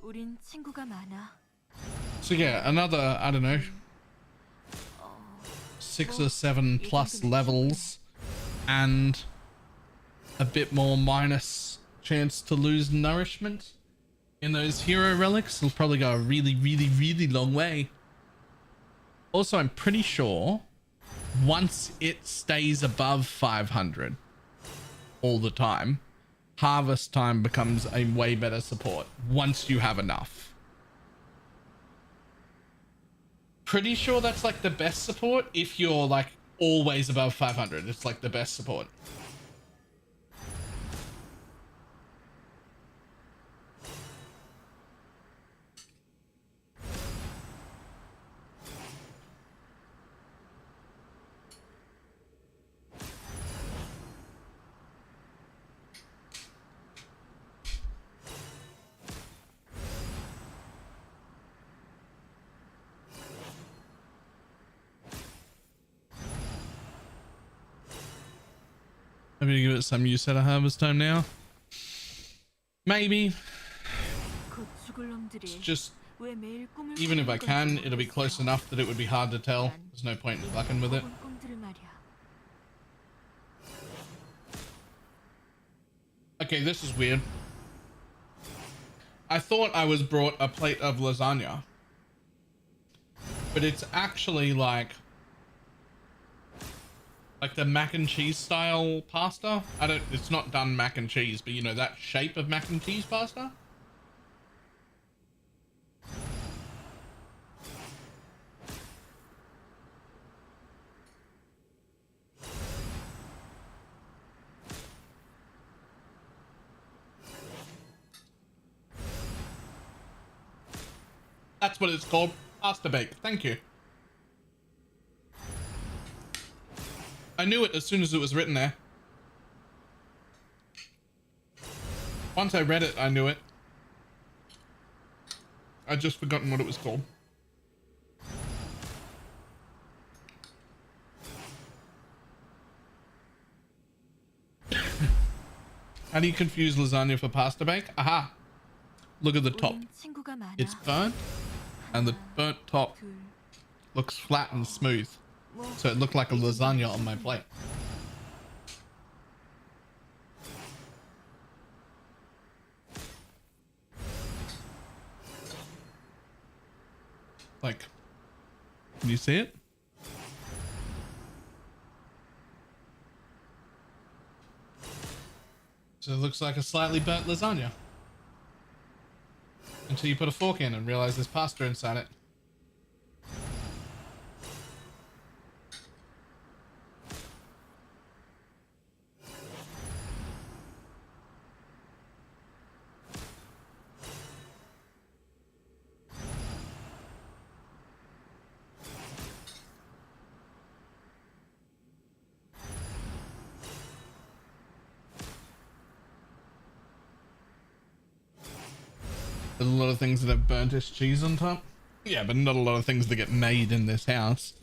Speaker 6: 우린 친구가 많아.
Speaker 1: So yeah, another, I don't know, 6 or 7 plus levels and a bit more minus chance to lose nourishment in those hero relics will probably go a really, really, really long way. Also, I'm pretty sure once it stays above 500 all the time, harvest time becomes a way better support once you have enough. Pretty sure that's like the best support if you're like always above 500. It's like the best support. I'm gonna give it some use at a harvest time now. Maybe. It's just, even if I can, it'll be close enough that it would be hard to tell. There's no point in fucking with it. Okay, this is weird. I thought I was brought a plate of lasagna, but it's actually like the mac and cheese style pasta. It's not done mac and cheese, but you know, that shape of mac and cheese pasta. That's what it's called. Pasta bake. Thank you. I knew it as soon as it was written there. Once I read it, I knew it. I'd just forgotten what it was called. How do you confuse lasagna for pasta bake? Aha! Look at the top.
Speaker 6: 우린 친구가 많아.
Speaker 1: It's burnt, and the burnt top
Speaker 6: 둘,
Speaker 1: looks flat and smooth.
Speaker 6: 뭐
Speaker 1: So it looked like a lasagna on my plate. Like, can you see it? So it looks like a slightly burnt lasagna. Until you put a fork in and realize there's pasta inside it. There's a lot of things that have burntest cheese on top. Yeah, but not a lot of things that get made in this house.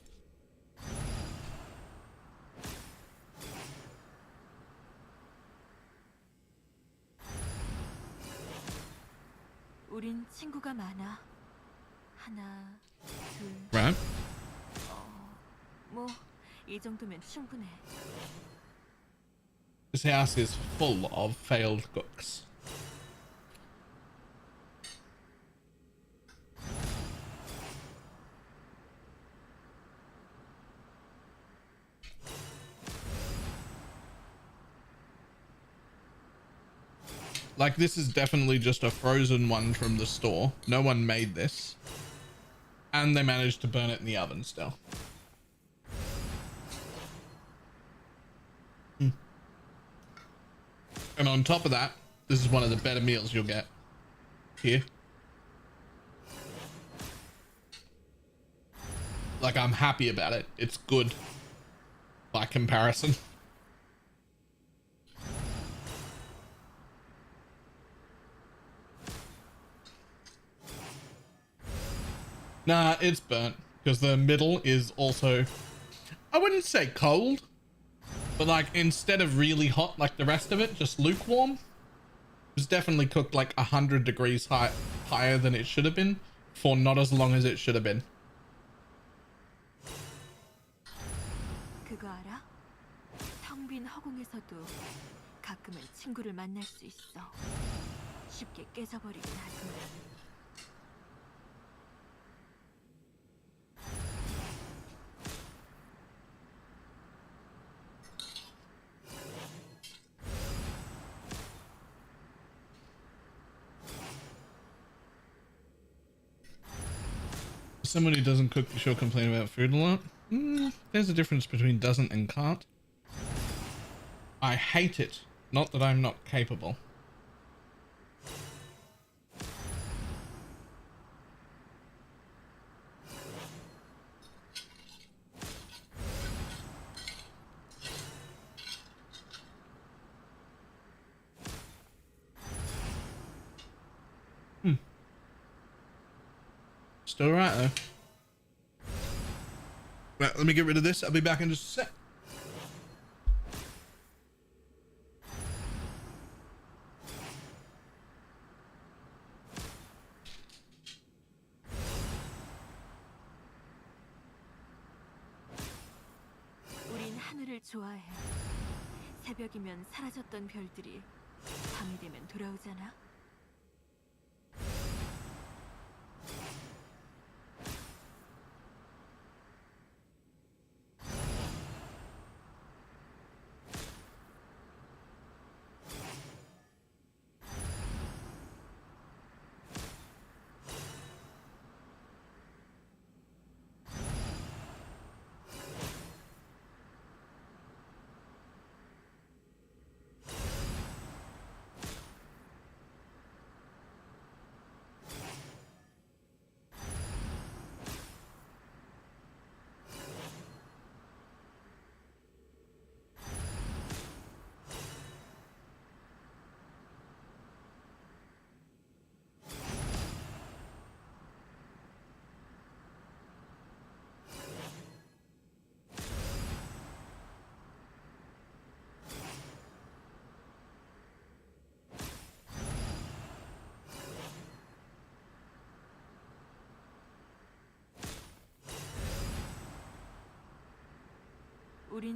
Speaker 6: 우린 친구가 많아. 하나, 둘,
Speaker 1: Right?
Speaker 6: 뭐 이 정도면 충분해.
Speaker 1: This house is full of failed cooks. Like, this is definitely just a frozen one from the store. No one made this. And they managed to burn it in the oven still. And on top of that, this is one of the better meals you'll get here. Like, I'm happy about it. It's good by comparison. Nah, it's burnt because the middle is also, I wouldn't say cold, but like instead of really hot like the rest of it, just lukewarm. It was definitely cooked like 100 degrees higher than it should have been for not as long as it should have been.
Speaker 6: 그거 알아? 텅 빈 허공에서도 가끔은 친구를 만날 수 있어. 쉽게 깨져버리긴 하지만.
Speaker 1: Someone who doesn't cook sure complain about food a lot. There's a difference between doesn't and can't. I hate it, not that I'm not capable. Still right though. Right, let me get rid of this. I'll be back in just a sec.
Speaker 6: 우린 하늘을 좋아해. 새벽이면 사라졌던 별들이 밤이 되면 돌아오잖아.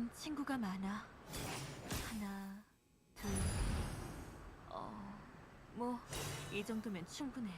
Speaker 6: 우린 친구가 많아. 하나, 둘, 뭐 이 정도면 충분해.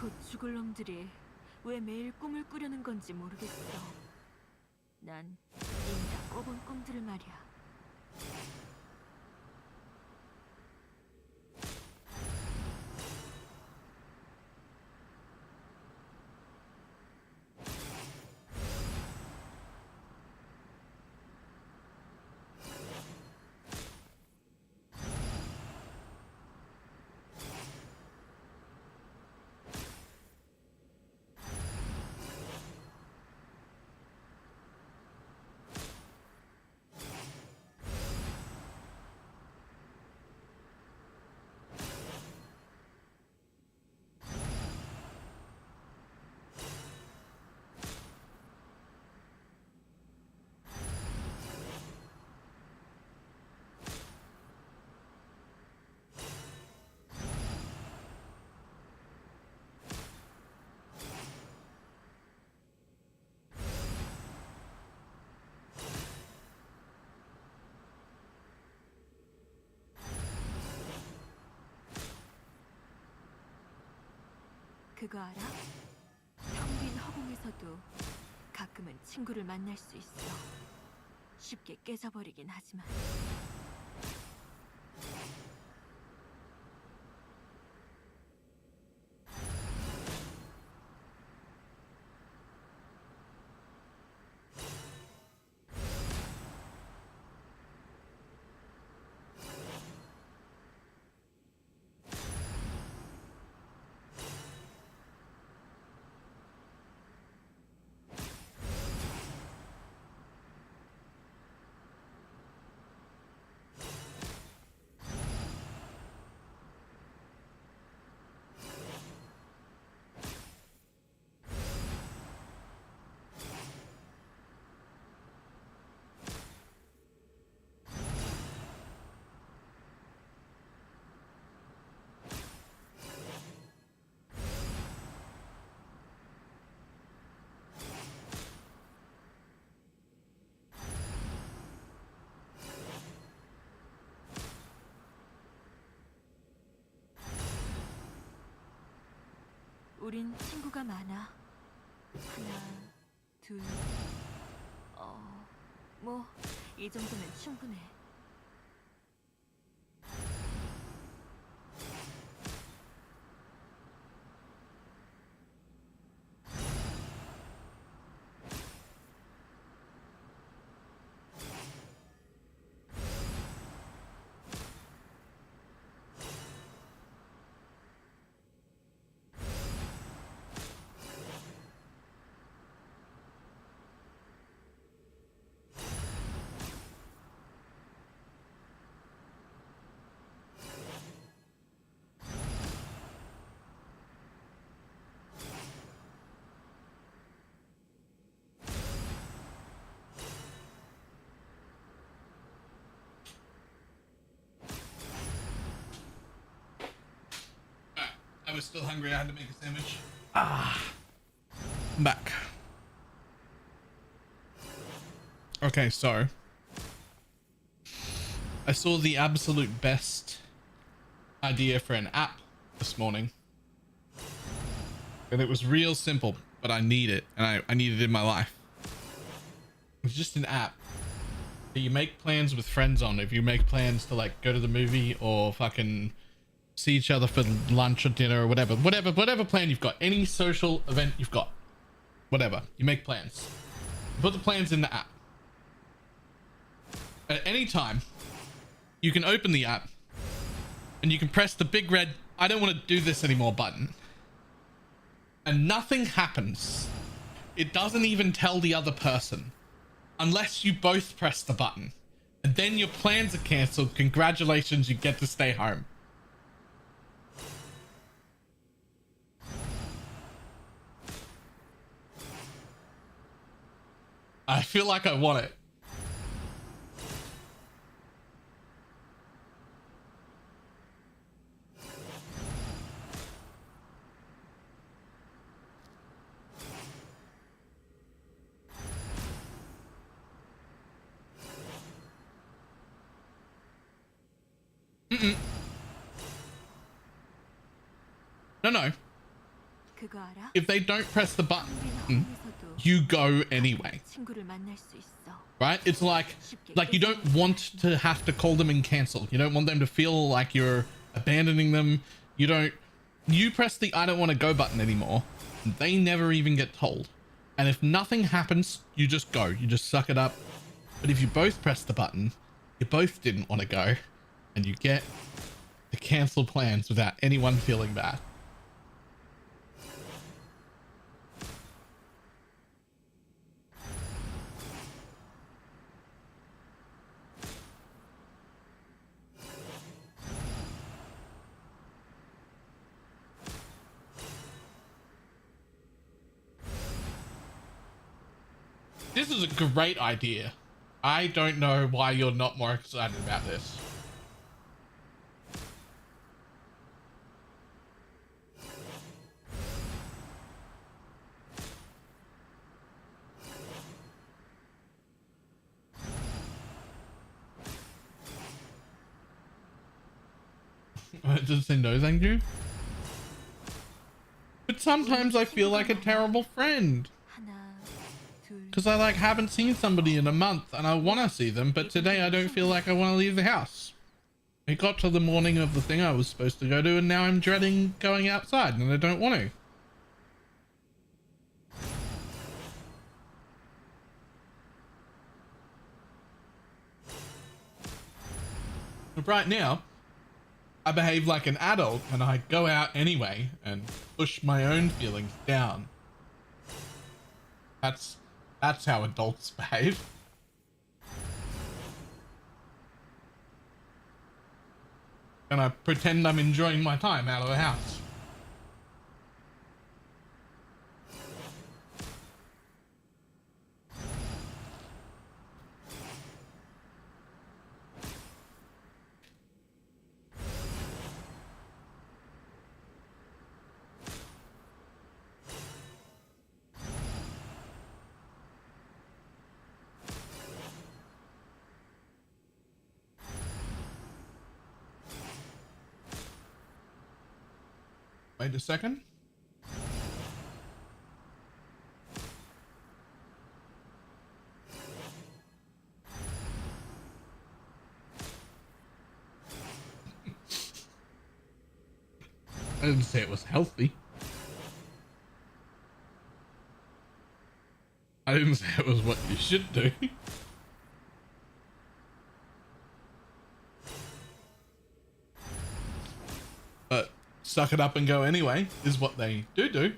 Speaker 6: 곧 죽을 놈들이 왜 매일 꿈을 꾸려는 건지 모르겠어. 난 이미 다 꿔본 꿈들을 말이야. 그거 알아? 텅 빈 허공에서도 가끔은 친구를 만날 수 있어. 쉽게 깨져버리긴 하지만. 우린 친구가 많아. 하나, 둘, 뭐 이 정도면 충분해.
Speaker 1: I was still hungry. I had to make a sandwich. I'm back. Okay, so I saw the absolute best idea for an app this morning. And it was real simple, but I need it, and I need it in my life. It's just an app that you make plans with friends on. If you make plans to like go to the movie or fucking see each other for lunch or dinner or whatever plan you've got, any social event you've got, whatever, you make plans. You put the plans in the app. At any time, you can open the app and you can press the big red "I don't want to do this anymore" button, and nothing happens. It doesn't even tell the other person unless you both press the button, and then your plans are cancelled. Congratulations, you get to stay home. I feel like I want it. No.
Speaker 6: 그거 알아?
Speaker 1: If they don't press the button,
Speaker 6: 한국에서도
Speaker 1: you go anyway.
Speaker 6: 친구를 만날 수 있어.
Speaker 1: Right? It's like you don't want to have to call them and cancel. You don't want them to feel like you're abandoning them. You press the "I don't want to go" button anymore. They never even get told. And if nothing happens, you just go. You just suck it up. But if you both press the button, you both didn't want to go, and you get to cancel plans without anyone feeling bad. This is a great idea. I don't know why you're not more excited about this. Does it say no thank you? But sometimes I feel like a terrible friend.
Speaker 6: 하나, 둘,
Speaker 1: Because I like haven't seen somebody in a month and I want to see them, but today I don't feel like I want to leave the house. It got to the morning of the thing I was supposed to go to and now I'm dreading going outside and I don't want to. But right now, I behave like an adult and I go out anyway and push my own feelings down. That's how adults behave. And I pretend I'm enjoying my time out of the house. Wait a second. I didn't say it was healthy. I didn't say it was what you should do. But suck it up and go anyway is what they do.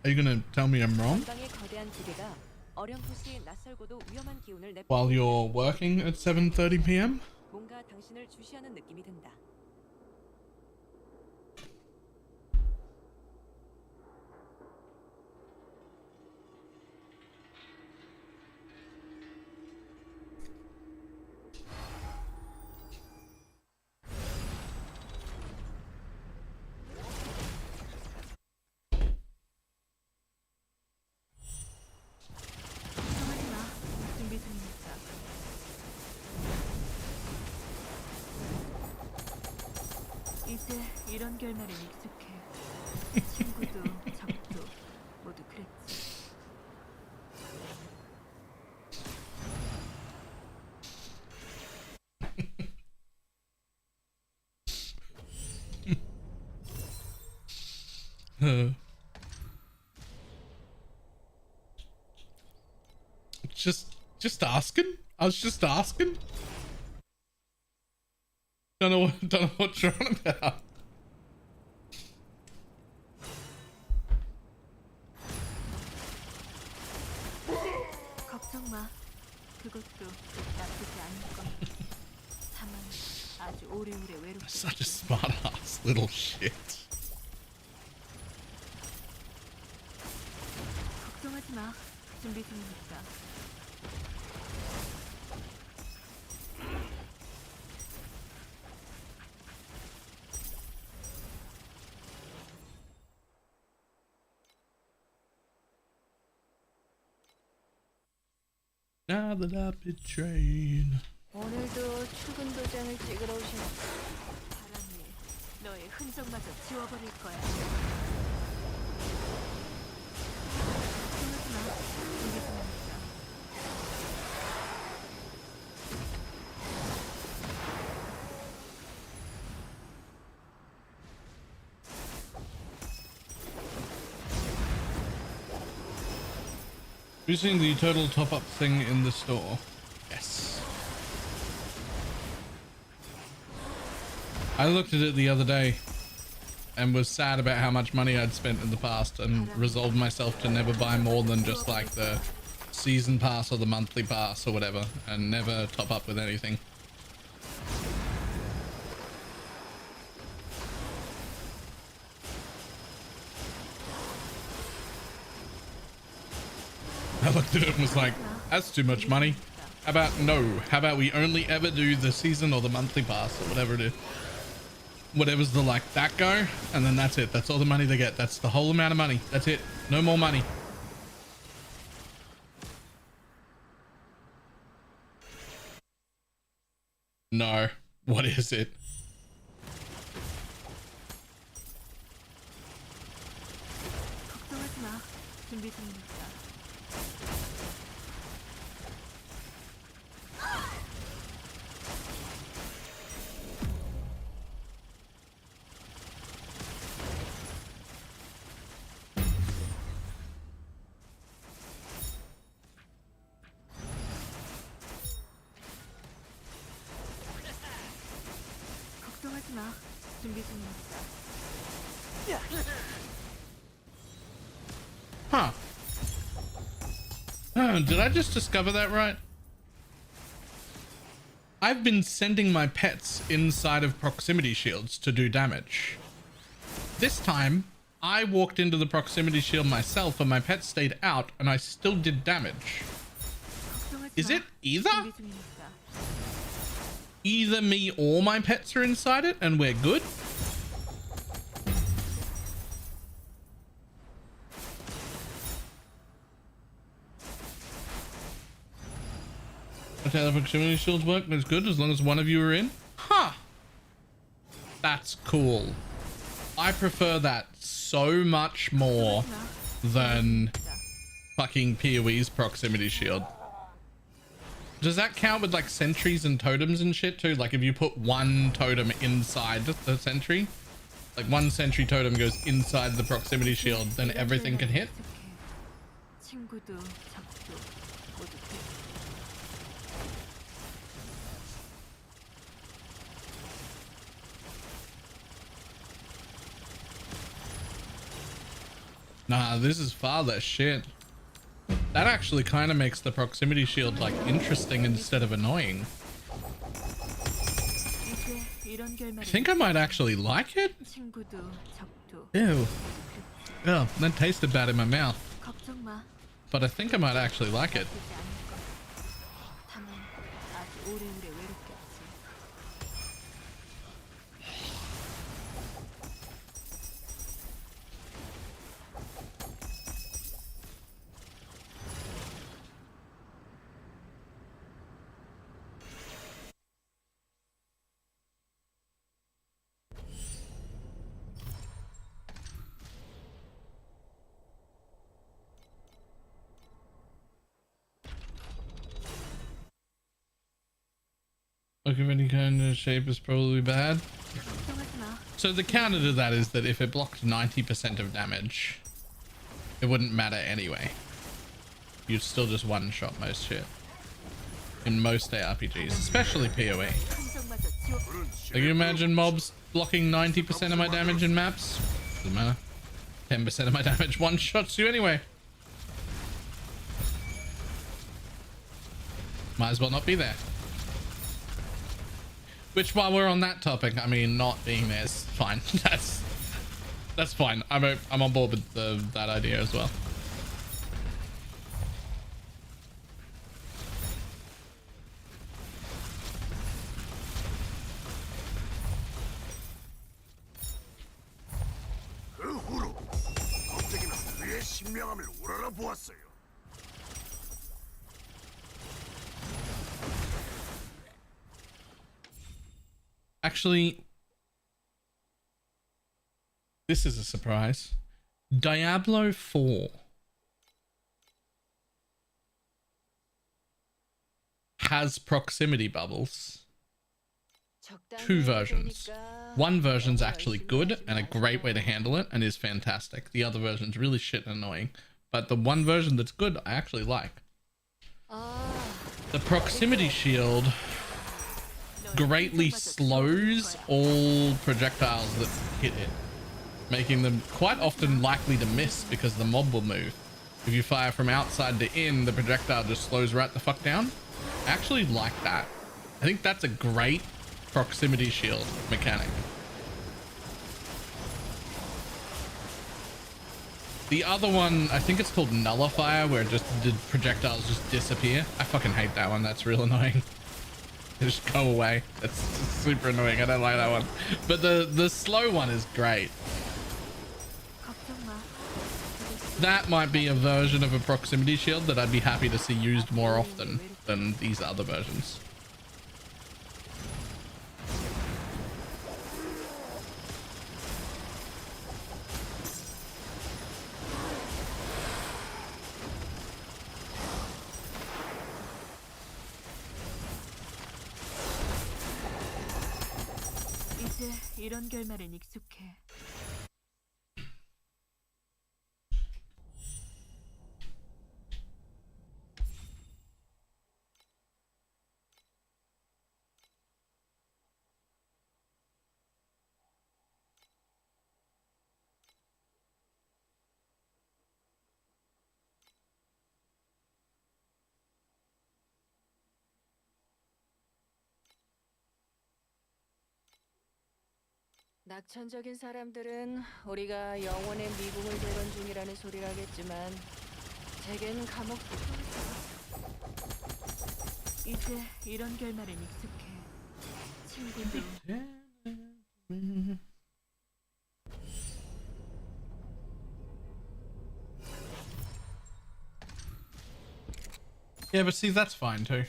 Speaker 1: Are you gonna tell me I'm wrong?
Speaker 3: 전방의 거대한 기계가 어렴풋이 낯설고도 위험한 기운을
Speaker 1: While
Speaker 3: 내뿜고
Speaker 1: you're working at 7:30 p.m.
Speaker 3: 뭔가 당신을 주시하는 느낌이 든다.
Speaker 6: 걱정하지 마. 준비 중이니까. 이제 이런 결말엔 익숙해. 친구도 적도 모두 그랬지.
Speaker 1: Uh, just asking. I was just asking. Don't know what you're on about.
Speaker 6: 걱정 마. 그것도 나쁘지 않을 거야. 다만 아주 오래오래 외롭게.
Speaker 1: Such a smart ass little shit.
Speaker 6: 걱정하지 마. 준비 중이니까.
Speaker 1: Now that I've betrayed.
Speaker 8: 오늘도 출근 도장을 찍으러 오시나?
Speaker 6: 바람이 너의 흔적마저 지워버릴 거야. 걱정하지 마. 준비 중이니까.
Speaker 1: Using the total top-up thing in the store. Yes. I looked at it the other day and was sad about how much money I'd spent in the past and resolved myself to never buy more than just like the season pass or the monthly pass or whatever, and never top up with anything. I looked at it and was like, that's too much money. How about no? How about we only ever do the season or the monthly pass or whatever it is? Whatever's the like that go, and then that's it. That's all the money they get. That's the whole amount of money. That's it. No more money. No. What is it?
Speaker 6: 걱정하지 마. 준비 중이니까. 걱정하지 마. 준비 중이니까.
Speaker 1: Huh. Oh, did I just discover that right? I've been sending my pets inside of proximity shields to do damage. This time, I walked into the proximity shield myself and my pet stayed out and I still did damage.
Speaker 6: 걱정하지
Speaker 1: Is
Speaker 6: 마.
Speaker 1: it either?
Speaker 6: 준비 중이니까.
Speaker 1: Either me or my pets are inside it and we're good? Okay, the proximity shields work. That's good as long as one of you are in. Huh. That's cool. I prefer that so much more than fucking PoE's proximity shield. Does that count with like sentries and totems and shit too? Like if you put one totem inside the sentry, like one sentry totem goes inside the proximity shield, then everything can hit?
Speaker 6: 친구도 적도 모두 그랬지.
Speaker 1: Nah, this is far less shit. That actually kind of makes the proximity shield like interesting instead of annoying.
Speaker 6: 이제 이런 결말에
Speaker 1: I think I might actually like it.
Speaker 6: 친구도 적도
Speaker 1: Ew. Oh, that tasted bad in my mouth.
Speaker 6: 걱정 마.
Speaker 1: But I think I might actually like it.
Speaker 6: 나쁘지 않을 거야. 다만 아주 오래오래 외롭겠지.
Speaker 1: Look, of any kind of shape is probably bad.
Speaker 6: 걱정하지 마.
Speaker 1: So the counter to that is that if it blocked 90% of damage, it wouldn't matter anyway. You'd still just one-shot most shit. In most ARPGs, especially PoE.
Speaker 6: 흔적마저 지워.
Speaker 1: Can you imagine mobs blocking 90% of my damage in maps? Doesn't matter. 10% of my damage one-shots you anyway. Might as well not be there. Which, while we're on that topic, I mean, not being there is fine. That's fine. I'm on board with that idea as well.
Speaker 7: 그 후로 겁쟁이는 그의 신명함을 우러러 보았어요.
Speaker 1: Actually, this is a surprise. Diablo 4 has proximity bubbles. Two versions. One version's actually good and a great way to handle it and is fantastic. The other version's really shit and annoying. But the one version that's good, I actually like. The proximity shield greatly slows all projectiles that hit it, making them quite often likely to miss because the mob will move. If you fire from outside to in, the projectile just slows right the fuck down. I actually like that. I think that's a great proximity shield mechanic. The other one, I think it's called Nullifier, where just the projectiles just disappear. I fucking hate that one. That's real annoying. They just go away. That's super annoying. I don't like that one. But the slow one is great. That might be a version of a proximity shield that I'd be happy to see used more often than these other versions.
Speaker 6: 이제 이런 결말엔 익숙해.
Speaker 8: 낙천적인 사람들은 우리가 영혼의 미궁을 재건 중이라는 소리를 하겠지만 제겐 감옥
Speaker 6: 이제 이런 결말엔 익숙해. 친구도
Speaker 1: Yeah, but see, that's fine too.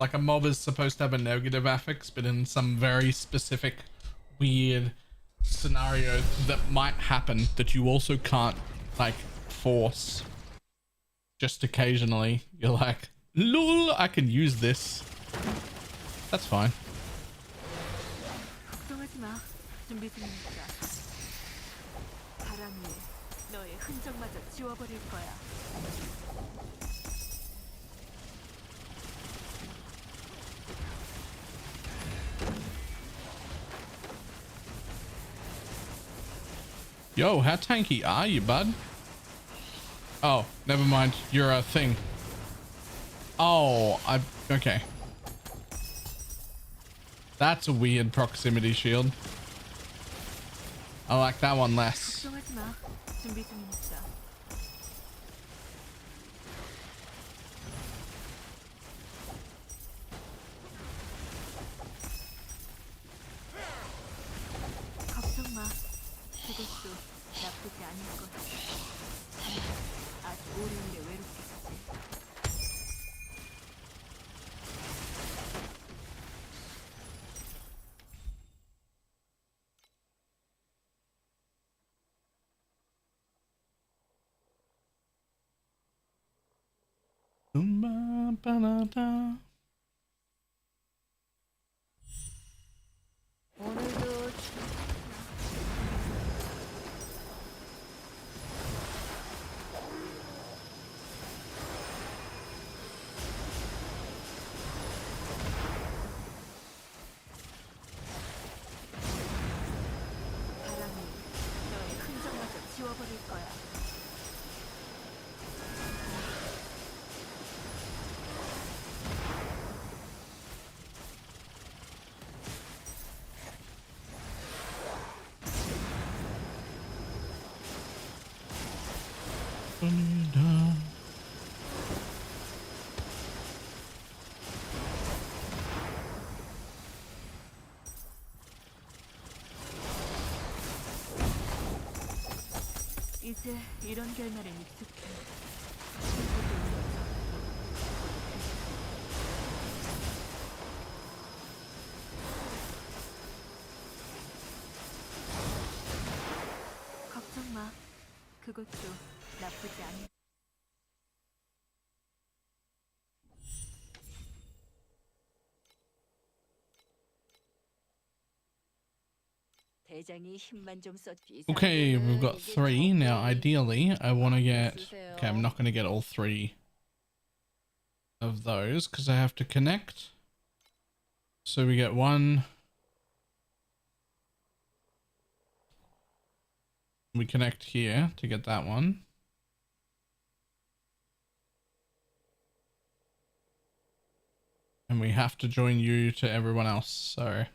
Speaker 1: Like a mob is supposed to have a negative affix, but in some very specific weird scenario that might happen that you also can't like force. Just occasionally you're like, lol, I can use this. That's fine.
Speaker 6: 걱정하지 마. 준비 중이니까. 바람 위에 너의 흔적마저 지워버릴 거야.
Speaker 1: Yo, how tanky are you, bud? Oh, never mind. You're a thing. Oh, okay. That's a weird proximity shield. I like that one less.
Speaker 6: 걱정하지 마. 준비 중이니까. 걱정 마. 그것도 나쁘지 않을 거야. 아주 오래오래 외롭겠지.
Speaker 8: 오늘도
Speaker 6: 바람이 너의 흔적마저 지워버릴 거야. 이제 이런 결말엔 익숙해. 걱정 마. 그것도 나쁘지 않을.
Speaker 8: 대장이 힘만 좀 써.
Speaker 1: Okay, we've got 3 now. Ideally, I want to get. Okay, I'm not going to get all 3 of those because I have to connect. So we get 1. We connect here to get that one. And we have to join you to everyone else, so.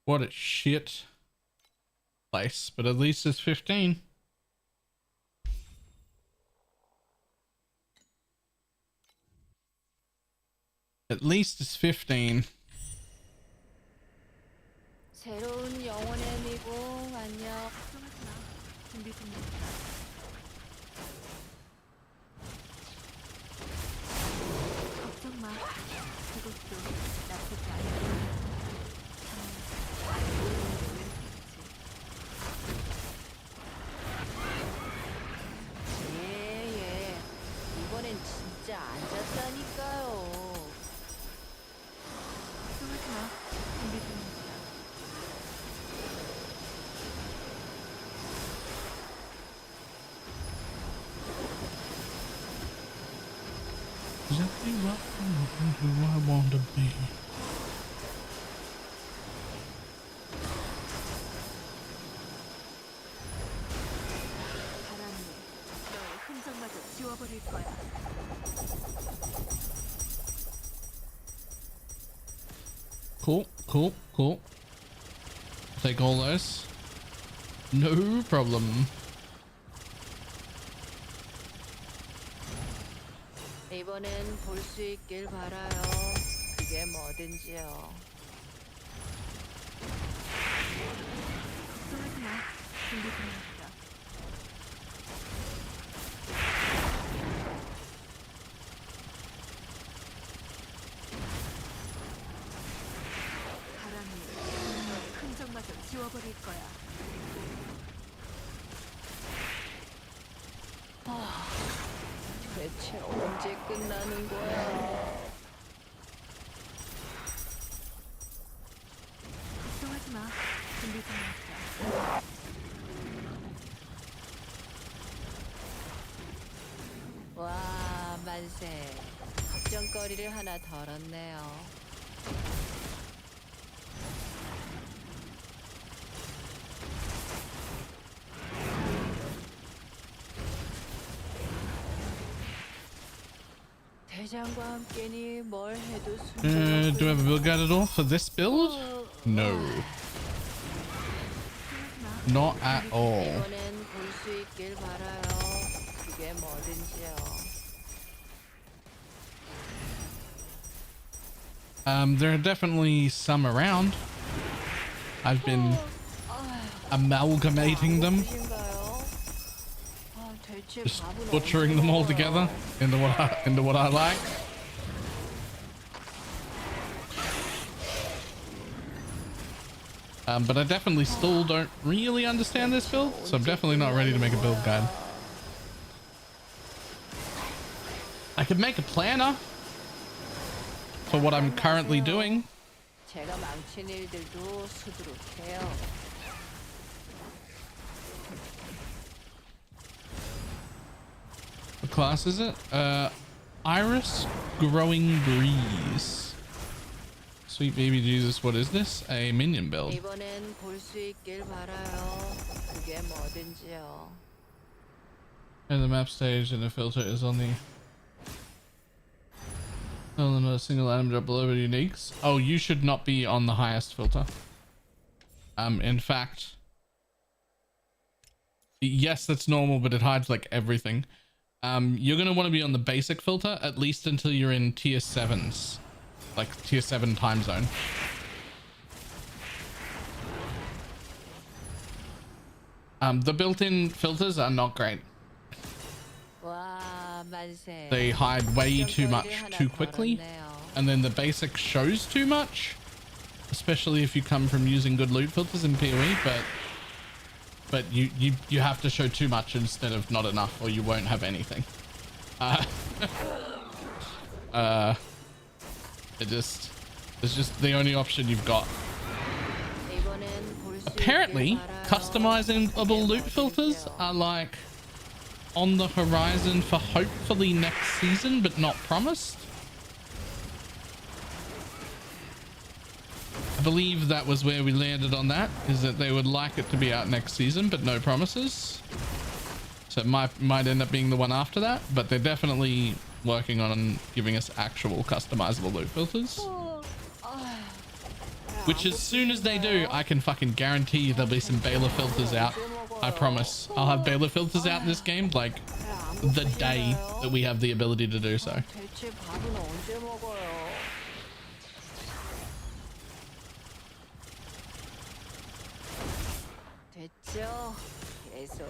Speaker 1: What a shit place, but at least it's 15. At least it's 15.
Speaker 8: 새로운 영혼의 미궁 안녕.
Speaker 6: 걱정하지 마. 준비 중이니까. 걱정 마. 그것도 나쁘지 않을 거야.
Speaker 8: 예. 이번엔 진짜 앉았다니까요.
Speaker 6: 걱정하지 마. 준비 중이니까.
Speaker 1: Exactly what who I want to be.
Speaker 6: 바람이 너의 흔적마저 지워버릴 거야.
Speaker 1: Cool. Take all those. No problem.
Speaker 8: 이번엔 볼 수 있길 바라요. 그게 뭐든지요.
Speaker 6: 걱정하지 마. 준비 중이니까. 바람이 너의 흔적마저 지워버릴 거야.
Speaker 8: 대체 언제 끝나는 거야?
Speaker 6: 걱정하지 마. 준비 중이니까.
Speaker 8: 와, 만세. 걱정거리를 하나 덜었네요. 대장과 함께니 뭘 해도
Speaker 1: Do I have a build guide at all for this build? No. Not at all.
Speaker 8: 이번엔 볼 수 있길 바라요. 그게 뭐든지요.
Speaker 1: There are definitely some around. I've been amalgamating them,
Speaker 8: 보신가요? 대체
Speaker 1: just
Speaker 8: 밥은
Speaker 1: butchering
Speaker 8: 언제
Speaker 1: them all
Speaker 8: 먹어요?
Speaker 1: together into what I like. But I definitely still don't really understand this build, so I'm definitely not ready to make a build guide. I could make a planner for what I'm currently doing.
Speaker 8: 제가 망친 일들도 수두룩해요.
Speaker 1: What class is it? Iris Growing Breeze. Sweet baby Jesus, what is this? A minion build.
Speaker 8: 이번엔 볼 수 있길 바라요. 그게 뭐든지요.
Speaker 1: And the map stage and the filter is on the... Oh, not a single item drop below the uniques. Oh, you should not be on the highest filter. In fact... Yes, that's normal, but it hides like everything. You're going to want to be on the basic filter, at least until you're in tier 7s. Like tier 7 time zone. The built-in filters are not great.
Speaker 8: 와, 만세.
Speaker 1: They hide way too much too quickly,
Speaker 8: 벌었네요.
Speaker 1: and then the basic shows too much, especially if you come from using good loot filters in PoE, but you have to show too much instead of not enough, or you won't have anything. It's just the only option you've got.
Speaker 8: 이번엔 볼수
Speaker 1: Apparently,
Speaker 8: 있길 바라요.
Speaker 1: customizable loot filters are like on the horizon for hopefully next season, but not promised. I believe that was where we landed on that, is that they would like it to be out next season, but no promises. So it might end up being the one after that, but they're definitely working on giving us actual customizable loot filters. Which as soon as they do, I can fucking guarantee you there'll be some Baylor filters out. I promise. I'll have Baylor filters out in this game like the day that we have the ability to do so.
Speaker 8: 대체 밥은 언제 먹어요? 됐죠? 계속.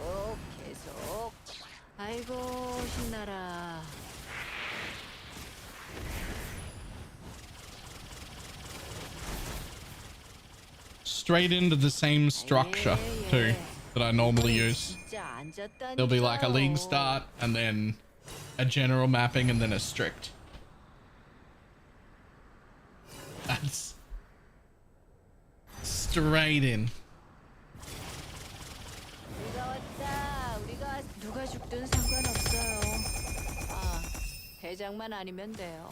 Speaker 8: 아이고, 신나라.
Speaker 1: Straight into the same structure too that I normally use.
Speaker 8: 진짜 앉았다니까요.
Speaker 1: There'll be like a league start and then a general mapping and then a strict. That's straight in.
Speaker 8: 우리가 왔다. 우리가 누가 죽든 상관없어요. 아, 대장만 아니면 돼요.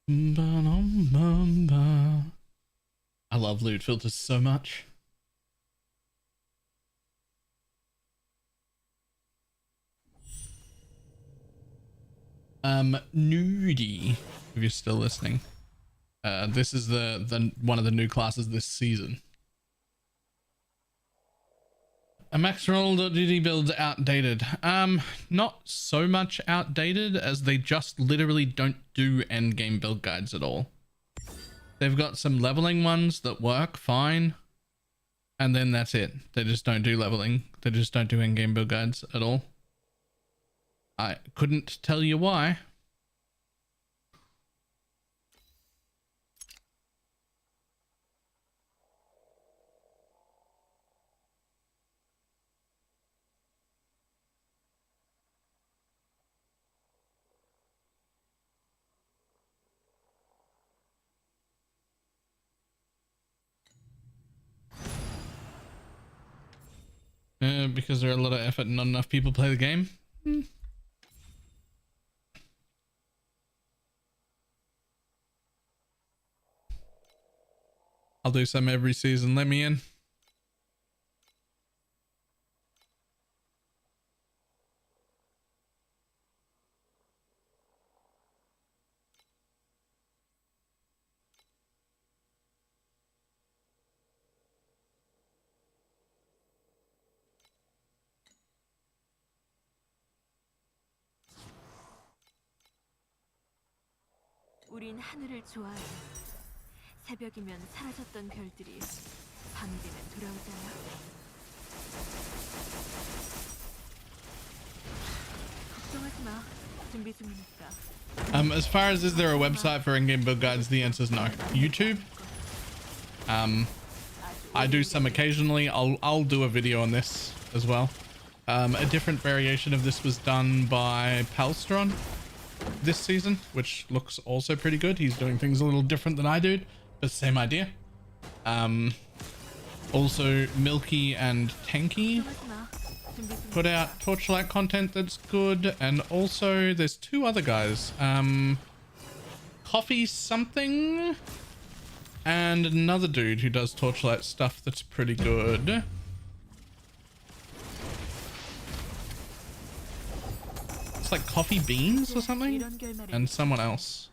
Speaker 1: I love loot filters so much. Nudie, if you're still listening. This is the one of the new classes this season. A max roll.gd build's outdated. Not so much outdated as they just literally don't do endgame build guides at all. They've got some leveling ones that work fine, and then that's it. They just don't do leveling. They just don't do endgame build guides at all. I couldn't tell you why. Because there are a lot of effort and not enough people play the game. I'll do some every season. Let me in.
Speaker 6: 우린 하늘을 좋아해. 새벽이면 사라졌던 별들이 밤이 되면 돌아오잖아. 걱정하지 마. 준비 중이니까.
Speaker 1: As far as is there a website for in-game build guides, the answer is no. YouTube. I do some occasionally. I'll do a video on this as well. A different variation of this was done by Palstron this season, which looks also pretty good. He's doing things a little different than I do, but same idea. Also Milky and Tanky put out Torchlight content that's good, and also there's two other guys, Coffee something and another dude who does Torchlight stuff that's pretty good. It's like Coffee Beans or something, and someone else.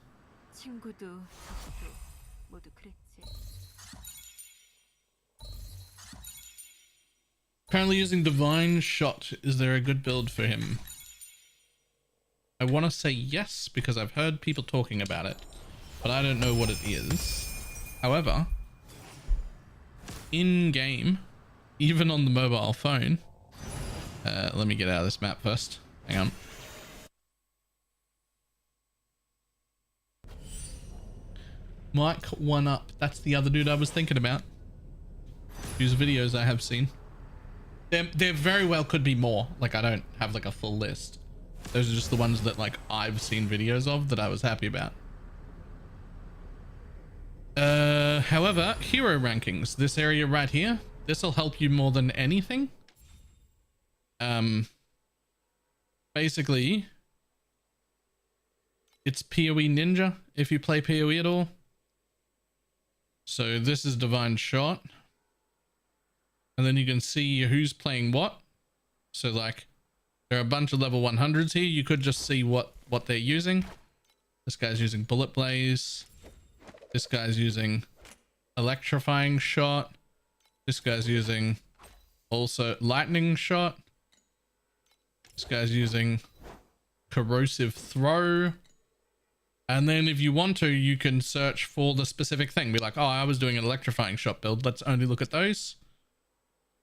Speaker 6: 친구도 적도 모두 그랬지.
Speaker 1: Currently using Divine Shot. Is there a good build for him? I want to say yes, because I've heard people talking about it, but I don't know what it is. However, in game, even on the mobile phone, let me get out of this map first. Hang on. Mike 1UP. That's the other dude I was thinking about, whose videos I have seen. There very well could be more. Like, I don't have like a full list. Those are just the ones that like I've seen videos of that I was happy about. However, hero rankings, this area right here, this will help you more than anything. Basically, it's PoE Ninja if you play PoE at all. So this is Divine Shot. And then you can see who's playing what. So like, there are a bunch of level 100s here. You could just see what they're using. This guy's using Bullet Blaze. This guy's using Electrifying Shot. This guy's using also Lightning Shot. This guy's using Corrosive Throw. And then if you want to, you can search for the specific thing. Be like, oh, I was doing an Electrifying Shot build. Let's only look at those.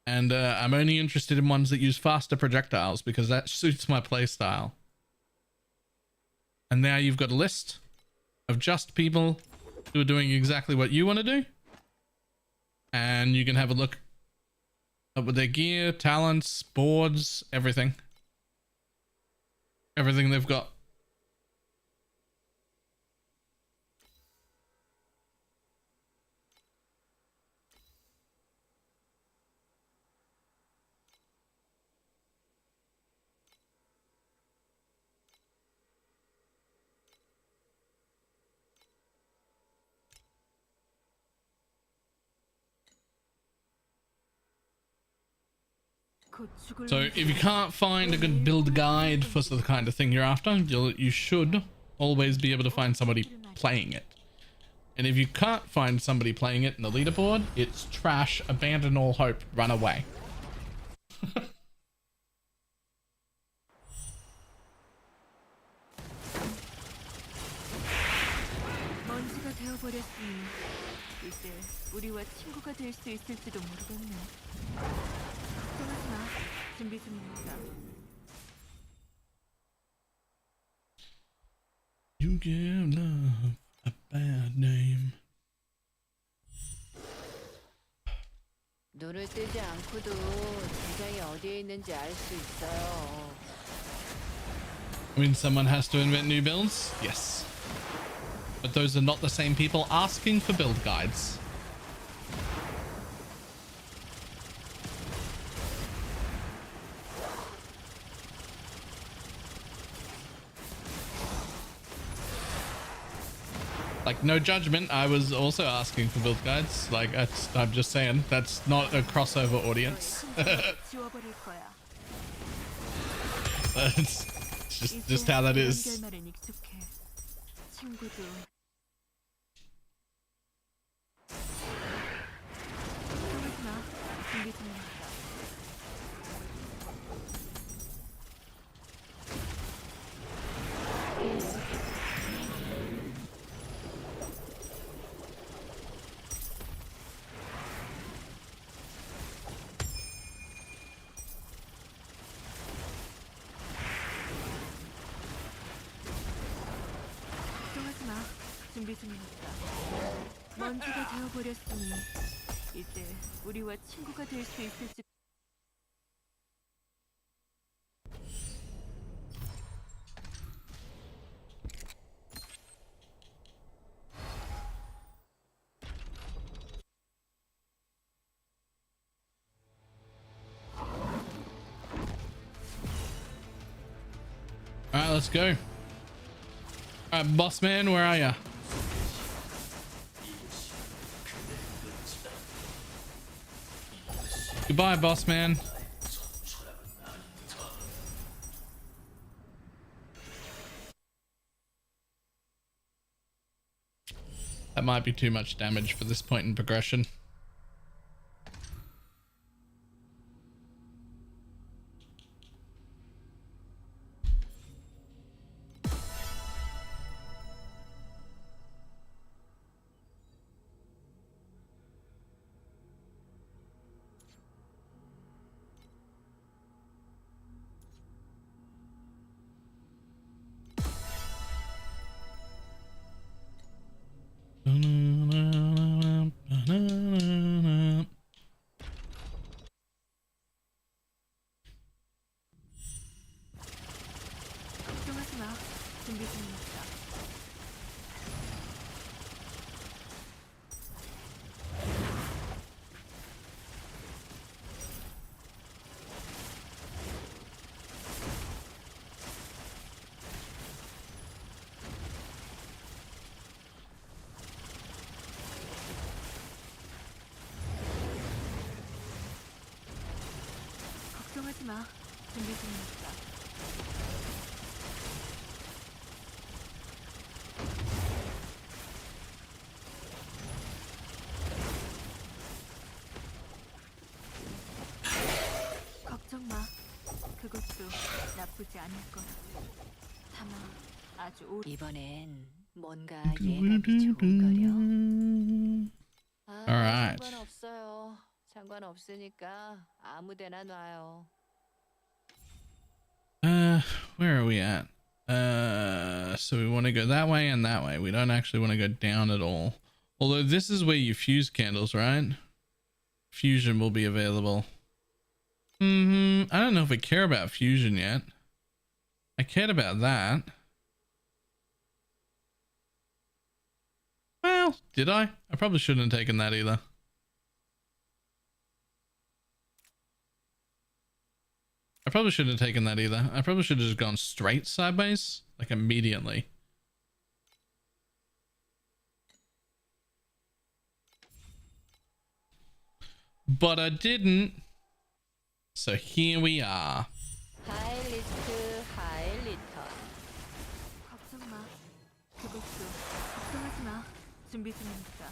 Speaker 1: And I'm only interested in ones that use faster projectiles because that suits my playstyle. And now you've got a list of just people who are doing exactly what you want to do. And you can have a look at their gear, talents, boards, everything. Everything they've got. So if you can't find a good build guide for the kind of thing you're after, you should always be able to find somebody playing it. And if you can't find somebody playing it in the leaderboard, it's trash, abandon all hope, run away.
Speaker 6: 먼지가 되어버렸으니 이제 우리와 친구가 될 수 있을지도 모르겠네. 걱정하지 마. 준비 중이니까.
Speaker 1: You give love a bad name.
Speaker 8: 눈을 뜨지 않고도 대장이 어디에 있는지 알 수 있어요.
Speaker 1: I mean, someone has to invent new builds? Yes. But those are not the same people asking for build guides. Like, no judgment. I was also asking for build guides. Like, I'm just saying that's not a crossover audience.
Speaker 6: 지워버릴 거야.
Speaker 1: It's just how that is.
Speaker 6: 연결말엔 익숙해. 친구도 걱정하지 마. 준비 중이니까. 걱정하지 마. 준비 중이니까. 먼지가 되어버렸으니 이제 우리와 친구가 될 수 있을지.
Speaker 1: All right, let's go. All right, boss man, where are ya? Goodbye, boss man. That might be too much damage for this point in progression.
Speaker 6: 걱정하지 마. 준비 중이니까. 걱정하지 마. 준비 중이니까. 걱정 마. 그것도 나쁘지 않을 거야. 다만 아주 오래.
Speaker 8: 이번엔 뭔가 예감이 좋은거려. 아,
Speaker 1: Alright.
Speaker 8: 상관없어요. 상관없으니까 아무데나 놔요.
Speaker 1: Where are we at? So we want to go that way and that way. We don't actually want to go down at all. Although this is where you fuse candles, right? Fusion will be available. I don't know if I care about fusion yet. I cared about that. Well, did I? I probably shouldn't have taken that either. I probably shouldn't have taken that either. I probably should have just gone straight sideways, like immediately. But I didn't. So here we are.
Speaker 8: 하이 리스크, 하이 리턴.
Speaker 6: 걱정 마. 그것도 걱정하지 마. 준비 중이니까.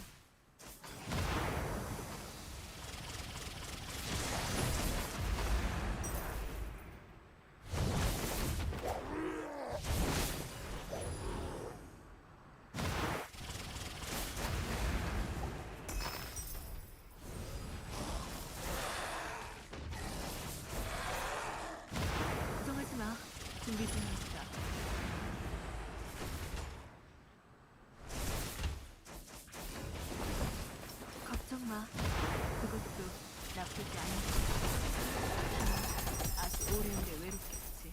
Speaker 6: 걱정하지 마. 준비 중이니까. 걱정 마. 그것도 나쁘지 않을 거야. 다만 아주 오래오래 외롭겠지.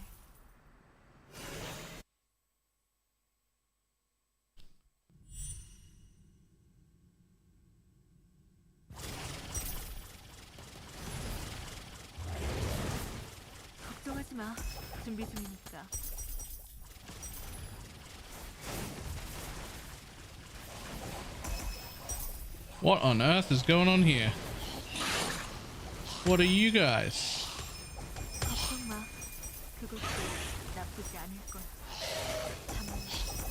Speaker 6: 걱정하지 마. 준비 중이니까.
Speaker 1: What on earth is going on here? What are you guys?
Speaker 6: 걱정 마. 그것도 나쁘지 않을 거야. 다만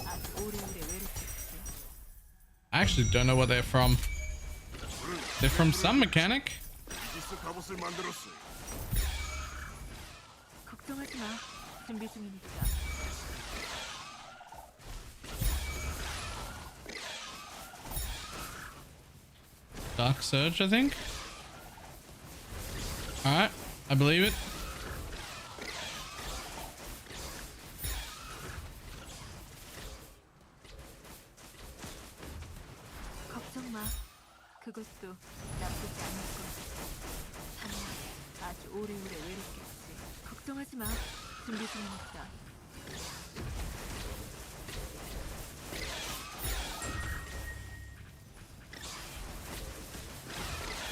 Speaker 6: 아주 오래오래 외롭겠지.
Speaker 1: I actually don't know what they're from. They're from some mechanic.
Speaker 6: 걱정하지 마. 준비 중이니까.
Speaker 1: Dark Surge, I think. Alright, I believe it.
Speaker 6: 걱정 마. 그것도 나쁘지 않을 거야. 다만 아주 오래오래 외롭겠지. 걱정하지 마. 준비 중이니까.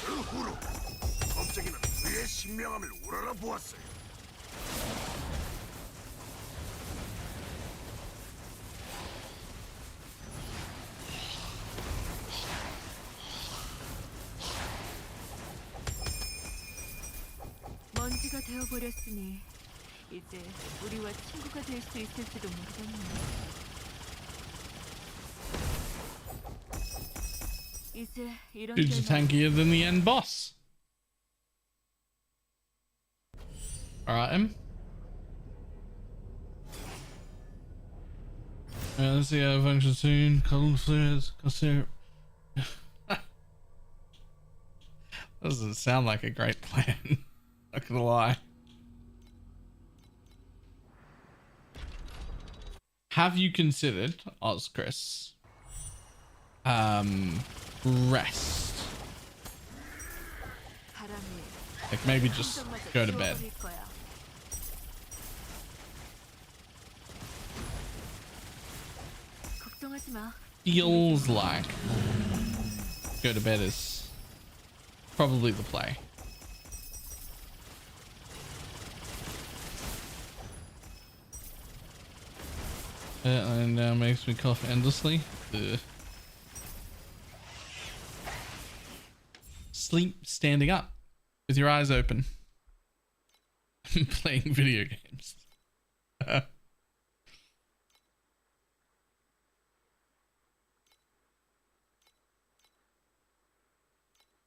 Speaker 7: 그 후로 겁쟁이는 그의 신명함을 우러러 보았어요.
Speaker 6: 먼지가 되어버렸으니 이제 우리와 친구가 될 수 있을지도 모르겠네. 이제 이런
Speaker 1: Dude's
Speaker 6: 때만
Speaker 1: tankier than the end boss. Alright, him. Let's see how it functions soon. Cold flares, consider. Doesn't sound like a great plan. Not gonna lie. Have you considered, Chris? Rest.
Speaker 6: 바람이
Speaker 1: Like maybe just go to bed.
Speaker 6: 지워버릴 거야. 걱정하지 마.
Speaker 1: Feels like go to bed is probably the play. And makes me cough endlessly. Ugh. Sleep standing up with your eyes open. Playing video games.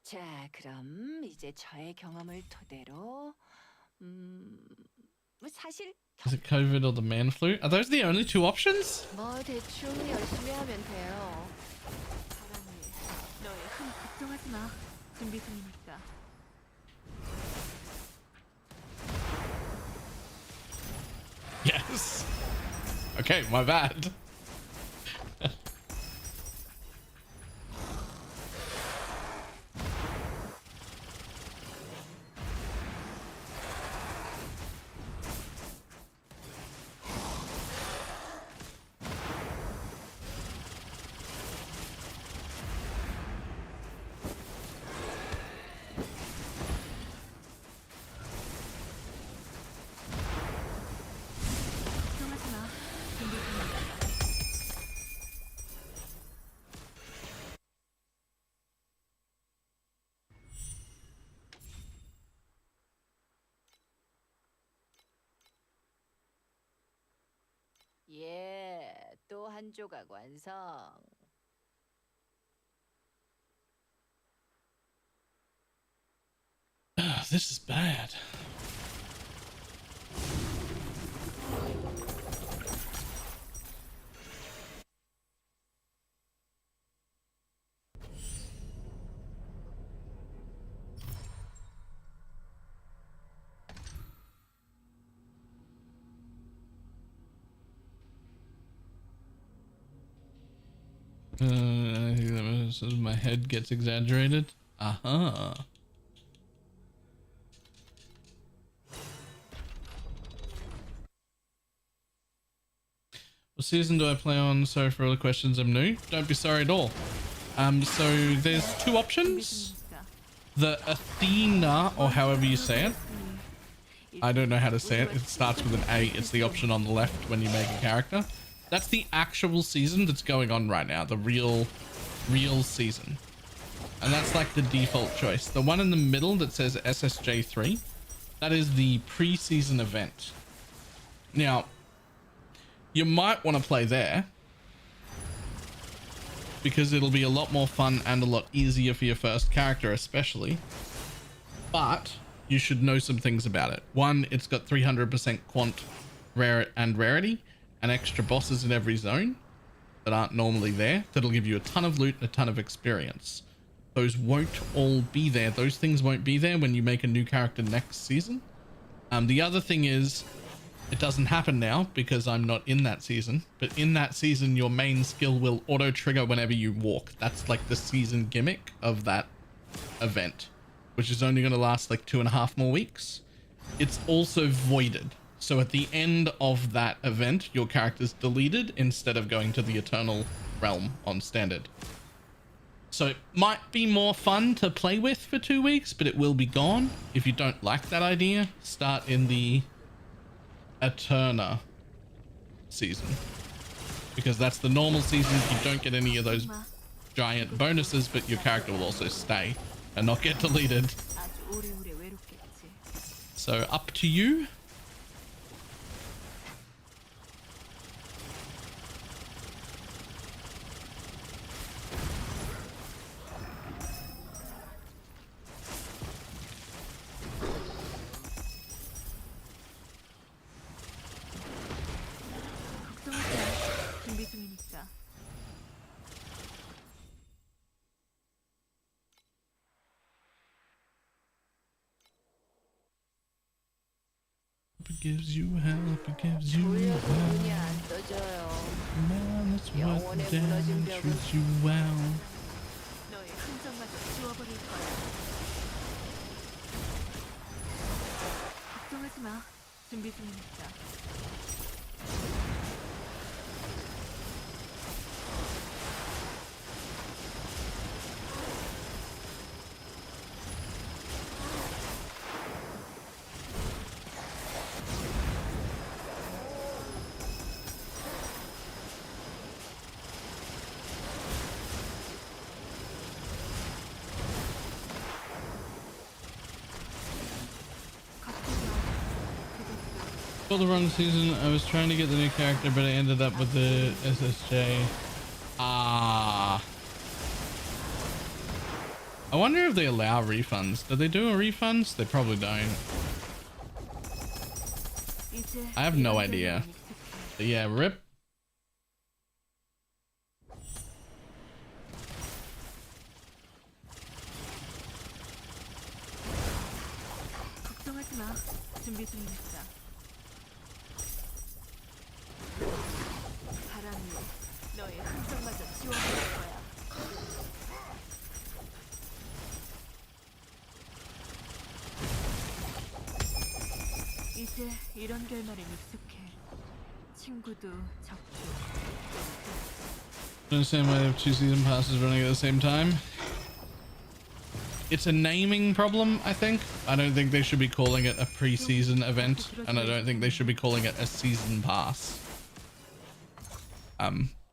Speaker 8: 자, 그럼 이제 저의 경험을 토대로 사실
Speaker 1: Is it COVID or the man flu? Are those the only two options?
Speaker 8: 뭐 대충 열심히 하면 돼요.
Speaker 6: 바람이 너의 힘 걱정하지 마. 준비 중이니까.
Speaker 1: Yes. Okay, my bad.
Speaker 6: 걱정하지 마. 준비 중이니까.
Speaker 8: 예, 또 한 조각 완성.
Speaker 1: This is bad. I think that says my head gets exaggerated. Uh-huh. What season do I play on? Sorry for all the questions, I'm new. Don't be sorry at all. So there's two
Speaker 6: 준비
Speaker 1: options.
Speaker 6: 중이니까.
Speaker 1: The Athena, or however you say it. I don't know how to say it. It starts with an A. It's the option on the left when you make a character. That's the actual season that's going on right now. The real season. And that's like the default choice. The one in the middle that says SSJ3, that is the pre-season event. Now, you might want to play there because it'll be a lot more fun and a lot easier for your first character, especially. But you should know some things about it. One, it's got 300% quant rare and rarity and extra bosses in every zone that aren't normally there. That'll give you a ton of loot and a ton of experience. Those won't all be there. Those things won't be there when you make a new character next season. The other thing is, it doesn't happen now because I'm not in that season, but in that season, your main skill will auto trigger whenever you walk. That's like the season gimmick of that event, which is only going to last like 2.5 more weeks. It's also voided. So at the end of that event, your character's deleted instead of going to the Eternal Realm on standard. So it might be more fun to play with for 2 weeks, but it will be gone. If you don't like that idea, start in the Eterna season, because that's the normal season. You don't get any of those giant bonuses, but your character will also stay and not get deleted.
Speaker 6: 아주 오래오래 외롭겠지.
Speaker 1: So up to you.
Speaker 6: 걱정하지 마. 준비 중이니까.
Speaker 1: It gives you help, it gives you
Speaker 8: 돌려도 눈이
Speaker 1: help.
Speaker 8: 안 떠져요.
Speaker 1: Man, it's worth
Speaker 8: 영혼의
Speaker 1: the
Speaker 8: 무너진
Speaker 1: damn,
Speaker 8: 벽은
Speaker 1: treats you well.
Speaker 6: 너의 흔적마저 지워버릴 거야. 걱정하지 마. 준비 중이니까.
Speaker 1: For the wrong season, I was trying to get the new character, but I ended up with the SSJ. Ah. I wonder if they allow refunds. Do they do a refunds? They probably don't.
Speaker 6: 이제
Speaker 1: I have no
Speaker 6: 이런
Speaker 1: idea.
Speaker 6: 결말은 익숙해.
Speaker 1: But yeah, rip.
Speaker 6: 걱정하지 마. 준비 중이니까. 바람이 너의 흔적마저 지워버릴 거야. 이제 이런 결말엔 익숙해. 친구도 적도.
Speaker 1: I don't understand why they have 2 season passes running at the same time. It's a naming problem, I think. I don't think they should be calling it a pre-season event, and I don't think they should be calling it a season pass.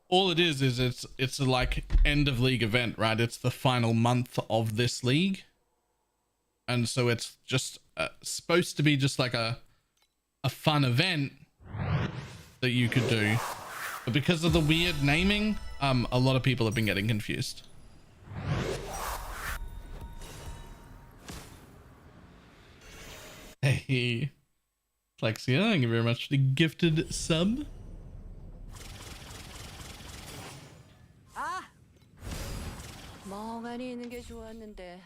Speaker 1: All it is it's a like end of league event, right? It's the final month of this league, and so it's just supposed to be just like a fun event that you could do, but because of the weird naming, a lot of people have been getting confused. Hey, Flexia, thank you very much for the gifted sub.
Speaker 8: 아! 멍하니 있는 게 좋았는데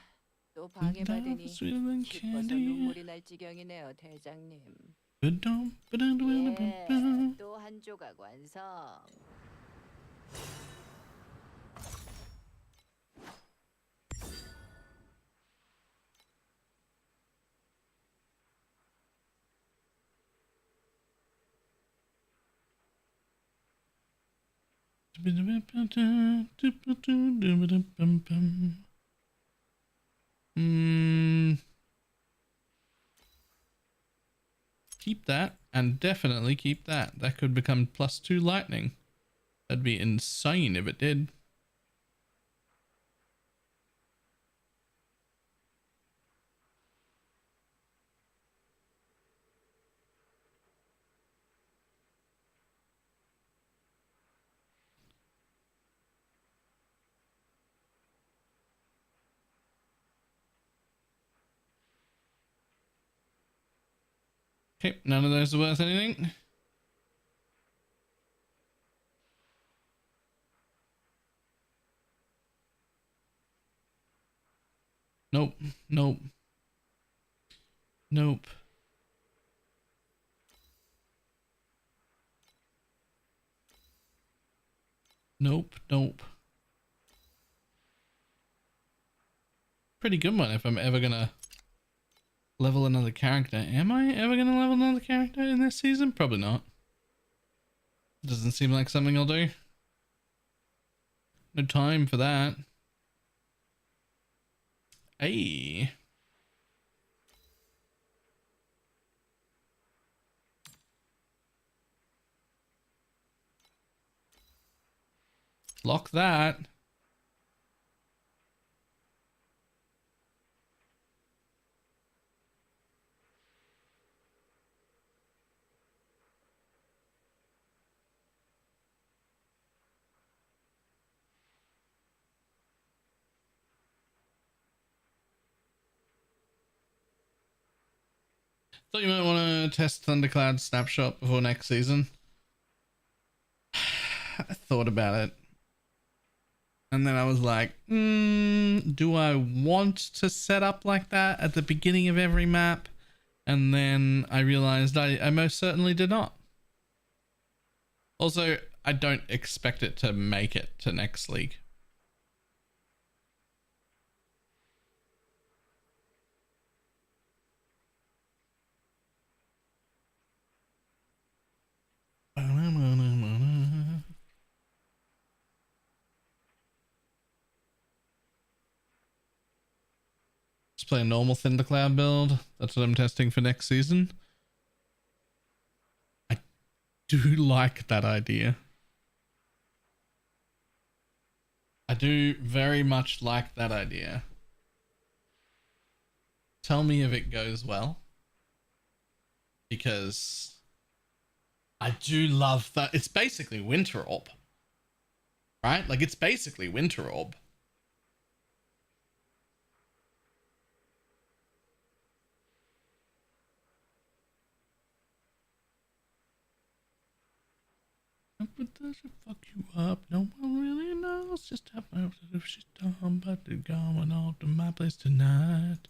Speaker 8: 또 방해받으니
Speaker 1: Sweeter than
Speaker 8: 싶어서
Speaker 1: candy.
Speaker 8: 눈물이 날 지경이네요, 대장님.
Speaker 1: Ba-dum, ba-dum, ba-dum.
Speaker 8: 또 한 조각 완성.
Speaker 1: Keep that, and definitely keep that. That could become +2 lightning. That'd be insane if it did. Okay, none of those are worth anything. Nope, nope, nope. Nope, nope. Pretty good one if I'm ever gonna level another character. Am I ever gonna level another character in this season? Probably not. Doesn't seem like something I'll do. No time for that. Hey. Lock that. Thought you might want to test Thundercloud Snapshot before next season. I thought about it. And then I was like, do I want to set up like that at the beginning of every map? And then I realized I most certainly did not. Also, I don't expect it to make it to next league. Just play a normal Thundercloud build. That's what I'm testing for next season. I do like that idea. I do very much like that idea. Tell me if it goes well. Because I do love that. It's basically Winter Orb. Right? Like, it's basically Winter Orb. But does it fuck you up? No one really knows just how much if she's done, but they're going off to my place tonight.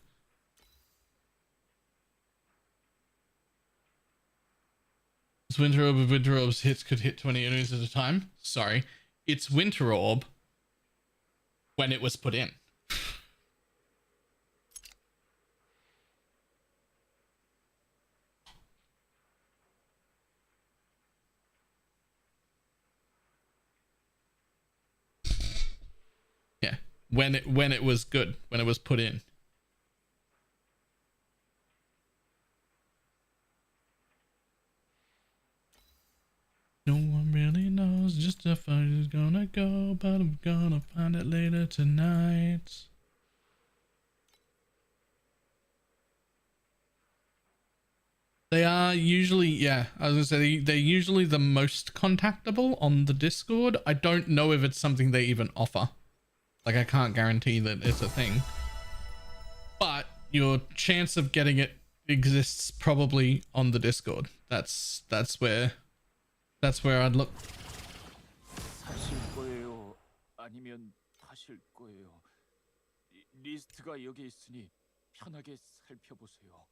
Speaker 1: It's Winter Orb. If Winter Orb's hits could hit 20 enemies at a time. Sorry. It's Winter Orb when it was put in. Yeah. When it was good. When it was put in. No one really knows just how far it's gonna go, but I'm gonna find it later tonight. They are usually, yeah, I was gonna say, they're usually the most contactable on the Discord. I don't know if it's something they even offer. Like, I can't guarantee that it's a thing. But your chance of getting it exists probably on the Discord. That's where I'd look.
Speaker 5: 사실 거예요? 아니면 하실 거예요? 리스트가 여기 있으니 편하게 살펴보세요.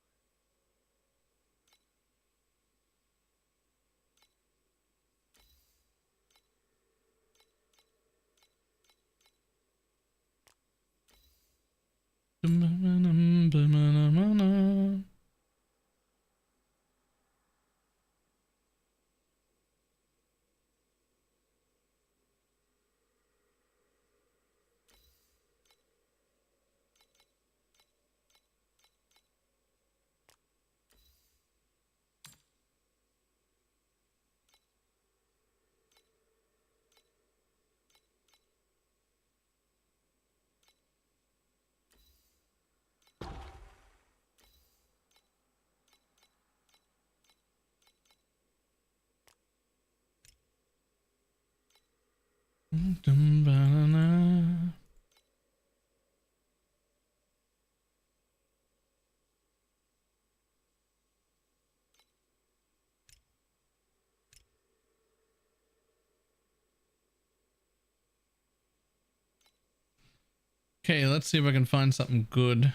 Speaker 1: Okay, let's see if I can find something good.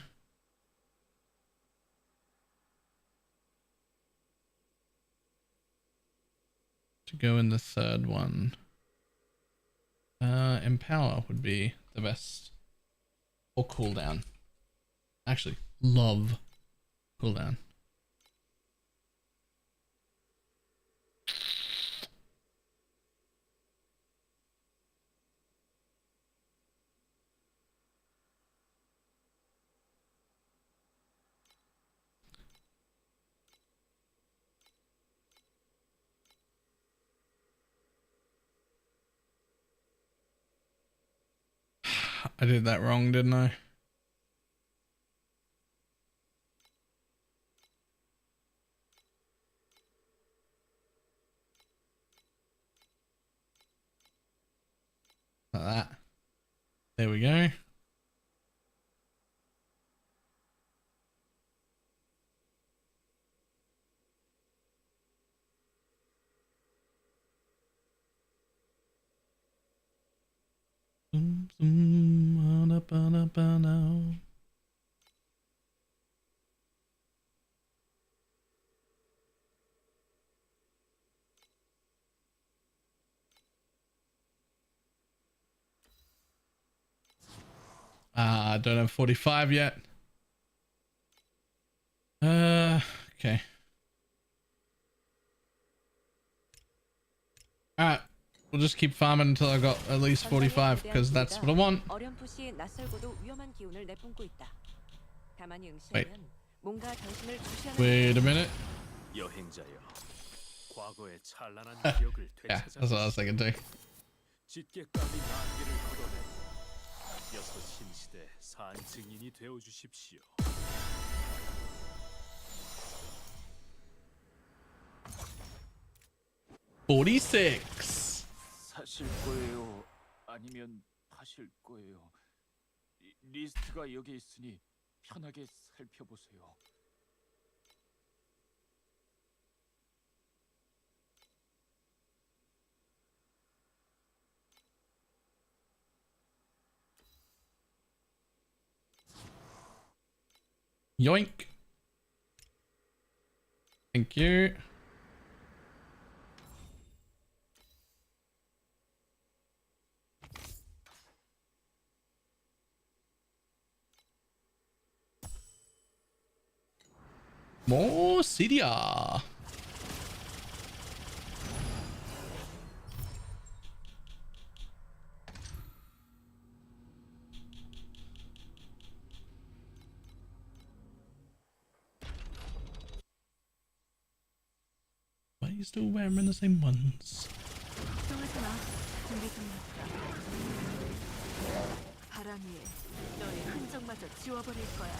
Speaker 1: To go in the third one. Empower would be the best. Or cooldown. Actually, love cooldown. I did that wrong, didn't I? Like that. There we go. I don't have 45 yet. Okay. Alright. We'll just keep farming until I got at least 45 because that's what I want.
Speaker 3: 어렴풋이 낯설고도 위험한 기운을 내뿜고 있다. 가만히
Speaker 1: Wait.
Speaker 3: 응시하면 뭔가 당신을 주시하는
Speaker 1: Wait a minute.
Speaker 7: 여행자여, 과거의 찬란한 기억을
Speaker 1: Yeah, that's what I was thinking too.
Speaker 7: 짙게 깔린 안개를 걷어내 여섯 신시대 산 증인이 되어 주십시오.
Speaker 5: 사실 거예요? 아니면 파실 거예요? 리스트가 여기 있으니 편하게 살펴보세요.
Speaker 1: Yoink. Thank you. More Cydia. Why are you still wearing the same ones?
Speaker 6: 걱정하지 마. 준비 끝났다. 바람 위에 너의 흔적마저 지워버릴 거야.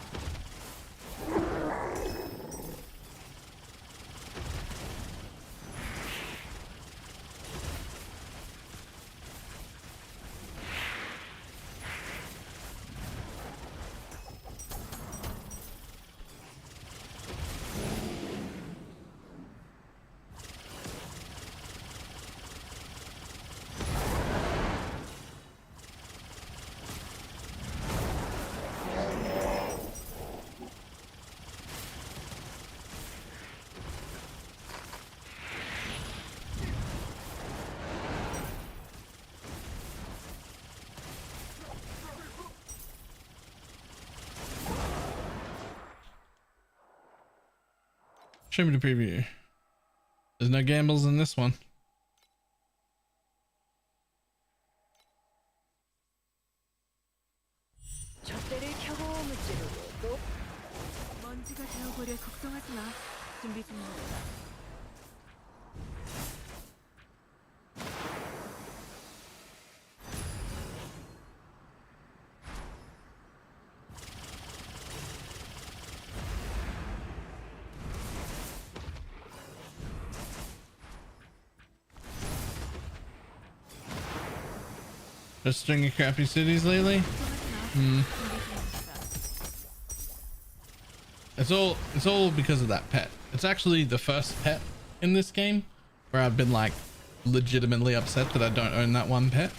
Speaker 1: Show me the preview. There's no gambles in this one.
Speaker 8: 촛대를 켜고 무찌르고
Speaker 6: 먼지가 되어버려 걱정하지 마. 준비 중이다.
Speaker 1: Just string of crappy cities lately.
Speaker 6: 걱정하지 마.
Speaker 1: It's all because of that pet. It's actually the first pet in this game where I've been like legitimately upset that I don't own that one pet.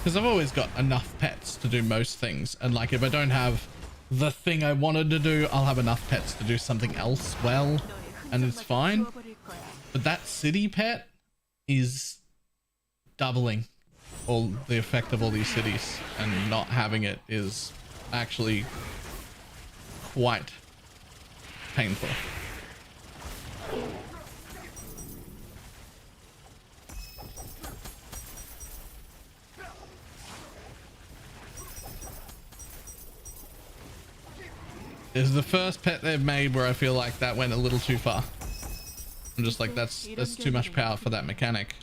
Speaker 1: because I've always got enough pets to do most things. And like, if I don't have the thing I wanted to do, I'll have enough pets to do something else well, and it's fine. But that city pet is doubling all the effect of all these cities, and not having it is actually quite painful. This is the first pet they've made where I feel like that went a little too far. I'm just like, that's too much power for that mechanic.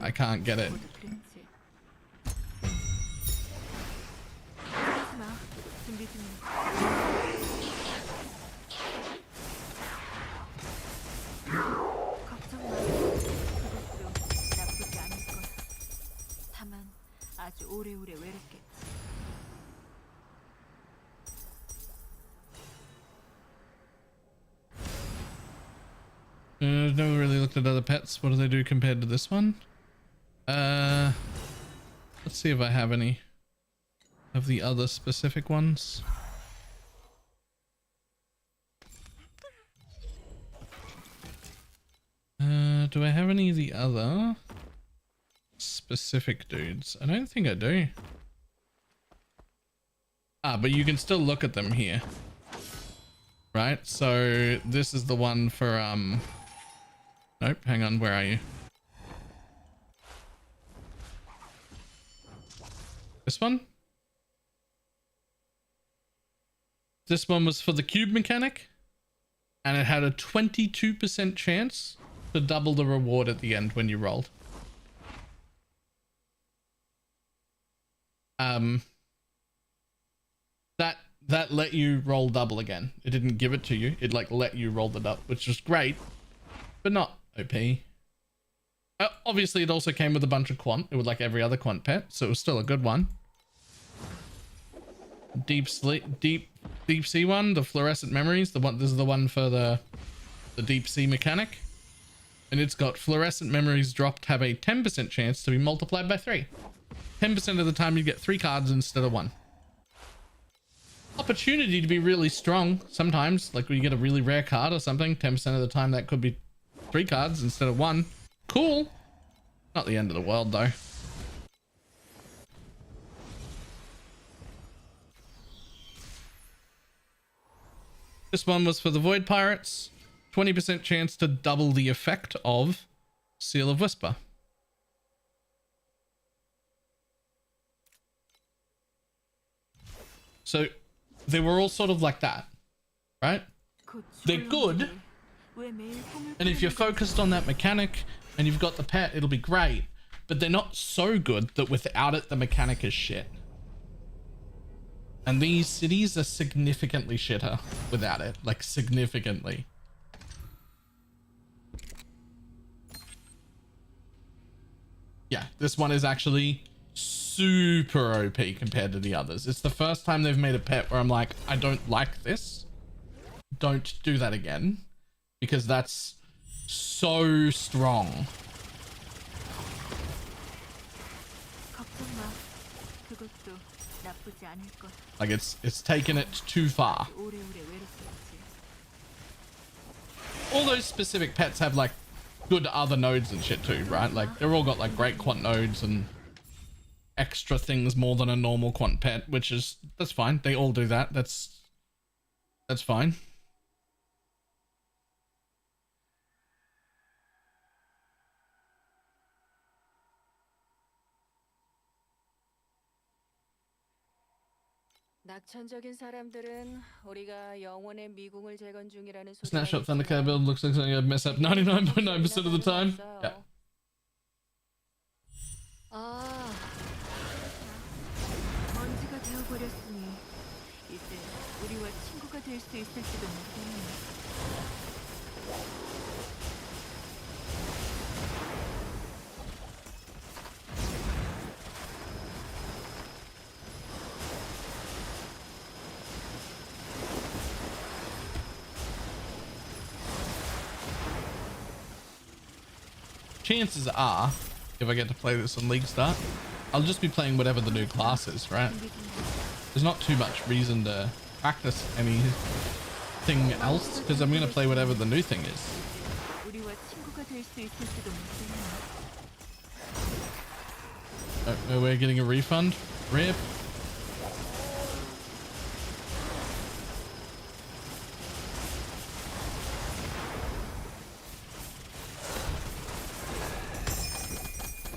Speaker 1: I can't get it.
Speaker 6: 다만 아주 오래오래 외롭겠지.
Speaker 1: I've never really looked at other pets. What do they do compared to this one? Let's see if I have any of the other specific ones. Do I have any of the other specific dudes? I don't think I do. Ah, but you can still look at them here. Right? So this is the one for nope, hang on, where are you? This one? This one was for the cube mechanic, and it had a 22% chance to double the reward at the end when you rolled. That let you roll double again. It didn't give it to you. It like let you roll the double, which was great, but not OP. Obviously, it also came with a bunch of quant. It was like every other quant pet, so it was still a good one. Deep sea one, the fluorescent memories. This is the one for the deep sea mechanic, and it's got fluorescent memories dropped have a 10% chance to be multiplied by 3. 10% of the time you get 3 cards instead of 1. Opportunity to be really strong sometimes, like when you get a really rare card or something. 10% of the time that could be 3 cards instead of 1. Cool. Not the end of the world though. This one was for the Void Pirates. 20% chance to double the effect of Seal of Whisper. So they were all sort of like that, right? They're good, and if you're focused on that mechanic and you've got the pet, it'll be great, but they're not so good that without it the mechanic is shit. And these cities are significantly shitter without it, like significantly. Yeah, this one is actually super OP compared to the others. It's the first time they've made a pet where I'm like, I don't like this. Don't do that again, because that's so strong. Like it's taken it too far. All those specific pets have like good other nodes and shit too, right? Like they're all got like great quant nodes and extra things more than a normal quant pet, which is, that's fine. They all do that. That's fine.
Speaker 8: 낙천적인 사람들은 우리가 영혼의 미궁을 재건 중이라는 소리를
Speaker 1: Snapshot Thundercat build looks like something I'd mess up 99.9% of the time. Yeah.
Speaker 8: 아,
Speaker 6: 먼지가 되어버렸으니 이제 우리와 친구가 될 수 있을지도 모르겠네.
Speaker 1: Chances are if I get to play this on League Start. I'll just be playing whatever the new class is, right? There's not too much reason to practice anything else because I'm going to play whatever the new thing is.
Speaker 6: 우리와 친구가 될 수 있을지도 모르겠네.
Speaker 1: We're getting a refund. RIP.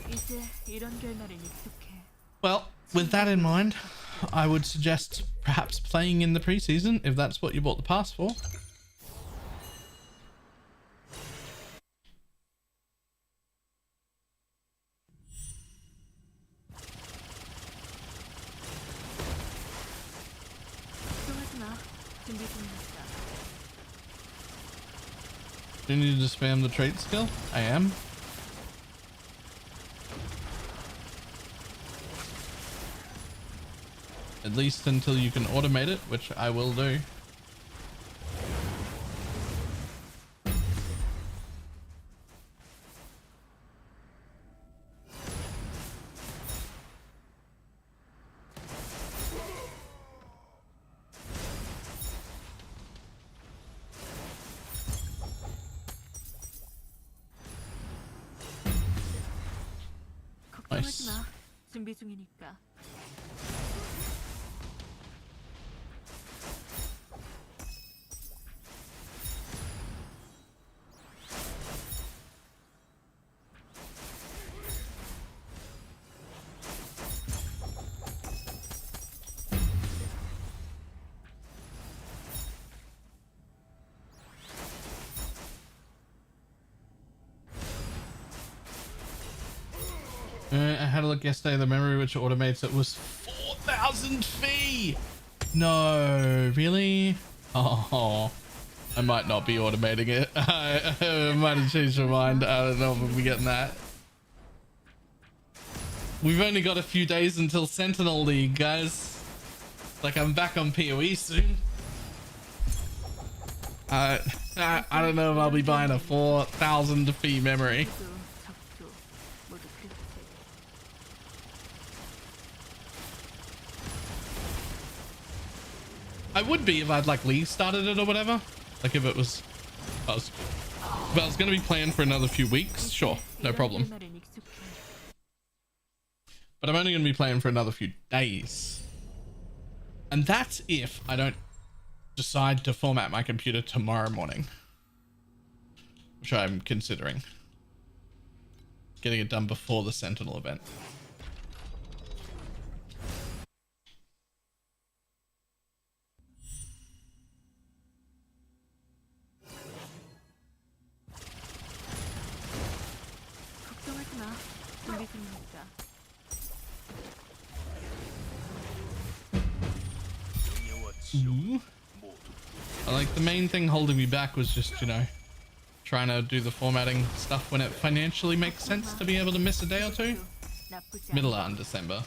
Speaker 6: 이제 이런 결말엔 익숙해.
Speaker 1: Well, with that in mind, I would suggest perhaps playing in the preseason if that's what you bought the pass for.
Speaker 6: 걱정하지 마. 준비 중이니까.
Speaker 1: Do you need to spam the trait skill? I am. At least until you can automate it, which I will do.
Speaker 6: 걱정하지 마. 준비 중이니까.
Speaker 1: I had a look yesterday. The memory which automates it was 4,000 fee. No, really? Oh, I might not be automating it. I might have changed my mind. I don't know if we'll be getting that. We've only got a few days until Sentinel League, guys. Like, I'm back on PoE soon. I don't know if I'll be buying a 4,000 fee memory. I would be if I'd like League started it or whatever. Like if it was, if I was going to be playing for another few weeks, sure, no problem. But I'm only going to be playing for another few days. And that's if I don't decide to format my computer tomorrow morning, which I'm considering. Getting it done before the Sentinel event. Like the main thing holding me back was just, you know, trying to do the formatting stuff when it financially makes sense to be able to miss a day or two. Middle of Undecember.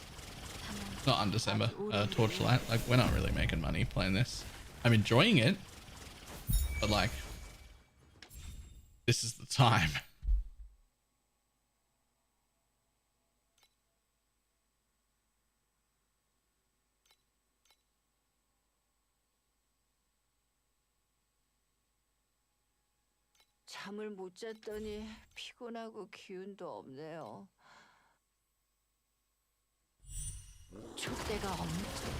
Speaker 1: Not Undecember, Torchlight. Like, we're not really making money playing this. I'm enjoying it, but like, this is the time.
Speaker 8: 잠을 못 잤더니 피곤하고 기운도 없네요. 촛대가 엄청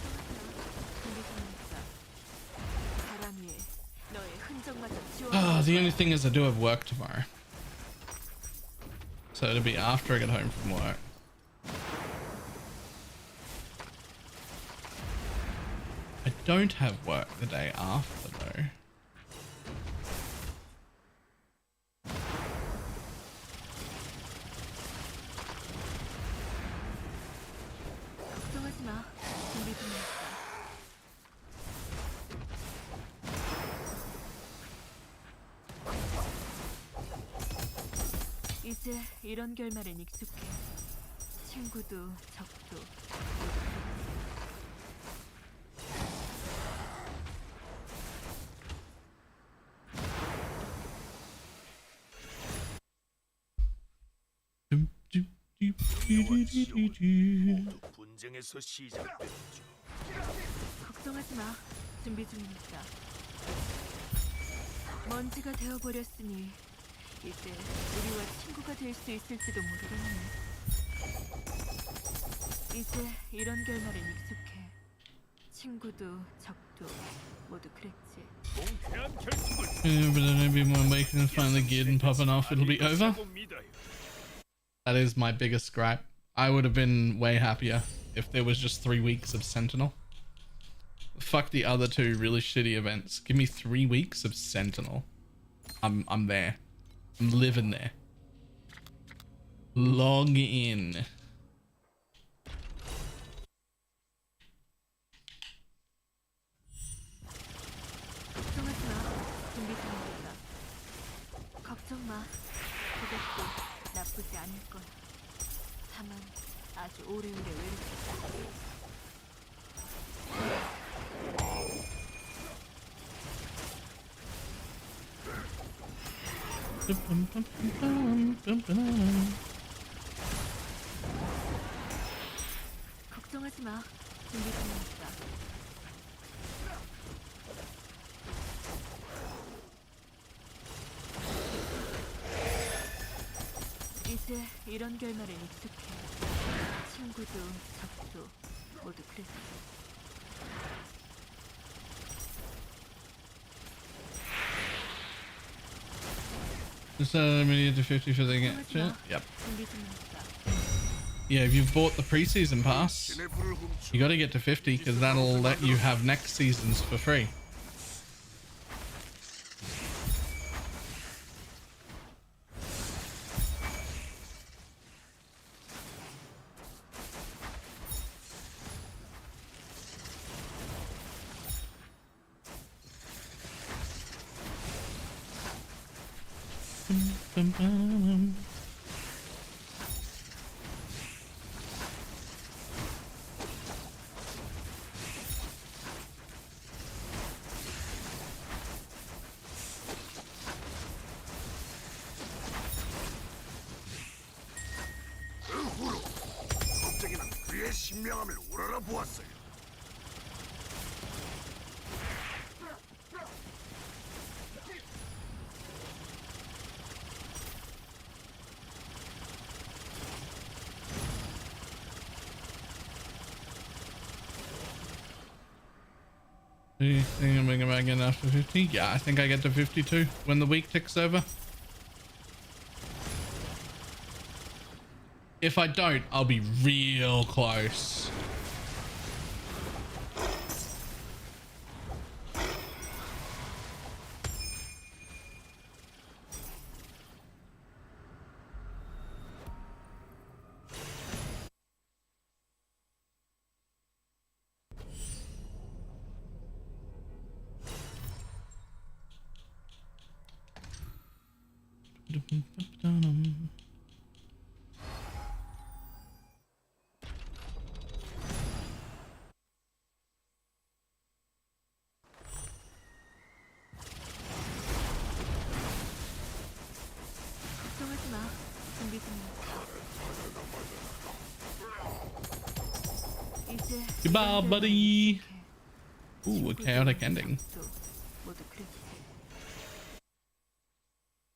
Speaker 6: 바람이 너의 흔적마저
Speaker 1: The only thing is I do have work tomorrow. So it'll be after I get home from work. I don't have work the day after though.
Speaker 6: 걱정하지 마. 준비 중이니까. 이제 이런 결말엔 익숙해. 친구도 적도 모두
Speaker 7: 공허와 지옥은 모두 분쟁에서 시작됐죠.
Speaker 6: 걱정하지 마. 준비 중이니까. 먼지가 되어버렸으니 이제 우리와 친구가 될 수 있을지도 모르겠네. 이제 이런 결말엔 익숙해. 친구도 적도 모두 그랬지.
Speaker 7: 공쾌한 결투를
Speaker 1: But then maybe when Bacon finally get and popping off, it'll be over.
Speaker 7: 하고 믿어요.
Speaker 1: That is my biggest gripe. I would have been way happier if there was just 3 weeks of Sentinel. Fuck the other 2 really shitty events. Give me 3 weeks of Sentinel. I'm there. I'm living there. Log in.
Speaker 6: 걱정하지 마. 준비 중이니까. 걱정 마. 그것도 나쁘지 않을 거야. 다만 아주 오래오래 외롭겠다. 걱정하지 마. 준비 중이니까. 이제 이런 결말엔 익숙해. 친구도 적도 모두 그랬어.
Speaker 1: Just limited to 50 for the game. Yep.
Speaker 6: 준비 중이니까.
Speaker 1: Yeah, if you've bought the preseason pass, you got to get to 50 because that'll let you have next seasons for free.
Speaker 7: 겁쟁이는 그의 신명함을 우러러 보았어요.
Speaker 1: Do you think I'm gonna get after 50? Yeah, I think I get to 52 when the week ticks over. If I don't, I'll be real close.
Speaker 6: 걱정하지 마. 준비 중이니까. 이제
Speaker 1: Goodbye,
Speaker 6: 이런
Speaker 1: buddy.
Speaker 6: 결말엔
Speaker 1: Ooh, a
Speaker 6: 익숙해.
Speaker 1: chaotic ending.
Speaker 6: 친구도 모두 그랬지.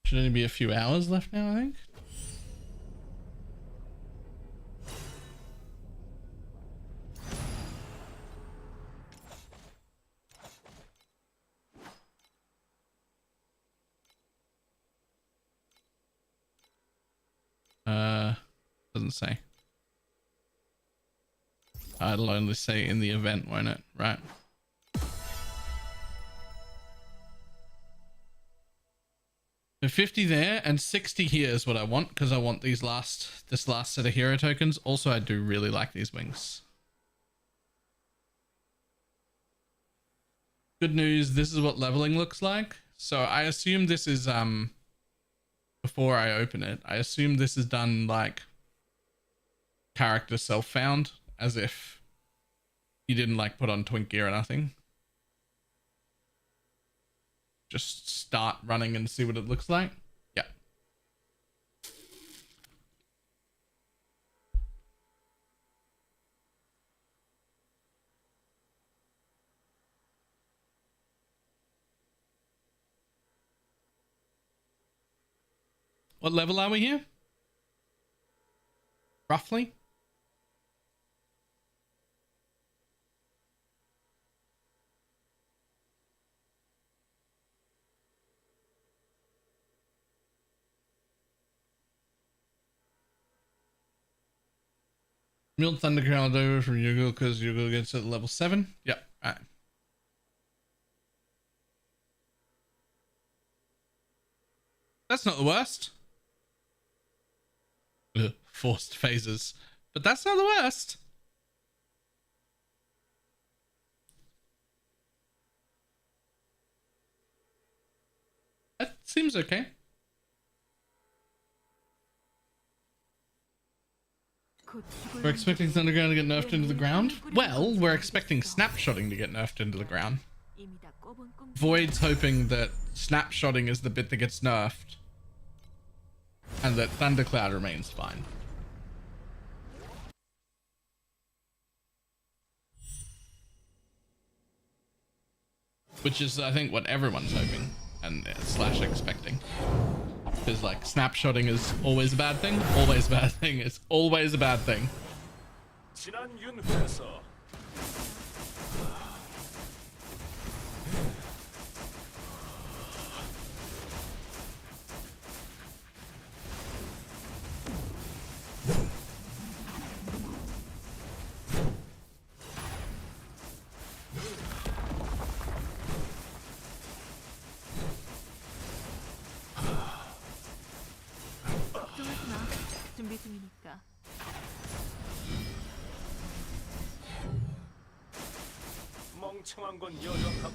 Speaker 1: Should only be a few hours left now, I think. Doesn't say. It'll only say in the event, won't it? Right. So 50 there and 60 here is what I want because I want this last set of hero tokens. Also, I do really like these wings. Good news, this is what leveling looks like. So I assume this is before I open it, I assume this is done like character self-found, as if you didn't like put on twink gear or nothing. Just start running and see what it looks like. Yeah. What level are we here? Roughly? Milled Thundercloud over from Yugo because Yugo gets at level 7. Yep. All right. That's not the worst. Ugh, forced phases. But that's not the worst. That seems okay. We're expecting Thunderground to get nerfed into the ground? Well, we're expecting Snapshotting to get nerfed into the ground. Void's hoping that Snapshotting is the bit that gets nerfed. And that Thundercloud remains fine. Which is, I think, what everyone's hoping and slash expecting. Because, like, snapshotting is always a bad thing. Always a bad thing. It's always a bad thing.
Speaker 6: 준비 중이니까.
Speaker 7: 멍청한 건 여전하고.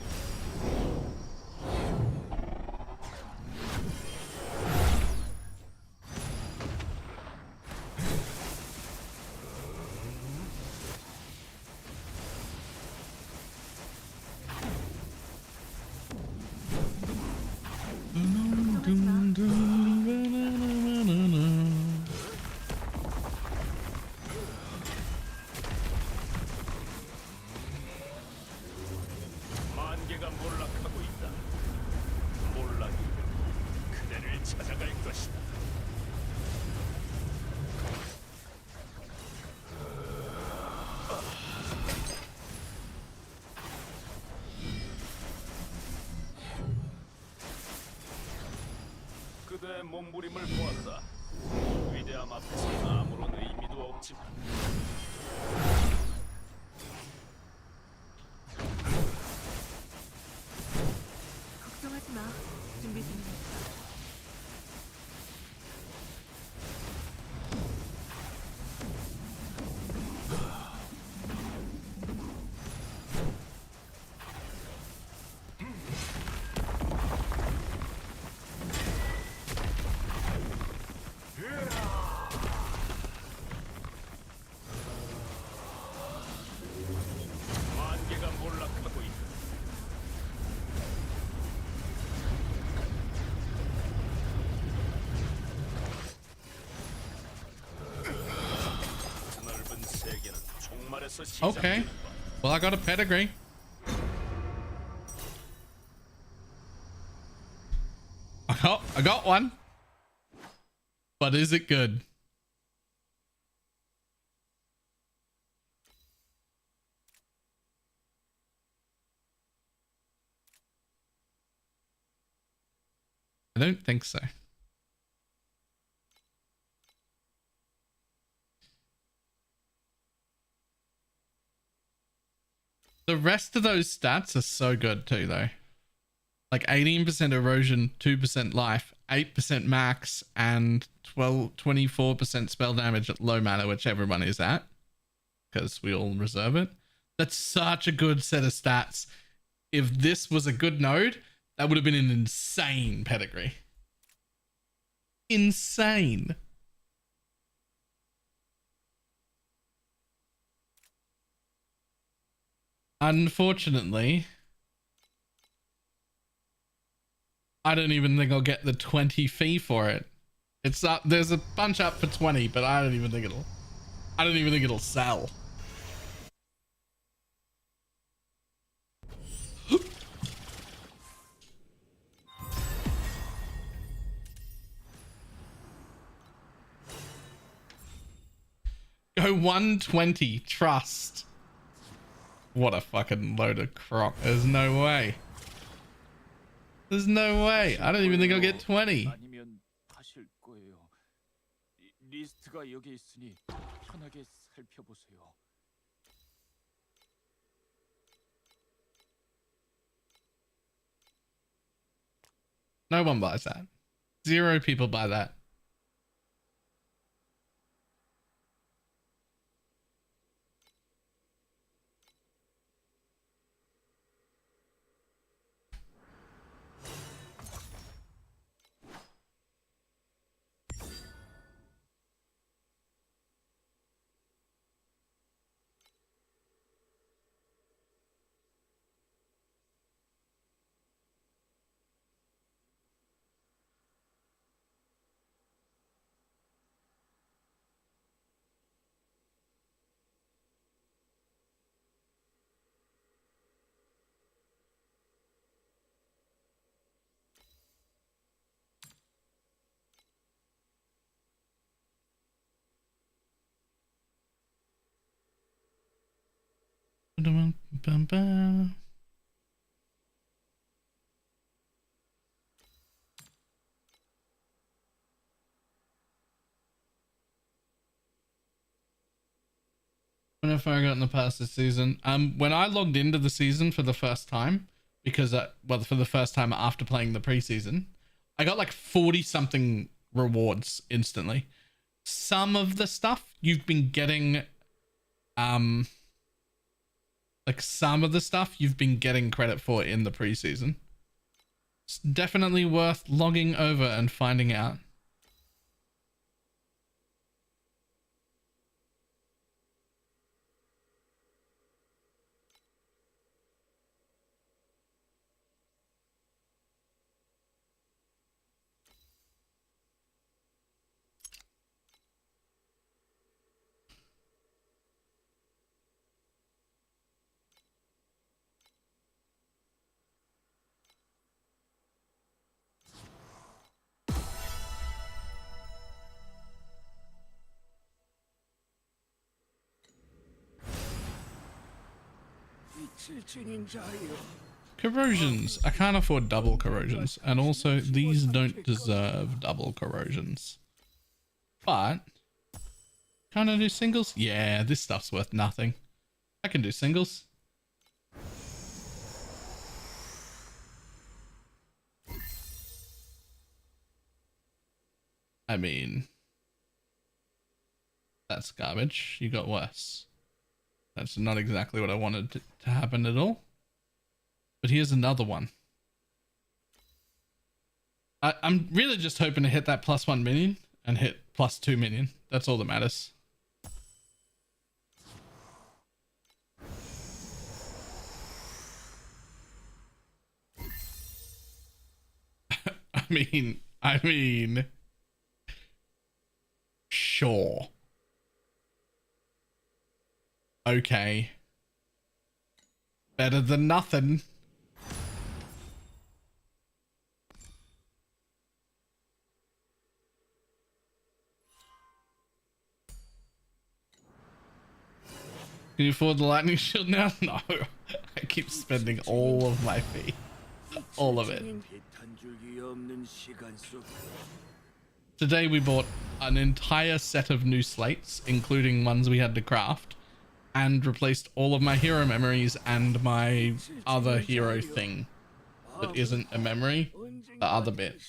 Speaker 7: 만개가 몰락하고 있다. 몰락이 그대를 찾아갈 것이다. 그대의 몸부림을 보았다. 위대함 앞에서 아무런 의미도 없지만.
Speaker 6: 걱정하지 마. 준비 중이니까.
Speaker 7: 만개가 몰락하고 있다. 넓은 세계는 종말에서
Speaker 1: Okay.
Speaker 7: 시작된다.
Speaker 1: Well, I got a pedigree. I got one. But is it good? I don't think so. The rest of those stats are so good too, though. Like 18% erosion, 2% life, 8% max, and 24% spell damage at low mana, which everyone is at. Because we all reserve it. That's such a good set of stats. If this was a good node, that would have been an insane pedigree. Insane. Unfortunately, I don't even think I'll get the 20 fee for it. It's up. There's a bunch up for 20, but I don't even think it'll sell. go 120. Trust. What a fucking load of crap. There's no way. There's no way. I don't even think I'll get 20.
Speaker 5: 아니면 하실 거예요. 리스트가 여기 있으니 편하게 살펴보세요.
Speaker 1: No one buys that. 0 people buy that. When have I gotten the past this season? When I logged into the season for the first time, because for the first time after playing the preseason, I got like 40 something rewards instantly. Some of the stuff you've been getting, like some of the stuff you've been getting credit for in the preseason. It's definitely worth logging over and finding out. Corrosions. I can't afford double corrosions, and also these don't deserve double corrosions. But can I do singles? Yeah, this stuff's worth nothing. I can do singles. I mean, that's garbage. You got worse. That's not exactly what I wanted to happen at all. But here's another one. I'm really just hoping to hit that +1 million and hit +2 million. That's all that matters. I mean, sure. Okay. Better than nothing. Can you afford the lightning shield now? No. I keep spending all of my fee. All of it. Today we bought an entire set of new slates, including ones we had to craft, and replaced all of my hero memories and my other hero thing that isn't a memory, the other bit.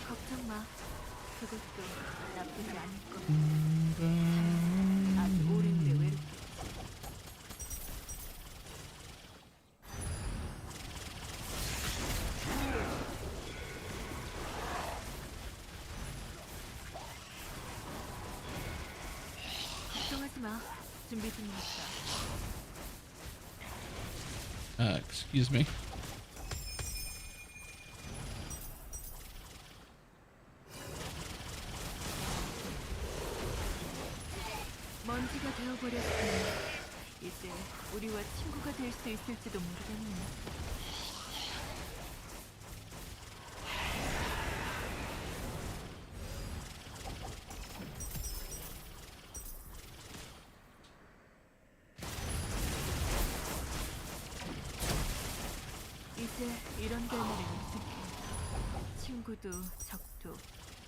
Speaker 6: 걱정 마. 그것도 나쁘지 않을 거야. 아주 오랜 후에 외롭게. 걱정하지 마. 준비 중이니까.
Speaker 1: Excuse me.
Speaker 6: 먼지가 되어버렸으니 이제 우리와 친구가 될 수 있을지도 모르겠네. 이제 이런 결말에 익숙해. 친구도 적도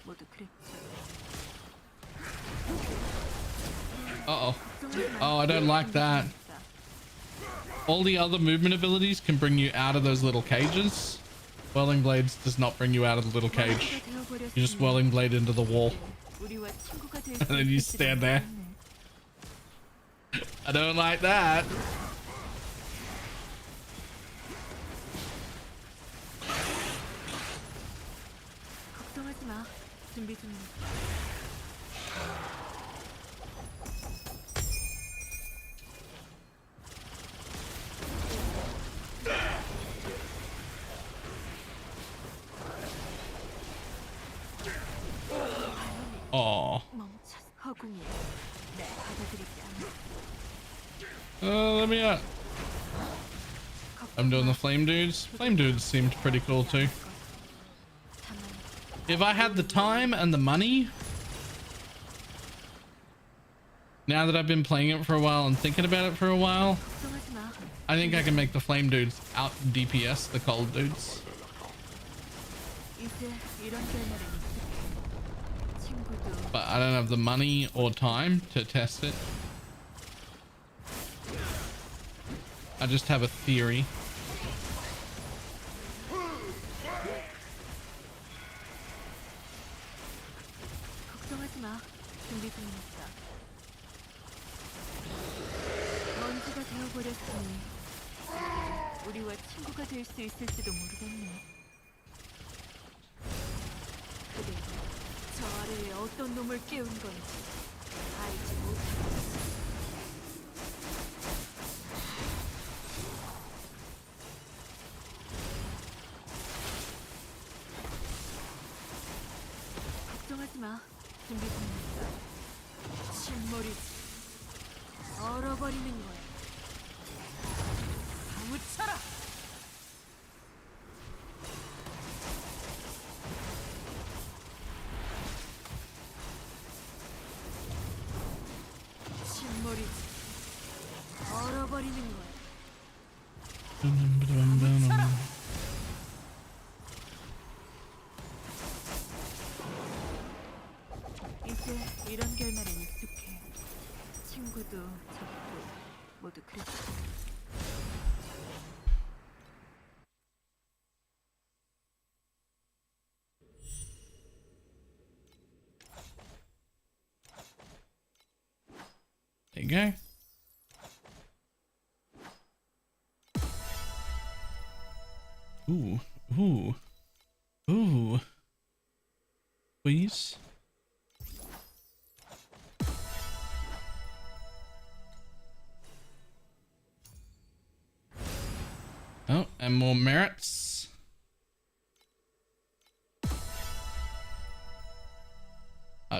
Speaker 6: 모두 그랬죠.
Speaker 1: Uh-oh. Oh, I don't like that. All the other movement abilities can bring you out of those little cages. Whirling Blades does not bring you out of the little cage. You just Whirling Blade into the wall. And then you stand there. I don't like that.
Speaker 6: 걱정하지 마. 준비 중이니까.
Speaker 1: Oh.
Speaker 6: 멈춰. 허공이야. 네, 받아들이지 않아.
Speaker 1: Let me out. I'm doing the flame dudes. Flame dudes seemed pretty cool too. If I had the time and the money, now that I've been playing it for a while and thinking about it for a while, I think I can make the flame dudes out DPS the cold dudes. But I don't have the money or time to test it. I just have a theory.
Speaker 6: 걱정하지 마. 준비 중이니까. 먼지가 되어버렸으니 우리와 친구가 될 수 있을지도 모르겠네. 그래, 저 아래에 어떤 놈을 깨운 건지 알지 못하겠어. 걱정하지 마. 준비 중이니까. 침몰이 얼어버리는 거야. 파묻혀라. 침몰이 얼어버리는 거야. 파묻혀라. 이제 이런 결말엔 익숙해. 친구도 적도 모두 그랬어.
Speaker 1: There you go. Ooh, ooh, ooh. Please. Oh, and more merits.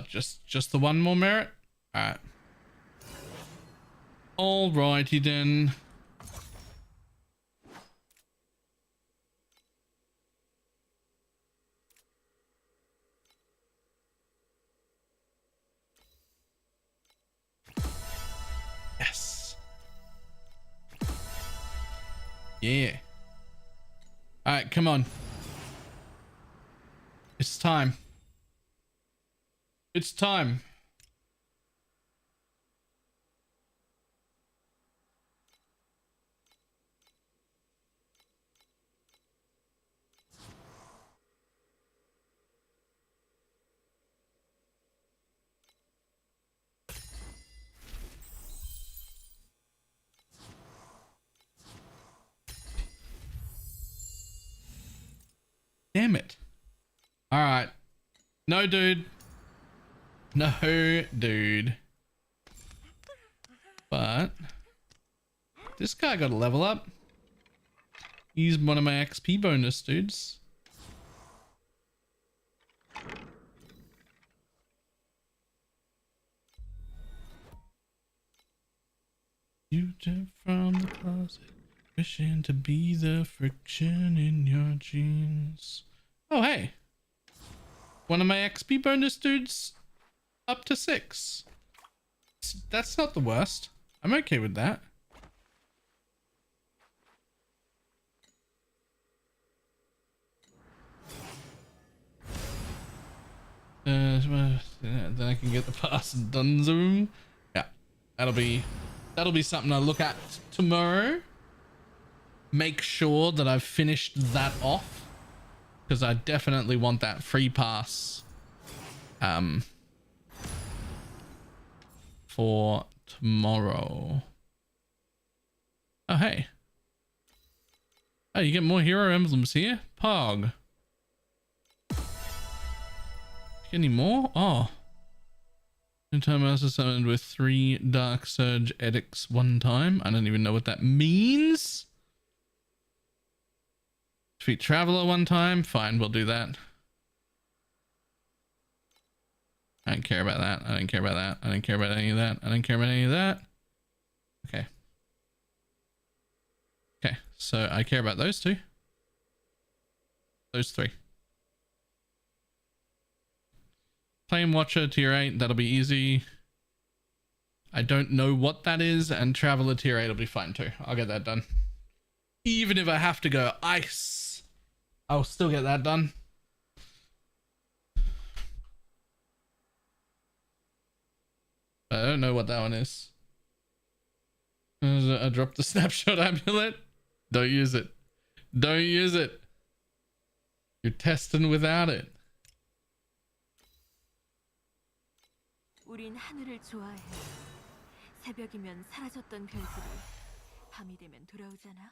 Speaker 1: Just the one more merit? Alright. Alrighty then. Yes. Yeah. Alright, come on. It's time. It's time. Damn it. All right. No, dude. No, dude. But this guy got a level up. He's one of my XP bonus dudes. You jump from the closet, wishing to be the friction in your jeans. Oh, hey. One of my XP bonus dudes up to 6. That's not the worst. I'm okay with that. Then I can get the pass and done zoom. Yeah, that'll be something I'll look at tomorrow. Make sure that I've finished that off, because I definitely want that free pass for tomorrow. Oh, hey. Oh, you get more hero emblems here. Pog. Any more? Oh. Anytime I was summoned with 3 Dark Surge edicts one time. I don't even know what that means. Defeat Traveler one time. Fine, we'll do that. I don't care about that. I don't care about that. I don't care about any of that. I don't care about any of that. Okay. Okay, so I care about those 2. Those 3. Flame Watcher tier 8, that'll be easy. I don't know what that is, and Traveler tier 8 will be fine too. I'll get that done. Even if I have to go ice, I'll still get that done. I don't know what that one is. I dropped the snapshot amulet. Don't use it. Don't use it. You're testing without it.
Speaker 6: 우린 하늘을 좋아해. 새벽이면 사라졌던 별들이 밤이 되면 돌아오잖아.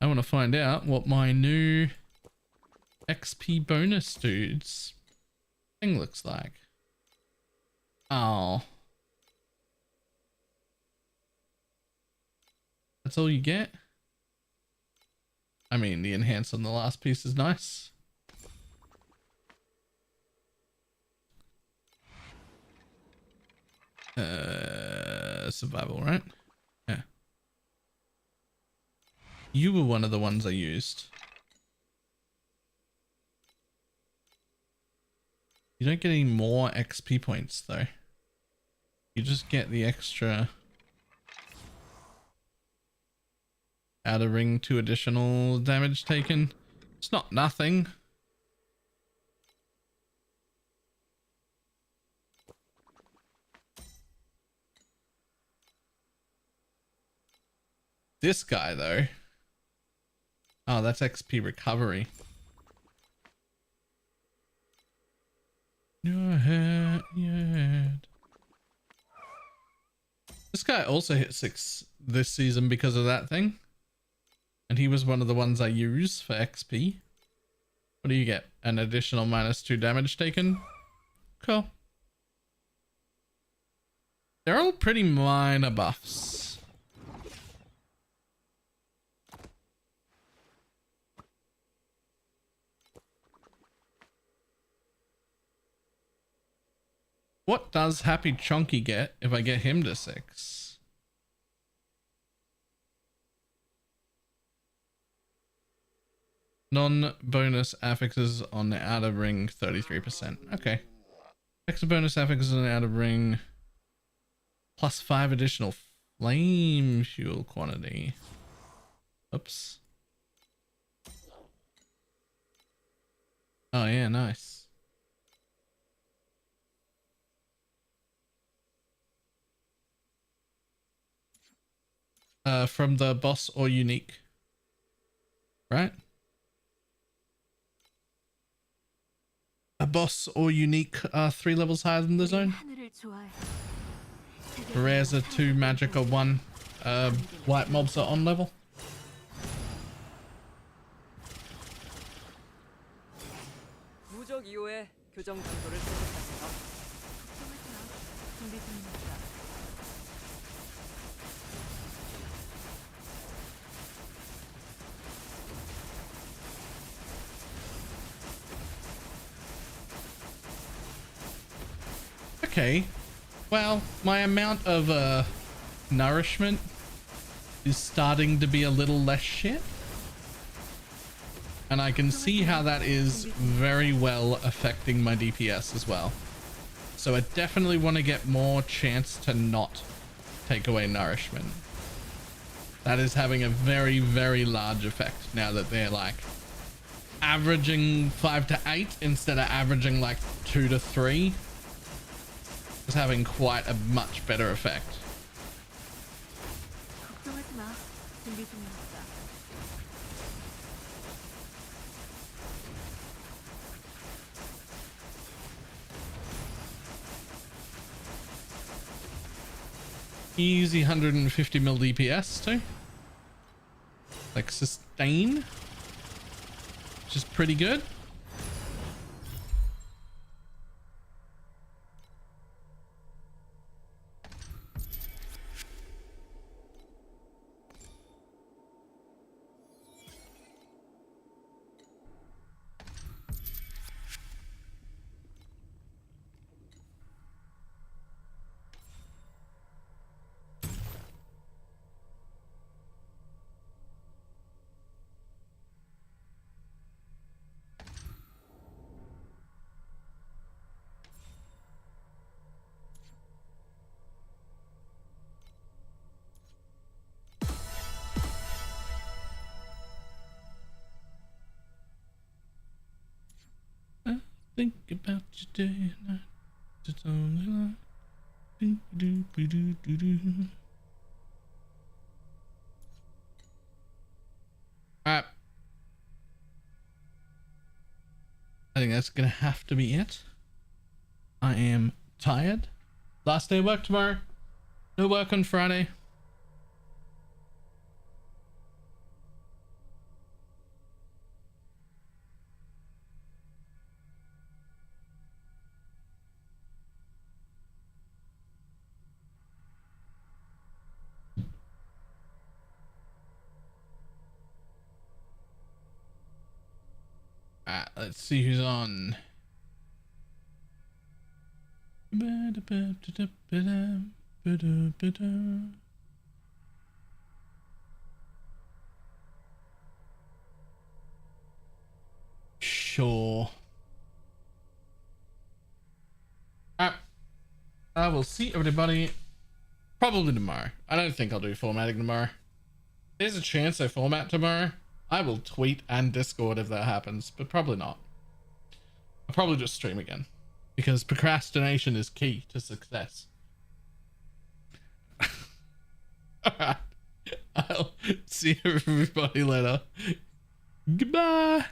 Speaker 1: I want to find out what my new XP bonus dudes thing looks like. Oh. That's all you get? I mean, the enhance on the last piece is nice. Survival, right? Yeah. You were one of the ones I used. You don't get any more XP points though. You just get the extra outer ring 2 additional damage taken. It's not nothing. This guy though. Oh, that's XP recovery. Your head, yet. This guy also hit 6 this season because of that thing. And he was one of the ones I use for XP. What do you get? An additional -2 damage taken? Cool. They're all pretty minor buffs. What does Happy Chonky get if I get him to 6? Non-bonus affixes on the outer ring 33%. Okay. Extra bonus affixes on the outer ring. +5 additional flame fuel quantity. Oops. Oh yeah, nice. From the boss or unique, right? A boss or unique are 3 levels higher than the zone. Rares are 2, magic are 1. White mobs are on level.
Speaker 3: 무적 2호의 교정 장소를 선택하세요.
Speaker 6: 준비 중입니다.
Speaker 1: okay, well, my amount of nourishment is starting to be a little less shit. And I can see how that is very well affecting my DPS as well. So I definitely want to get more chance to not take away nourishment. That is having a very, very large effect now that they're like averaging 5 to 8 instead of averaging like 2 to 3. It's having quite a much better effect.
Speaker 6: 걱정하지 마. 준비 중이니까.
Speaker 1: Easy 150 mil DPS too. Like sustain, which is pretty good. Think about your day and night. It's only like do-do-do-do-do-do. Alright. I think that's gonna have to be it. I am tired. Last day of work tomorrow. No work on Friday. Let's see who's on. Sure. Alright. I will see everybody probably tomorrow. I don't think I'll do formatting tomorrow. There's a chance I format tomorrow. I will tweet and Discord if that happens, but probably not. I'll probably just stream again because procrastination is key to success. Alright. I'll see everybody later. Goodbye.